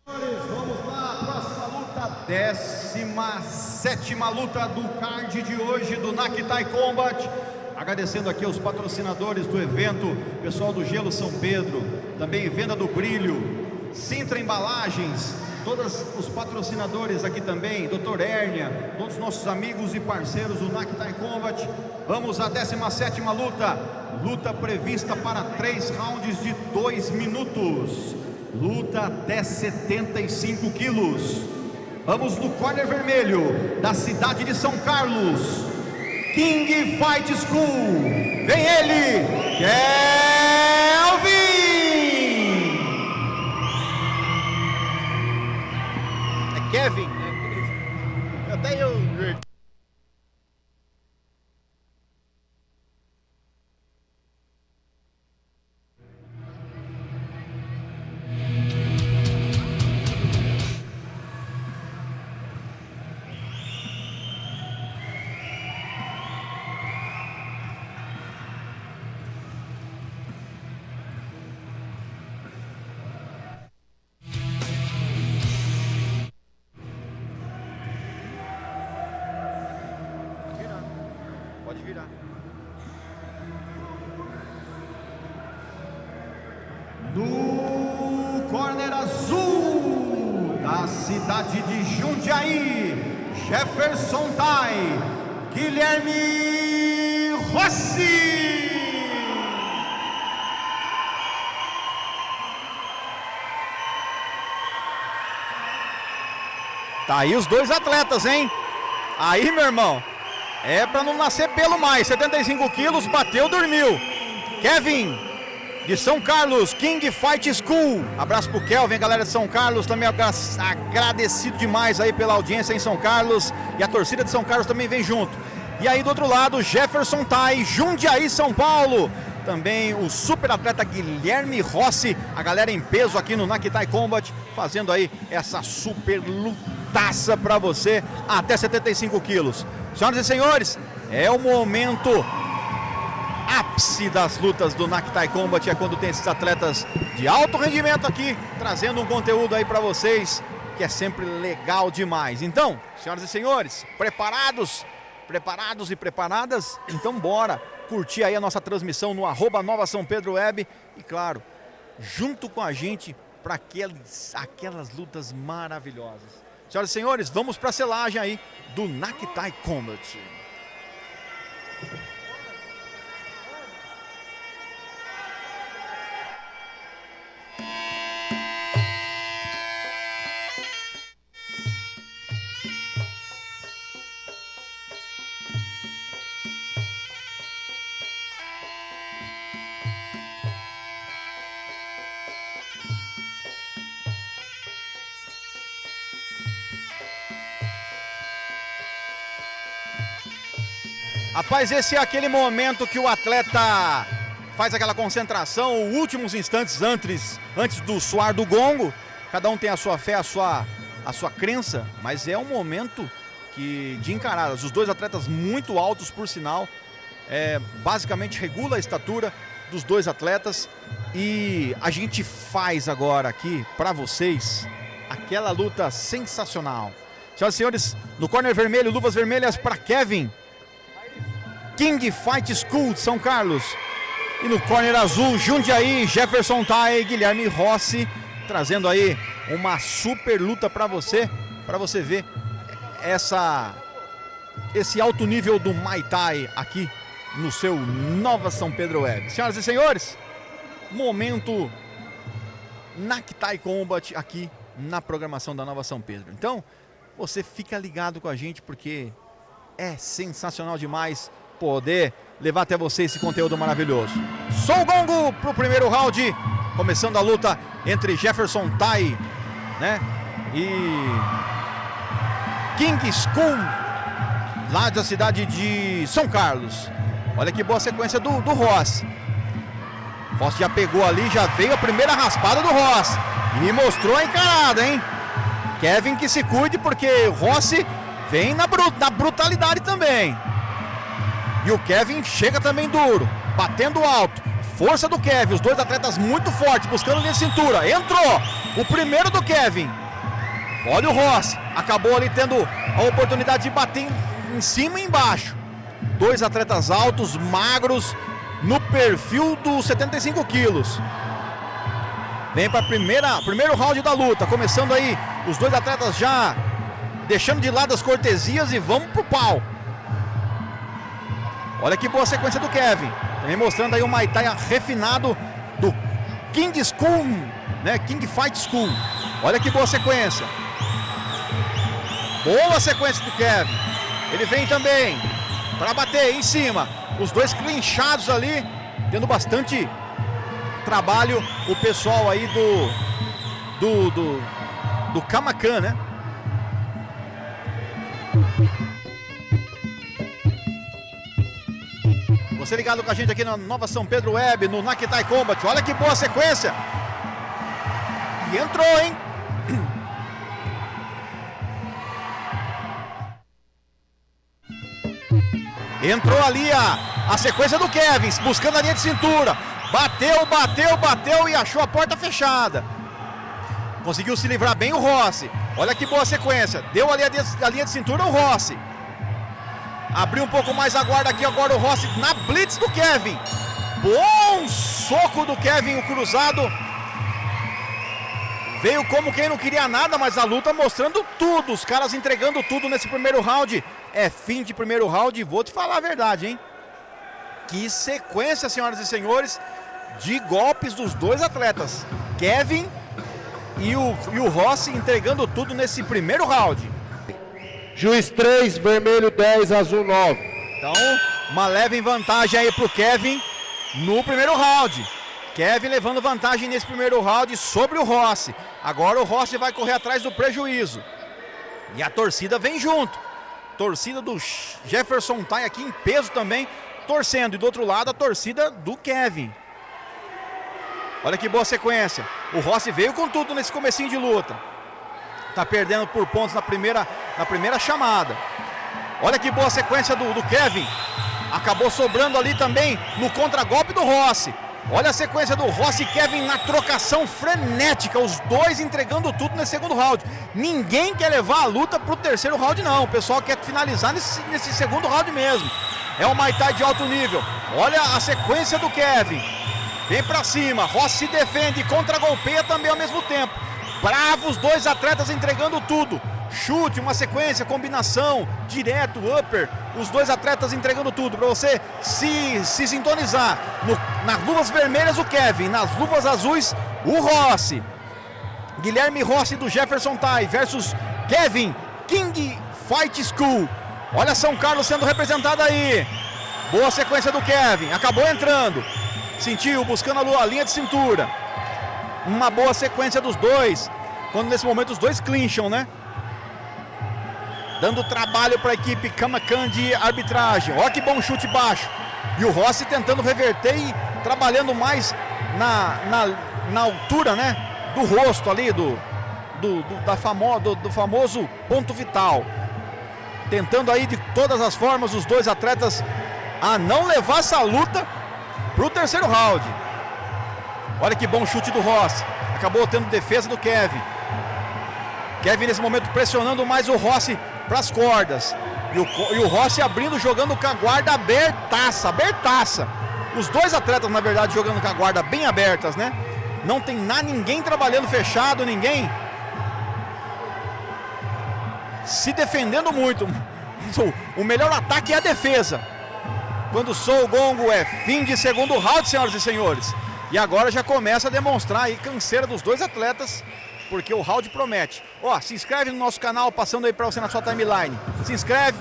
Q: Vamos lá, próxima luta, 17ª luta do card de hoje do Nakitai Combat. Agradecendo aqui aos patrocinadores do evento, pessoal do Gelo São Pedro, também Venda do Brilho, Sintra Embalagens, todos os patrocinadores aqui também, Dr. Hérnia, todos os nossos amigos e parceiros do Nakitai Combat. Vamos à 17ª luta, luta prevista para 3 rounds de 2 minutos, luta até 75 quilos. Vamos no corner vermelho, da cidade de São Carlos, King Fight School, vem ele, Kelvin!
S: É Kevin? Até eu... Pode virar.
Q: No corner azul, da cidade de Jundiaí, Jefferson Tai, Guilherme Rossi.
S: Tá aí os dois atletas, hein? Aí, meu irmão, é pra não nascer pelo mais. 75 quilos, bateu, dormiu. Kevin, de São Carlos, King Fight School. Abraço pro Kelvin, galera de São Carlos. Também agradecido demais aí pela audiência em São Carlos. E a torcida de São Carlos também vem junto. E aí do outro lado, Jefferson Tai, Jundiaí, São Paulo. Também o super atleta Guilherme Rossi. A galera em peso aqui no Nakitai Combat, fazendo aí essa super lutaça pra você até 75 quilos. Senhoras e senhores, é o momento ápice das lutas do Nakitai Combat, é quando tem esses atletas de alto rendimento aqui, trazendo um conteúdo aí pra vocês, que é sempre legal demais. Então, senhoras e senhores, preparados e preparadas? Então bora curtir aí a nossa transmissão no @Nova São Pedro Web e claro, junto com a gente para aquelas lutas maravilhosas. Senhoras e senhores, vamos para a selagem aí do Nakitai Combat. Rapaz, esse é aquele momento que o atleta faz aquela concentração, os últimos instantes antes do soar do gongo. Cada um tem a sua fé, a sua crença, mas é um momento de encaradas. Os dois atletas muito altos, por sinal, basicamente regula a estatura dos dois atletas. E a gente faz agora aqui para vocês aquela luta sensacional. Senhoras e senhores, no corner vermelho, luvas vermelhas para Kevin, King Fight School de São Carlos. E no corner azul, Jundiaí, Jefferson Tai, Guilherme Rossi, trazendo aí uma super luta para você ver esse alto nível do Muay Thai aqui no seu Nova São Pedro Web. Senhoras e senhores, momento Nakitai Combat aqui na programação da Nova São Pedro. Então, você fica ligado com a gente porque é sensacional demais poder levar até você esse conteúdo maravilhoso. Sou o gongo pro primeiro round, começando a luta entre Jefferson Tai, né, e King School, lá da cidade de São Carlos. Olha que boa sequência do Ross. Ross já pegou ali, já veio a primeira raspada do Ross e mostrou a encarada, hein? Kevin que se cuide porque o Rossi vem na brutalidade também. E o Kevin chega também duro, batendo alto. Força do Kevin, os dois atletas muito fortes, buscando linha de cintura. Entrou o primeiro do Kevin. Olha o Rossi, acabou ali tendo a oportunidade de bater em cima e embaixo. Dois atletas altos, magros, no perfil dos 75 quilos. Vem para primeiro round da luta, começando aí os dois atletas já deixando de lado as cortesias e vamos pro pau. Olha que boa sequência do Kevin, também mostrando aí o Muay Thai refinado do King School, né? King Fight School. Olha que boa sequência. Boa sequência do Kevin. Ele vem também para bater em cima. Os dois clinchados ali, tendo bastante trabalho o pessoal aí do Camacan, né? Você ligado com a gente aqui na Nova São Pedro Web, no Muay Thai Combat. Olha que boa sequência. E entrou, hein? Entrou ali a sequência do Kevin, buscando a linha de cintura. Bateu e achou a porta fechada. Conseguiu se livrar bem o Rossi. Olha que boa sequência. Deu ali a linha de cintura o Rossi. Abriu um pouco mais a guarda aqui agora o Rossi na blitz do Kevin. Bom soco do Kevin, o cruzado. Veio como quem não queria nada, mas a luta mostrando tudo. Os caras entregando tudo nesse primeiro round. É fim de primeiro round e vou te falar a verdade, hein? Que sequência, senhoras e senhores, de golpes dos dois atletas. Kevin e o Rossi entregando tudo nesse primeiro round.
T: Juiz 3, vermelho 10, azul 9.
S: Então, uma leve vantagem aí pro Kevin no primeiro round. Kevin levando vantagem nesse primeiro round sobre o Rossi. Agora o Rossi vai correr atrás do prejuízo. E a torcida vem junto. Torcida do Jefferson Tai aqui em peso também, torcendo. E do outro lado a torcida do Kevin. Olha que boa sequência. O Rossi veio com tudo nesse comecinho de luta. Tá perdendo por pontos na primeira chamada. Olha que boa sequência do Kevin. Acabou sobrando ali também no contragolpe do Rossi. Olha a sequência do Rossi e Kevin na trocação frenética. Os dois entregando tudo nesse segundo round. Ninguém quer levar a luta pro terceiro round não. O pessoal quer finalizar nesse segundo round mesmo. É o Muay Thai de alto nível. Olha a sequência do Kevin. Vem pra cima. Rossi se defende, contra-golpeia também ao mesmo tempo. Bravos, dois atletas entregando tudo. Chute, uma sequência, combinação, direto, upper. Os dois atletas entregando tudo para você se sintonizar. Nas luvas vermelhas o Kevin, nas luvas azuis o Rossi. Guilherme Rossi do Jefferson Tai versus Kevin King Fight School. Olha São Carlos sendo representado aí. Boa sequência do Kevin, acabou entrando. Sentiu, buscando a linha de cintura. Uma boa sequência dos dois. Quando nesse momento os dois clincham, né? Dando trabalho para a equipe Camacan de arbitragem. Olha que bom chute baixo. E o Rossi tentando reverter e trabalhando mais na altura, né? Do rosto ali, do famoso ponto vital. Tentando aí de todas as formas os dois atletas a não levar essa luta para o terceiro round. Olha que bom chute do Rossi. Acabou tendo defesa do Kevin. Kevin nesse momento pressionando mais o Rossi para as cordas. E o Rossi abrindo, jogando com a guarda abertaça. Os dois atletas, na verdade, jogando com a guarda bem abertas, né? Não tem ninguém trabalhando fechado, ninguém se defendendo muito. O melhor ataque é a defesa. Quando soa o gongo é fim de segundo round, senhoras e senhores. E agora já começa a demonstrar aí canseira dos dois atletas, porque o round promete. Ó, se inscreve no nosso canal, passando aí para você na sua timeline. Se inscreve,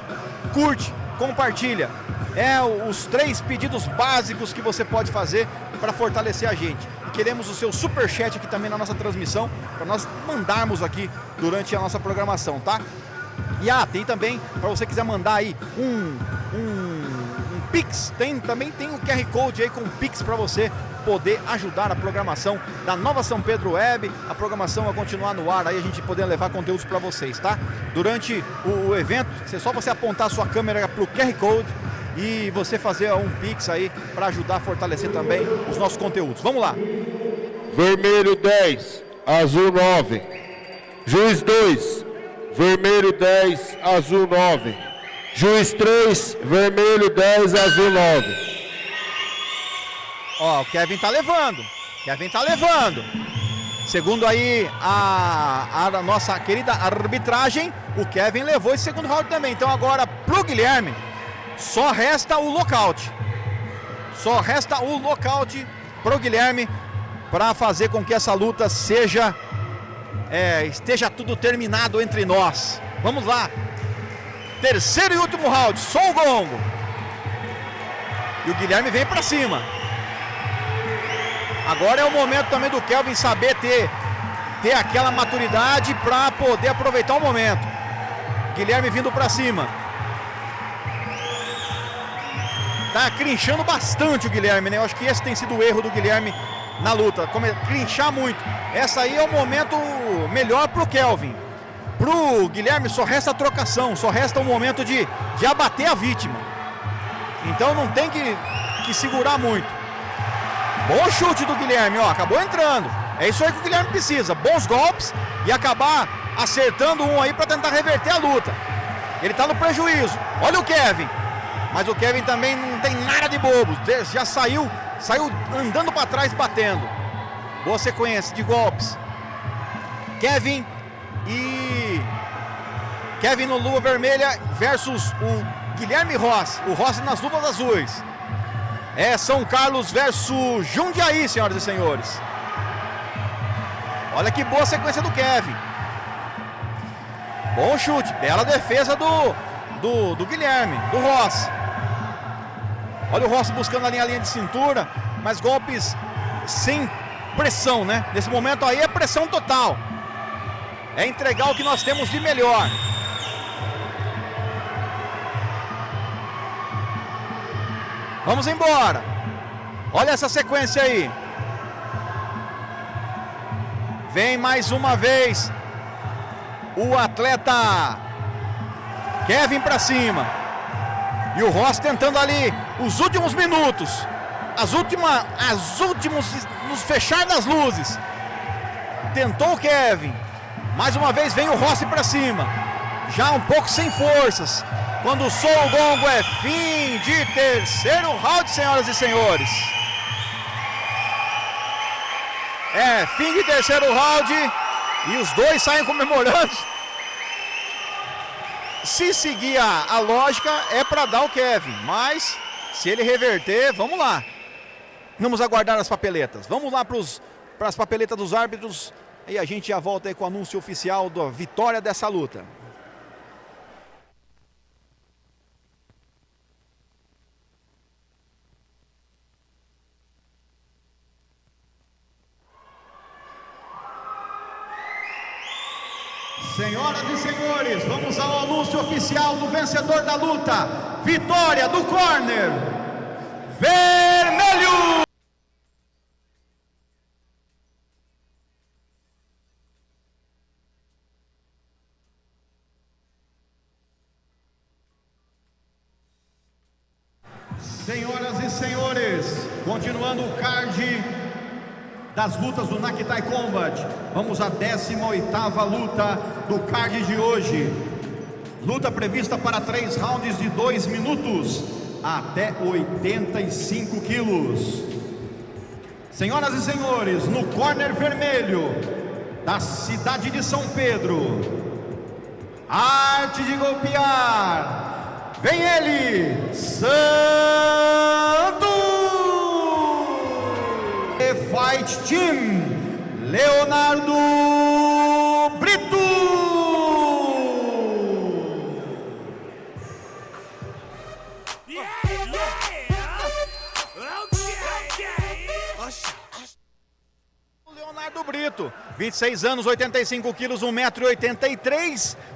S: curte, compartilha. É os 3 pedidos básicos que você pode fazer para fortalecer a gente. E queremos o seu superchat aqui também na nossa transmissão, para nós mandarmos aqui durante a nossa programação, tá? E tem também, para você quiser mandar aí um Pix, também tem o QR Code aí com um Pix para você poder ajudar a programação da Nova São Pedro Web, a programação vai continuar no ar, aí a gente poder levar conteúdos para vocês, tá? Durante o evento, só você apontar a sua câmera para o QR Code e você fazer um Pix aí para ajudar a fortalecer também os nossos conteúdos. Vamos lá.
T: Vermelho 10, azul 9. Juiz 2, vermelho 10, azul 9. Juiz 3, vermelho 10, azul 9.
S: Ó, o Kevin tá levando. Kevin tá levando. Segundo aí a nossa querida arbitragem, o Kevin levou esse segundo round também. Então agora pro Guilherme só resta o lockout. Só resta o lockout pro Guilherme para fazer com que essa luta esteja tudo terminado entre nós. Vamos lá. Terceiro e último round, só o gongo. E o Guilherme vem para cima. Agora é o momento também do Kelvin saber ter aquela maturidade para poder aproveitar o momento. Guilherme vindo para cima. Tá clinchando bastante o Guilherme, né? Eu acho que esse tem sido o erro do Guilherme na luta. Clinchar muito. Essa aí é o momento melhor pro Kelvin. Pro Guilherme só resta a trocação, só resta o momento de abater a vítima. Então não tem que segurar muito. Bom chute do Guilherme, ó, acabou entrando. É isso aí que o Guilherme precisa, bons golpes e acabar acertando um aí para tentar reverter a luta. Ele tá no prejuízo. Olha o Kevin. Mas o Kevin também não tem nada de bobo. Já saiu andando para trás batendo. Boa sequência de golpes. Kevin no luva vermelha versus o Guilherme Rossi. O Rossi nas luvas azuis. É São Carlos versus Jundiaí, senhoras e senhores. Olha que boa sequência do Kevin. Bom chute, bela defesa do Guilherme, do Rossi. Olha o Rossi buscando ali a linha de cintura, mas golpes sem pressão, né? Nesse momento aí é pressão total. É entregar o que nós temos de melhor. Vamos embora. Olha essa sequência aí. Vem mais uma vez o atleta Kevin para cima. E o Rossi tentando ali os últimos minutos. As últimos nos fechar das luzes. Tentou o Kevin. Mais uma vez vem o Rossi para cima. Já um pouco sem forças. Quando soa o gongo é fim de terceiro round, senhoras e senhores. É fim de terceiro round e os dois saem comemorando. Se seguir a lógica é para dar o Kevin, mas se ele reverter, vamos lá. Vamos aguardar as papeletas. Vamos lá para as papeletas dos árbitros e a gente já volta aí com o anúncio oficial da vitória dessa luta.
Q: Senhoras e senhores, vamos ao anúncio oficial do vencedor da luta. Vitória do corner vermelho. Senhoras e senhores, continuando o card das lutas do Nakitai Combat, vamos à 18ª luta do card de hoje. Luta prevista para 3 rounds de 2 minutos, até 85 quilos. Senhoras e senhores, no corner vermelho, da cidade de São Pedro, arte de golpear, vem ele, Santos! Fight Team, Leonardo Brito.
S: Leonardo Brito, 26 anos, 85 quilos, 1,83 m,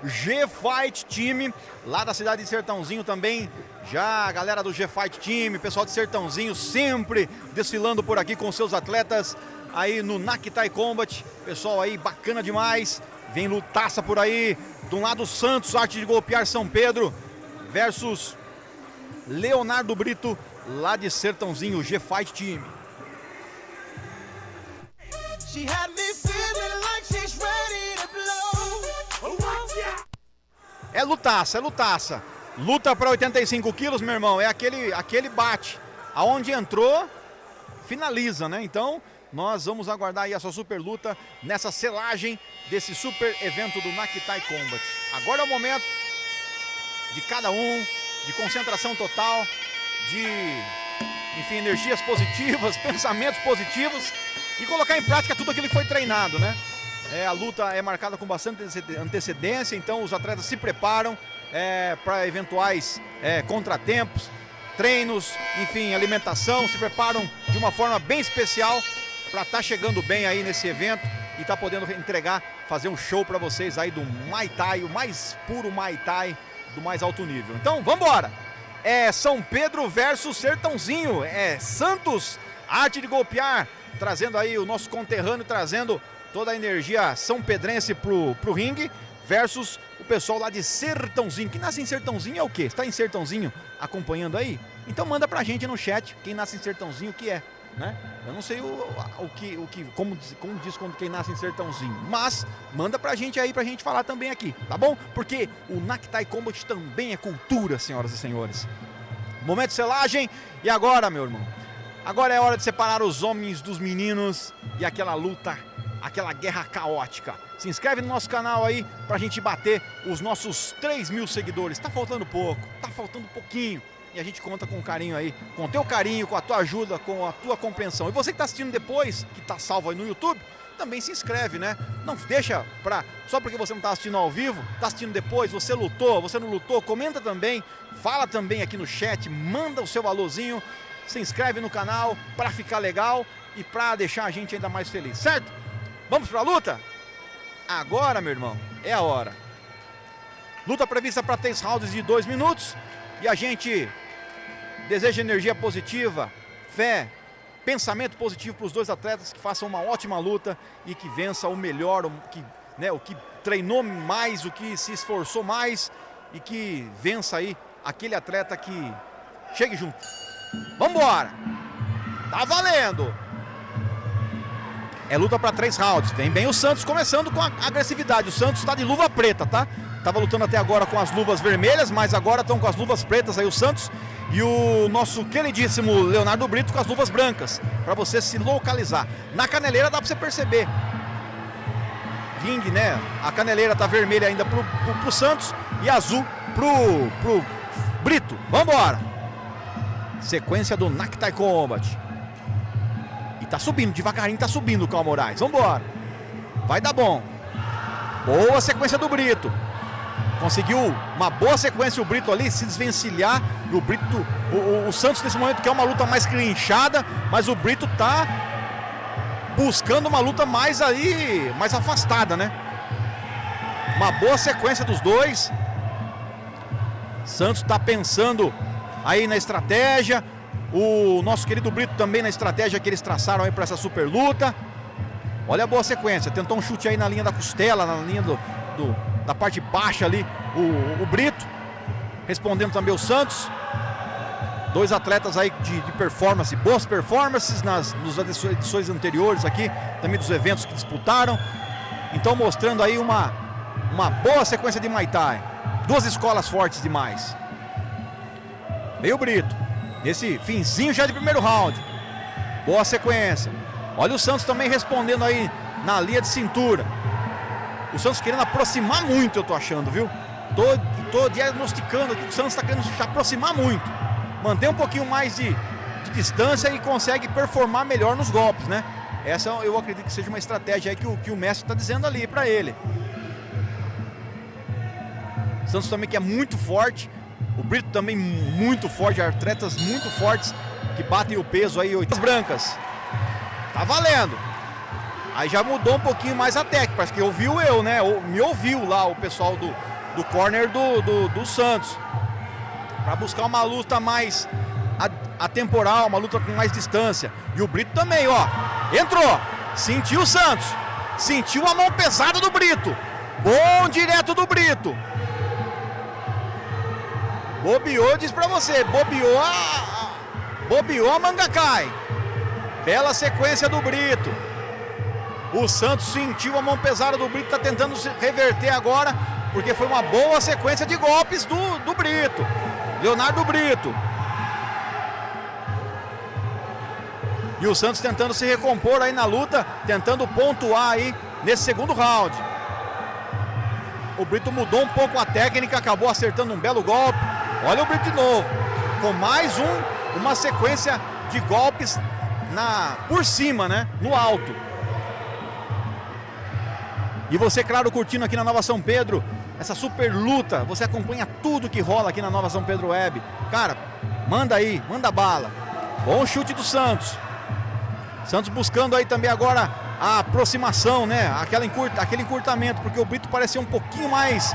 S: G-Fight Team, lá da cidade de Sertãozinho também. Já a galera do G-Fight Team, pessoal de Sertãozinho, sempre desfilando por aqui com seus atletas aí no Nakitai Combat. Pessoal aí bacana demais, vem lutaça por aí. De um lado Santos, arte de golpear São Pedro versus Leonardo Brito, lá de Sertãozinho, o G-Fight Team.
G: She had me feeling like she's ready to blow.
S: É lutaça, é lutaça. Luta para 85 quilos, meu irmão, é aquele bate. Aonde entrou, finaliza, né? Então, nós vamos aguardar aí a sua super luta nessa selagem desse super evento do Nakitai Combat. Agora é o momento de cada um, de concentração total, de, enfim, energias positivas, pensamentos positivos e colocar em prática tudo aquilo que foi treinado, né? A luta é marcada com bastante antecedência, então os atletas se preparam para eventuais contratempos, treinos, enfim, alimentação, se preparam de uma forma bem especial para estar chegando bem aí nesse evento e estar podendo entregar, fazer um show para vocês aí do Muay Thai, o mais puro Muay Thai do mais alto nível. Então, vamos embora! É São Pedro versus Sertãozinho, é Santos, arte de golpear, trazendo aí o nosso conterrâneo, trazendo toda a energia são pedrense pro ringue, versus o pessoal lá de Sertãozinho. Quem nasce em Sertãozinho é o quê? Está em Sertãozinho acompanhando aí? Então manda pra gente no chat quem nasce em Sertãozinho o que é, né? Eu não sei como diz quando quem nasce em Sertãozinho, mas manda pra gente aí pra gente falar também aqui, tá bom? Porque o Nakitai Combat também é cultura, senhoras e senhores. Momento de selagem e agora, meu irmão, agora é hora de separar os homens dos meninos e aquela luta, aquela guerra caótica. Se inscreve no nosso canal aí pra gente bater os nossos 3.000 seguidores. Tá faltando pouco, tá faltando pouquinho. E a gente conta com o carinho aí, com o teu carinho, com a tua ajuda, com a tua compreensão. E você que tá assistindo depois, que tá salvo aí no YouTube, também se inscreve, né? Não deixa só porque você não tá assistindo ao vivo, tá assistindo depois, você lutou, você não lutou, comenta também, fala também aqui no chat, manda o seu valorzinho, se inscreve no canal pra ficar legal e pra deixar a gente ainda mais feliz, certo? Vamos pra luta? Agora, meu irmão, é a hora. Luta prevista para 3 rounds de 2 minutos. E a gente deseja energia positiva, fé, pensamento positivo para os dois atletas, que façam uma ótima luta e que vença o melhor, o que treinou mais, o que se esforçou mais e que vença aí aquele atleta que chegue junto. Vamos embora! Tá valendo! É luta para 3 rounds. Vem bem o Santos começando com a agressividade. O Santos está de luva preta, tá? Tava lutando até agora com as luvas vermelhas, mas agora estão com as luvas pretas aí o Santos. E o nosso queridíssimo Leonardo Brito com as luvas brancas, para você se localizar. Na caneleira dá para você perceber. Ring, né? A caneleira tá vermelha ainda pro Santos e azul pro Brito. Vambora! Sequência do Nakitai Combat. Tá subindo, devagarinho tá subindo o Cal Moraes. Vambora. Vai dar bom. Boa sequência do Brito. Conseguiu uma boa sequência o Brito ali, se desvencilhar. O Brito, o Santos nesse momento quer uma luta mais clinchada, mas o Brito tá buscando uma luta mais afastada, né? Uma boa sequência dos dois. Santos tá pensando aí na estratégia. O nosso querido Brito também na estratégia que eles traçaram aí para essa super luta. Olha a boa sequência. Tentou um chute aí na linha da costela, na linha da parte baixa ali, o Brito. Respondendo também o Santos. Dois atletas aí de performance, boas performances nas edições anteriores aqui, também dos eventos que disputaram. Então mostrando aí uma boa sequência de Muay Thai. Duas escolas fortes demais. Veio o Brito. Nesse finzinho já de primeiro round. Boa sequência. Olha o Santos também respondendo aí na linha de cintura. O Santos querendo aproximar muito, eu tô achando, viu? Tô diagnosticando aqui que o Santos tá querendo se aproximar muito. Mantém um pouquinho mais de distância e consegue performar melhor nos golpes, né? Essa eu acredito que seja uma estratégia aí que o mestre tá dizendo ali pra ele. O Santos também que é muito forte. O Brito também muito forte, atletas muito fortes que batem o peso aí, 8 brancas. Tá valendo. Aí já mudou um pouquinho mais a técnica, parece que ouviu eu, né? Me ouviu lá o pessoal do corner do Santos. Para buscar uma luta mais atemporal, uma luta com mais distância. E o Brito também, ó. Entrou, sentiu o Santos, sentiu a mão pesada do Brito. Bom direto do Brito. Bobeou, diz pra você. Bobeou a manga cai. Bela sequência do Brito. O Santos sentiu a mão pesada do Brito, tá tentando se reverter agora, porque foi uma boa sequência de golpes do Brito. Leonardo Brito. E o Santos tentando se recompor aí na luta, tentando pontuar aí nesse segundo round. O Brito mudou um pouco a técnica, acabou acertando um belo golpe. Olha o Brito de novo, com mais uma sequência de golpes por cima, né? No alto. E você, claro, curtindo aqui na Nova São Pedro, essa super luta, você acompanha tudo que rola aqui na Nova São Pedro Web. Cara, manda aí, manda bala. Bom chute do Santos. Santos buscando aí também agora a aproximação, né? Aquele encurtamento, porque o Brito parecia um pouquinho mais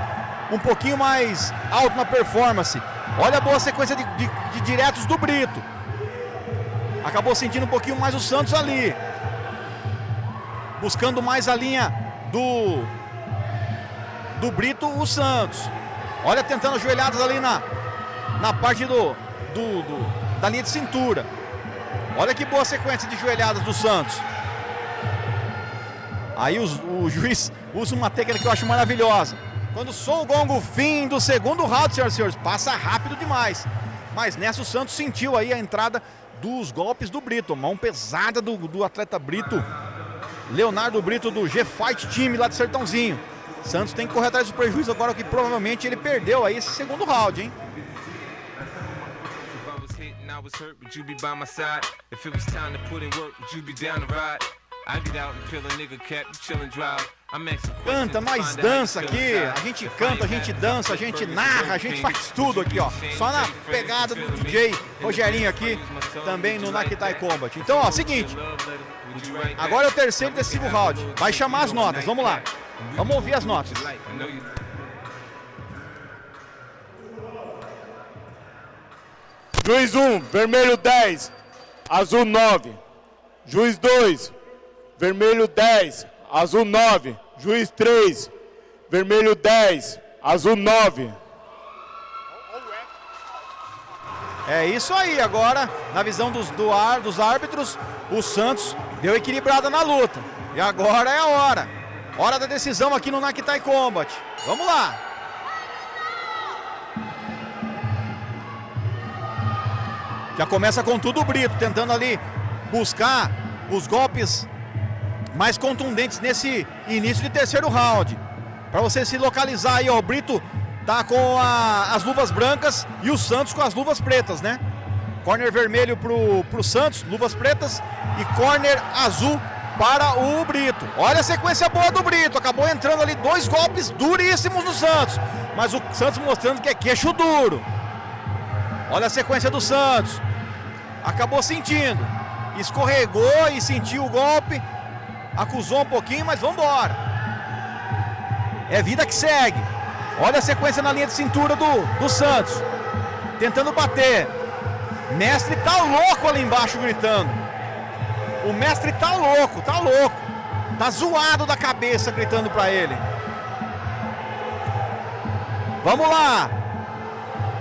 S: alto na performance. Olha a boa sequência de diretos do Brito. Acabou sentindo um pouquinho mais o Santos ali. Buscando mais a linha do Brito, o Santos. Olha, tentando ajoelhadas ali na parte da linha de cintura. Olha que boa sequência de joelhadas do Santos. Aí o juiz usa uma técnica que eu acho maravilhosa. Quando soa o gongo, fim do segundo round, senhoras e senhores, passa rápido demais. Mas nessa o Santos sentiu aí a entrada dos golpes do Brito. Mão pesada do atleta Brito. Leonardo Brito do G-Fight Team lá de Sertãozinho. Santos tem que correr atrás do prejuízo agora, que provavelmente ele perdeu aí esse segundo round, hein? Canta, nós dança aqui, a gente canta, a gente dança, a gente narra, a gente faz tudo aqui, ó. Só na pegada do DJ Rogerinho aqui, também no Nakitai Combat. Então, ó, seguinte, agora é o terceiro e decisivo round. Vai chamar as notas, vamos lá. Vamos ouvir as notas.
T: Juiz 1, vermelho 10, azul 9. Juiz 2, vermelho 10, azul 9. Juiz 3, vermelho 10, azul 9.
S: É isso aí, agora, na visão dos árbitros, o Santos deu equilibrada na luta. E agora é a hora. Hora da decisão aqui no Nakitai Combat. Vamos lá. Já começa com tudo o Brito, tentando ali buscar os golpes mais contundentes nesse início de terceiro round. Para você se localizar aí, ó, o Brito tá com as luvas brancas e o Santos com as luvas pretas, né? Corner vermelho pro Santos, luvas pretas, e corner azul para o Brito. Olha a sequência boa do Brito, acabou entrando ali 2 golpes duríssimos no Santos, mas o Santos mostrando que é queixo duro. Olha a sequência do Santos, acabou sentindo, escorregou e sentiu o golpe, acusou um pouquinho, mas vamos embora. É vida que segue. Olha a sequência na linha de cintura do Santos, tentando bater. Mestre tá louco ali embaixo gritando. O mestre tá louco, tá zoado da cabeça gritando pra ele. Vamos lá.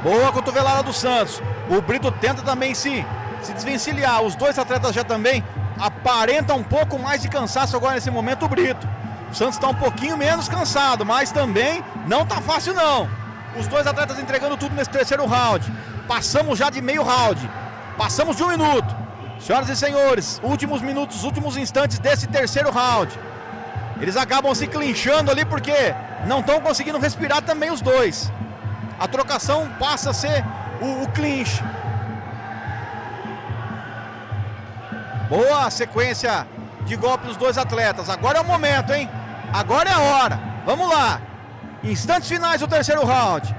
S: Boa cotovelada do Santos. O Brito tenta também se desvencilhar. Os dois atletas já também aparentam um pouco mais de cansaço agora nesse momento, o Brito. O Santos está um pouquinho menos cansado, mas também não tá fácil não. Os dois atletas entregando tudo nesse terceiro round. Passamos já de meio round. Passamos de 1 minuto. Senhoras e senhores, últimos minutos, últimos instantes desse terceiro round. Eles acabam se clinchando ali porque não estão conseguindo respirar também os dois. A trocação passa a ser o clinch. Boa sequência de golpes dos dois atletas. Agora é o momento, hein? Agora é a hora. Vamos lá. Instantes finais do terceiro round.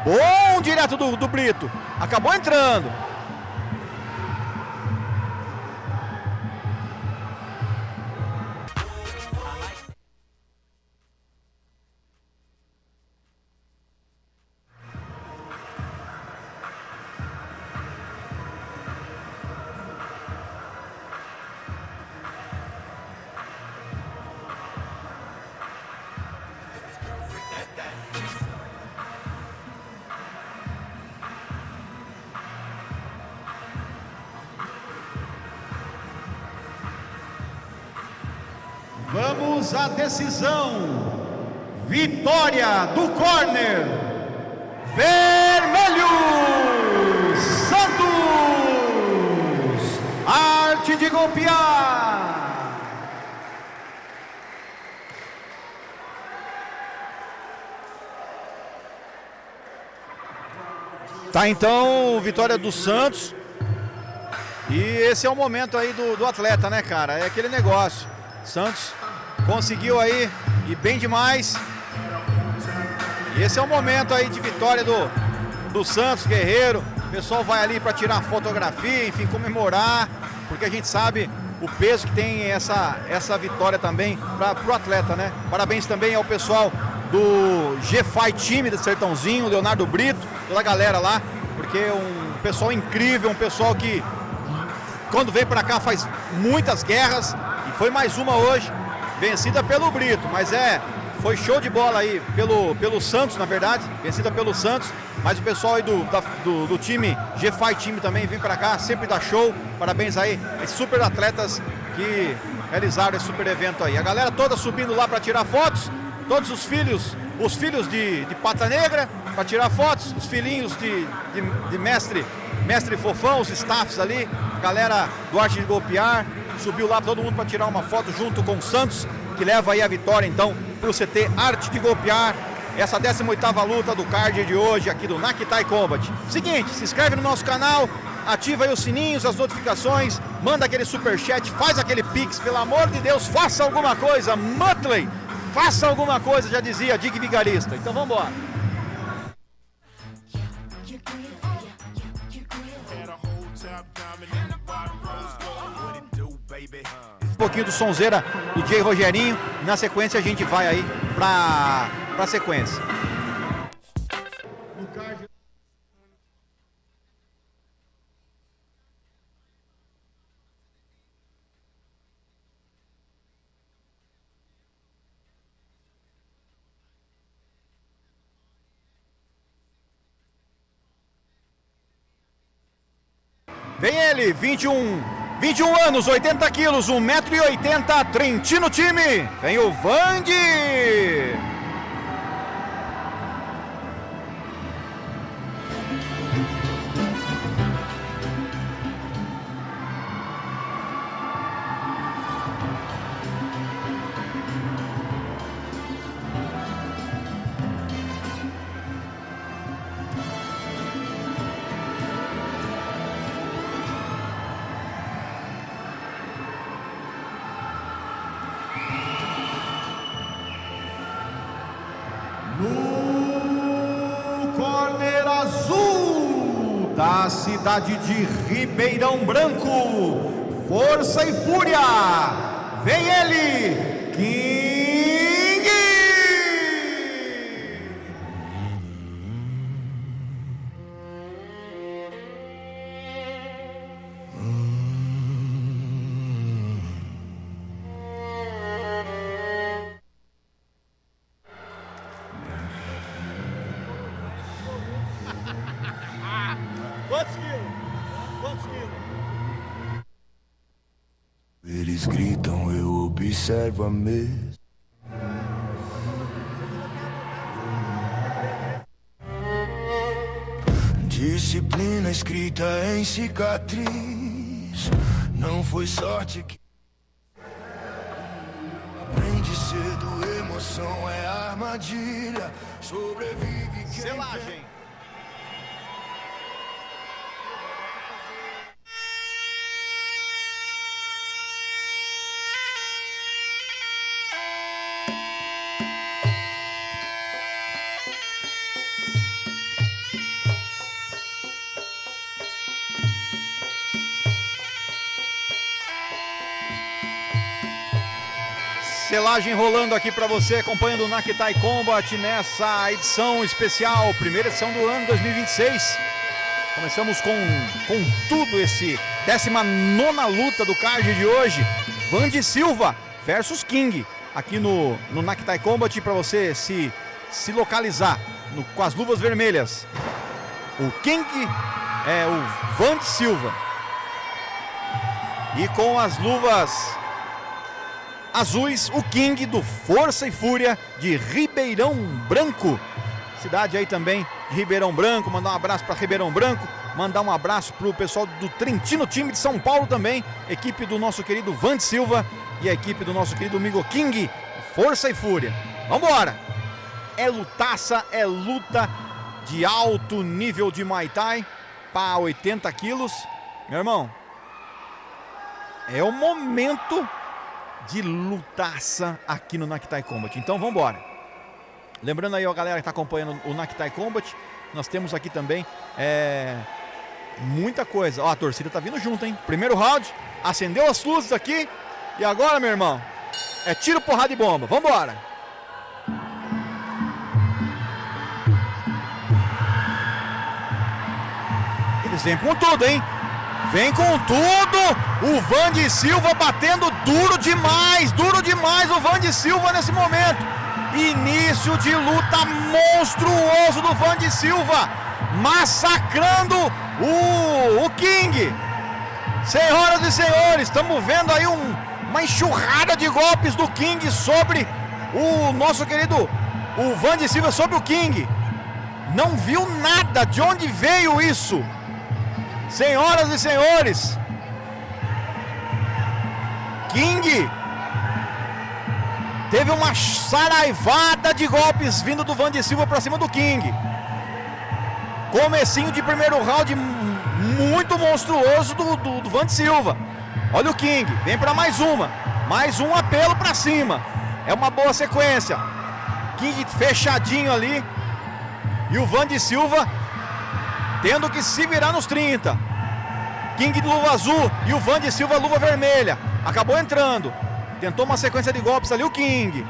S: Bom direto do Brito. Acabou entrando.
Q: Vamos à decisão. Vitória do corner. Vermelho Santos. Arte de golpear.
S: Tá então, vitória do Santos. E esse é o momento aí do atleta, né, cara? É aquele negócio. Santos conseguiu aí, e bem demais. E esse é o momento aí de vitória do Santos Guerreiro. O pessoal vai ali para tirar fotografia, enfim, comemorar, porque a gente sabe o peso que tem essa vitória também para o atleta, né? Parabéns também ao pessoal do G-Fight time do Sertãozinho, Leonardo Brito, toda a galera lá, porque é um pessoal incrível, um pessoal que quando vem para cá faz muitas guerras, e foi mais uma hoje, vencida pelo Brito, mas foi show de bola aí pelo Santos, na verdade, vencida pelo Santos, mas o pessoal aí do time G-Fight time também vem para cá, sempre dá show. Parabéns aí, esses super atletas que realizaram esse super evento aí. A galera toda subindo lá para tirar fotos, todos os filhos de Pata Negra para tirar fotos, os filhinhos de mestre Fofão, os staffs ali, a galera do Arte de Golpear, subiu lá todo mundo para tirar uma foto junto com o Santos, que leva aí a vitória então para o CT Arte de Golpear, essa 18ª luta do card de hoje aqui do Nakitai Combat. Seguinte, se inscreve no nosso canal, ativa aí os sininhos, as notificações, manda aquele superchat, faz aquele pix, pelo amor de Deus, faça alguma coisa, Muttley, faça alguma coisa, já dizia Dig Vigarista. Então vamos embora. Um pouquinho do sonzeira do Jay Rogerinho. Na sequência a gente vai aí pra sequência. Vem ele, 21 anos, 80 quilos, 1,80 m, Trentino time. Vem o Vandi.
Q: Da cidade de Ribeirão Branco, Força e Fúria, vem ele, King!
S: Quantos quilos?
E: Eles gritam, eu observo a mesa. Disciplina escrita em cicatriz. Não foi sorte que aprende cedo, emoção é armadilha. Sobrevive quem
S: selagem. Selagem rolando aqui para você, acompanhando o Nakitai Combat nessa edição especial, primeira edição do ano 2026. Começamos com tudo esse 19ª luta do card de hoje. Vandi Silva versus King, aqui no Nakitai Combat, para você se localizar com as luvas vermelhas. O King é o Vandi Silva. E com as luvas azuis, o King do Força e Fúria de Ribeirão Branco. Cidade aí também de Ribeirão Branco, mandar um abraço para Ribeirão Branco, mandar um abraço para o pessoal do Trentino Time de São Paulo também, equipe do nosso querido Vande Silva e a equipe do nosso querido amigo King, Força e Fúria. Vambora! É lutaça, é luta de alto nível de Muay Thai para 80 quilos. Meu irmão, é o momento de lutaça aqui no Naktai Combat. Então vamos embora. Lembrando aí, ó, a galera que está acompanhando o Naktai Combat, nós temos aqui também muita coisa. Ó, a torcida tá vindo junto, hein? Primeiro round, acendeu as luzes aqui. E agora, meu irmão, é tiro, porrada e bomba. Vamos embora. Eles vêm com tudo, hein? Vem com tudo, o Vande Silva batendo duro demais o Vande Silva nesse momento. Início de luta monstruoso do Vande Silva, massacrando o King. Senhoras e senhores, estamos vendo aí uma enxurrada de golpes do King sobre o nosso querido, o Vande Silva sobre o King. Não viu nada, de onde veio isso? Senhoras e senhores, King teve uma saraivada de golpes vindo do Vande Silva para cima do King. Comecinho de primeiro round muito monstruoso do Vande Silva. Olha o King, vem para mais um apelo para cima. É uma boa sequência. King fechadinho ali e o Vande Silva tendo que se virar nos 30. King de luva azul e o Vande Silva luva vermelha. Acabou entrando. Tentou uma sequência de golpes ali o King.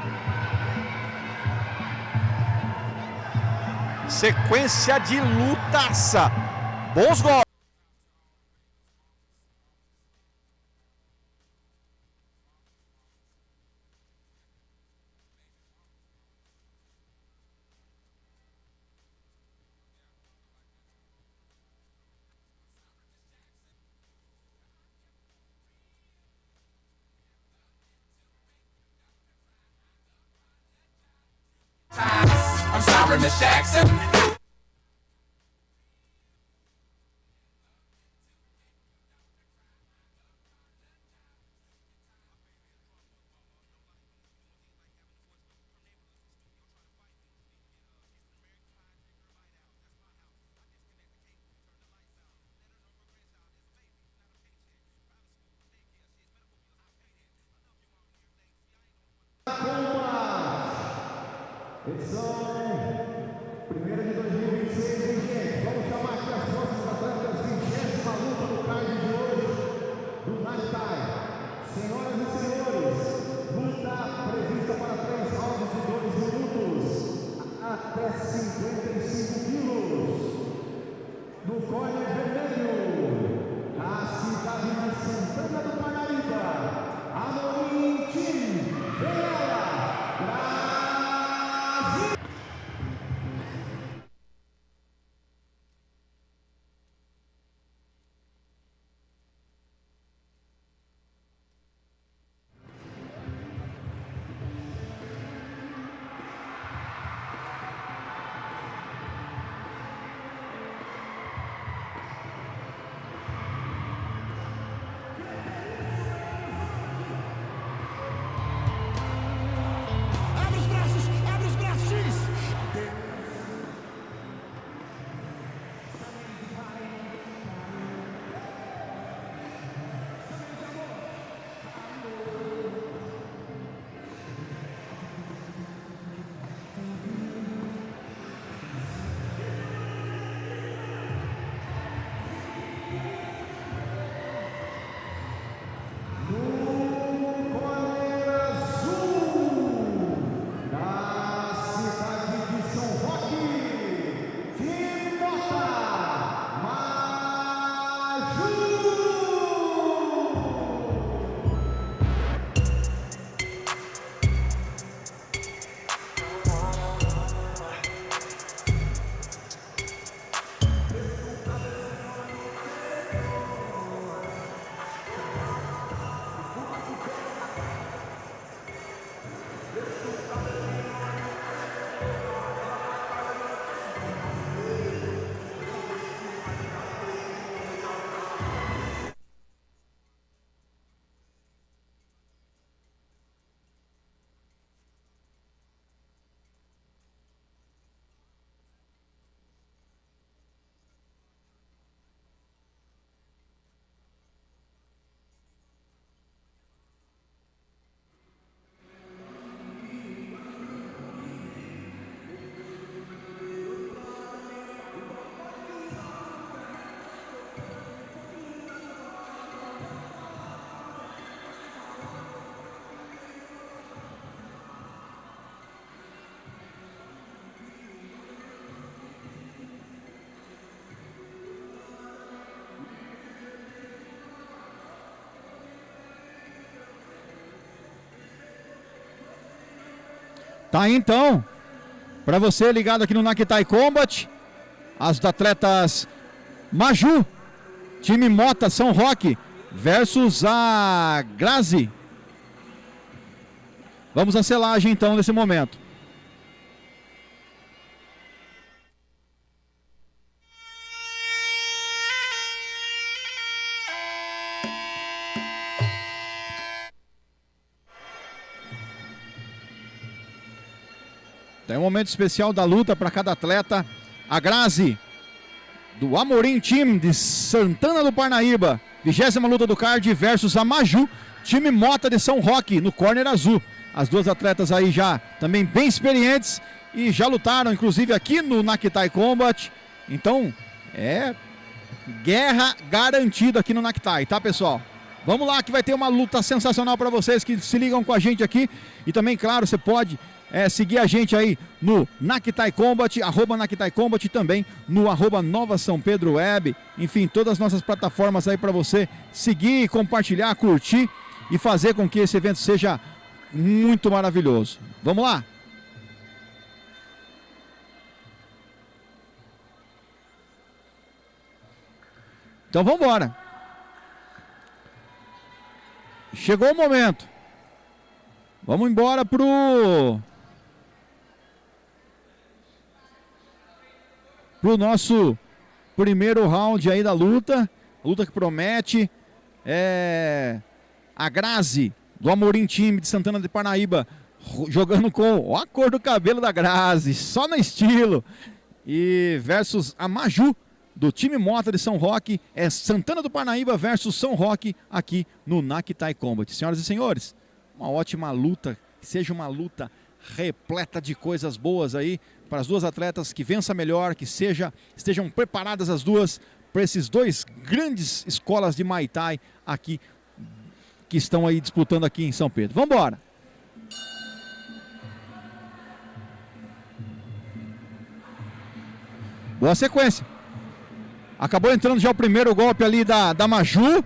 S: Sequência de lutaça. Bons golpes.
G: I'm sorry, Miss Jackson.
Q: Primeira de 2026, hein, gente? Vamos chamar aqui as nossas atletas de 20ª luta do card de hoje do Naktai. Senhoras e senhores, luta prevista para 3 rounds de 2 minutos, até 55 quilos. No corner vermelho, a cidade de Santana do Parnaíba, Amorim Team, vem ela, Brasil!
C: Tá aí então, para você ligado aqui no Nakitai Combat, as atletas Maju, time Mota São Roque versus a Grazi. Vamos à selagem então nesse momento. Tem um momento especial da luta para cada atleta. A Grazi, do Amorim Team de Santana do Parnaíba, 20ª luta do card, versus a Maju, time Mota de São Roque, no corner azul. As duas atletas aí já também bem experientes e já lutaram, inclusive aqui no Nakitai Combat. Então, é guerra garantida aqui no Nakitai, tá, pessoal? Vamos lá que vai ter uma luta sensacional para vocês que se ligam com a gente aqui. E também, claro, você pode seguir a gente aí no Nakitai Combat, @Nakitai Combat, e também no @Nova São Pedro Web. Enfim, todas as nossas plataformas aí para você seguir, compartilhar, curtir e fazer com que esse evento seja muito maravilhoso. Vamos lá? Então vamos embora. Chegou o momento. Vamos embora pro nosso primeiro round aí da luta. Luta que promete. A Grazi, do Amorim Time de Santana de Parnaíba, jogando com a cor do cabelo da Grazi, só no estilo. E versus a Maju, do time Mota de São Roque. É Santana do Parnaíba versus São Roque aqui no Nakitai Combat. Senhoras e senhores, uma ótima luta, que seja uma luta repleta de coisas boas aí para as duas atletas, que vença melhor, que estejam preparadas as duas para esses dois grandes escolas de Muay Thai aqui, que estão aí disputando aqui em São Pedro. Vamos embora. Boa sequência. Acabou entrando já o primeiro golpe ali da Maju.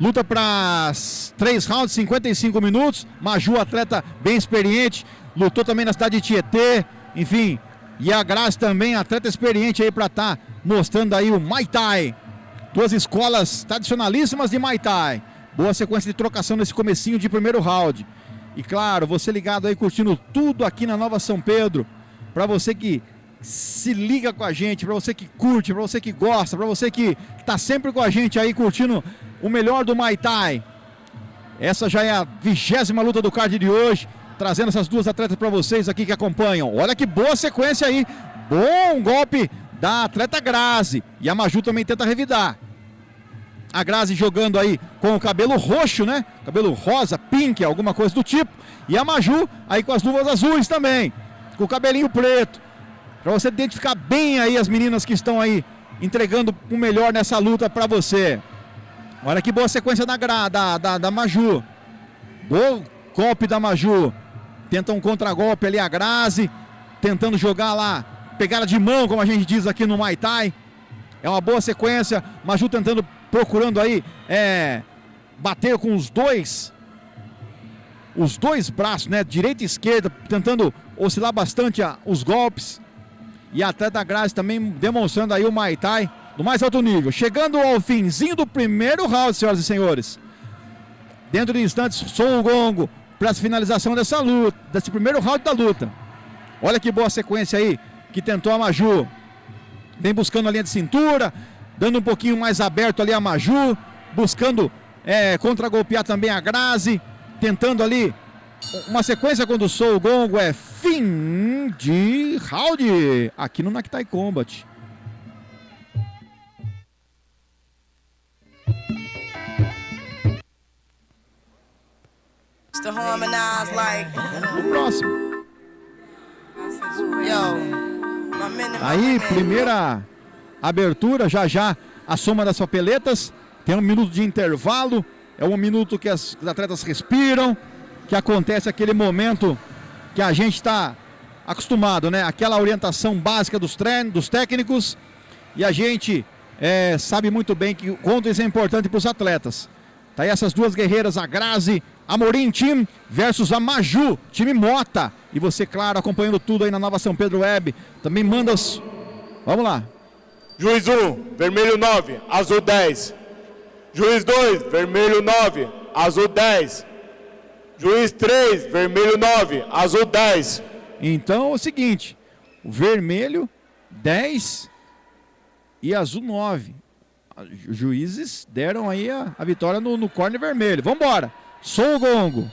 C: Luta para 3 rounds, 55 minutos. Maju, atleta bem experiente, lutou também na cidade de Tietê, enfim. E a Grazi também, atleta experiente aí para estar mostrando aí o Muay Thai. Duas escolas tradicionalíssimas de Muay Thai. Boa sequência de trocação nesse comecinho de primeiro round. E claro, você ligado aí, curtindo tudo aqui na Nova São Pedro. Para você que se liga com a gente, para você que curte, para você que gosta, para você que tá sempre com a gente aí curtindo o melhor do Muay Thai. Essa já é a 20ª luta do card de hoje, trazendo essas duas atletas para vocês aqui que acompanham. Olha que boa sequência aí, bom golpe da atleta Grazi, e a Maju também tenta revidar. A Grazi jogando aí com o cabelo roxo, né? Cabelo rosa, pink, alguma coisa do tipo. E a Maju aí com as luvas azuis também, com o cabelinho preto. Para você identificar bem aí as meninas que estão aí entregando o melhor nessa luta para você. Olha que boa sequência da Maju. Bom golpe da Maju. Tenta um contragolpe ali a Grazi, tentando jogar lá, pegada de mão, como a gente diz aqui no Muay Thai. É uma boa sequência. Maju procurando aí bater com os dois braços, né? Direita e esquerda, tentando oscilar bastante os golpes. E a atleta Grazi também demonstrando aí o Muay Thai do mais alto nível. Chegando ao finzinho do primeiro round, senhoras e senhores. Dentro de instantes, sou o gongo para a finalização dessa luta, desse primeiro round da luta. Olha que boa sequência aí que tentou a Maju. Vem buscando a linha de cintura, dando um pouquinho mais aberto ali a Maju, buscando contra-golpear também a Grazi, tentando ali uma sequência quando sou o gongo, fim de round aqui no Nakitai Combat. O próximo. Aí, primeira abertura, já a soma das papeletas. Tem 1 minuto de intervalo. É 1 minuto que as atletas respiram, que acontece aquele momento que a gente está acostumado, né? Aquela orientação básica dos técnicos. E a gente sabe muito bem que quanto isso é importante para os atletas. Tá aí essas duas guerreiras, a Grazi Amorim Team versus a Maju, time Mota. E você, claro, acompanhando tudo aí na Nova São Pedro Web. Também manda os... Vamos lá.
T: Juiz 1, vermelho 9, azul 10. Juiz 2, vermelho 9, azul 10. Juiz 3, vermelho 9, azul 10.
C: Então é o seguinte, o vermelho 10 e azul 9. Os juízes deram aí a vitória no corner vermelho. Vamos embora. Som o gongo.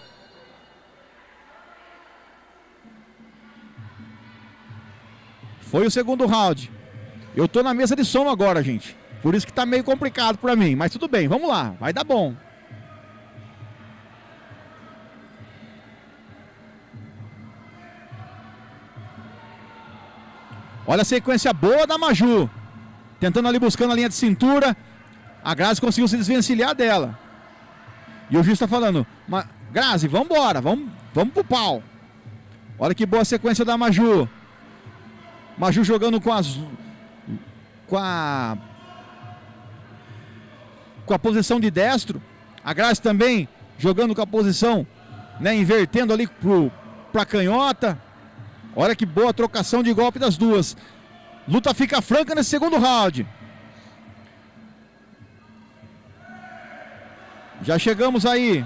C: Foi o segundo round. Eu tô na mesa de som agora, gente. Por isso que tá meio complicado pra mim. Mas tudo bem, vamos lá. Vai dar bom. Olha a sequência boa da Maju. Tentando ali, buscando a linha de cintura. A Grazi conseguiu se desvencilhar dela. E o juiz está falando, Grazi, vamos embora, vamos pro pau. Olha que boa sequência da Maju. Maju jogando com a posição de destro. A Grazi também jogando com a posição, né, invertendo ali pra canhota. Olha que boa trocação de golpe das duas. Luta fica franca nesse segundo round. Já chegamos aí.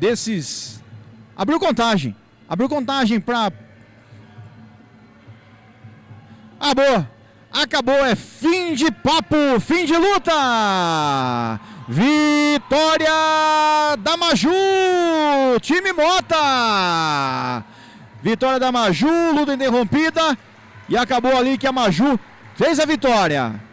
C: Desses... Abriu contagem pra... Ah, boa. Acabou, é fim de papo, fim de luta. Vitória da Maju, time Mota. Vitória da Maju, luta interrompida. E acabou ali que a Maju fez a vitória.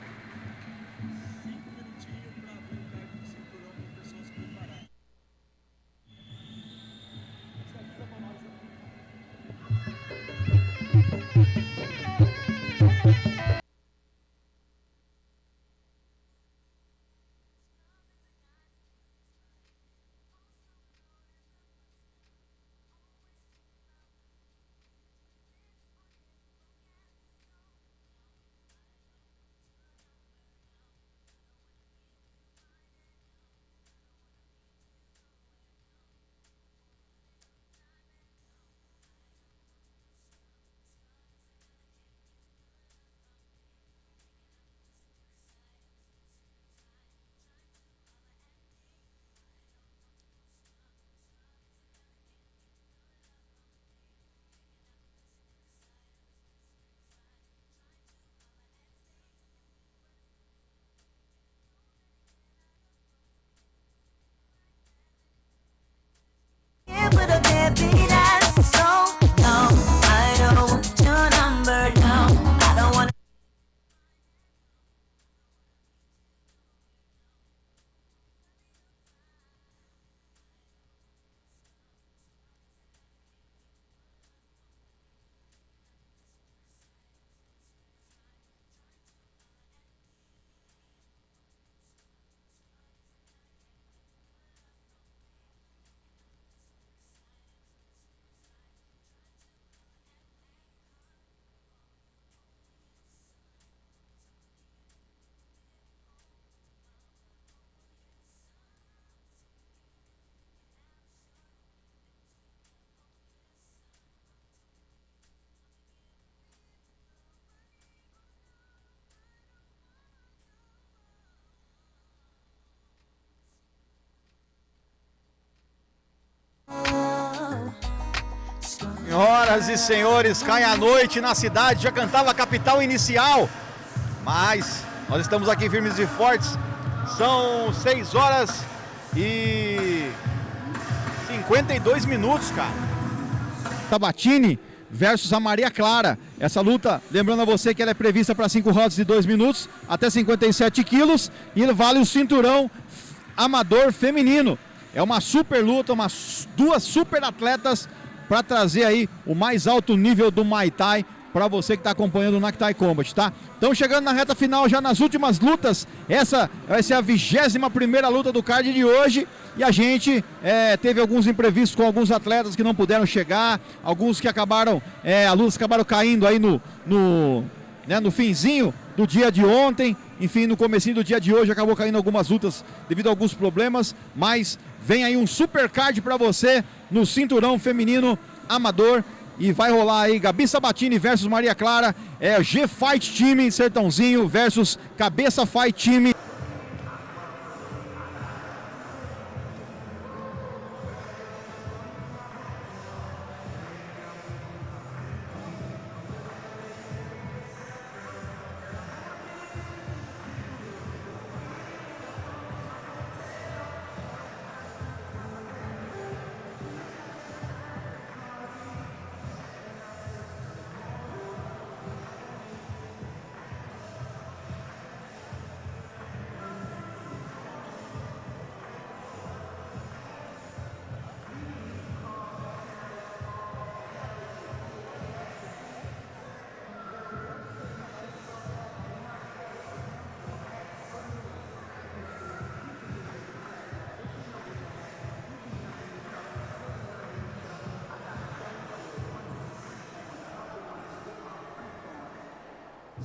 S: Senhoras e senhores, cai a noite na cidade, já cantava a capital inicial, mas nós estamos aqui firmes e fortes. São 6 horas e 52 minutos, cara.
C: Tabatini versus a Maria Clara. Essa luta, lembrando a você que ela é prevista para 5 rounds de 2 minutos, até 57 quilos, e ele vale o cinturão amador feminino. É uma super luta, duas super atletas para trazer aí o mais alto nível do Muay Thai para você que está acompanhando o Naktai Combat, tá? Então chegando na reta final, já nas últimas lutas, essa vai ser a 21ª luta do card de hoje, e a gente teve alguns imprevistos com alguns atletas que não puderam chegar, alguns que acabaram, as lutas acabaram caindo aí no finzinho do dia de ontem, Enfim, no comecinho do dia de hoje acabou caindo algumas lutas devido a alguns problemas, mas vem aí um super card para você no cinturão feminino amador. E vai rolar aí Gabi Sabatini versus Maria Clara. É G-Fight Time Sertãozinho versus Cabeça Fight Time.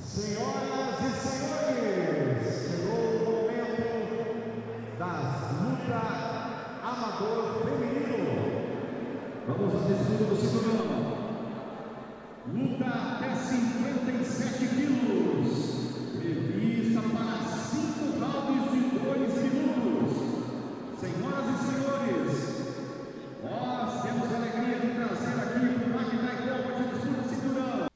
Q: Senhoras e senhores, chegou o momento das lutas amador feminino. Vamos ao desfile do cinturão. Luta até 57 quilos, prevista para 5 rounds de 2 minutos. Senhoras e senhores, nós temos a alegria de trazer aqui para o Muay Thai Combat disputa do cinturão.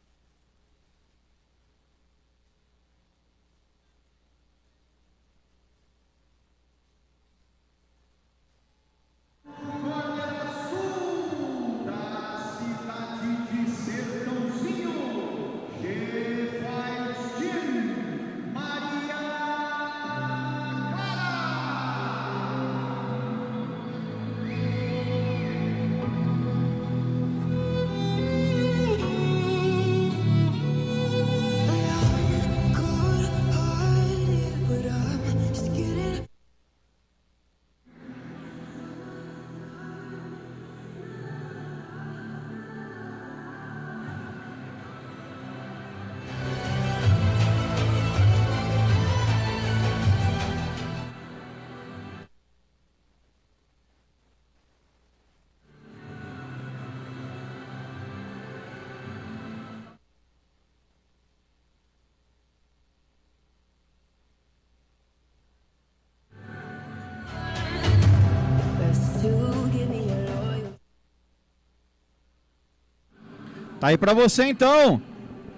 C: Tá aí pra você então.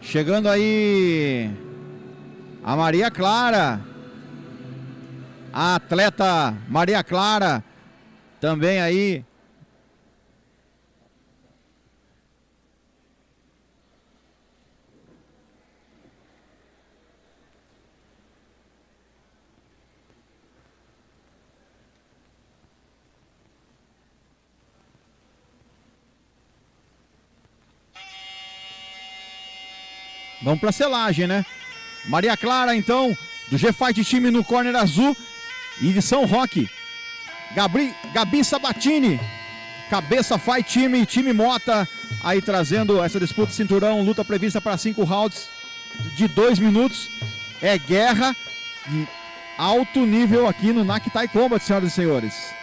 C: Chegando aí a Maria Clara. A atleta Maria Clara também aí. Vamos pra selagem, né? Maria Clara, então, do G-Fight Time no corner azul. E de São Roque, Gabi Sabatini, Cabeça Fight Time, time Mota, aí trazendo essa disputa de cinturão, luta prevista para 5 rounds de 2 minutos. É guerra de alto nível aqui no Muay Thai Combat, senhoras e senhores.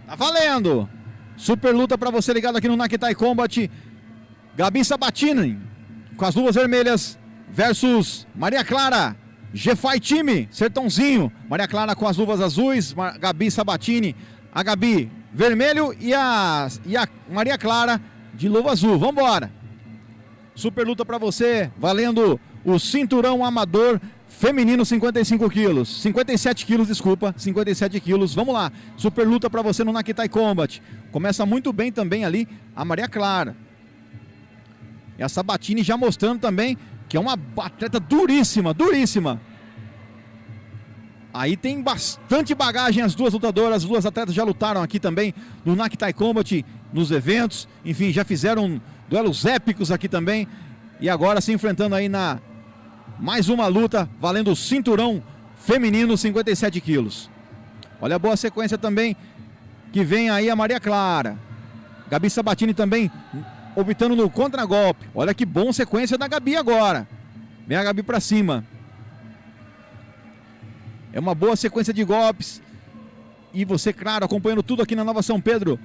C: Tá valendo. Super luta pra você ligado aqui no Nakitai Combat. Gabi Sabatini com as luvas vermelhas versus Maria Clara, G-Fight Time, Sertãozinho. Maria Clara com as luvas azuis, Gabi Sabatini, a Gabi vermelho e a Maria Clara de luva azul. Vambora. Super luta pra você, valendo o cinturão amador feminino 55 quilos. 57 quilos, desculpa, 57 quilos. Vamos lá. Super luta pra você no Nakitai Combat. Começa muito bem também ali a Maria Clara. E a Sabatini já mostrando também que é uma atleta duríssima, duríssima. Aí tem bastante bagagem as duas lutadoras, as duas atletas já lutaram aqui também no Nakitai Combat, nos eventos. Enfim, já fizeram duelos épicos aqui também. E agora se enfrentando aí na mais uma luta, valendo o cinturão feminino 57 quilos. Olha a boa sequência também que vem aí a Maria Clara. Gabi Sabatini também optando no contragolpe. Olha que bom sequência da Gabi agora. Vem a Gabi pra cima. É uma boa sequência de golpes. E você, claro, acompanhando tudo aqui na Nova São Pedro.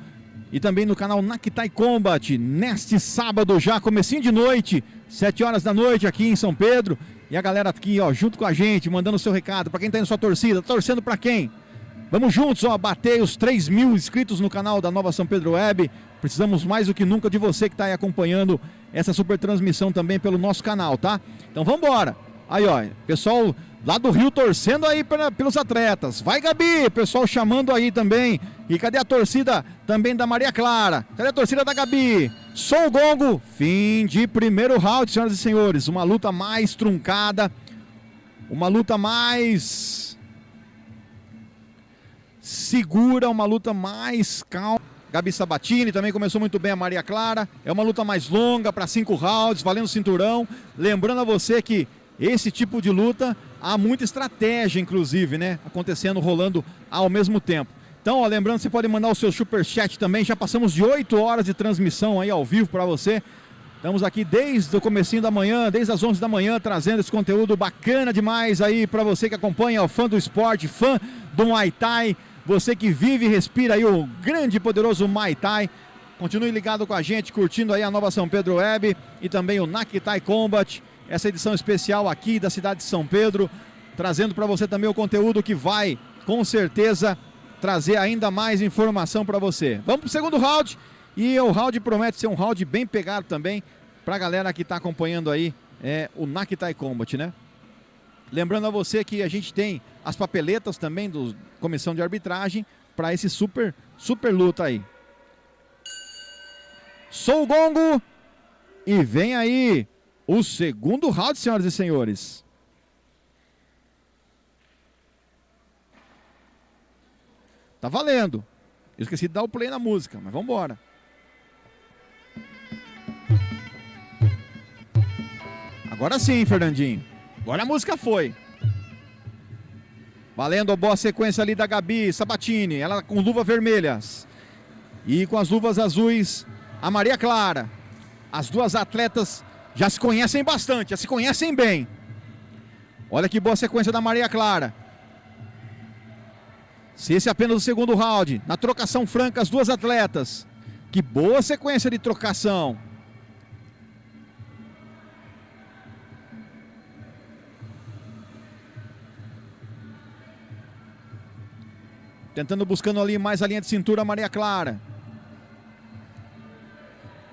C: E também no canal Nakitai Combat. Neste sábado já, comecinho de noite. 7 horas da noite aqui em São Pedro. E a galera aqui, ó, junto com a gente, mandando o seu recado. Pra quem tá aí na sua torcida, torcendo pra quem? Vamos juntos, ó, bater os 3.000 inscritos no canal da Nova São Pedro Web. Precisamos mais do que nunca de você que está aí acompanhando essa super transmissão também pelo nosso canal, tá? Então vamos embora. Aí, ó, pessoal lá do Rio torcendo aí pelos atletas. Vai, Gabi! Pessoal chamando aí também. E cadê a torcida também da Maria Clara? Cadê a torcida da Gabi? Som o gongo. Fim de primeiro round, senhoras e senhores. Uma luta mais truncada. Uma luta mais segura, uma luta mais calma. Gabi Sabatini também começou muito bem a Maria Clara. É uma luta mais longa para 5 rounds, valendo cinturão. Lembrando a você que esse tipo de luta há muita estratégia, inclusive, né? Acontecendo, rolando ao mesmo tempo. Então, ó, lembrando, você pode mandar o seu superchat também. Já passamos de 8 horas de transmissão aí ao vivo para você. Estamos aqui desde o comecinho da manhã, desde as 11 da manhã, trazendo esse conteúdo bacana demais aí para você que acompanha, o fã do esporte, fã do Muay Thai. Você que vive e respira aí o grande e poderoso Muay Thai. Continue ligado com a gente, curtindo aí a Nova São Pedro Web e também o Nakitai Combat. Essa edição especial aqui da cidade de São Pedro, trazendo para você também o conteúdo que vai, com certeza, trazer ainda mais informação para você. Vamos para o segundo round. E o round promete ser um round bem pegado também para a galera que está acompanhando aí o Nakitai Combat, né? Lembrando a você que a gente tem as papeletas também da comissão de arbitragem para esse super luta aí. Sou o gongo e vem aí o segundo round, senhoras e senhores. Tá valendo. Eu esqueci de dar o play na música, mas vamos embora. Agora sim, Fernandinho. Agora a música foi. Valendo a boa sequência ali da Gabi Sabatini. Ela com luvas vermelhas. E com as luvas azuis, a Maria Clara. As duas atletas já se conhecem bastante, já se conhecem bem. Olha que boa sequência da Maria Clara. Se esse é apenas o segundo round, na trocação franca, as duas atletas. Que boa sequência de trocação. Tentando, buscando ali mais a linha de cintura, a Maria Clara.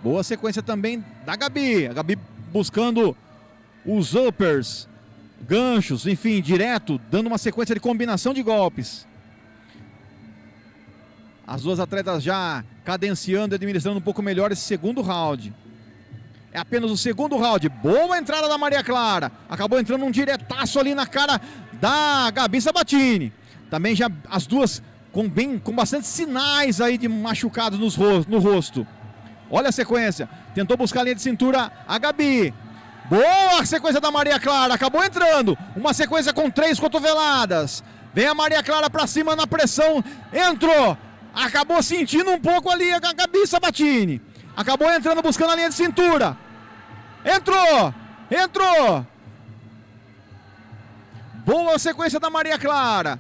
C: Boa sequência também da Gabi. A Gabi buscando os uppers, ganchos, enfim, direto, dando uma sequência de combinação de golpes. As duas atletas já cadenciando e administrando um pouco melhor esse segundo round. É apenas o segundo round. Boa entrada da Maria Clara. Acabou entrando um diretaço ali na cara da Gabi Sabatini. Também já as duas com bastante sinais aí de machucados no rosto. Olha a sequência. Tentou buscar a linha de cintura a Gabi. Boa sequência da Maria Clara. Acabou entrando. Uma sequência com 3 cotoveladas. Vem a Maria Clara pra cima na pressão. Entrou. Acabou sentindo um pouco ali a Gabi Sabatini. Acabou entrando buscando a linha de cintura. Entrou. Boa sequência da Maria Clara.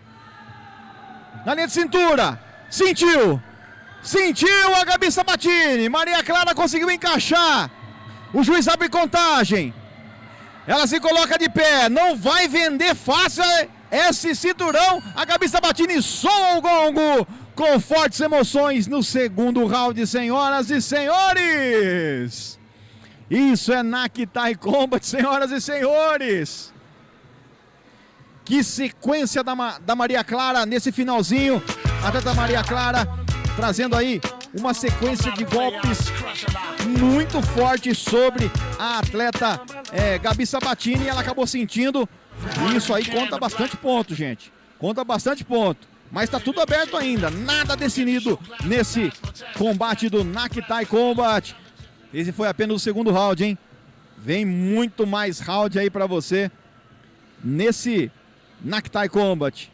C: Na linha de cintura. Sentiu. Sentiu a Gabi Sabatini. Maria Clara conseguiu encaixar. O juiz abre contagem. Ela se coloca de pé. Não vai vender fácil esse cinturão. A Gabi Sabatini soa o gongo com fortes emoções no segundo round, senhoras e senhores. Isso é Nak Thai Combat, senhoras e senhores. Que sequência da Maria Clara nesse finalzinho. A atleta Maria Clara trazendo aí uma sequência de golpes muito forte sobre a atleta Gabi Sabatini. Ela acabou sentindo. E isso aí conta bastante ponto, gente. Conta bastante ponto. Mas tá tudo aberto ainda. Nada definido nesse combate do Nak Thai Combat. Esse foi apenas o segundo round, hein? Vem muito mais round aí pra você nesse Nak Thai Combat.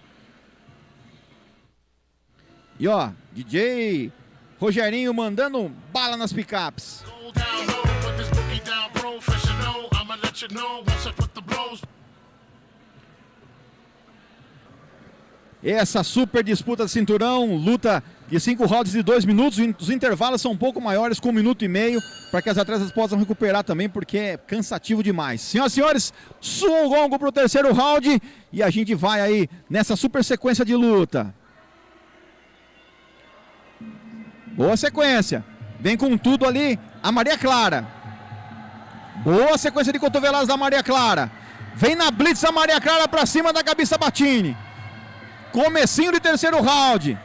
C: E ó, DJ Rogerinho mandando bala nas picapes. Essa super disputa de cinturão, luta de 5 rounds de 2 minutos, os intervalos são um pouco maiores, com 1 minuto e meio, para que as atletas possam recuperar também, porque é cansativo demais. Senhoras e senhores, soa o gongo para o terceiro round e a gente vai aí nessa super sequência de luta. Boa sequência, vem com tudo ali a Maria Clara. Boa sequência de cotoveladas da Maria Clara. Vem na blitz a Maria Clara para cima da Gabi Sabatini. Comecinho de terceiro round.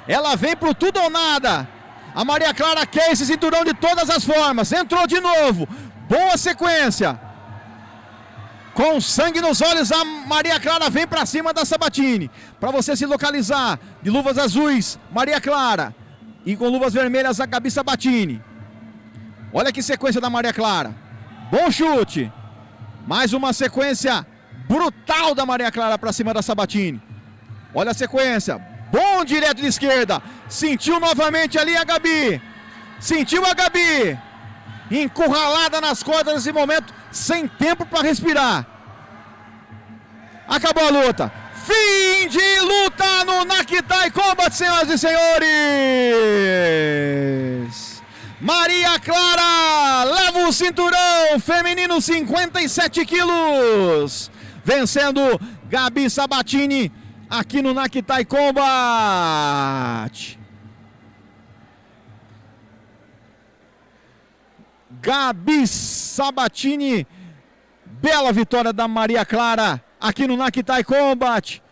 C: Ela vem pro tudo ou nada. A Maria Clara quer esse cinturão de todas as formas. Entrou de novo. Boa sequência. Com sangue nos olhos, a Maria Clara vem pra cima da Sabatini. Para você se localizar. De luvas azuis, Maria Clara. E com luvas vermelhas, a Gabi Sabatini. Olha que sequência da Maria Clara. Bom chute. Mais uma sequência brutal da Maria Clara pra cima da Sabatini. Olha a sequência, bom direto de esquerda, sentiu novamente ali a Gabi, sentiu a Gabi, encurralada nas cordas nesse momento, sem tempo para respirar. Acabou a luta, fim de luta no Nak Thai Combat, senhoras e senhores. Maria Clara leva o cinturão feminino 57 quilos, vencendo Gabi Sabatini aqui no Nak Thai Combat. Gabi Sabatini, bela vitória da Maria Clara aqui no Nak Thai Combat.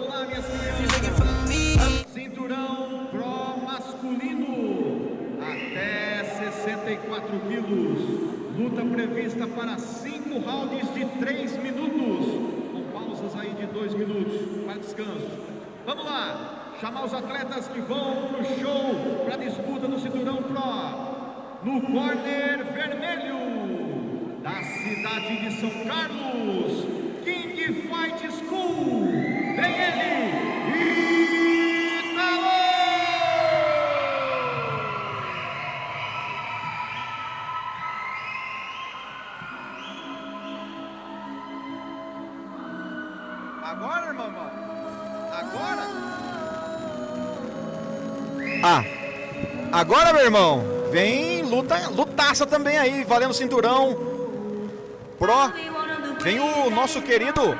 Q: Vamos lá, minhas crianças. Cinturão Pro masculino. Até 64 quilos. Luta prevista para 5 rounds de 3 minutos. Com pausas aí de 2 minutos para descanso. Vamos lá. Chamar os atletas que vão pro show, para disputa do Cinturão Pro. No corner vermelho, da cidade de São Carlos, King Fight School, vem ele, Ítalo!
S: Agora, irmão? Agora? Agora, meu irmão, vem lutaça também aí, valendo cinturão Pro. Vem o nosso querido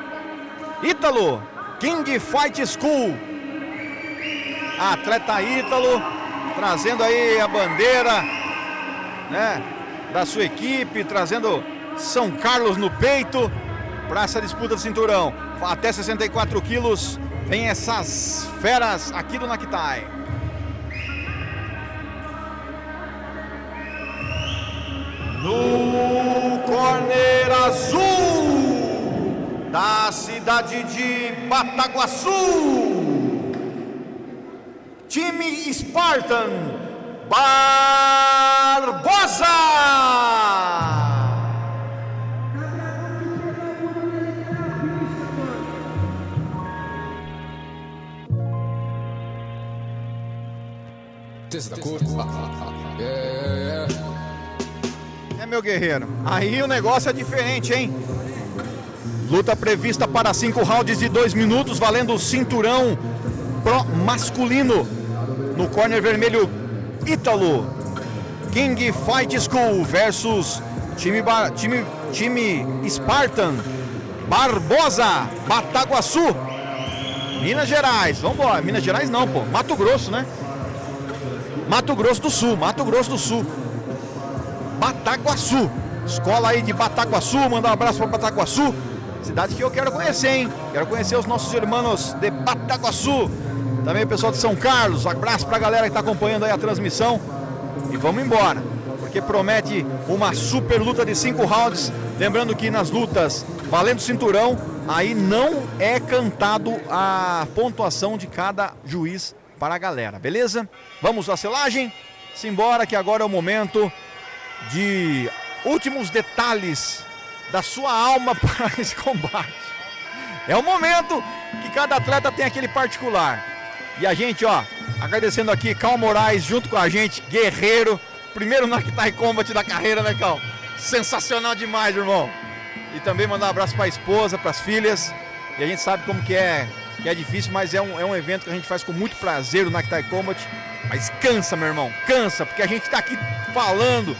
S: Ítalo, King Fight School. Atleta Ítalo, trazendo aí a bandeira, né, da sua equipe, trazendo São Carlos no peito para essa disputa de cinturão. Até 64 quilos, vem essas feras aqui do Naktai. No corner azul, da cidade de Bataguaçu, time Spartan, Barbosa! É, meu guerreiro, aí o negócio é diferente, hein? Luta prevista para 5 rounds de 2 minutos, valendo o cinturão Pro masculino. No corner vermelho, Ítalo, King Fight School versus time Spartan, Barbosa, Bataguaçu, Minas Gerais. Vambora, Minas Gerais não, pô, Mato Grosso, né? Mato Grosso do Sul, Bataguaçu, escola aí de Bataguaçu, mandar um abraço para Bataguaçu, cidade que eu quero conhecer, hein? Quero conhecer os nossos irmãos de Bataguaçu, também o pessoal de São Carlos. Abraço para a galera que está acompanhando aí a transmissão e vamos embora, porque promete uma super luta de 5 rounds. Lembrando que nas lutas valendo cinturão, aí não é cantado a pontuação de cada juiz para a galera, beleza? Vamos à selagem, simbora que agora é o momento de últimos detalhes da sua alma para esse combate. É o momento que cada atleta tem aquele particular. E a gente, ó, agradecendo aqui Cal Moraes junto com a gente, guerreiro, primeiro Naktai Combat da carreira, né, Cal? Sensacional demais, irmão. E também mandar um abraço para a esposa, para as filhas. E a gente sabe como que é difícil, mas é um evento que a gente faz com muito prazer, o Naktai Combat. Mas cansa, meu irmão, cansa, porque a gente tá aqui falando,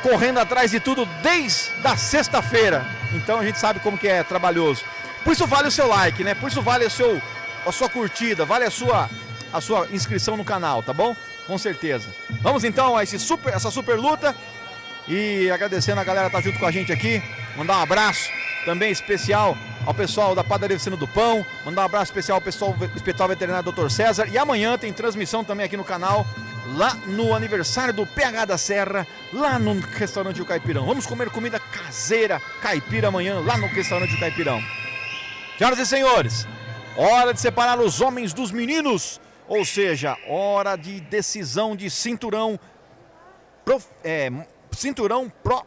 S: correndo atrás de tudo desde a sexta-feira. Então a gente sabe como que é trabalhoso. Por isso vale o seu like, né? Por isso vale a sua curtida, vale a sua inscrição no canal, tá bom? Com certeza. Vamos então a essa super luta. E agradecendo a galera que tá junto com a gente aqui. Mandar um abraço também especial ao pessoal da Padaria Vicino do Pão. Mandar um abraço especial ao pessoal do Hospital Veterinário Dr. César. E amanhã tem transmissão também aqui no canal, lá no aniversário do PH da Serra, lá no restaurante do Caipirão. Vamos comer comida caseira, caipira amanhã, lá no restaurante do Caipirão. Senhoras e senhores, hora de separar os homens dos meninos. Ou seja, hora de decisão de cinturão Pro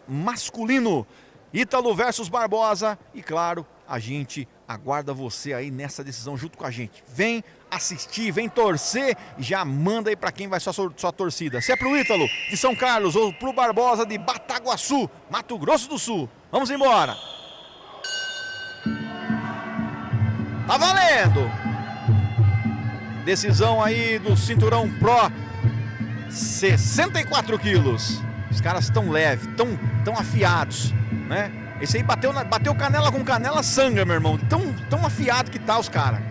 S: masculino. Ítalo versus Barbosa. E claro, a gente aguarda você aí nessa decisão junto com a gente. Vem assistir, vem torcer e já manda aí pra quem vai sua torcida. Se é pro Ítalo de São Carlos ou pro Barbosa de Bataguaçu, Mato Grosso do Sul. Vamos embora. Tá valendo. Decisão aí do cinturão Pro, 64 quilos. Os caras tão leves, tão afiados, né? Esse aí bateu canela com canela, sangra, meu irmão. Tão afiado que tá os caras.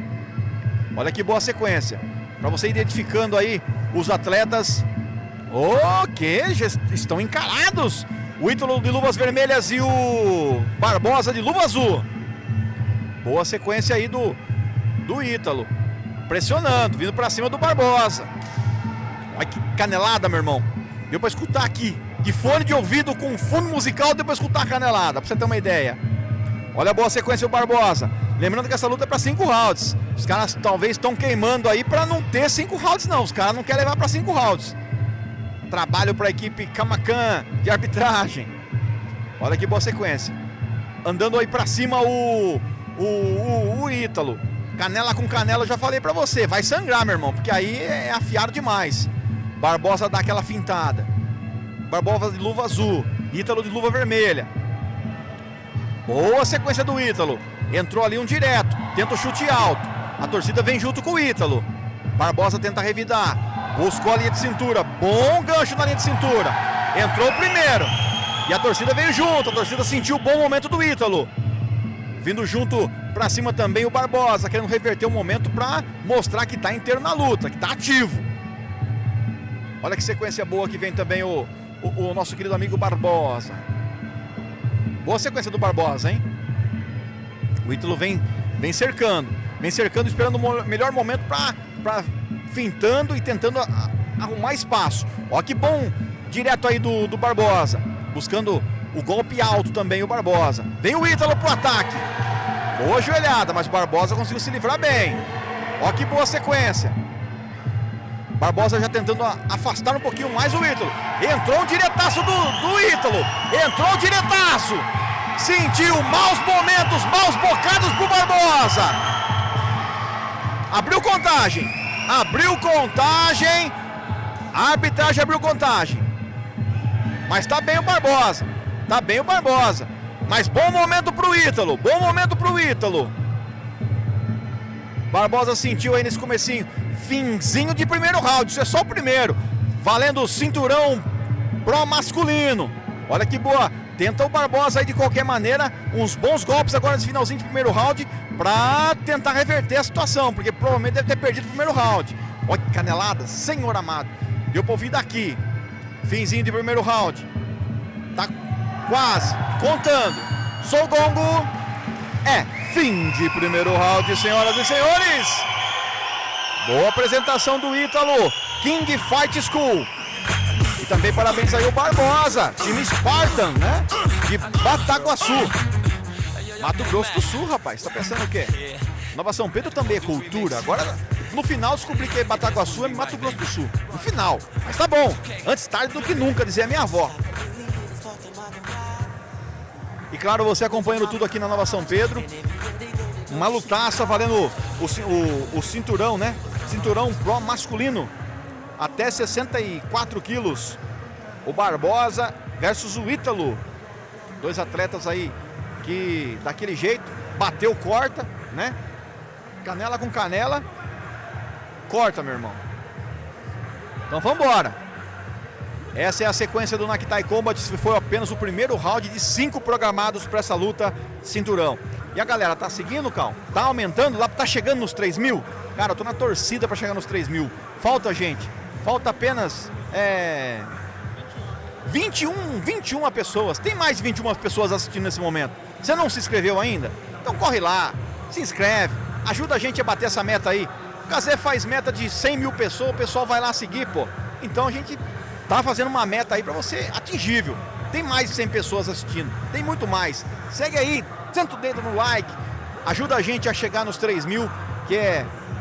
S: Olha que boa sequência. Pra você identificando aí os atletas. Ok, já estão encarados. O Ítalo de luvas vermelhas e o Barbosa de luva azul. Boa sequência aí do do Ítalo. Pressionando, vindo pra cima do Barbosa. Olha que canelada, meu irmão. Deu pra escutar aqui, de fone de ouvido com fundo musical, deu pra escutar a canelada, pra você ter uma ideia. Olha a boa sequência do Barbosa. Lembrando que essa luta é pra 5 rounds. Os caras talvez estão queimando aí pra não ter 5 rounds não. Os caras não querem levar pra 5 rounds. Trabalho pra equipe Camacan de arbitragem. Olha que boa sequência. Andando aí pra cima o Ítalo. Canela com canela, eu já falei pra você. Vai sangrar, meu irmão, porque aí é afiado demais. Barbosa dá aquela fintada. Barbosa de luva azul. Ítalo de luva vermelha. Boa sequência do Ítalo. Entrou ali um direto. Tenta o chute alto. A torcida vem junto com o Ítalo. Barbosa tenta revidar. Buscou a linha de cintura. Bom gancho na linha de cintura. Entrou o primeiro. E a torcida veio junto. A torcida sentiu o bom momento do Ítalo. Vindo junto pra cima também o Barbosa. Querendo reverter o momento pra mostrar que tá inteiro na luta. Que tá ativo. Olha que sequência boa que vem também o nosso querido amigo Barbosa. Boa sequência do Barbosa, hein? O Ítalo vem cercando. Vem cercando, esperando o melhor momento pra fintando e tentando arrumar espaço. Ó que bom direto aí do Barbosa. Buscando o golpe alto também o Barbosa. Vem o Ítalo pro ataque. Boa joelhada, mas o Barbosa conseguiu se livrar bem. Ó que boa sequência. Barbosa já tentando afastar um pouquinho mais o Ítalo. Entrou um diretaço do Ítalo. Entrou um diretaço. Sentiu maus momentos, maus bocados pro Barbosa. Abriu contagem. Abriu contagem. A arbitragem abriu contagem. Mas tá bem o Barbosa. Tá bem o Barbosa. Mas bom momento pro Ítalo. Bom momento pro Ítalo. Barbosa sentiu aí nesse comecinho. Finzinho de primeiro round. Isso é só o primeiro. Valendo o cinturão pro masculino. Olha que boa. Tenta o Barbosa aí de qualquer maneira. Uns bons golpes agora nesse finalzinho de primeiro round. Pra tentar reverter a situação. Porque provavelmente deve ter perdido o primeiro round. Olha que canelada. Senhor amado. Deu pra ouvir daqui. Finzinho de primeiro round. Tá quase contando. Sou o gongo. É fim de primeiro round, senhoras e senhores. Boa apresentação do Ítalo. King Fight School. E também parabéns aí ao Barbosa. Time Spartan, né? De Bataguaçu. Mato Grosso do Sul, rapaz. Tá pensando o quê? Nova São Pedro também é cultura. Agora, no final, descobri que Bataguaçu é Mato Grosso do Sul. No final. Mas tá bom. Antes tarde do que nunca, dizia a minha avó. E claro, você acompanhando tudo aqui na Nova São Pedro. Uma lutaça valendo o cinturão, né? Cinturão pro masculino. Até 64 quilos. O Barbosa versus o Ítalo. Dois atletas aí que daquele jeito. Bateu, corta, né? Canela com canela. Corta, meu irmão. Então vamos embora. Essa é a sequência do Naktai Combat. Foi apenas o primeiro round de 5 programados para essa luta cinturão. E a galera tá seguindo, Cal? Tá aumentando? Lá tá chegando nos 3 mil? Cara, eu tô na torcida para chegar nos 3 mil. Falta, gente. Falta apenas 21 pessoas. Tem mais de 21 pessoas assistindo nesse momento. Você não se inscreveu ainda? Então corre lá, se inscreve. Ajuda a gente a bater essa meta aí. O Cazé faz meta de 100 mil pessoas, o pessoal vai lá seguir, pô. Então a gente tá fazendo uma meta aí pra você atingível. Tem mais de 100 pessoas assistindo, tem muito mais. Segue aí, senta o dedo no like, ajuda a gente a chegar nos 3 mil, que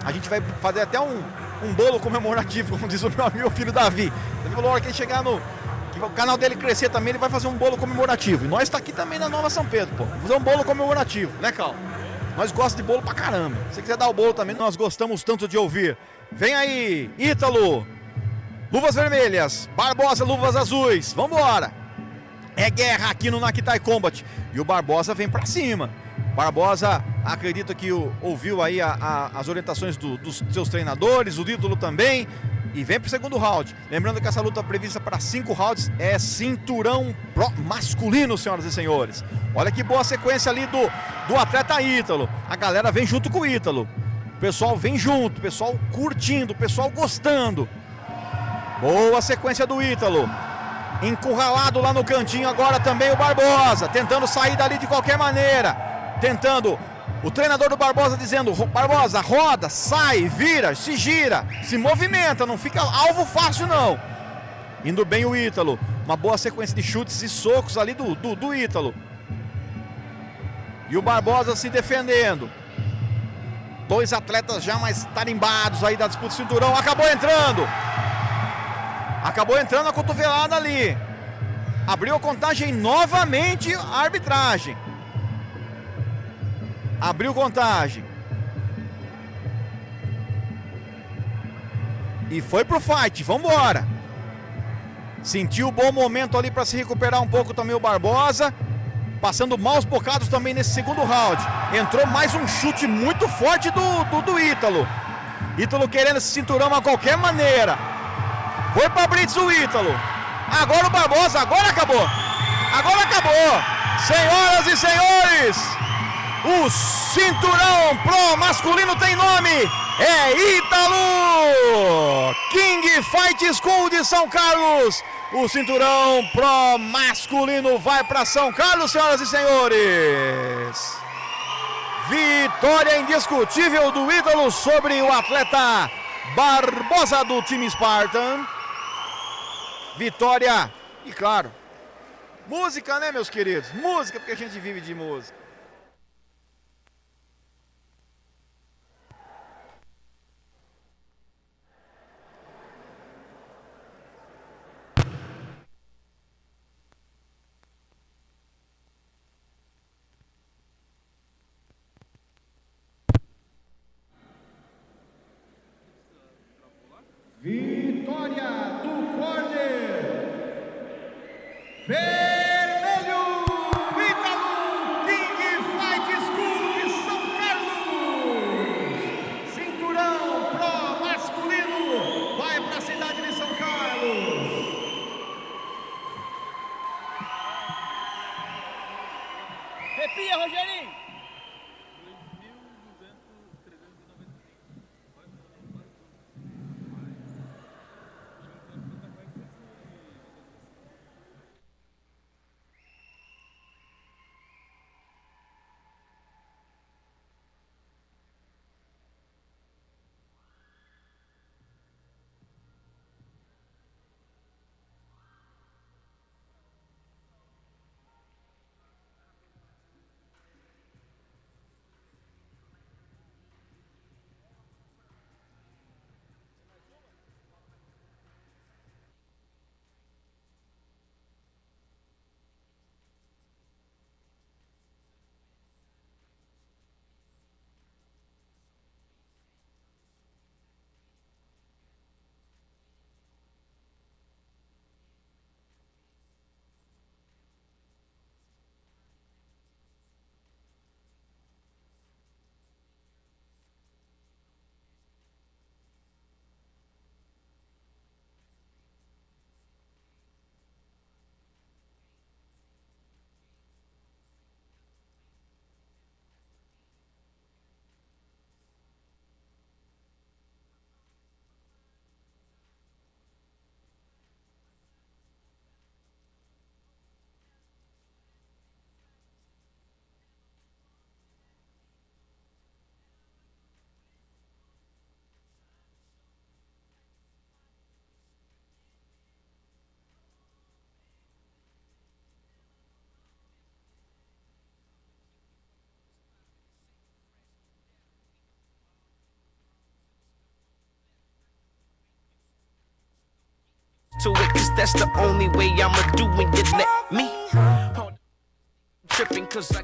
S: a gente vai fazer até um bolo comemorativo, como diz o meu amigo filho Davi. Ele falou, a hora que ele chegar que o canal dele crescer também, ele vai fazer um bolo comemorativo. E nós tá aqui também na Nova São Pedro, pô. Vamos fazer um bolo comemorativo, né, Cal? Nós gostamos de bolo pra caramba. Se você quiser dar o bolo também, nós gostamos tanto de ouvir. Vem aí, Ítalo. Luvas vermelhas, Barbosa, luvas azuis. Vambora. É guerra aqui no Naktai Combat. E o Barbosa vem pra cima. Barbosa, acredito que ouviu aí as orientações dos seus treinadores, o Ítalo também. E vem pro segundo round. Lembrando que essa luta prevista para 5 rounds é cinturão masculino, senhoras e senhores. Olha que boa sequência ali do atleta Ítalo. A galera vem junto com o Ítalo. O pessoal vem junto, o pessoal curtindo, o pessoal gostando. Boa sequência do Ítalo. Encurralado lá no cantinho agora também o Barbosa. Tentando sair dali de qualquer maneira. Tentando O treinador do Barbosa dizendo, Barbosa, roda, sai, vira, se gira, se movimenta, não fica alvo fácil não. Indo bem o Ítalo, uma boa sequência de chutes e socos ali do Ítalo. E o Barbosa se defendendo. Dois atletas já mais tarimbados aí da disputa do cinturão, acabou entrando a cotovelada ali. Abriu a contagem novamente a arbitragem. Abriu contagem. E foi pro fight, vambora. Sentiu um bom momento ali para se recuperar um pouco também o Barbosa. Passando maus bocados também nesse segundo round. Entrou mais um chute muito forte do Ítalo. Ítalo querendo esse cinturão a qualquer maneira. Foi para blitz o Ítalo. Agora o Barbosa, agora acabou. Agora acabou. Senhoras e senhores, o cinturão pro masculino tem nome, é Ítalo King Fight School de São Carlos. O cinturão pro masculino vai para São Carlos, senhoras e senhores. Vitória indiscutível do Ítalo sobre o atleta Barbosa do time Spartan. Vitória, e claro, música, né, meus queridos? Música, porque a gente vive de música.
Q: Vitória do corner vermelho, Ítalo King Fight School de São Carlos. Cinturão pro masculino vai para a cidade de São Carlos.
M: Repia, Rogerinho.
F: To it, cause that's the only way I'ma do when you let me. Tripping cause I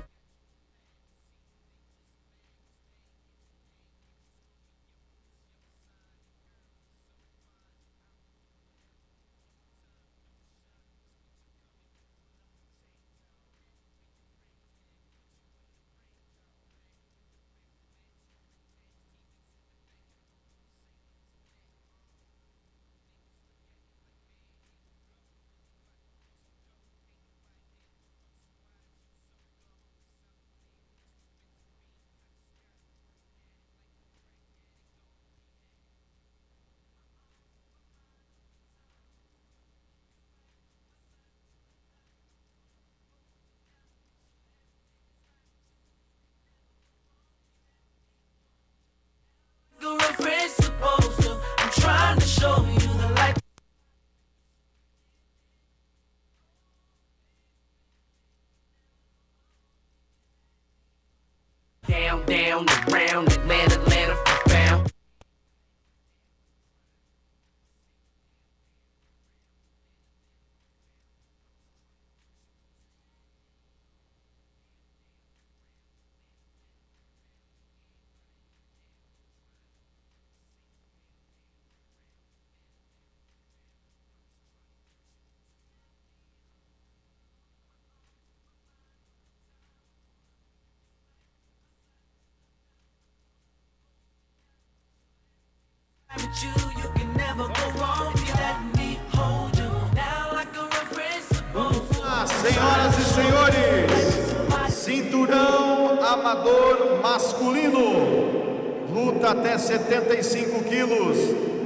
D: Down, down, around, Atlanta, Atlanta, found. With you, you can never go wrong. If you let me hold you down like a reference.
J: Senhoras e senhores, cinturão amador masculino, luta até 75 quilos,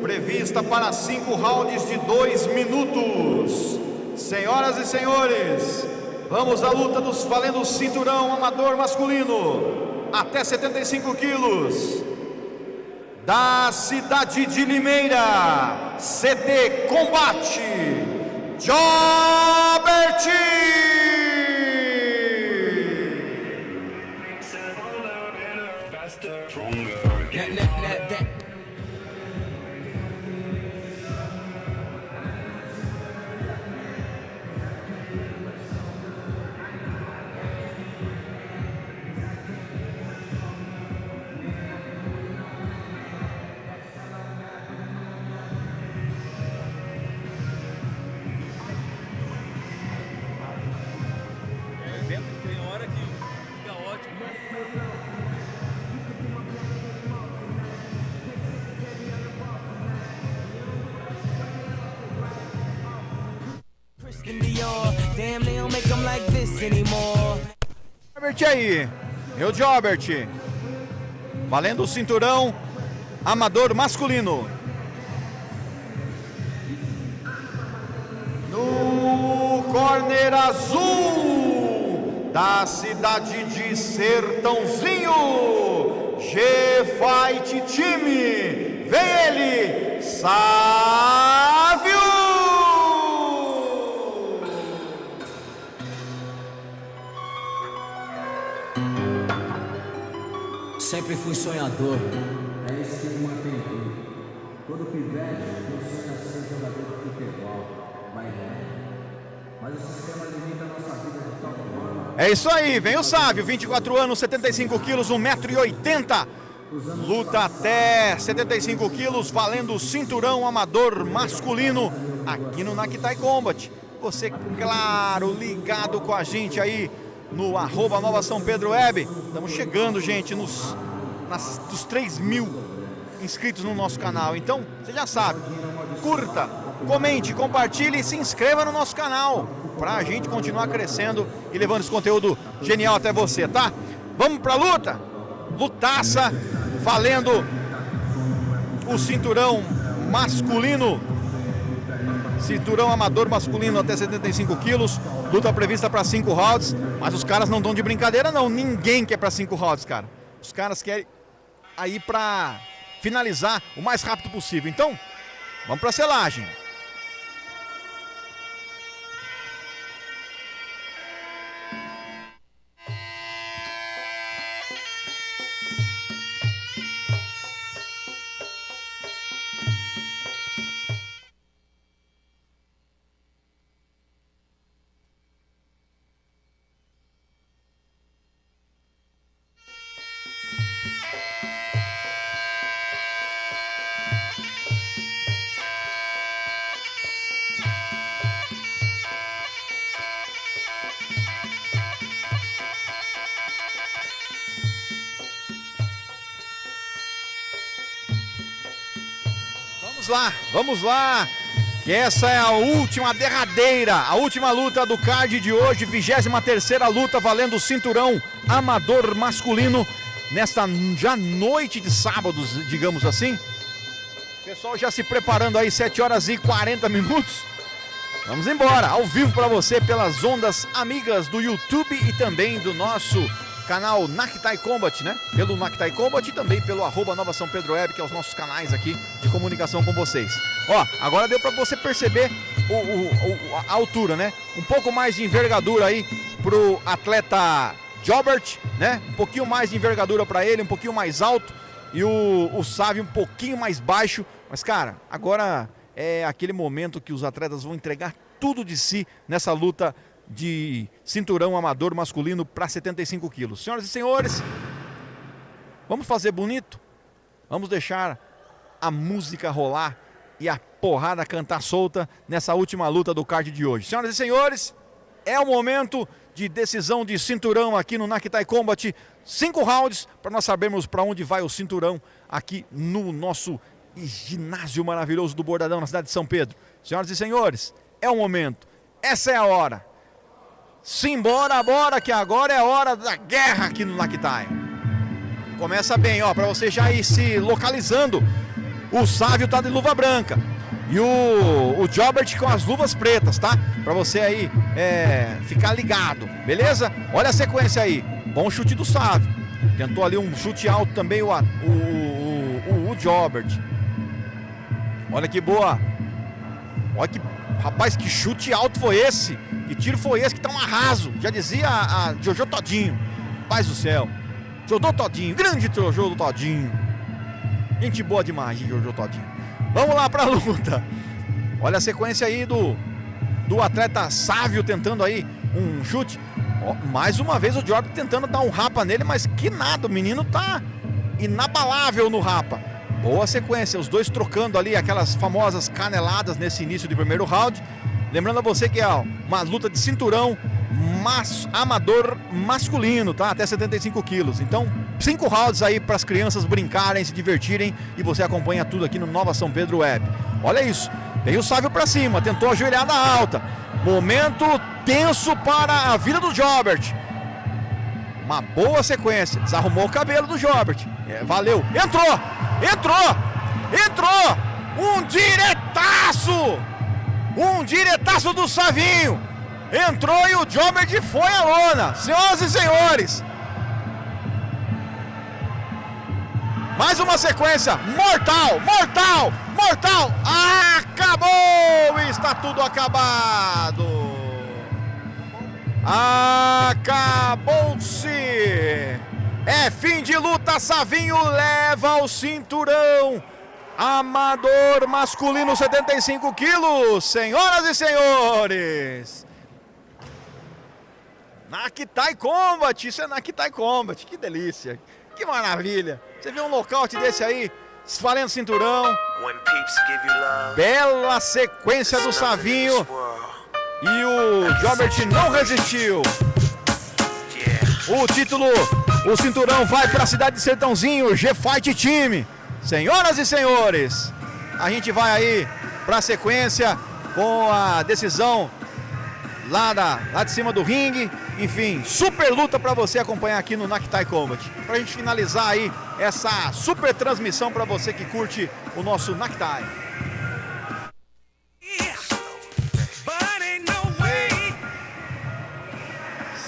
J: prevista para 5 rounds de 2 minutos. Senhoras e senhores, vamos à luta dos valendo cinturão amador masculino, até 75 quilos. Da cidade de Limeira, CT Combate, Jobert! Jobert aí, meu Jobert, valendo o cinturão amador masculino. No corner azul da cidade de Sertãozinho, G-Fight Time, vem ele, Sávio!
V: Sempre fui sonhador. É isso que me mantém vivo. Todo pivete, eu sonho ser jogador de futebol. Mas o sistema limita a nossa vida de tal forma.
J: É isso aí, vem o Sávio, 24 anos, 75 quilos, 1,80 m. Luta até 75 quilos, valendo o cinturão amador masculino aqui no Naktai Combat. Você, claro, ligado com a gente aí no @ Nova São Pedro Web. Estamos chegando, gente, dos 3.000 inscritos no nosso canal. Então, você já sabe, curta, comente, compartilhe e se inscreva no nosso canal para a gente continuar crescendo e levando esse conteúdo genial até você, tá? Vamos pra luta? Lutaça, valendo o cinturão masculino, cinturão amador masculino até 75 quilos, luta prevista para 5 rounds, mas os caras não dão de brincadeira não, ninguém quer para 5 rounds, cara. Os caras querem aí para finalizar o mais rápido possível. Então, vamos para a selagem. Vamos lá, que essa é a última, a derradeira, a última luta do card de hoje, 23ª luta valendo o cinturão amador masculino, nesta já noite de sábado, digamos assim. Pessoal já se preparando aí, 7h40. Vamos embora, ao vivo para você pelas ondas amigas do YouTube e também do nosso canal Naktai Combat, né? Pelo Naktai Combat e também pelo @ Nova São Pedro Web, que é os nossos canais aqui de comunicação com vocês. Ó, agora deu para você perceber a altura, né? Um pouco mais de envergadura aí pro atleta
S: Jobert, né? Um pouquinho mais de envergadura para ele, um pouquinho mais alto. E o Sávio um pouquinho mais baixo. Mas, cara, agora é aquele momento que os atletas vão entregar tudo de si nessa luta de cinturão amador masculino para 75 quilos. Senhoras e senhores, vamos fazer bonito? Vamos deixar a música rolar e a porrada cantar solta nessa última luta do card de hoje. Senhoras e senhores, é o momento de decisão de cinturão aqui no Nakitai Combat. 5 rounds para nós sabermos para onde vai o cinturão aqui no nosso ginásio maravilhoso do Bordadão, na cidade de São Pedro. Senhoras e senhores, é o momento. Essa é a hora. Simbora, bora, que agora é a hora da guerra aqui no Nakitai. Começa bem, ó, para você já ir se localizando. O Sávio tá de luva branca e o Jobert com as luvas pretas, tá? Para você aí ficar ligado, beleza? Olha a sequência aí. Bom chute do Sávio. Tentou ali um chute alto também o Jobert. Olha que boa. Olha que, rapaz, que chute alto foi esse? Que tiro foi esse que tá um arraso? Já dizia a Jojo Todinho. Paz do céu. Jojo Todinho, grande Jojo Todinho. Gente boa demais, Jojo Todinho. Vamos lá pra luta. Olha a sequência aí do atleta Sávio tentando aí um chute. Ó, mais uma vez o Jordan tentando dar um rapa nele, mas que nada, o menino tá inabalável no rapa. Boa sequência, os dois trocando ali aquelas famosas caneladas nesse início de primeiro round. Lembrando a você que é uma luta de cinturão amador masculino, tá? Até 75 quilos. Então, 5 rounds aí para as crianças brincarem, se divertirem, e você acompanha tudo aqui no Nova São Pedro Web. Olha isso, veio o Sávio para cima, tentou a joelhada alta. Momento tenso para a vida do Jobert. Uma boa sequência, desarrumou o cabelo do Jobert. Valeu, entrou! Um diretaço do Savinho. Entrou e o Jobert foi à lona. Senhoras e senhores, mais uma sequência mortal. Acabou! Está tudo acabado. Acabou-se. É fim de luta. Savinho leva o cinturão amador masculino 75 quilos. Senhoras e senhores, Nakitai Combat, isso é Nakitai Combat, que delícia, que maravilha. Você vê um nocaute desse aí, valendo cinturão. Bela sequência do Savinho. E o Jobert não resistiu. O título, o cinturão vai para a cidade de Sertãozinho, G-Fight Team. Senhoras e senhores, a gente vai aí para a sequência com a decisão lá de cima do ringue. Enfim, super luta para você acompanhar aqui no Nakitai Combat. Para a gente finalizar aí essa super transmissão para você que curte o nosso Nakitai.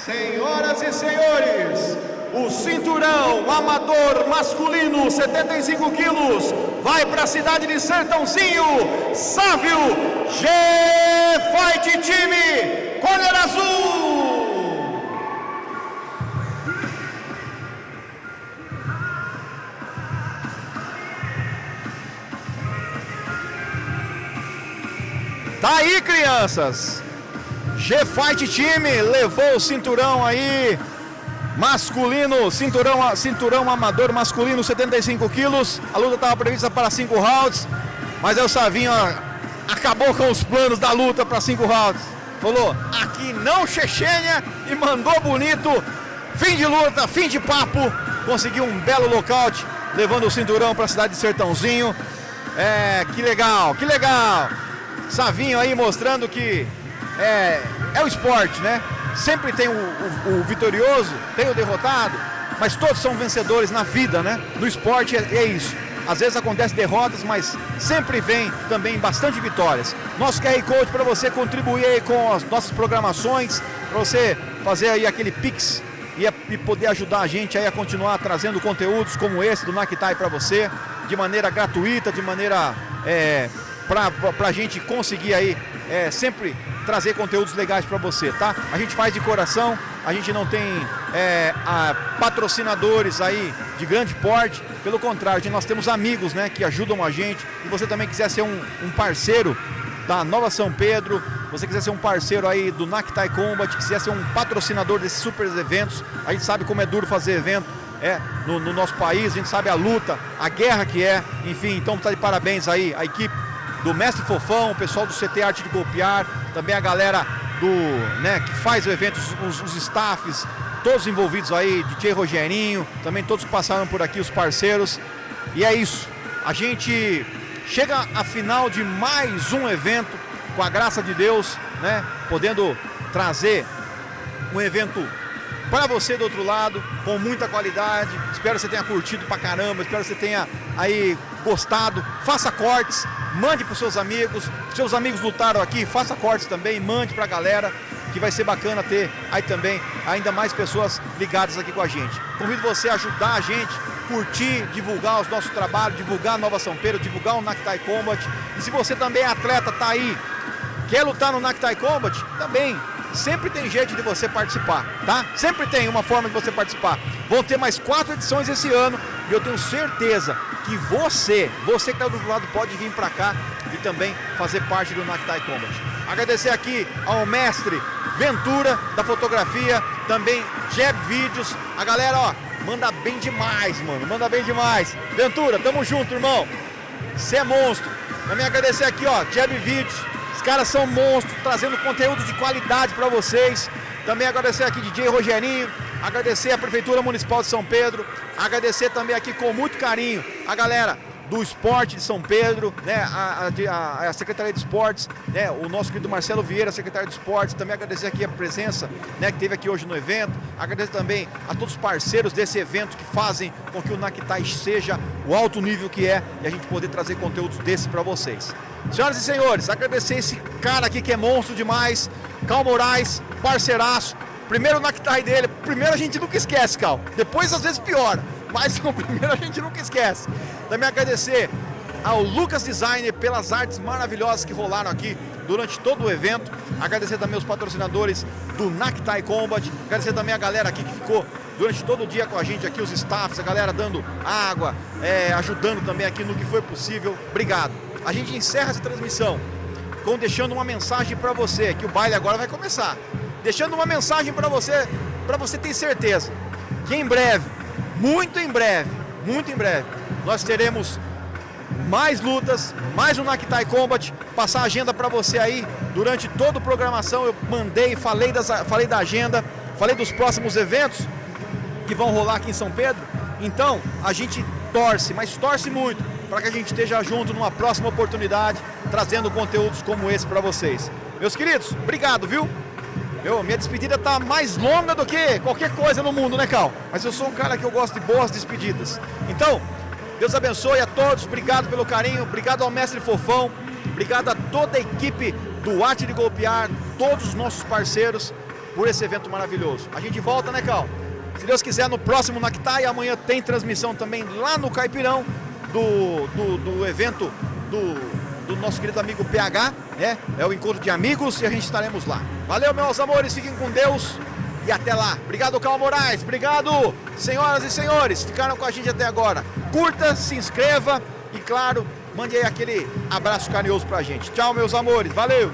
S: Senhoras e senhores, o cinturão amador masculino 75 quilos vai para a cidade de Sertãozinho. Sávio, G-Fight Team, corner azul. Tá aí, crianças. G-Fight Team levou o cinturão aí masculino, cinturão amador masculino 75 quilos. A luta estava prevista para 5 rounds, mas aí o Savinho acabou com os planos da luta para 5 rounds. Falou, aqui não Chechênia, e mandou bonito. Fim de luta, fim de papo. Conseguiu um belo nocaute, levando o cinturão para a cidade de Sertãozinho. Que legal, que legal. Savinho aí mostrando que é o esporte, né? Sempre tem o vitorioso, tem o derrotado, mas todos são vencedores na vida, né? No esporte é isso. Às vezes acontecem derrotas, mas sempre vem também bastante vitórias. Nosso QR Code para você contribuir aí com as nossas programações, para você fazer aí aquele Pix e poder ajudar a gente aí a continuar trazendo conteúdos como esse do Nakitai para você, de maneira gratuita, de maneira pra gente conseguir aí sempre trazer conteúdos legais para você, tá? A gente faz de coração, a gente não tem patrocinadores aí de grande porte, pelo contrário, nós temos amigos, né, que ajudam a gente. E você também quiser ser um parceiro da Nova São Pedro, você quiser ser um parceiro aí do Naktai Combat, quiser ser um patrocinador desses super eventos, a gente sabe como é duro fazer evento no nosso país, a gente sabe a luta, a guerra que é, enfim, então tá de parabéns aí a equipe do Mestre Fofão, o pessoal do CT Arte de Golpear, também a galera que faz o evento, os staffs, todos envolvidos aí, DJ Rogerinho, também todos que passaram por aqui, os parceiros. E é isso, a gente chega à final de mais um evento, com a graça de Deus, né, podendo trazer um evento para você do outro lado, com muita qualidade. Espero que você tenha curtido pra caramba, espero que você tenha aí gostado. Faça cortes, mande para os seus amigos lutaram aqui, faça cortes também, mande pra galera, que vai ser bacana ter aí também ainda mais pessoas ligadas aqui com a gente. Convido você a ajudar a gente, curtir, divulgar os nossos trabalhos, divulgar a Nova São Pedro, divulgar o Naktai Combat. E se você também é atleta, tá aí, quer lutar no Naktai Combat, também sempre tem jeito de você participar, tá? Sempre tem uma forma de você participar. Vão ter mais 4 edições esse ano e eu tenho certeza que você que está do outro lado pode vir para cá e também fazer parte do Naktai Combat. Agradecer aqui ao mestre Ventura da fotografia, também Jeb Vídeos. A galera, ó, manda bem demais, mano, manda bem demais. Ventura, tamo junto, irmão. Você é monstro. Também agradecer aqui, ó, Jeb Vídeos. Os caras são monstros, trazendo conteúdo de qualidade para vocês. Também agradecer aqui DJ Rogerinho, agradecer a Prefeitura Municipal de São Pedro, agradecer também aqui com muito carinho a galera do esporte de São Pedro, né, a Secretaria de Esportes, né, o nosso querido Marcelo Vieira, secretário de Esportes. Também agradecer aqui a presença, né, que teve aqui hoje no evento. Agradecer também a todos os parceiros desse evento que fazem com que o Naktai seja o alto nível que é e a gente poder trazer conteúdos desses para vocês. Senhoras e senhores, agradecer esse cara aqui que é monstro demais, Cal Moraes, parceiraço. Primeiro Naktai dele, primeiro a gente nunca esquece, Cal. Depois às vezes piora, mas o primeiro a gente nunca esquece. Também agradecer ao Lucas Designer pelas artes maravilhosas que rolaram aqui durante todo o evento. Agradecer também os patrocinadores do Naktai Combat. Agradecer também a galera aqui que ficou durante todo o dia com a gente aqui, os staffs, a galera dando água, ajudando também aqui no que foi possível. Obrigado. A gente encerra essa transmissão deixando uma mensagem para você, que o baile agora vai começar. Deixando uma mensagem para você ter certeza que em breve, muito em breve, nós teremos mais lutas, mais um Naktai Combat. Passar a agenda para você aí durante toda a programação. Eu mandei, falei da agenda, falei dos próximos eventos que vão rolar aqui em São Pedro. Então a gente torce, mas torce muito para que a gente esteja junto numa próxima oportunidade, trazendo conteúdos como esse para vocês. Meus queridos, obrigado, viu? Minha despedida tá mais longa do que qualquer coisa no mundo, né, Cal? Mas eu sou um cara que eu gosto de boas despedidas. Então, Deus abençoe a todos, obrigado pelo carinho, obrigado ao Mestre Fofão, obrigado a toda a equipe do Arte de Golpear, todos os nossos parceiros, por esse evento maravilhoso. A gente volta, né, Cal? Se Deus quiser, no próximo Naktai, amanhã tem transmissão também lá no Caipirão, do evento do nosso querido amigo PH, né? É o encontro de amigos e a gente estaremos lá. Valeu, meus amores, fiquem com Deus e até lá. Obrigado, Cal Moraes, obrigado, senhoras e senhores, ficaram com a gente até agora. Curta, se inscreva e, claro, mande aí aquele abraço carinhoso pra gente. Tchau, meus amores, valeu!